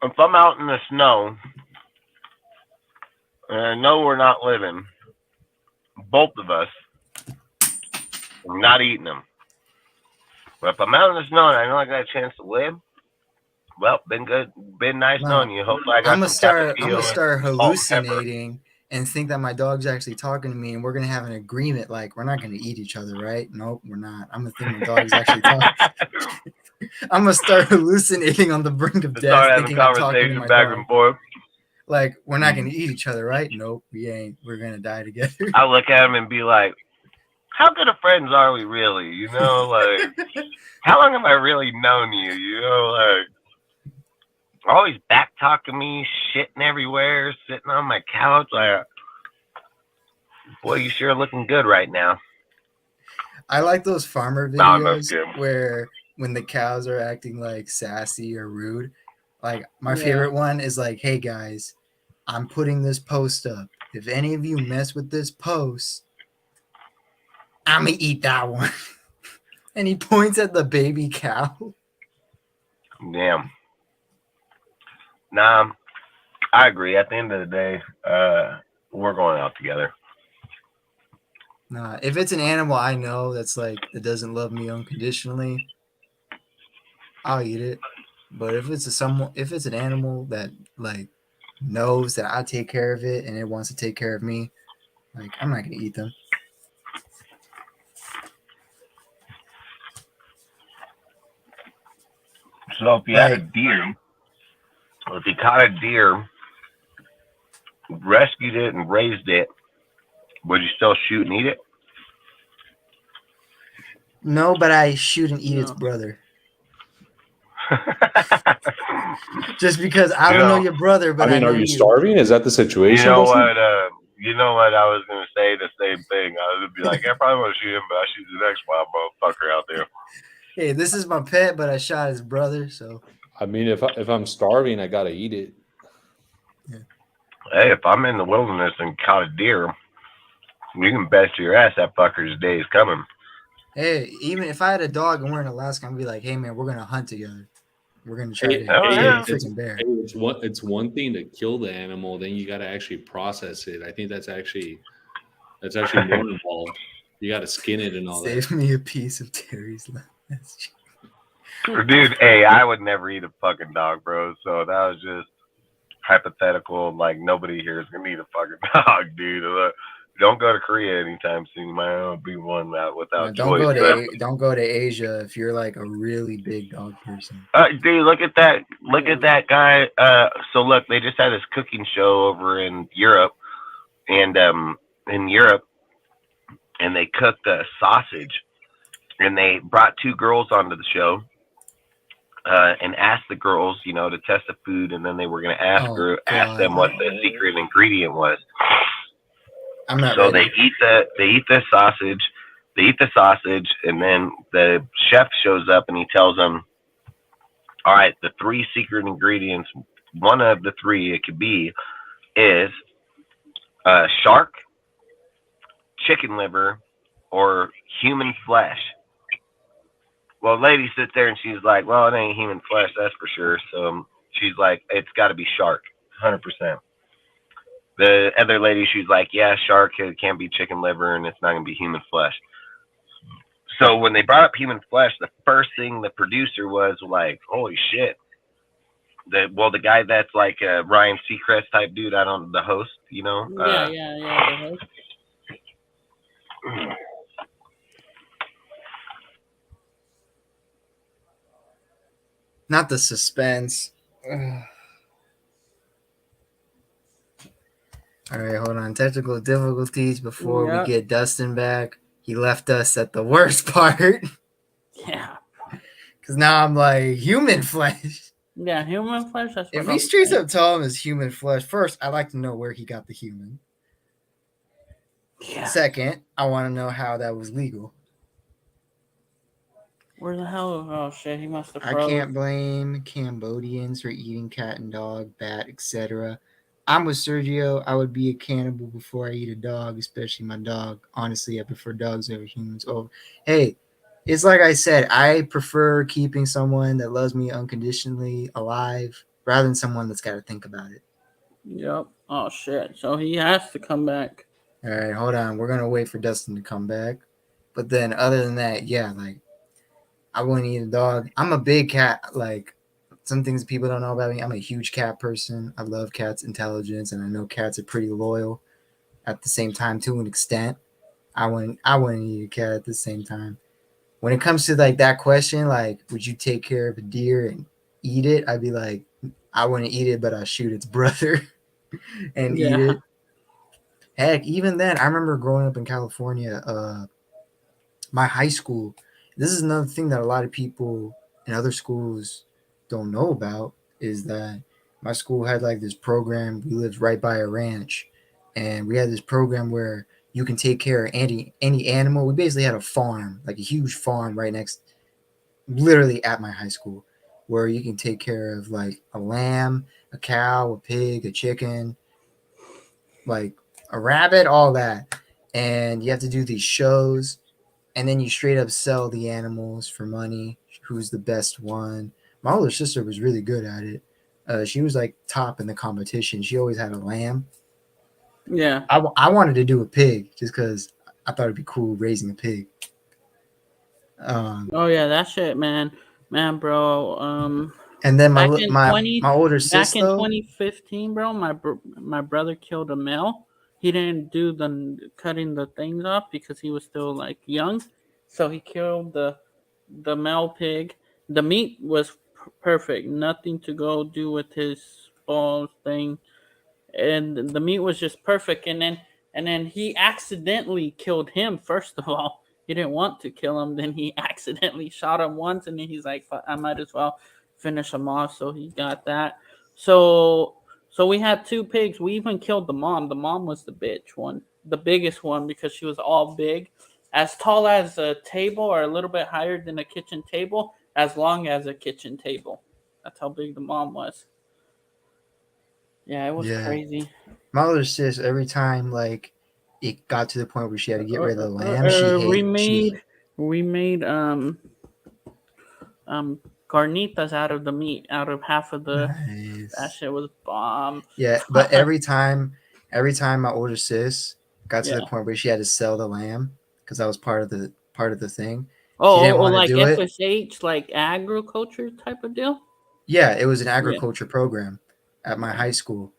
if I'm out in the snow and I know we're not living, both of us, I'm not eating them. But if I'm out in the snow and I know I got a chance to live, well, been good, been nice Wow. knowing you. Hopefully I got I'm gonna some start pepper hallucinating and think that my dog's actually talking to me, and we're gonna have an agreement. Like we're not gonna eat each other, right? Nope, we're not. I'm gonna think my dog's actually talking. I'm gonna start hallucinating on the brink of Start death, having thinking I'm talking to conversation my back dog. and forth. Like we're not gonna eat each other, right? Nope, we ain't. We're gonna die together. I look at him and be like, how good of friends are we really? You know, like, how long have I really known you? You know, like, always back talking me, shitting everywhere, sitting on my couch. Like, boy, you sure looking good right now. I like those farmer No, no videos kidding. where when the cows are acting like sassy or rude. Like my Yeah. favorite one is like, "Hey guys, I'm putting this post up. If any of you mess with this post, I'm gonna eat that one." And he points at the baby cow. Damn. Nah, I agree. At the end of the day, we're going out together. Nah, if it's an animal I know that's like that doesn't love me unconditionally, I'll eat it. But if it's an animal that like knows that I take care of it and it wants to take care of me, like I'm not gonna eat them. So if you had a deer, if you caught a deer, rescued it, and raised it, would you still shoot and eat it? No, but I shoot and eat its No. brother. Just because I don't know your brother, but I mean, know are you starving? Is that the situation? You know Dustin? what? You know what? I was gonna say the same thing. I would be like, I probably want to shoot him, but I shoot the next wild motherfucker out there. Hey, this is my pet, but I shot his brother, so. I mean, if I'm starving, I gotta eat it. Yeah. Hey, if I'm in the wilderness and caught a deer, you can bet your ass that fucker's day is coming. Hey, even if I had a dog and we're in Alaska, I'd be like, "Hey, man, we're gonna hunt together. We're gonna try to Oh, get yeah. a freaking bear." It's one thing to kill the animal, then you got to actually process it. I think that's actually more involved. You got to skin it and all that. Save me a piece of Terry's last. Dude, hey, I would never eat a fucking dog, bro. So that was just hypothetical. Like, nobody here is gonna eat a fucking dog, dude. Don't go to Korea anytime soon. You might not be one that without Don't choice. don't go to Asia if you're like a really big dog person. Dude, look at that! Look at that guy. So look, they just had this cooking show over in Europe, and and they cooked a sausage, and they brought two girls onto the show, and asked the girls, you know, to test the food, and then they were going to ask them what the secret ingredient was. I'm not so ready. they eat the sausage. They eat the sausage, and then the chef shows up and he tells them, all right, the three secret ingredients, one of the three it could be, is shark, chicken liver, or human flesh. Well, lady sits there and she's like, well, it ain't human flesh, that's for sure. So she's like, it's got to be shark, 100%. The other lady, she's like, yeah, shark, it can't be chicken liver, and it's not going to be human flesh. So when they brought up human flesh, the first thing the producer was like, holy shit. The guy that's like a Ryan Seacrest type dude, I don't, the host, you know? Yeah, the host. Not the suspense. Ugh. All right, hold on. Technical difficulties before we get Dustin back. He left us at the worst part. Yeah. Because now I'm like, human flesh. Yeah, human flesh. That's if we straight up tell him it's human flesh, first, I'd like to know where he got the human. Yeah. Second, I want to know how that was legal. Where the hell? Oh shit, he must have froze. I can't blame Cambodians for eating cat and dog, bat, etc. I'm with Sergio. I would be a cannibal before I eat a dog, especially my dog. Honestly, I prefer dogs over humans. Oh, hey, it's like I said, I prefer keeping someone that loves me unconditionally alive rather than someone that's got to think about it. Yep. Oh shit. So he has to come back. All right, hold on. We're gonna wait for Dustin to come back. But then, other than that, yeah, like I wouldn't eat a dog. I'm a big cat. Like some things people don't know about me. I'm a huge cat person. I love cats' intelligence, and I know cats are pretty loyal. At the same time, to an extent, I wouldn't eat a cat at the same time. When it comes to like that question, like would you take care of a deer and eat it? I'd be like, I wouldn't eat it, but I'll shoot its brother and eat it. Heck, even then, I remember growing up in California. my high school, this is another thing that a lot of people in other schools don't know about, is that my school had like this program. We lived right by a ranch, and we had this program where you can take care of any animal. We basically had a farm, like a huge farm right next, literally at my high school, where you can take care of like a lamb, a cow, a pig, a chicken, like a rabbit, all that. And you have to do these shows, and then you straight up sell the animals for money. Who's the best one? My older sister was really good at it. She was like top in the competition. She always had a lamb. Yeah. I wanted to do a pig just because I thought it'd be cool raising a pig. Oh yeah, that shit, man, bro. And then Back in my older back sis in though, 2015, bro, my brother killed a male. He didn't do the cutting the things off because he was still like young, so he killed the male pig. The meat was perfect, nothing to go do with his balls thing, and the meat was just perfect. And then he accidentally killed him. First of all, he didn't want to kill him. Then he accidentally shot him once, and then he's like, I might as well finish him off. So he got that. So so we had two pigs. We even killed the mom. The mom was the bitch one, the biggest one, because she was all big, as tall as a table or a little bit higher than a kitchen table, as long as a kitchen table. That's how big the mom was. Yeah, it was yeah, crazy. my older sis, every time like it got to the point where she had to get rid of the lamb, We she made we made carnitas out of the meat, out of half of the. That nice. shit was bomb. Yeah, but every time my older sis got to the Yeah. point where she had to sell the lamb because that was part of the thing, she Oh, didn't want to like do it. FSH, like agriculture type of deal. Yeah, it was an Yeah, agriculture program at my yeah, high school,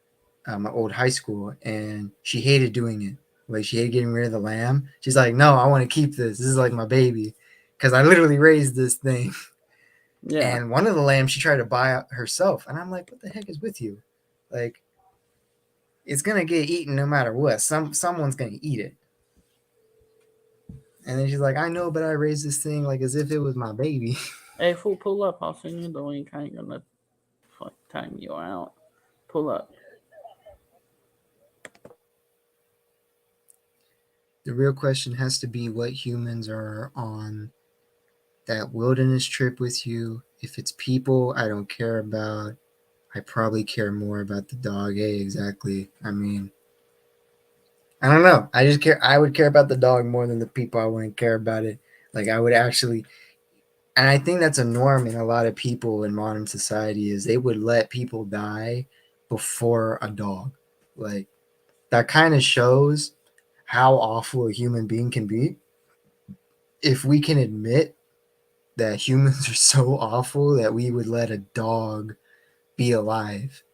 my old high school, and she hated doing it. Like she hated getting rid of the lamb. She's like, "No, I want to keep this. This is like my baby," because I literally raised this thing. yeah. And one of the lambs she tried to buy herself, and I'm like, "What the heck is with you? Like, it's gonna get eaten no matter what. Someone's gonna eat it." And then she's like, "I know, but I raised this thing like as if it was my baby." Hey, fool, pull up. I'll send you the link. I ain't gonna fuck time you out. Pull up. The real question has to be what humans are on that wilderness trip with you. If it's people I don't care about, I probably care more about the dog. Hey, exactly. I mean, I don't know. I just care. I would care about the dog more than the people. I wouldn't care about it. Like I would actually, and I think that's a norm in a lot of people in modern society is they would let people die before a dog. Like that kind of shows how awful a human being can be. If we can admit that humans are so awful that we would let a dog be alive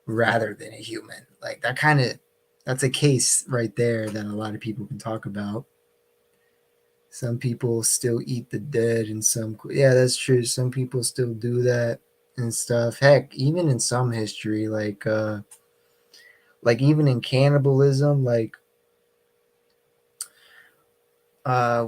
rather than a human. Like that's a case right there that a lot of people can talk about. Some people still eat the dead and yeah, that's true. Some people still do that and stuff. Heck, even in some history like even in cannibalism, like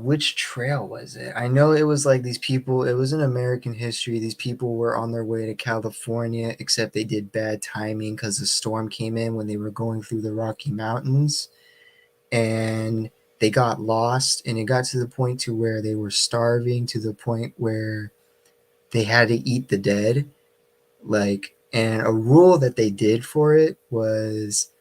which trail was it? I know it was like these people, it was in American history. These people were on their way to California, except they did bad timing because the storm came in when they were going through the Rocky Mountains, and they got lost, and it got to the point to where they were starving to the point where they had to eat the dead. Like, and a rule that they did for it was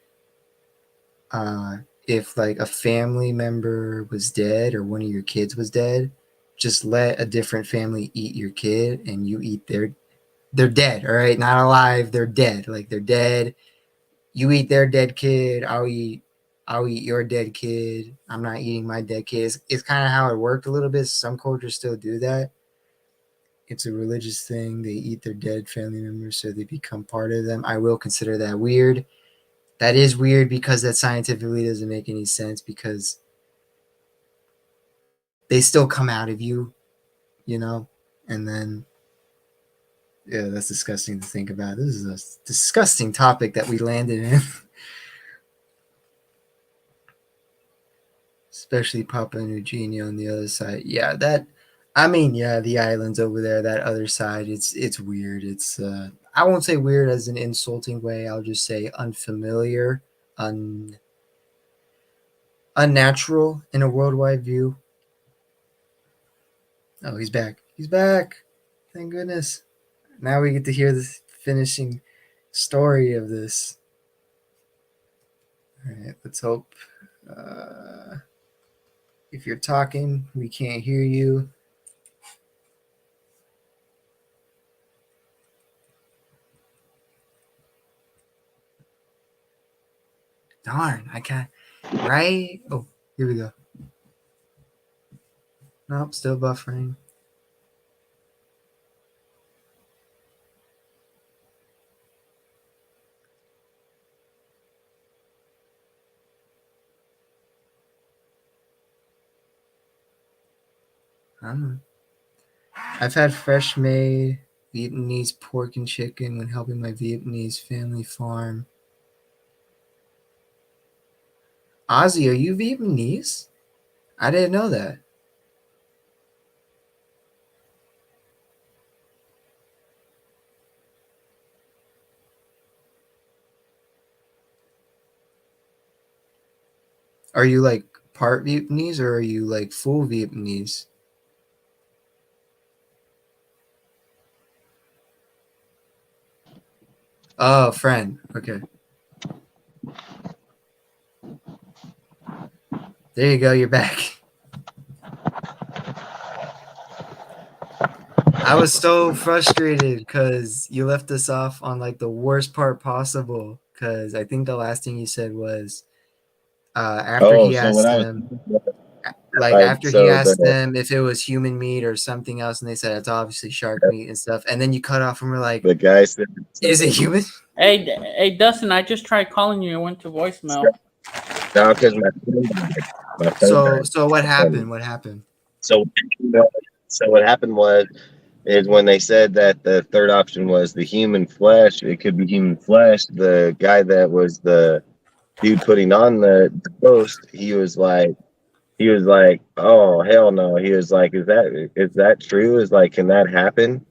uh, if like a family member was dead or one of your kids was dead, just let a different family eat your kid and you eat they're dead, all right? Not alive, they're dead. Like they're dead. You eat their dead kid, I'll eat your dead kid. I'm not eating my dead kid. It's kind of how it worked a little bit. Some cultures still do that. It's a religious thing. They eat their dead family members so they become part of them. I will consider that weird. That is weird because that scientifically doesn't make any sense because they still come out of you, you know? And then, yeah, that's disgusting to think about. This is a disgusting topic that we landed in. especially Papua New Guinea on the other side. Yeah, that. I mean, yeah, the islands over there, that other side. It's weird. It's I won't say weird as an insulting way. I'll just say unfamiliar, unnatural in a worldwide view. Oh, he's back. He's back. Thank goodness. Now we get to hear the finishing story of this. All right, let's hope. If you're talking, we can't hear you. Darn, I can't. Right? Oh, here we go. Nope, still buffering. I don't know. I've had fresh made Vietnamese pork and chicken when helping my Vietnamese family farm. Ozzy, are you Vietnamese? I didn't know that. Are you like part Vietnamese or are you like full Vietnamese? Oh, friend. Okay. There you go. You're back. I was so frustrated because you left us off on like the worst part possible. Because I think the last thing you said was after Oh, he so what asked I was them, like like, after he so asked the them if it was human meat or something else, and they said it's obviously shark meat and stuff, and then you cut off and we're like, the guy said, "Is it human?" Hey, Dustin, I just tried calling you. It went to voicemail. no, because my phone died. So what happened? What happened? So, so what happened was is when they said that the third option was the human flesh, it could be human flesh. The guy that was the dude putting on the post, he was like, oh hell no. He was like, is that true? Is like, can that happen?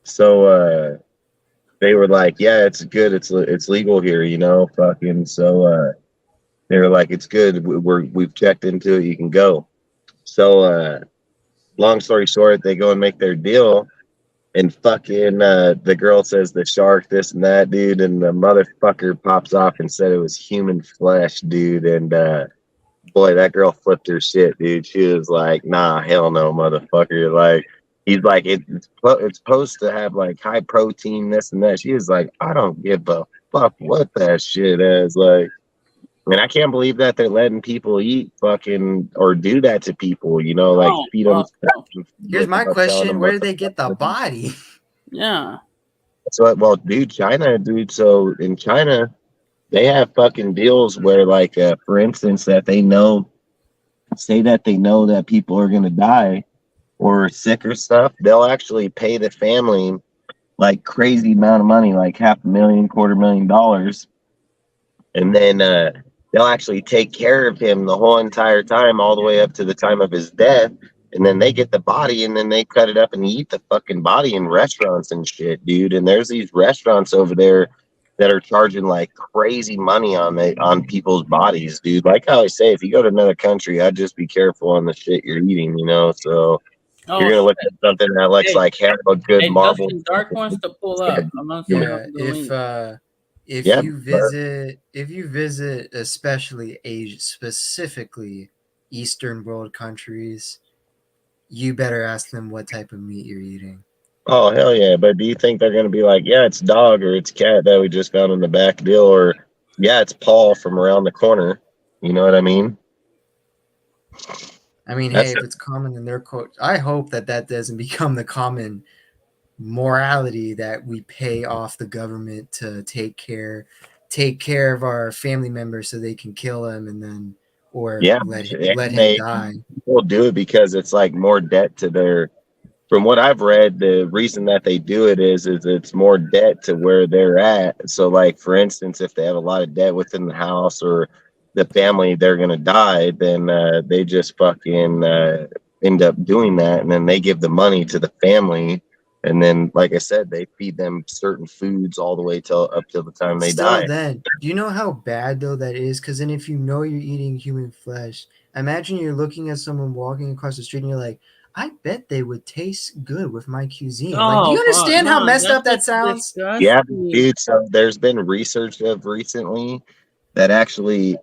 So they were like, yeah, it's good. It's legal here, you know, fucking. So they were like, it's good. We've checked into it. You can go. So long story short, they go and make their deal. And fucking the girl says the shark, this and that, dude, and the motherfucker pops off and said it was human flesh, dude. And boy, that girl flipped her shit, dude. She was like, "Nah, hell no, motherfucker!" Like, he's like, it's supposed to have like high protein, this and that. She was like, "I don't give a fuck what that shit is." Like, and I can't believe that they're letting people eat fucking or do that to people. You know, like Oh, feed them. Here's my telling question: them where what did the they get the body? yeah. So, well, dude, China, dude. So in China, they have fucking deals where, like, for instance, that they know, say that they know that people are gonna die or sick or stuff. They'll actually pay the family like crazy amount of money, like $500,000, $250,000, and then they'll actually take care of him the whole entire time, all the way up to the time of his death. And then they get the body, and then they cut it up and eat the fucking body in restaurants and shit, dude. And there's these restaurants over there that are charging like crazy money on people's bodies, dude. Like I always say, if you go to another country, I'd just be careful on the shit you're eating, you know. So Oh, you're gonna look at something that looks hey, like hell, a good hey, marble. Dustin Dark wants to pull up. I'm gonna send Yeah, him the link. if Yeah, you visit especially Asia, specifically Eastern world countries, you better ask them what type of meat you're eating. oh hell yeah! But do you think they're gonna be like, yeah, it's dog or it's cat that we just found in the back deal, or yeah, it's Paul from around the corner? You know what I mean? I mean, hey, That's if it's common in their court, I hope that doesn't become the common morality that we pay off the government to take care of our family members so they can kill him and then or yeah, let and him they die. will do it because it's like more debt to their. From what I've read, the reason that they do it is it's more debt to where they're at. So, like for instance, if they have a lot of debt within the house or the family they're gonna die, then they just fucking end up doing that, and then they give the money to the family, and then like I said, they feed them certain foods all the way till the time they Still, die. then, do you know how bad though that is? Because then, if you know you're eating human flesh, imagine you're looking at someone walking across the street and you're like, "I bet they would taste good with my cuisine." Like, do you Oh, fuck, understand how no, messed that's up that just sounds? Yeah, disgusting. dude. So there's been research of recently that actually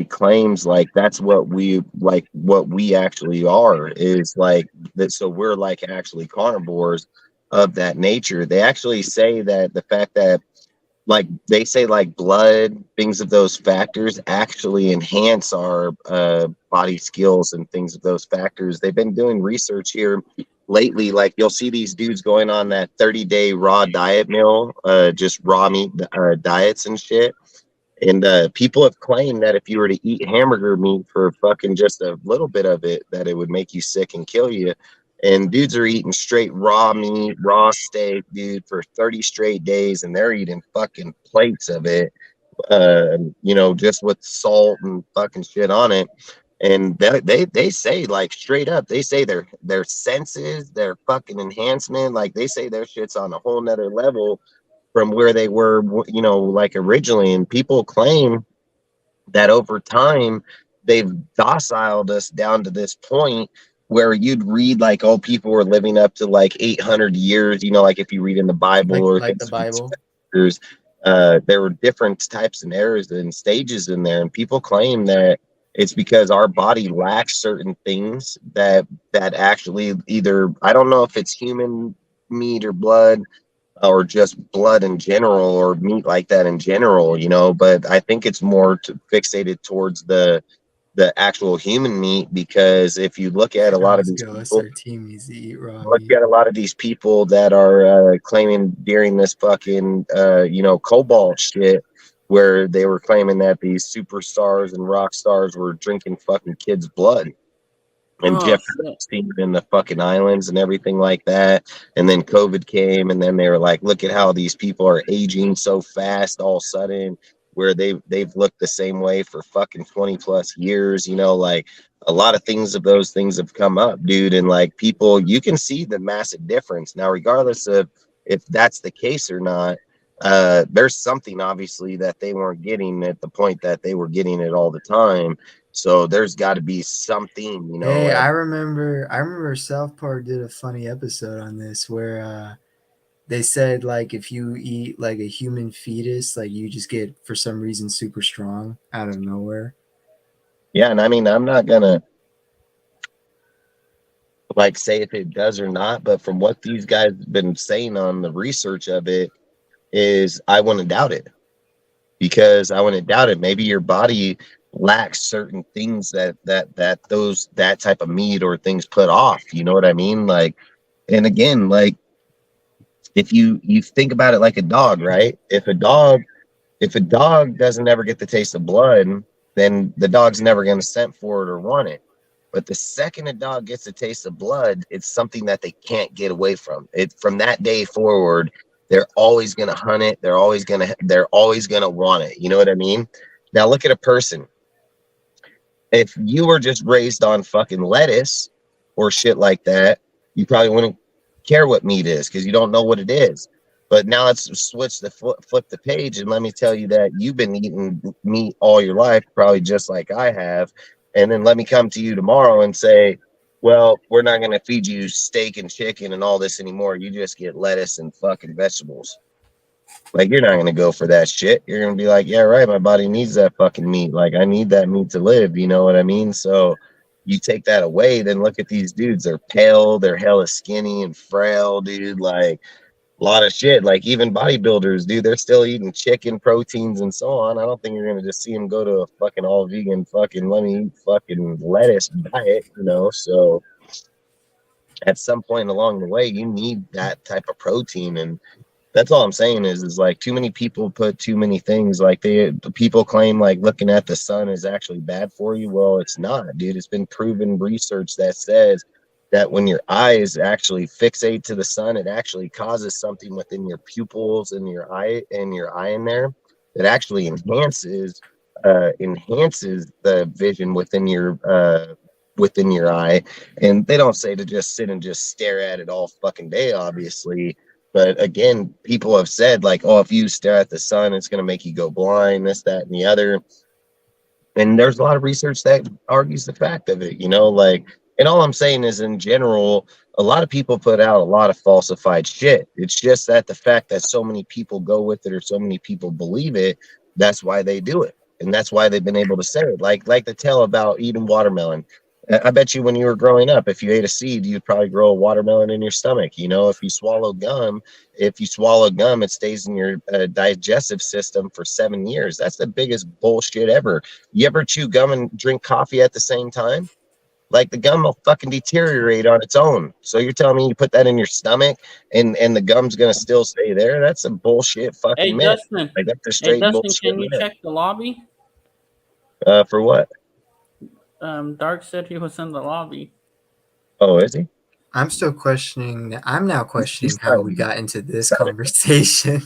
claims like that's what we actually are, is like that. So we're like actually carnivores of that nature. They actually say that the fact that, like, they say like blood, things of those factors actually enhance our body skills and things of those factors. They've been doing research here lately. Like, you'll see these dudes going on that 30-day raw diet meal, just raw meat diets and shit. And people have claimed that if you were to eat hamburger meat for fucking just a little bit of it, that it would make you sick and kill you. And dudes are eating straight raw meat, raw steak, dude, for 30 straight days, and they're eating fucking plates of it, just with salt and fucking shit on it. And they say, like, straight up, they say their senses, their fucking enhancement, like they say their shit's on a whole nother level from where they were, like originally. And people claim that over time they've dociled us down to this point where you'd read like, oh, people were living up to like 800 years, like if you read in the Bible or Like the things, Bible. there were different types and eras and stages in there, and people claim that it's because our body lacks certain things that actually, either, I don't know if it's human meat or blood, or just blood in general, or meat like that in general, but I think it's more fixated towards the actual human meat, because if you look at a lot of Let's these go. Let's people, start team needs to eat raw look meat. at a lot of these people that are claiming during this fucking cobalt shit, where they were claiming that these superstars and rock stars were drinking fucking kids' blood, and Oh Jeff shit. Epstein in the fucking islands and everything like that. And then COVID came, and then they were like, look at how these people are aging so fast all of a sudden, where they've looked the same way for fucking 20 plus years, like a lot of things of those things have come up, dude. And like, people, you can see the massive difference. Now, regardless of if that's the case or not, there's something obviously that they weren't getting at the point that they were getting it all the time. So there's got to be something, Hey, I remember South Park did a funny episode on this where they said like if you eat like a human fetus, like you just get for some reason super strong out of nowhere. Yeah. And I mean, I'm not gonna like say if it does or not, but from what these guys have been saying on the research of it, is I wouldn't doubt it, because I wouldn't doubt it. Maybe your body lacks certain things that type of meat or things put off. You know what I mean? Like, and again, like, if you think about it like a dog, right? If a dog doesn't ever get the taste of blood, then the dog's never going to scent for it or want it. But the second a dog gets a taste of blood, it's something that they can't get away from. It, from that day forward, they're always going to hunt it. They're always going to want it. You know what I mean? Now look at a person. If you were just raised on fucking lettuce or shit like that, you probably wouldn't care what meat is, because you don't know what it is. But now let's flip the page, and let me tell you that you've been eating meat all your life, probably just like I have. And then let me come to you tomorrow and say, well, we're not going to feed you steak and chicken and all this anymore. You just get lettuce and fucking vegetables. Like, you're not going to go for that shit. You're going to be like, yeah, right, my body needs that fucking meat. Like, I need that meat to live. You know what I mean? So you take that away, then look at these dudes. They're pale. They're hella skinny and frail, dude. Like, a lot of shit. Like, even bodybuilders, dude, they're still eating chicken proteins and so on. I don't think you're going to just see them go to a fucking all vegan fucking let me eat fucking lettuce diet, So at some point along the way, you need that type of protein. And that's all I'm saying is like, too many people put too many things, like the people claim like looking at the sun is actually bad for you. Well, it's not, dude. It's been proven research that says that when your eyes actually fixate to the sun, it actually causes something within your pupils and your eye in there that actually enhances enhances the vision within your eye. And they don't say to just sit and just stare at it all fucking day, obviously. But again, people have said like, oh, if you stare at the sun, it's going to make you go blind, this, that, and the other. And there's a lot of research that argues the fact of it, like, and all I'm saying is in general, a lot of people put out a lot of falsified shit. It's just that the fact that so many people go with it or so many people believe it, that's why they do it. And that's why they've been able to say it. Like the tale about eating watermelon. I bet you when you were growing up, if you ate a seed, you'd probably grow a watermelon in your stomach. If you swallow gum, it stays in your digestive system for 7 years. That's the biggest bullshit ever. You ever chew gum and drink coffee at the same time? Like the gum will fucking deteriorate on its own. So you're telling me you put that in your stomach and the gum's gonna still stay there? That's a bullshit fucking Hey myth. Dustin. Like that's a Hey straight Dustin, bullshit can you myth. check the lobby? For what? Dark said he was in the lobby. Oh, is he? I'm now questioning how we got into this conversation.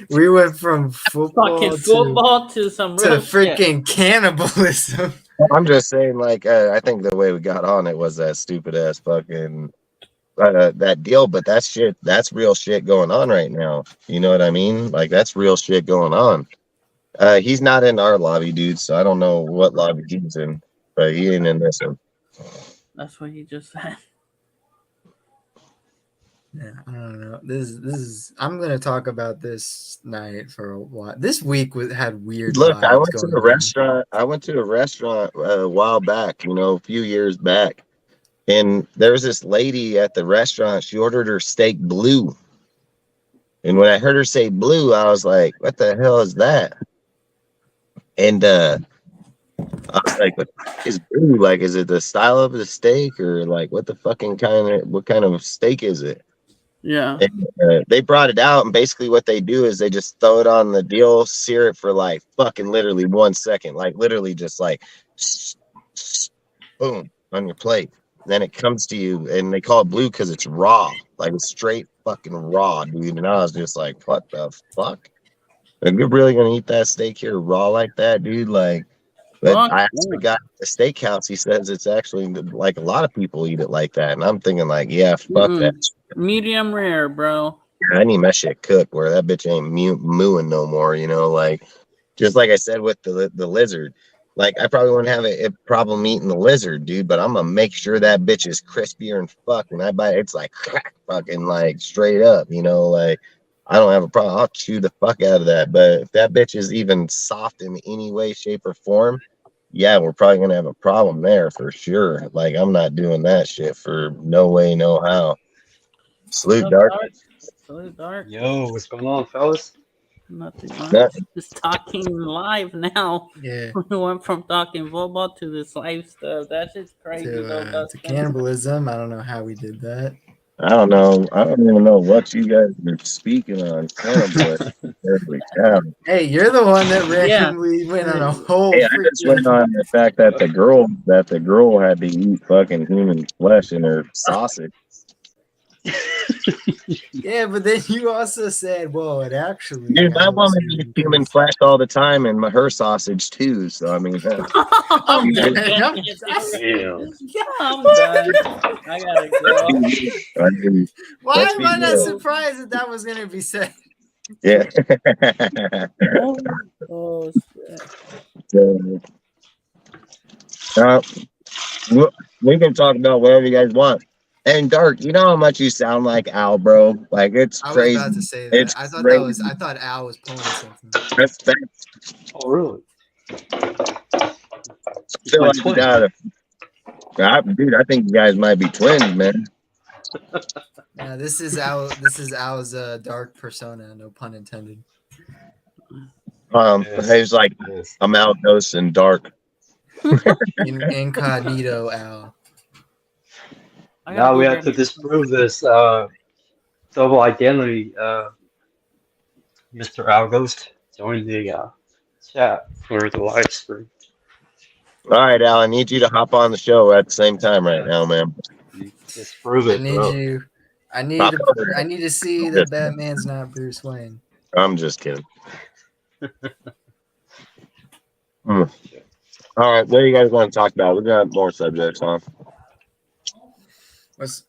We went from Talking football football to some to real shit. freaking cannibalism. I'm just saying, like, I think the way we got on it was that stupid ass fucking that deal, but that's real shit going on right now. You know what I mean? Like, that's real shit going on. He's not in our lobby, dude, so I don't know what lobby he's in, but he ain't in this one. That's what he just said. Yeah, I don't know. This is. I'm gonna talk about this night for a while. This week had weird. Look, I vibes went to going a on. restaurant. I went to a restaurant a while back, a few years back, and there was this lady at the restaurant. She ordered her steak blue, and when I heard her say blue, I was like, "What the hell is that?" And I was like, "What is blue? Like, is it the style of the steak, or like what kind of steak is it?" Yeah. And, they brought it out, and basically what they do is they just throw it on the deal, sear it for like fucking literally 1 second, like literally just like boom on your plate. Then it comes to you, and they call it blue because it's raw, like it's straight fucking raw, dude. And I was just like, what the fuck? Are you really gonna eat that steak here raw like that, dude? Like, but Fuck I asked the guy at the steakhouse. He says it's actually like a lot of people eat it like that, and I'm thinking like, yeah, fuck that. Medium rare, bro. I need my shit cooked where that bitch ain't mooing no more, like just like I said with the lizard. Like I probably wouldn't have a problem eating the lizard, dude, but I'm gonna make sure that bitch is crispier and fuck when I buy it, it's like crack fucking like straight up, like I don't have a problem. I'll chew the fuck out of that. But if that bitch is even soft in any way, shape, or form, yeah, we're probably gonna have a problem there for sure. Like I'm not doing that shit for no way, no how. Salute, Dark. Salute, Dark. Yo, what's going on, fellas? Nothing much. Nothing. Just talking live now. Yeah. We went from talking football to this live stuff. That's just crazy, To cannibalism. I don't know how we did that. I don't know. I don't even know what you guys are speaking on. Hey, you're the one that randomly went on a whole. Hey, I just went on the fact that the girl had to eat fucking human flesh in her sausage. Yeah, but then you also said, well, it actually. Dude, my woman eats human flesh all the time, and her sausage too. So I mean, I'm done. Damn. Yeah, I'm done. I gotta go. Why am I not surprised that was gonna be said? Yeah. Oh shit. We can talk about whatever you guys want. And Dark, you know how much you sound like Al, bro? Like it's crazy. I was about to say that. It's I thought crazy. I thought Al was pulling something. Respect. Oh, really? Feel like you got dude, I think you guys might be twins, man. Yeah, this is Al's dark persona, no pun intended. He's like I'm Al Ghost and Dark. Incognito Al. Now we have to disprove this double identity. Mr. Al Ghost, join the chat for the live stream. All right, Al, I need you to hop on the show at the same time right now, man. Disprove it, bro. I need to see that Batman's not Bruce Wayne. I'm just kidding. All right, what do you guys want to talk about? We got more subjects, huh? What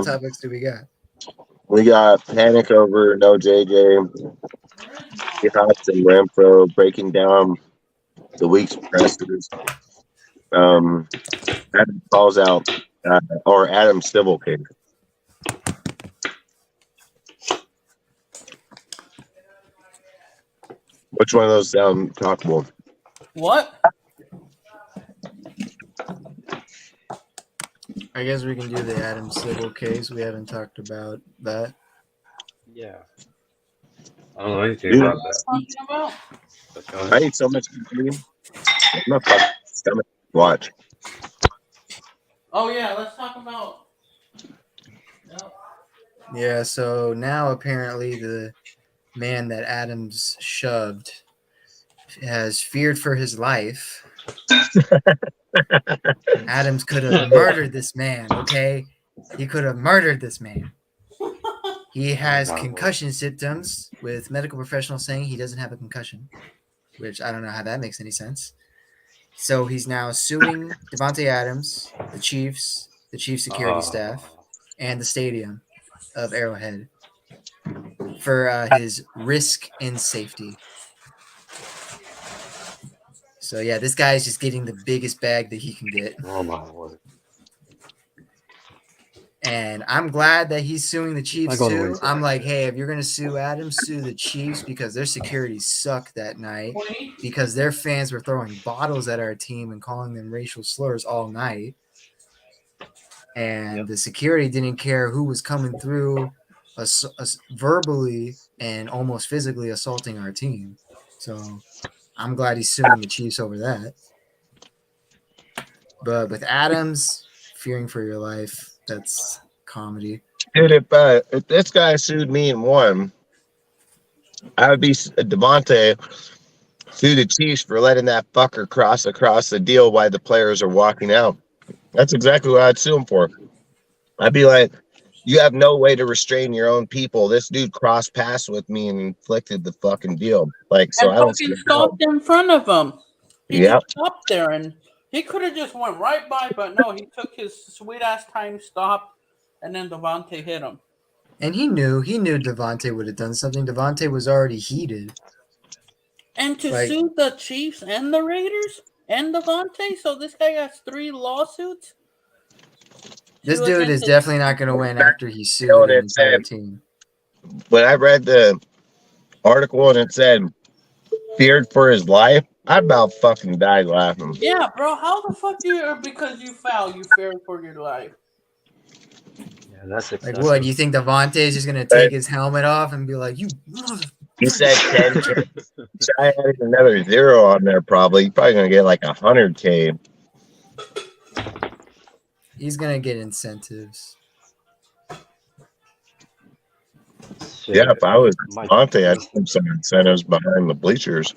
topics do we got? We got panic over no JJ, Seahawks and Renfro breaking down the week's pressers. Adam calls out or Adam civil case. Which one of those sound talkable? What? I guess we can do the Adam Civil case. We haven't talked about that. Yeah. I don't know anything Dude, about that. Talking about? But go I ahead. eat so much food. My fucking stomach. Watch. Oh yeah, let's talk about. Yeah, so now apparently the man that Adams shoved has feared for his life. Adams could have murdered this man, okay? He could have murdered this man. He has concussion symptoms, with medical professionals saying he doesn't have a concussion, which I don't know how that makes any sense. So he's now suing Devontae Adams, the Chiefs security staff, and the stadium of Arrowhead for his risk and safety. So yeah, this guy is just getting the biggest bag that he can get. Oh my word. And I'm glad that he's suing the Chiefs going to too. Wednesday. I'm like, hey, if you're gonna sue Adams, sue the Chiefs because their security sucked that night because their fans were throwing bottles at our team and calling them racial slurs all night. And the security didn't care who was coming through verbally and almost physically assaulting our team. So I'm glad he's suing the Chiefs over that. But with Adams, fearing for your life, that's comedy. Dude, if this guy sued me and won, I would be Devontae sue the Chiefs for letting that fucker cross across the deal while the players are walking out. That's exactly what I'd sue him for. I'd be like, you have no way to restrain your own people. This dude crossed paths with me and inflicted the fucking deal. Like, so And I don't see fucking how. stopped in front of him. He Yep. just stopped there, and he could have just went right by, but no, he took his sweet ass time, stopped, and then Devontae hit him. And he knew Devontae would have done something. Devontae was already heated. And to sue the Chiefs and the Raiders and Devontae, so this guy has 3 lawsuits. This dude is definitely not going to win after he sued an entire team. When I read the article and it said feared for his life, I about fucking died laughing. Yeah, bro, how the fuck do you, because you foul, you fear for your life? Yeah, that's like what? You think Devontae is just going to take his helmet off and be like, you? He said 10K. I added another 0 on there probably. He's probably going to get like 100K. He's going to get incentives. Shit. Yeah, if I was Devontae, I'd put some incentives behind the bleachers.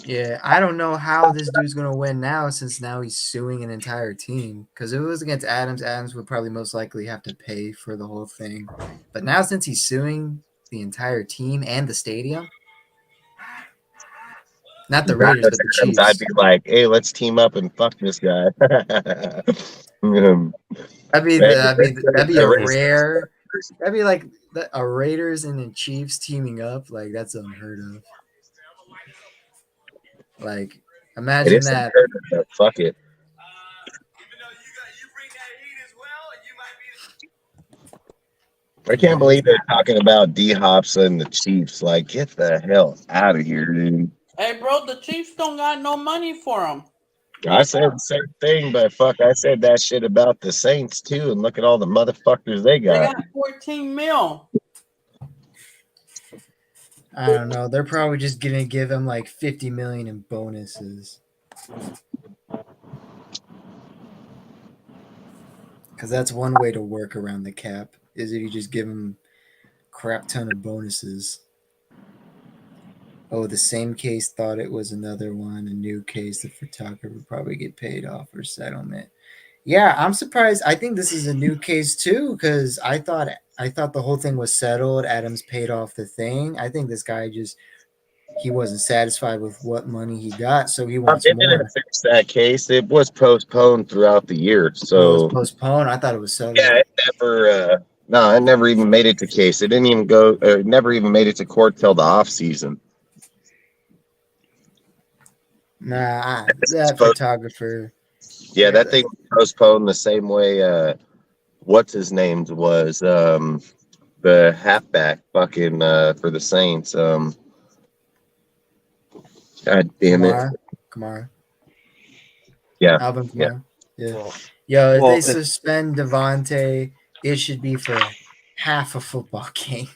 Yeah, I don't know how this dude's going to win now since now he's suing an entire team. Because if it was against Adams, Adams would probably most likely have to pay for the whole thing. But now since he's suing the entire team and the stadium, not the Raiders, but the Chiefs. I'd be like, hey, let's team up and fuck this guy. That'd be a rare. That'd be like a Raiders and the Chiefs teaming up. Like that's unheard of. Like imagine that. Fuck it. I can't believe they're talking about D-Hops and the Chiefs. Like, get the hell out of here, dude. Hey, bro, the Chiefs don't got no money for him. I said the same thing, but fuck, I said that shit about the Saints too, and look at all the motherfuckers they got. They got 14 mil. I don't know. They're probably just gonna give him like 50 million in bonuses. Because that's one way to work around the cap, is if you just give him a crap ton of bonuses. Oh, the same case thought it was another one, a new case. The photographer would probably get paid off for settlement. Yeah, I'm surprised. I think this is a new case too, because I thought I thought the whole thing was settled. Adams paid off the thing. I think this guy he wasn't satisfied with what money he got, so he wants It didn't more. fix that case. It was postponed throughout the year. Oh, it was So postponed. I thought it was settled. yeah, it never. No, it never even made it to case. It didn't even go. It never even made it to court till the off season. Nah, that photographer. Yeah, that thing was postponed the same way. What's his name was the halfback fucking for the Saints. God damn it. Kamara. Yeah. Alvin Kamara. Yeah. Well, Yo, if well, they if- suspend Devontae, it should be for half a football game.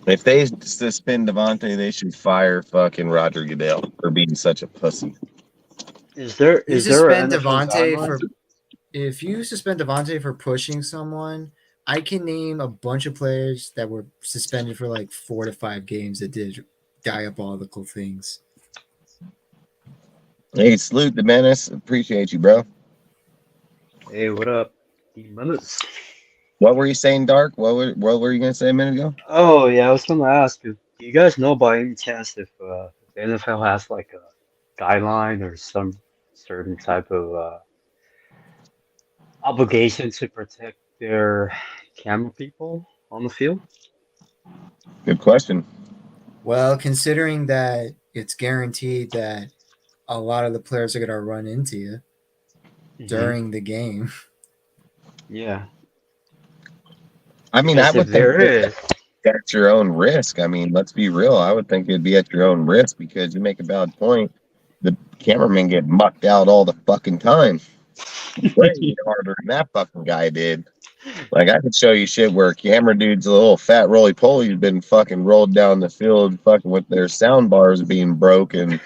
If they suspend Devontae, they should fire fucking Roger Goodell for being such a pussy. is there You is there an suspend NFL Devontae guideline? if you suspend Devontae for pushing someone, I can name a bunch of players that were suspended for like 4 to 5 games that did diabolical things. Hey, salute the menace. Appreciate you, bro. Hey, what up? D-Minutes. What were you saying, Dark? What were you gonna say a minute ago? Oh yeah, I was gonna ask you. Do you guys know by any chance if the NFL has like a guideline or some certain type of obligation to protect their camera people on the field? Good question. Well, considering that it's guaranteed that a lot of the players are going to run into you during the game. Yeah. I mean, Because I would if think there is, at your own risk. I mean, let's be real. I would think it'd be at your own risk because you make a valid point. The cameramen get mucked out all the fucking time. Way harder than that fucking guy did. Like, I could show you shit where camera dude's a little fat roly poly's been fucking rolled down the field fucking with their sound bars being broke and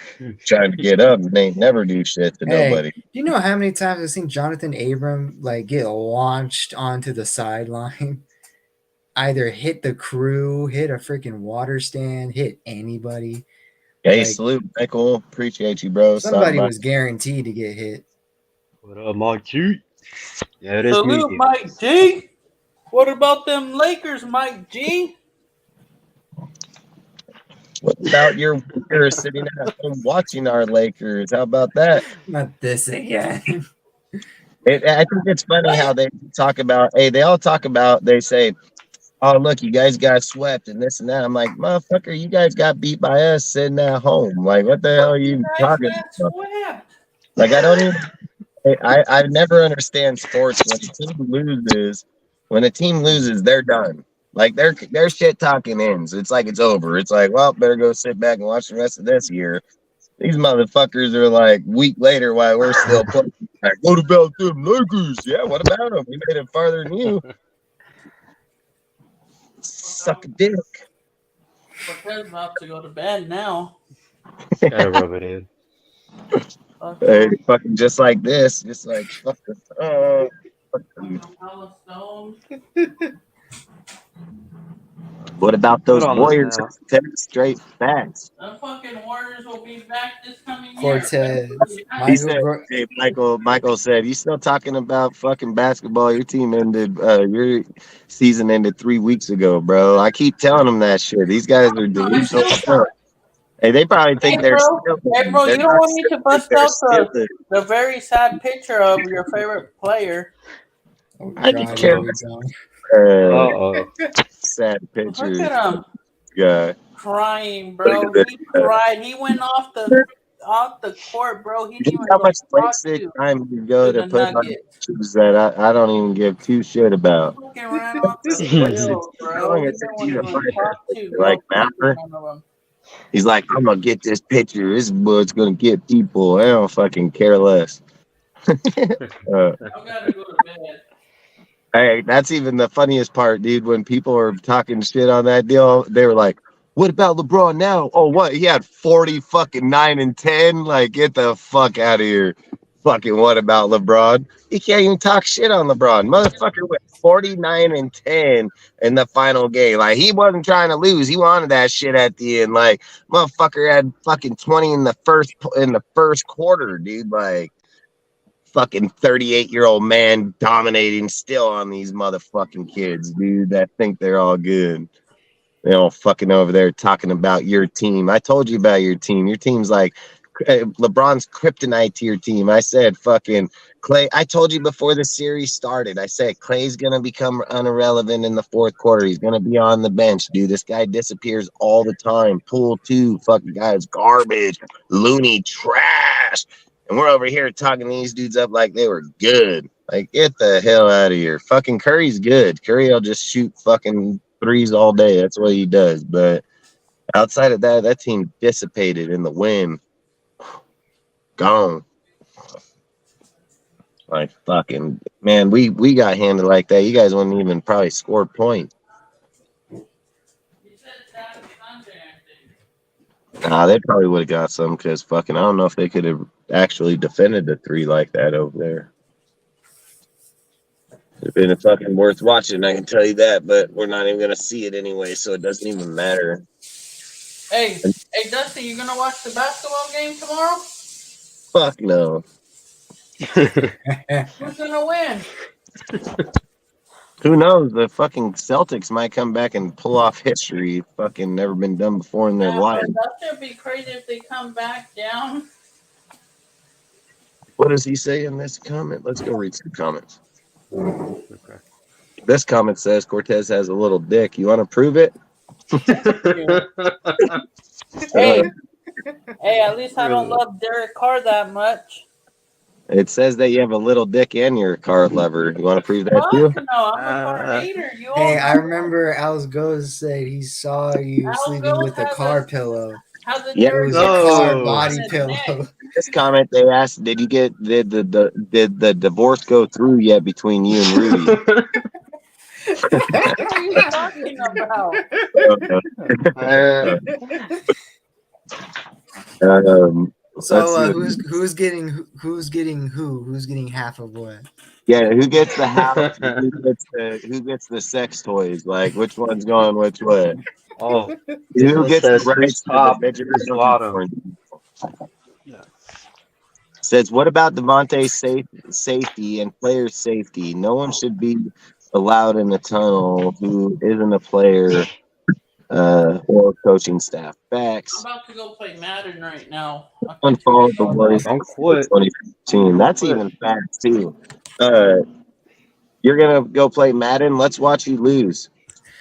trying to get up and they never do shit to nobody. Do you know how many times I've seen Jonathan Abram like get launched onto the sideline? Either hit the crew, hit a freaking water stand, hit anybody. Hey, Like, salute, Michael. Appreciate you, bro. somebody was guaranteed to get hit. what up, Mike G? Yeah, it is Salute, me. Mike G. What about them Lakers, Mike G? What about your Lakers sitting at home watching our Lakers? How about that? Not this again. I think it's funny how they talk about, they all talk about, they say, oh, look, you guys got swept and this and that. I'm like, motherfucker, you guys got beat by us sitting at home. Like, what the hell are you talking about? Like, I don't even, I never understand sports when a team loses, they're done. Like, their shit talking ends. It's like it's over. It's like, well, better go sit back and watch the rest of this year. These motherfuckers are like week later while we're still playing. Like, what about them Lakers? Yeah, what about them? We made it farther than you. Suck a dick. Cortez about to go to bed now. Gotta rub it in. Hey, fucking just like this, just like fucking. What about those Put on Warriors? this 10 straight facts. The fucking Warriors will be back this coming Cortez. year. He said, hey, Michael said, you still talking about fucking basketball? Your team ended, your season ended 3 weeks ago, bro. I keep telling them that shit. These guys are delusional. Hey, they probably think they're still. Hey, bro, you don't want me to bust out the very sad picture of your favorite player. I don't care. Sad picture. Look at him. Yeah. Crying, bro. He cried. He went off the court, bro. He didn't even how much talk wasted to time you go to the put on Nuggets. shoes that I don't even give two shit about. Fucking ran off the field, bro. He didn't want to even talk to, bro. Like Mapper, he's like, I'm gonna get this picture. This is what's gonna get people. I don't fucking care less. I gotta go to bed. Hey, that's even the funniest part, dude. When people are talking shit on that deal, they were like, what about LeBron now? Oh, what? He had 40 fucking 9 and 10? Like, get the fuck out of here. Fucking what about LeBron? He can't even talk shit on LeBron. Motherfucker went 49 and 10 in the final game. Like, he wasn't trying to lose. He wanted that shit at the end. Like, motherfucker had fucking 20 in the first quarter, dude. Like, fucking 38-year-old man dominating still on these motherfucking kids, dude, that think they're all good. They're all fucking over there talking about your team. I told you about your team. Your team's like LeBron's kryptonite to your team. I said fucking Clay. I told you before the series started. I said Clay's gonna become irrelevant in the fourth quarter. He's gonna be on the bench, dude. This guy disappears all the time. Pool 2, fucking guys, garbage, loony, trash. And we're over here talking these dudes up like they were good. Like, get the hell out of here. Fucking Curry's good. Curry will just shoot fucking threes all day. That's what he does. But outside of that, that team dissipated in the wind. Gone. Like, fucking, man, we got handled like that. You guys wouldn't even probably score a point. Nah, they probably would have got some because fucking, I don't know if they could have actually defended the three like that over there. It'd been fucking worth watching, I can tell you that, but we're not even gonna see it anyway, so it doesn't even matter. Hey, Dusty, you gonna watch the basketball game tomorrow? Fuck no. Who's gonna win? Who knows? The fucking Celtics might come back and pull off history. Fucking never been done before in their life. That would be crazy if they come back down. What does he say in this comment? Let's go read some comments. Okay. This comment says Cortez has a little dick. You want to prove it? Hey, at least I don't love Derek Carr that much. It says that you have a little dick and you're a car lover. You want to prove that too? No, I'm a car hater. You all Hey, know. I remember Alice Goes said he saw you Alice sleeping Goes with a has car a- pillow. How's the Yeah. It Derek was Carr a car No. body his pillow. neck? This comment they asked, did the divorce go through yet between you and Rudy? What are you talking about? So who's getting half of what? Yeah, who gets the house? Who gets the sex toys? Like, which one's going which way? Oh, Who it gets the says who's rights to the top, midget who's bottom. porn? Yeah. Says, what about Devontae's safety and player safety? No one should be allowed in the tunnel who isn't a player or coaching staff. Facts. I'm about to go play Madden right now. Unfollow the Warriors Don't quit. 2015. That's even facts too. You're gonna go play Madden. Let's watch you lose.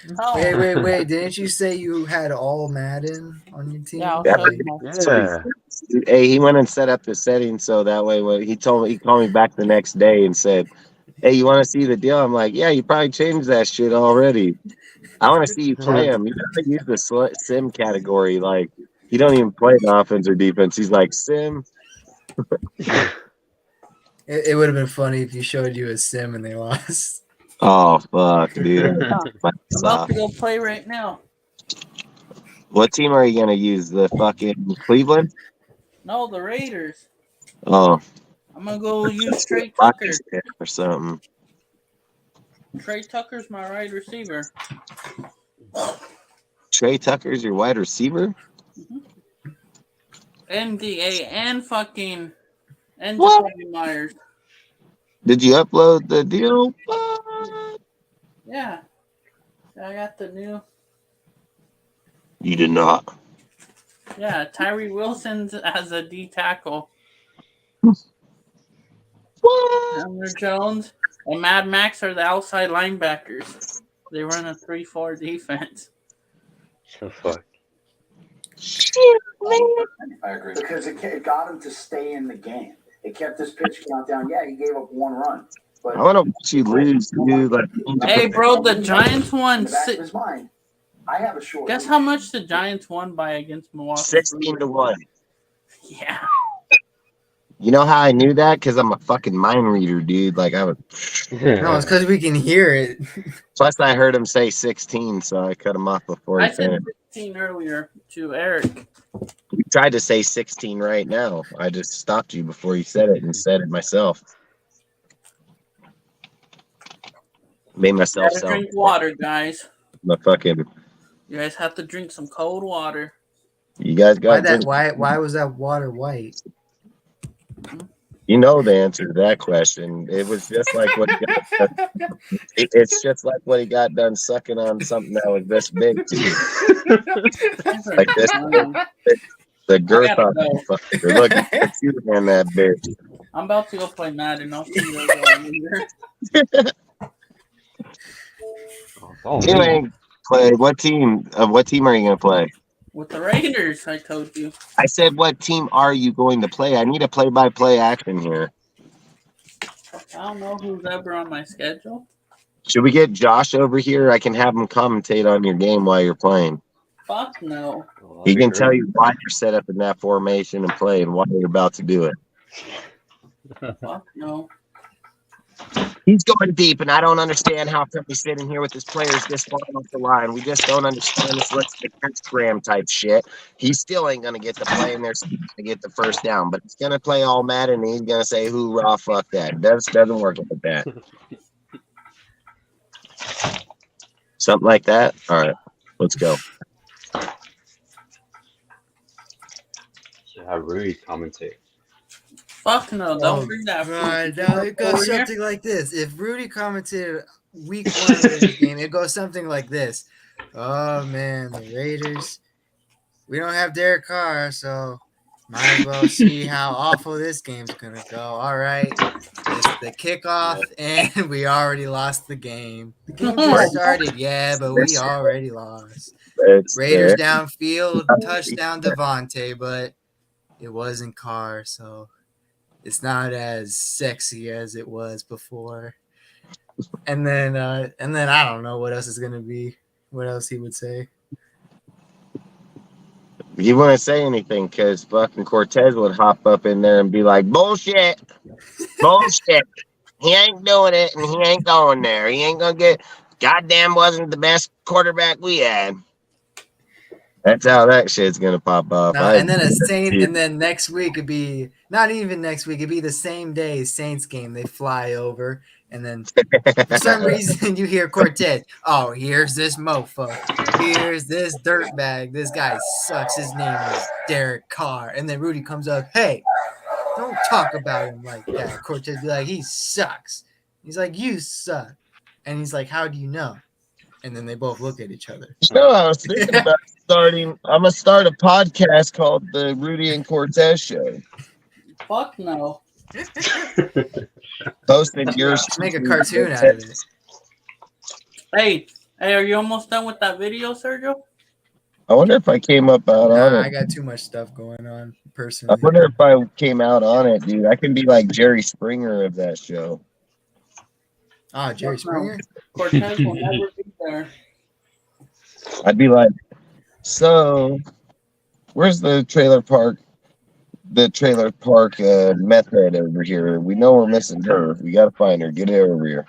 No. Wait! Didn't you say you had all Madden on your team? Yeah, I'll Yeah. show you my Yeah. Hey, he went and set up the settings so that way when he called me back the next day and said, "Hey, you want to see the deal?" I'm like, "Yeah, you probably changed that shit already. I want to see you play him. You gotta use the sim category. Like, he don't even play the offense or defense. He's like sim." It would have been funny if you showed you a sim and they lost. Oh fuck, dude! I'm about to go play right now. What team are you gonna use? The fucking Cleveland? No, the Raiders. Oh, I'm gonna go use Trey Tucker. or something. Trey Tucker's my wide receiver. Trey Tucker's your wide receiver? NDA and fucking and What? Jacoby Myers. Did you upload the deal? Yeah. I got the new. You did not. Yeah, Tyree Wilson's as a D tackle. What? Chandler Jones and Mad Max are the outside linebackers. They run a 3-4 defense. So fuck. Shit, man. I agree. Because it got him to stay in the game. It kept his pitch count down. Yeah, he gave up one run. But I want to watch you lose, dude. Like, Hey, bro, the Giants won. in the back of his mind, I have a short. Guess how much the Giants won by against Milwaukee? 16-1. Yeah. You know how I knew that? Because I'm a fucking mind reader, dude. Like, I would. No, it's because we can hear it. Plus, I heard him say 16, so I cut him off before he I said finished. 15 earlier to Eric. You tried to say 16 right now. I just stopped you before you said it and said it myself. Made myself Gotta sound. drink water, guys. My fucking. You guys have to drink some cold water. You guys got. Why was that water white? You know the answer to that question. It was just like what he got. It's just like what he got done sucking on something that was this big too. Like this, the I girth gotta on go. that fucker. Look at the shooting in that bitch. I'm about to go play Madden. I'll see you guys later. Oh, You me. ain't play. What team? What team are you gonna play? With the Raiders, I told you. I said, what team are you going to play? I need a play-by-play action here. I don't know who's ever on my schedule. Should we get Josh over here? I can have him commentate on your game while you're playing. Fuck no. Oh, He that'd be can tell great. you why you're set up in that formation and play and why you're about to do it. Fuck no. He's going deep, and I don't understand how come he's sitting here with his players this far off the line. We just don't understand this. Let's get Instagram type shit. He still ain't gonna get the play, and they're still gonna get the first down. But he's gonna play all mad, and he's gonna say, "Hoorah, fuck that." Doesn't work like that. Something like that. All right, let's go. Should have Rudy commentate. Fuck no. Don't bring that God, freaking now it goes over here. something like this. If Rudy commented week 1 Raiders game, it goes something like this. Oh man, the Raiders. We don't have Derek Carr, so might as well see how awful this game's gonna go. All right, it's the kickoff, and we already lost the game. The game just started, yeah, but we already lost. Raiders downfield, touchdown Devontae, but it wasn't Carr, so it's not as sexy as it was before. And then I don't know what else is gonna be. What else he would say? He wouldn't say anything because fucking Cortez would hop up in there and be like, "Bullshit, bullshit. He ain't doing it, and he ain't going there. He ain't gonna get. Goddamn, wasn't the best quarterback we had." That's how that shit's gonna pop off. No, and then and then next week it'd be not even next week. It'd be the same day Saints game. They fly over, and then for some reason you hear Cortez. Oh, here's this mofo. Here's this dirtbag. This guy sucks. His name is Derek Carr. And then Rudy comes up. Hey, don't talk about him like that. Cortez be like, he sucks. He's like, you suck. And he's like, how do you know? And then they both look at each other. No, I was thinking about starting. I'm gonna start a podcast called the Rudy and Cortez Show. Fuck no. Posted yours. Make a cartoon out of it. Hey, are you almost done with that video, Sergio? I wonder if I came up out on it. I got too much stuff going on I personally. wonder if I came out on it, dude. I can be like Jerry Springer of that show. Oh, Jerry Springer? Cortez will never be there. I'd be like, so where's the trailer park? The trailer park meth head over here. We know we're missing her. We gotta find her. Get her over here.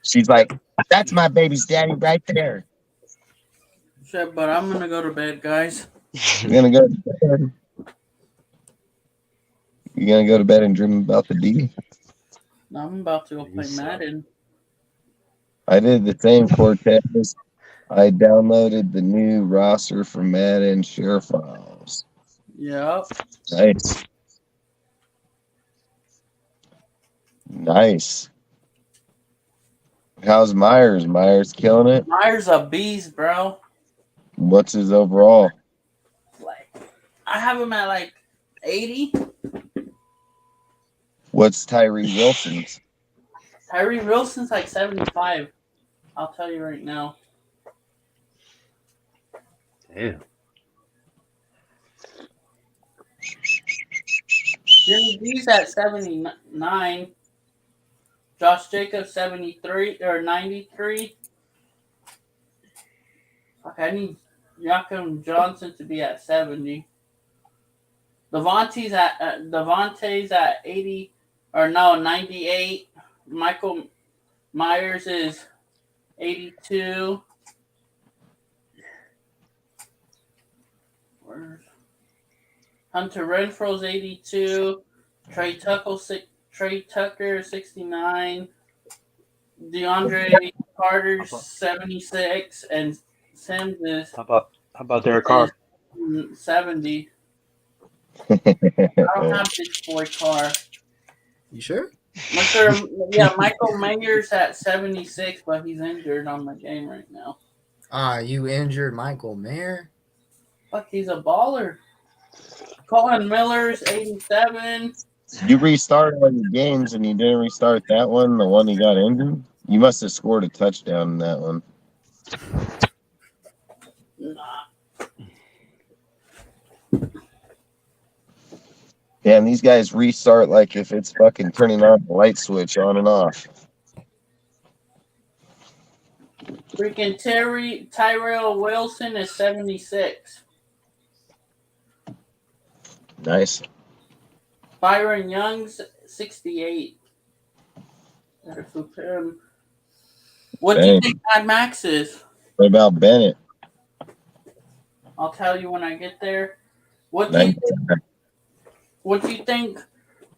She's like, that's my baby's daddy right there. Shit, but I'm gonna go to bed, guys. You're gonna go to bed. You gonna go to bed and dream about the D? I'm about to go play Madden. I did the same, Cortez. I downloaded the new roster for Madden share files. Yep. Nice. Nice. How's Myers? Myers killing it? Myers a beast, bro. What's his overall? Like, I have him at like 80. What's Tyree Wilson's? Tyree Wilson's like 75. I'll tell you right now. Damn. Jimmy G's at 79. Josh Jacobs 73 or 93. Fuck, I need Jakob Johnson to be at 70. Devontae's at 80 or no 98. Michael Myers is 82. Hunter Renfro's 82. Trey Tucker 69. DeAndre Carter's 76, and Sims is How about Derek Carr? 70. I don't have this boy car. You sure? Michael Mayer's at 76, but he's injured on the game right now. You injured Michael Mayer? Fuck, he's a baller. Colin Miller's 87. You restarted one of your games and you didn't restart that one, the one he got injured? You must have scored a touchdown in that one. Nah. Yeah, and these guys restart like if it's fucking turning on the light switch on and off. Freaking Tyrell Wilson is 76. Nice. Byron Young's 68. What do you think Mad Max is? What about Bennett? I'll tell you when I get there. What do you think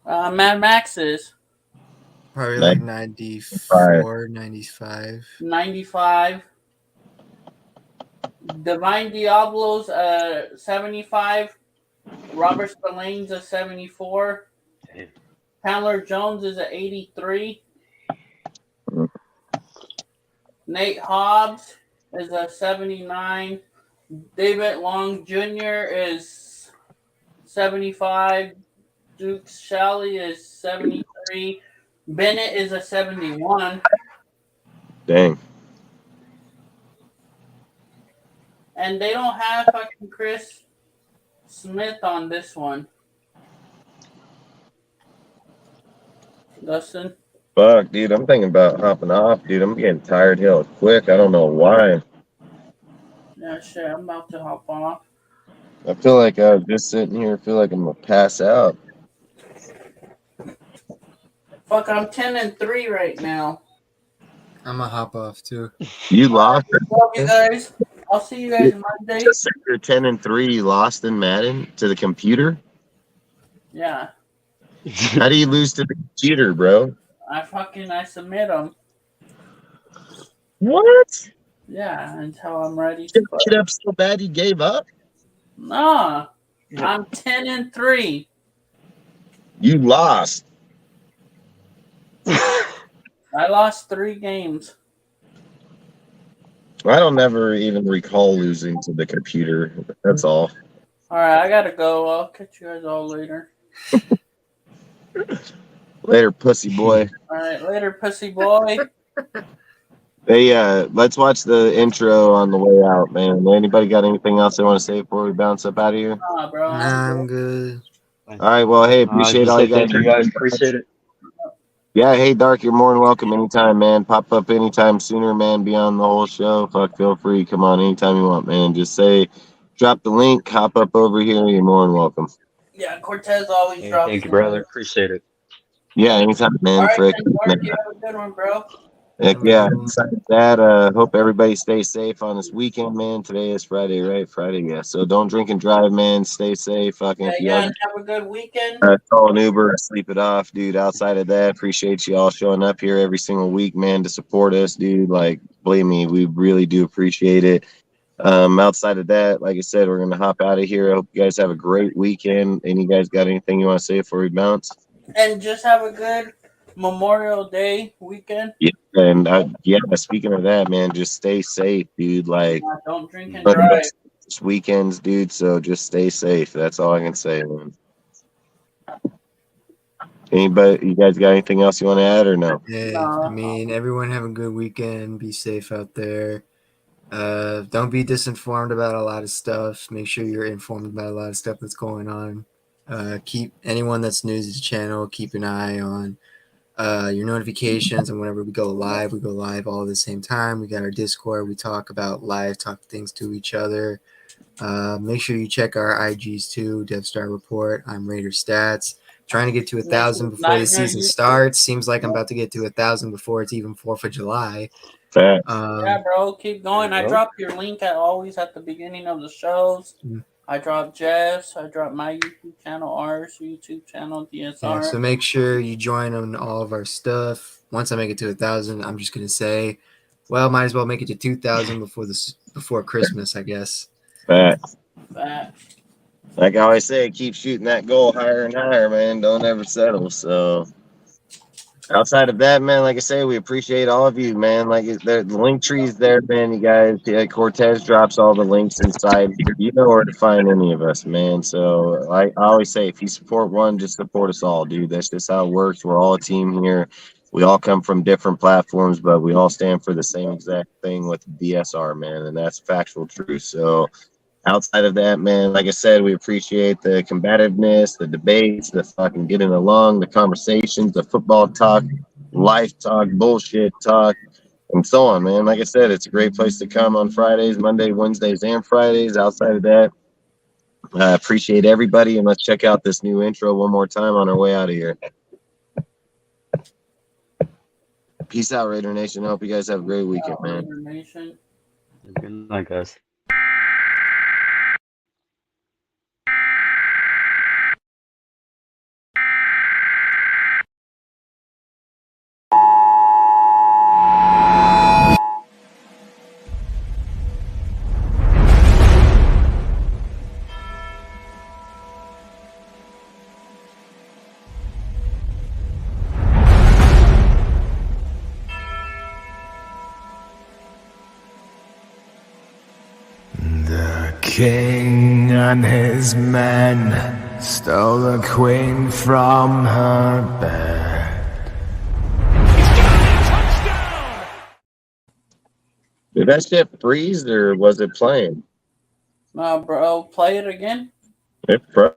Mad Max is? Probably like 94, 95. 95. Divine Diablo's 75. Robert Spillane's a 74. Chandler Jones is a 83. Nate Hobbs is a 79. David Long Jr. is 75. Duke Shelley is 73. Bennett is a 71. Dang. And they don't have fucking Chris Smith on this one. Dustin? Fuck, dude, I'm thinking about hopping off, dude. I'm getting tired hell quick. I don't know why. Yeah, shit, I'm about to hop off. I feel like I was just sitting here. I feel like I'm going to pass out. Fuck, I'm 10-3 right now. I'm going to hop off, too. You lost? Love you guys. I'll see you guys Monday. Just said you're 10-3. You lost in Madden to the computer? Yeah. How do you lose to the computer, bro? I submit them. What? Yeah, until I'm ready to get up so bad you gave up? Nah. I'm 10-3. You lost. I lost 3 games. I don't ever even recall losing to the computer. That's all. All right, I gotta go. I'll catch you guys all later. Later, pussy boy. All right, later, pussy boy. Hey, let's watch the intro on the way out, man. Anybody got anything else they want to say before we bounce up out of here? Nah, bro. I'm good. All right, well, hey, appreciate all you guys. Thank you guys. Appreciate it. Yeah, hey, Dark, you're more than welcome anytime, man. Pop up anytime sooner, man. Be on the whole show. Fuck, feel free. Come on anytime you want, man. Just say, drop the link, hop up over here. You're more than welcome. Yeah, Cortez always drops. Thank you, brother. Appreciate it. Yeah, anytime, man. All right, Frick. Dark, you have a good one, bro. Heck yeah. Besides that, hope everybody stays safe on this weekend, man. Today is Friday, right? Friday, yeah. So don't drink and drive, man. Stay safe. Fucking Have a good weekend. call an Uber, sleep it off, dude. Outside of that, appreciate you all showing up here every single week, man, to support us, dude. Like, believe me, we really do appreciate it. Outside of that, like I said, we're gonna hop out of here. I hope you guys have a great weekend. And you guys got anything you want to say before we bounce? And just have a good Memorial Day weekend. Yeah, and speaking of that, man, just stay safe, dude. Like, don't drink and drive. This weekends, dude. So just stay safe. That's all I can say, man. Anybody, you guys got anything else you want to add or no? Yeah, I mean, everyone have a good weekend. Be safe out there. Don't be disinformed about a lot of stuff. Make sure you're informed about a lot of stuff that's going on. Keep anyone that's new to the channel, keep an eye on your notifications, and whenever we go live all at the same time. We got our Discord. We talk about live, talk things to each other. Make sure you check our IGs too. DevStar Report. I'm Raider Stats. Trying to get to 1,000 before the season starts. Seems like I'm about to get to 1,000 before it's even 4th of July. Yeah, bro, keep going. I drop your link always at the beginning of the shows. I drop Jeff's. I drop my YouTube channel, ours YouTube channel, DSR. Yeah, so make sure you join on all of our stuff. Once I make it to 1,000, I'm just gonna say, well, might as well make it to 2,000 before Christmas, I guess. Facts. like I always say, keep shooting that goal higher and higher, man. Don't ever settle. So outside of that, man, like I say, we appreciate all of you, man. Like the link tree's there, man. You guys, yeah, Cortez drops all the links inside. You know where to find any of us, man. So I always say, if you support one, just support us all, dude. That's just how it works. We're all a team here. We all come from different platforms, but we all stand for the same exact thing with DSR, man, and that's factual truth. So outside of that, man, like I said, we appreciate the combativeness, the debates, the fucking getting along, the conversations, the football talk, life talk, bullshit talk, and so on, man. Like I said, it's a great place to come on Fridays, Monday, Wednesdays, and Fridays. Outside of that, I appreciate everybody, and let's check out this new intro one more time on our way out of here. Peace out, Raider Nation. I hope you guys have a great weekend, man. Raider Nation. Good night, guys. The king and his men stole the queen from her bed. Touchdown! Did that shit freeze or was it playing? Bro, play it again. It froze.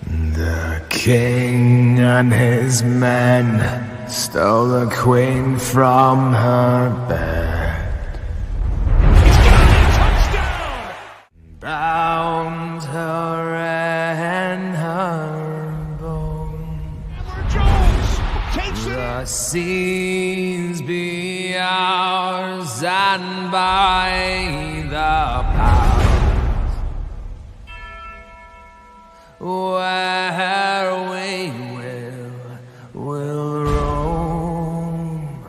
The king and his men stole the queen from her bed. Touchdown! Bound her in her bone. Jones takes it The in. seas be ours, and by the powers where we will roam.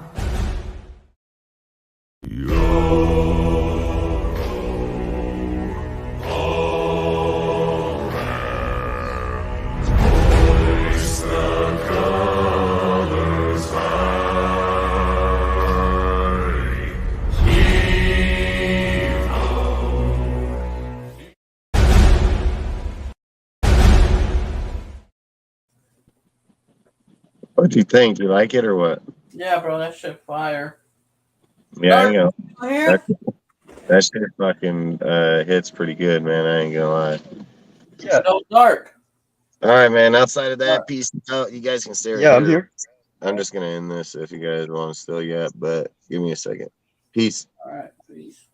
What'd you think? You like it or what? Yeah, bro, that shit fire. Yeah, I know. Here? That shit fucking hits pretty good, man. I ain't gonna lie. Yeah. So dark. All right, man. Outside of that, peace out. You guys can stay right Yeah, I'm here. here. I'm just gonna end this if you guys want to still yet, but give me a second. Peace. All right, peace.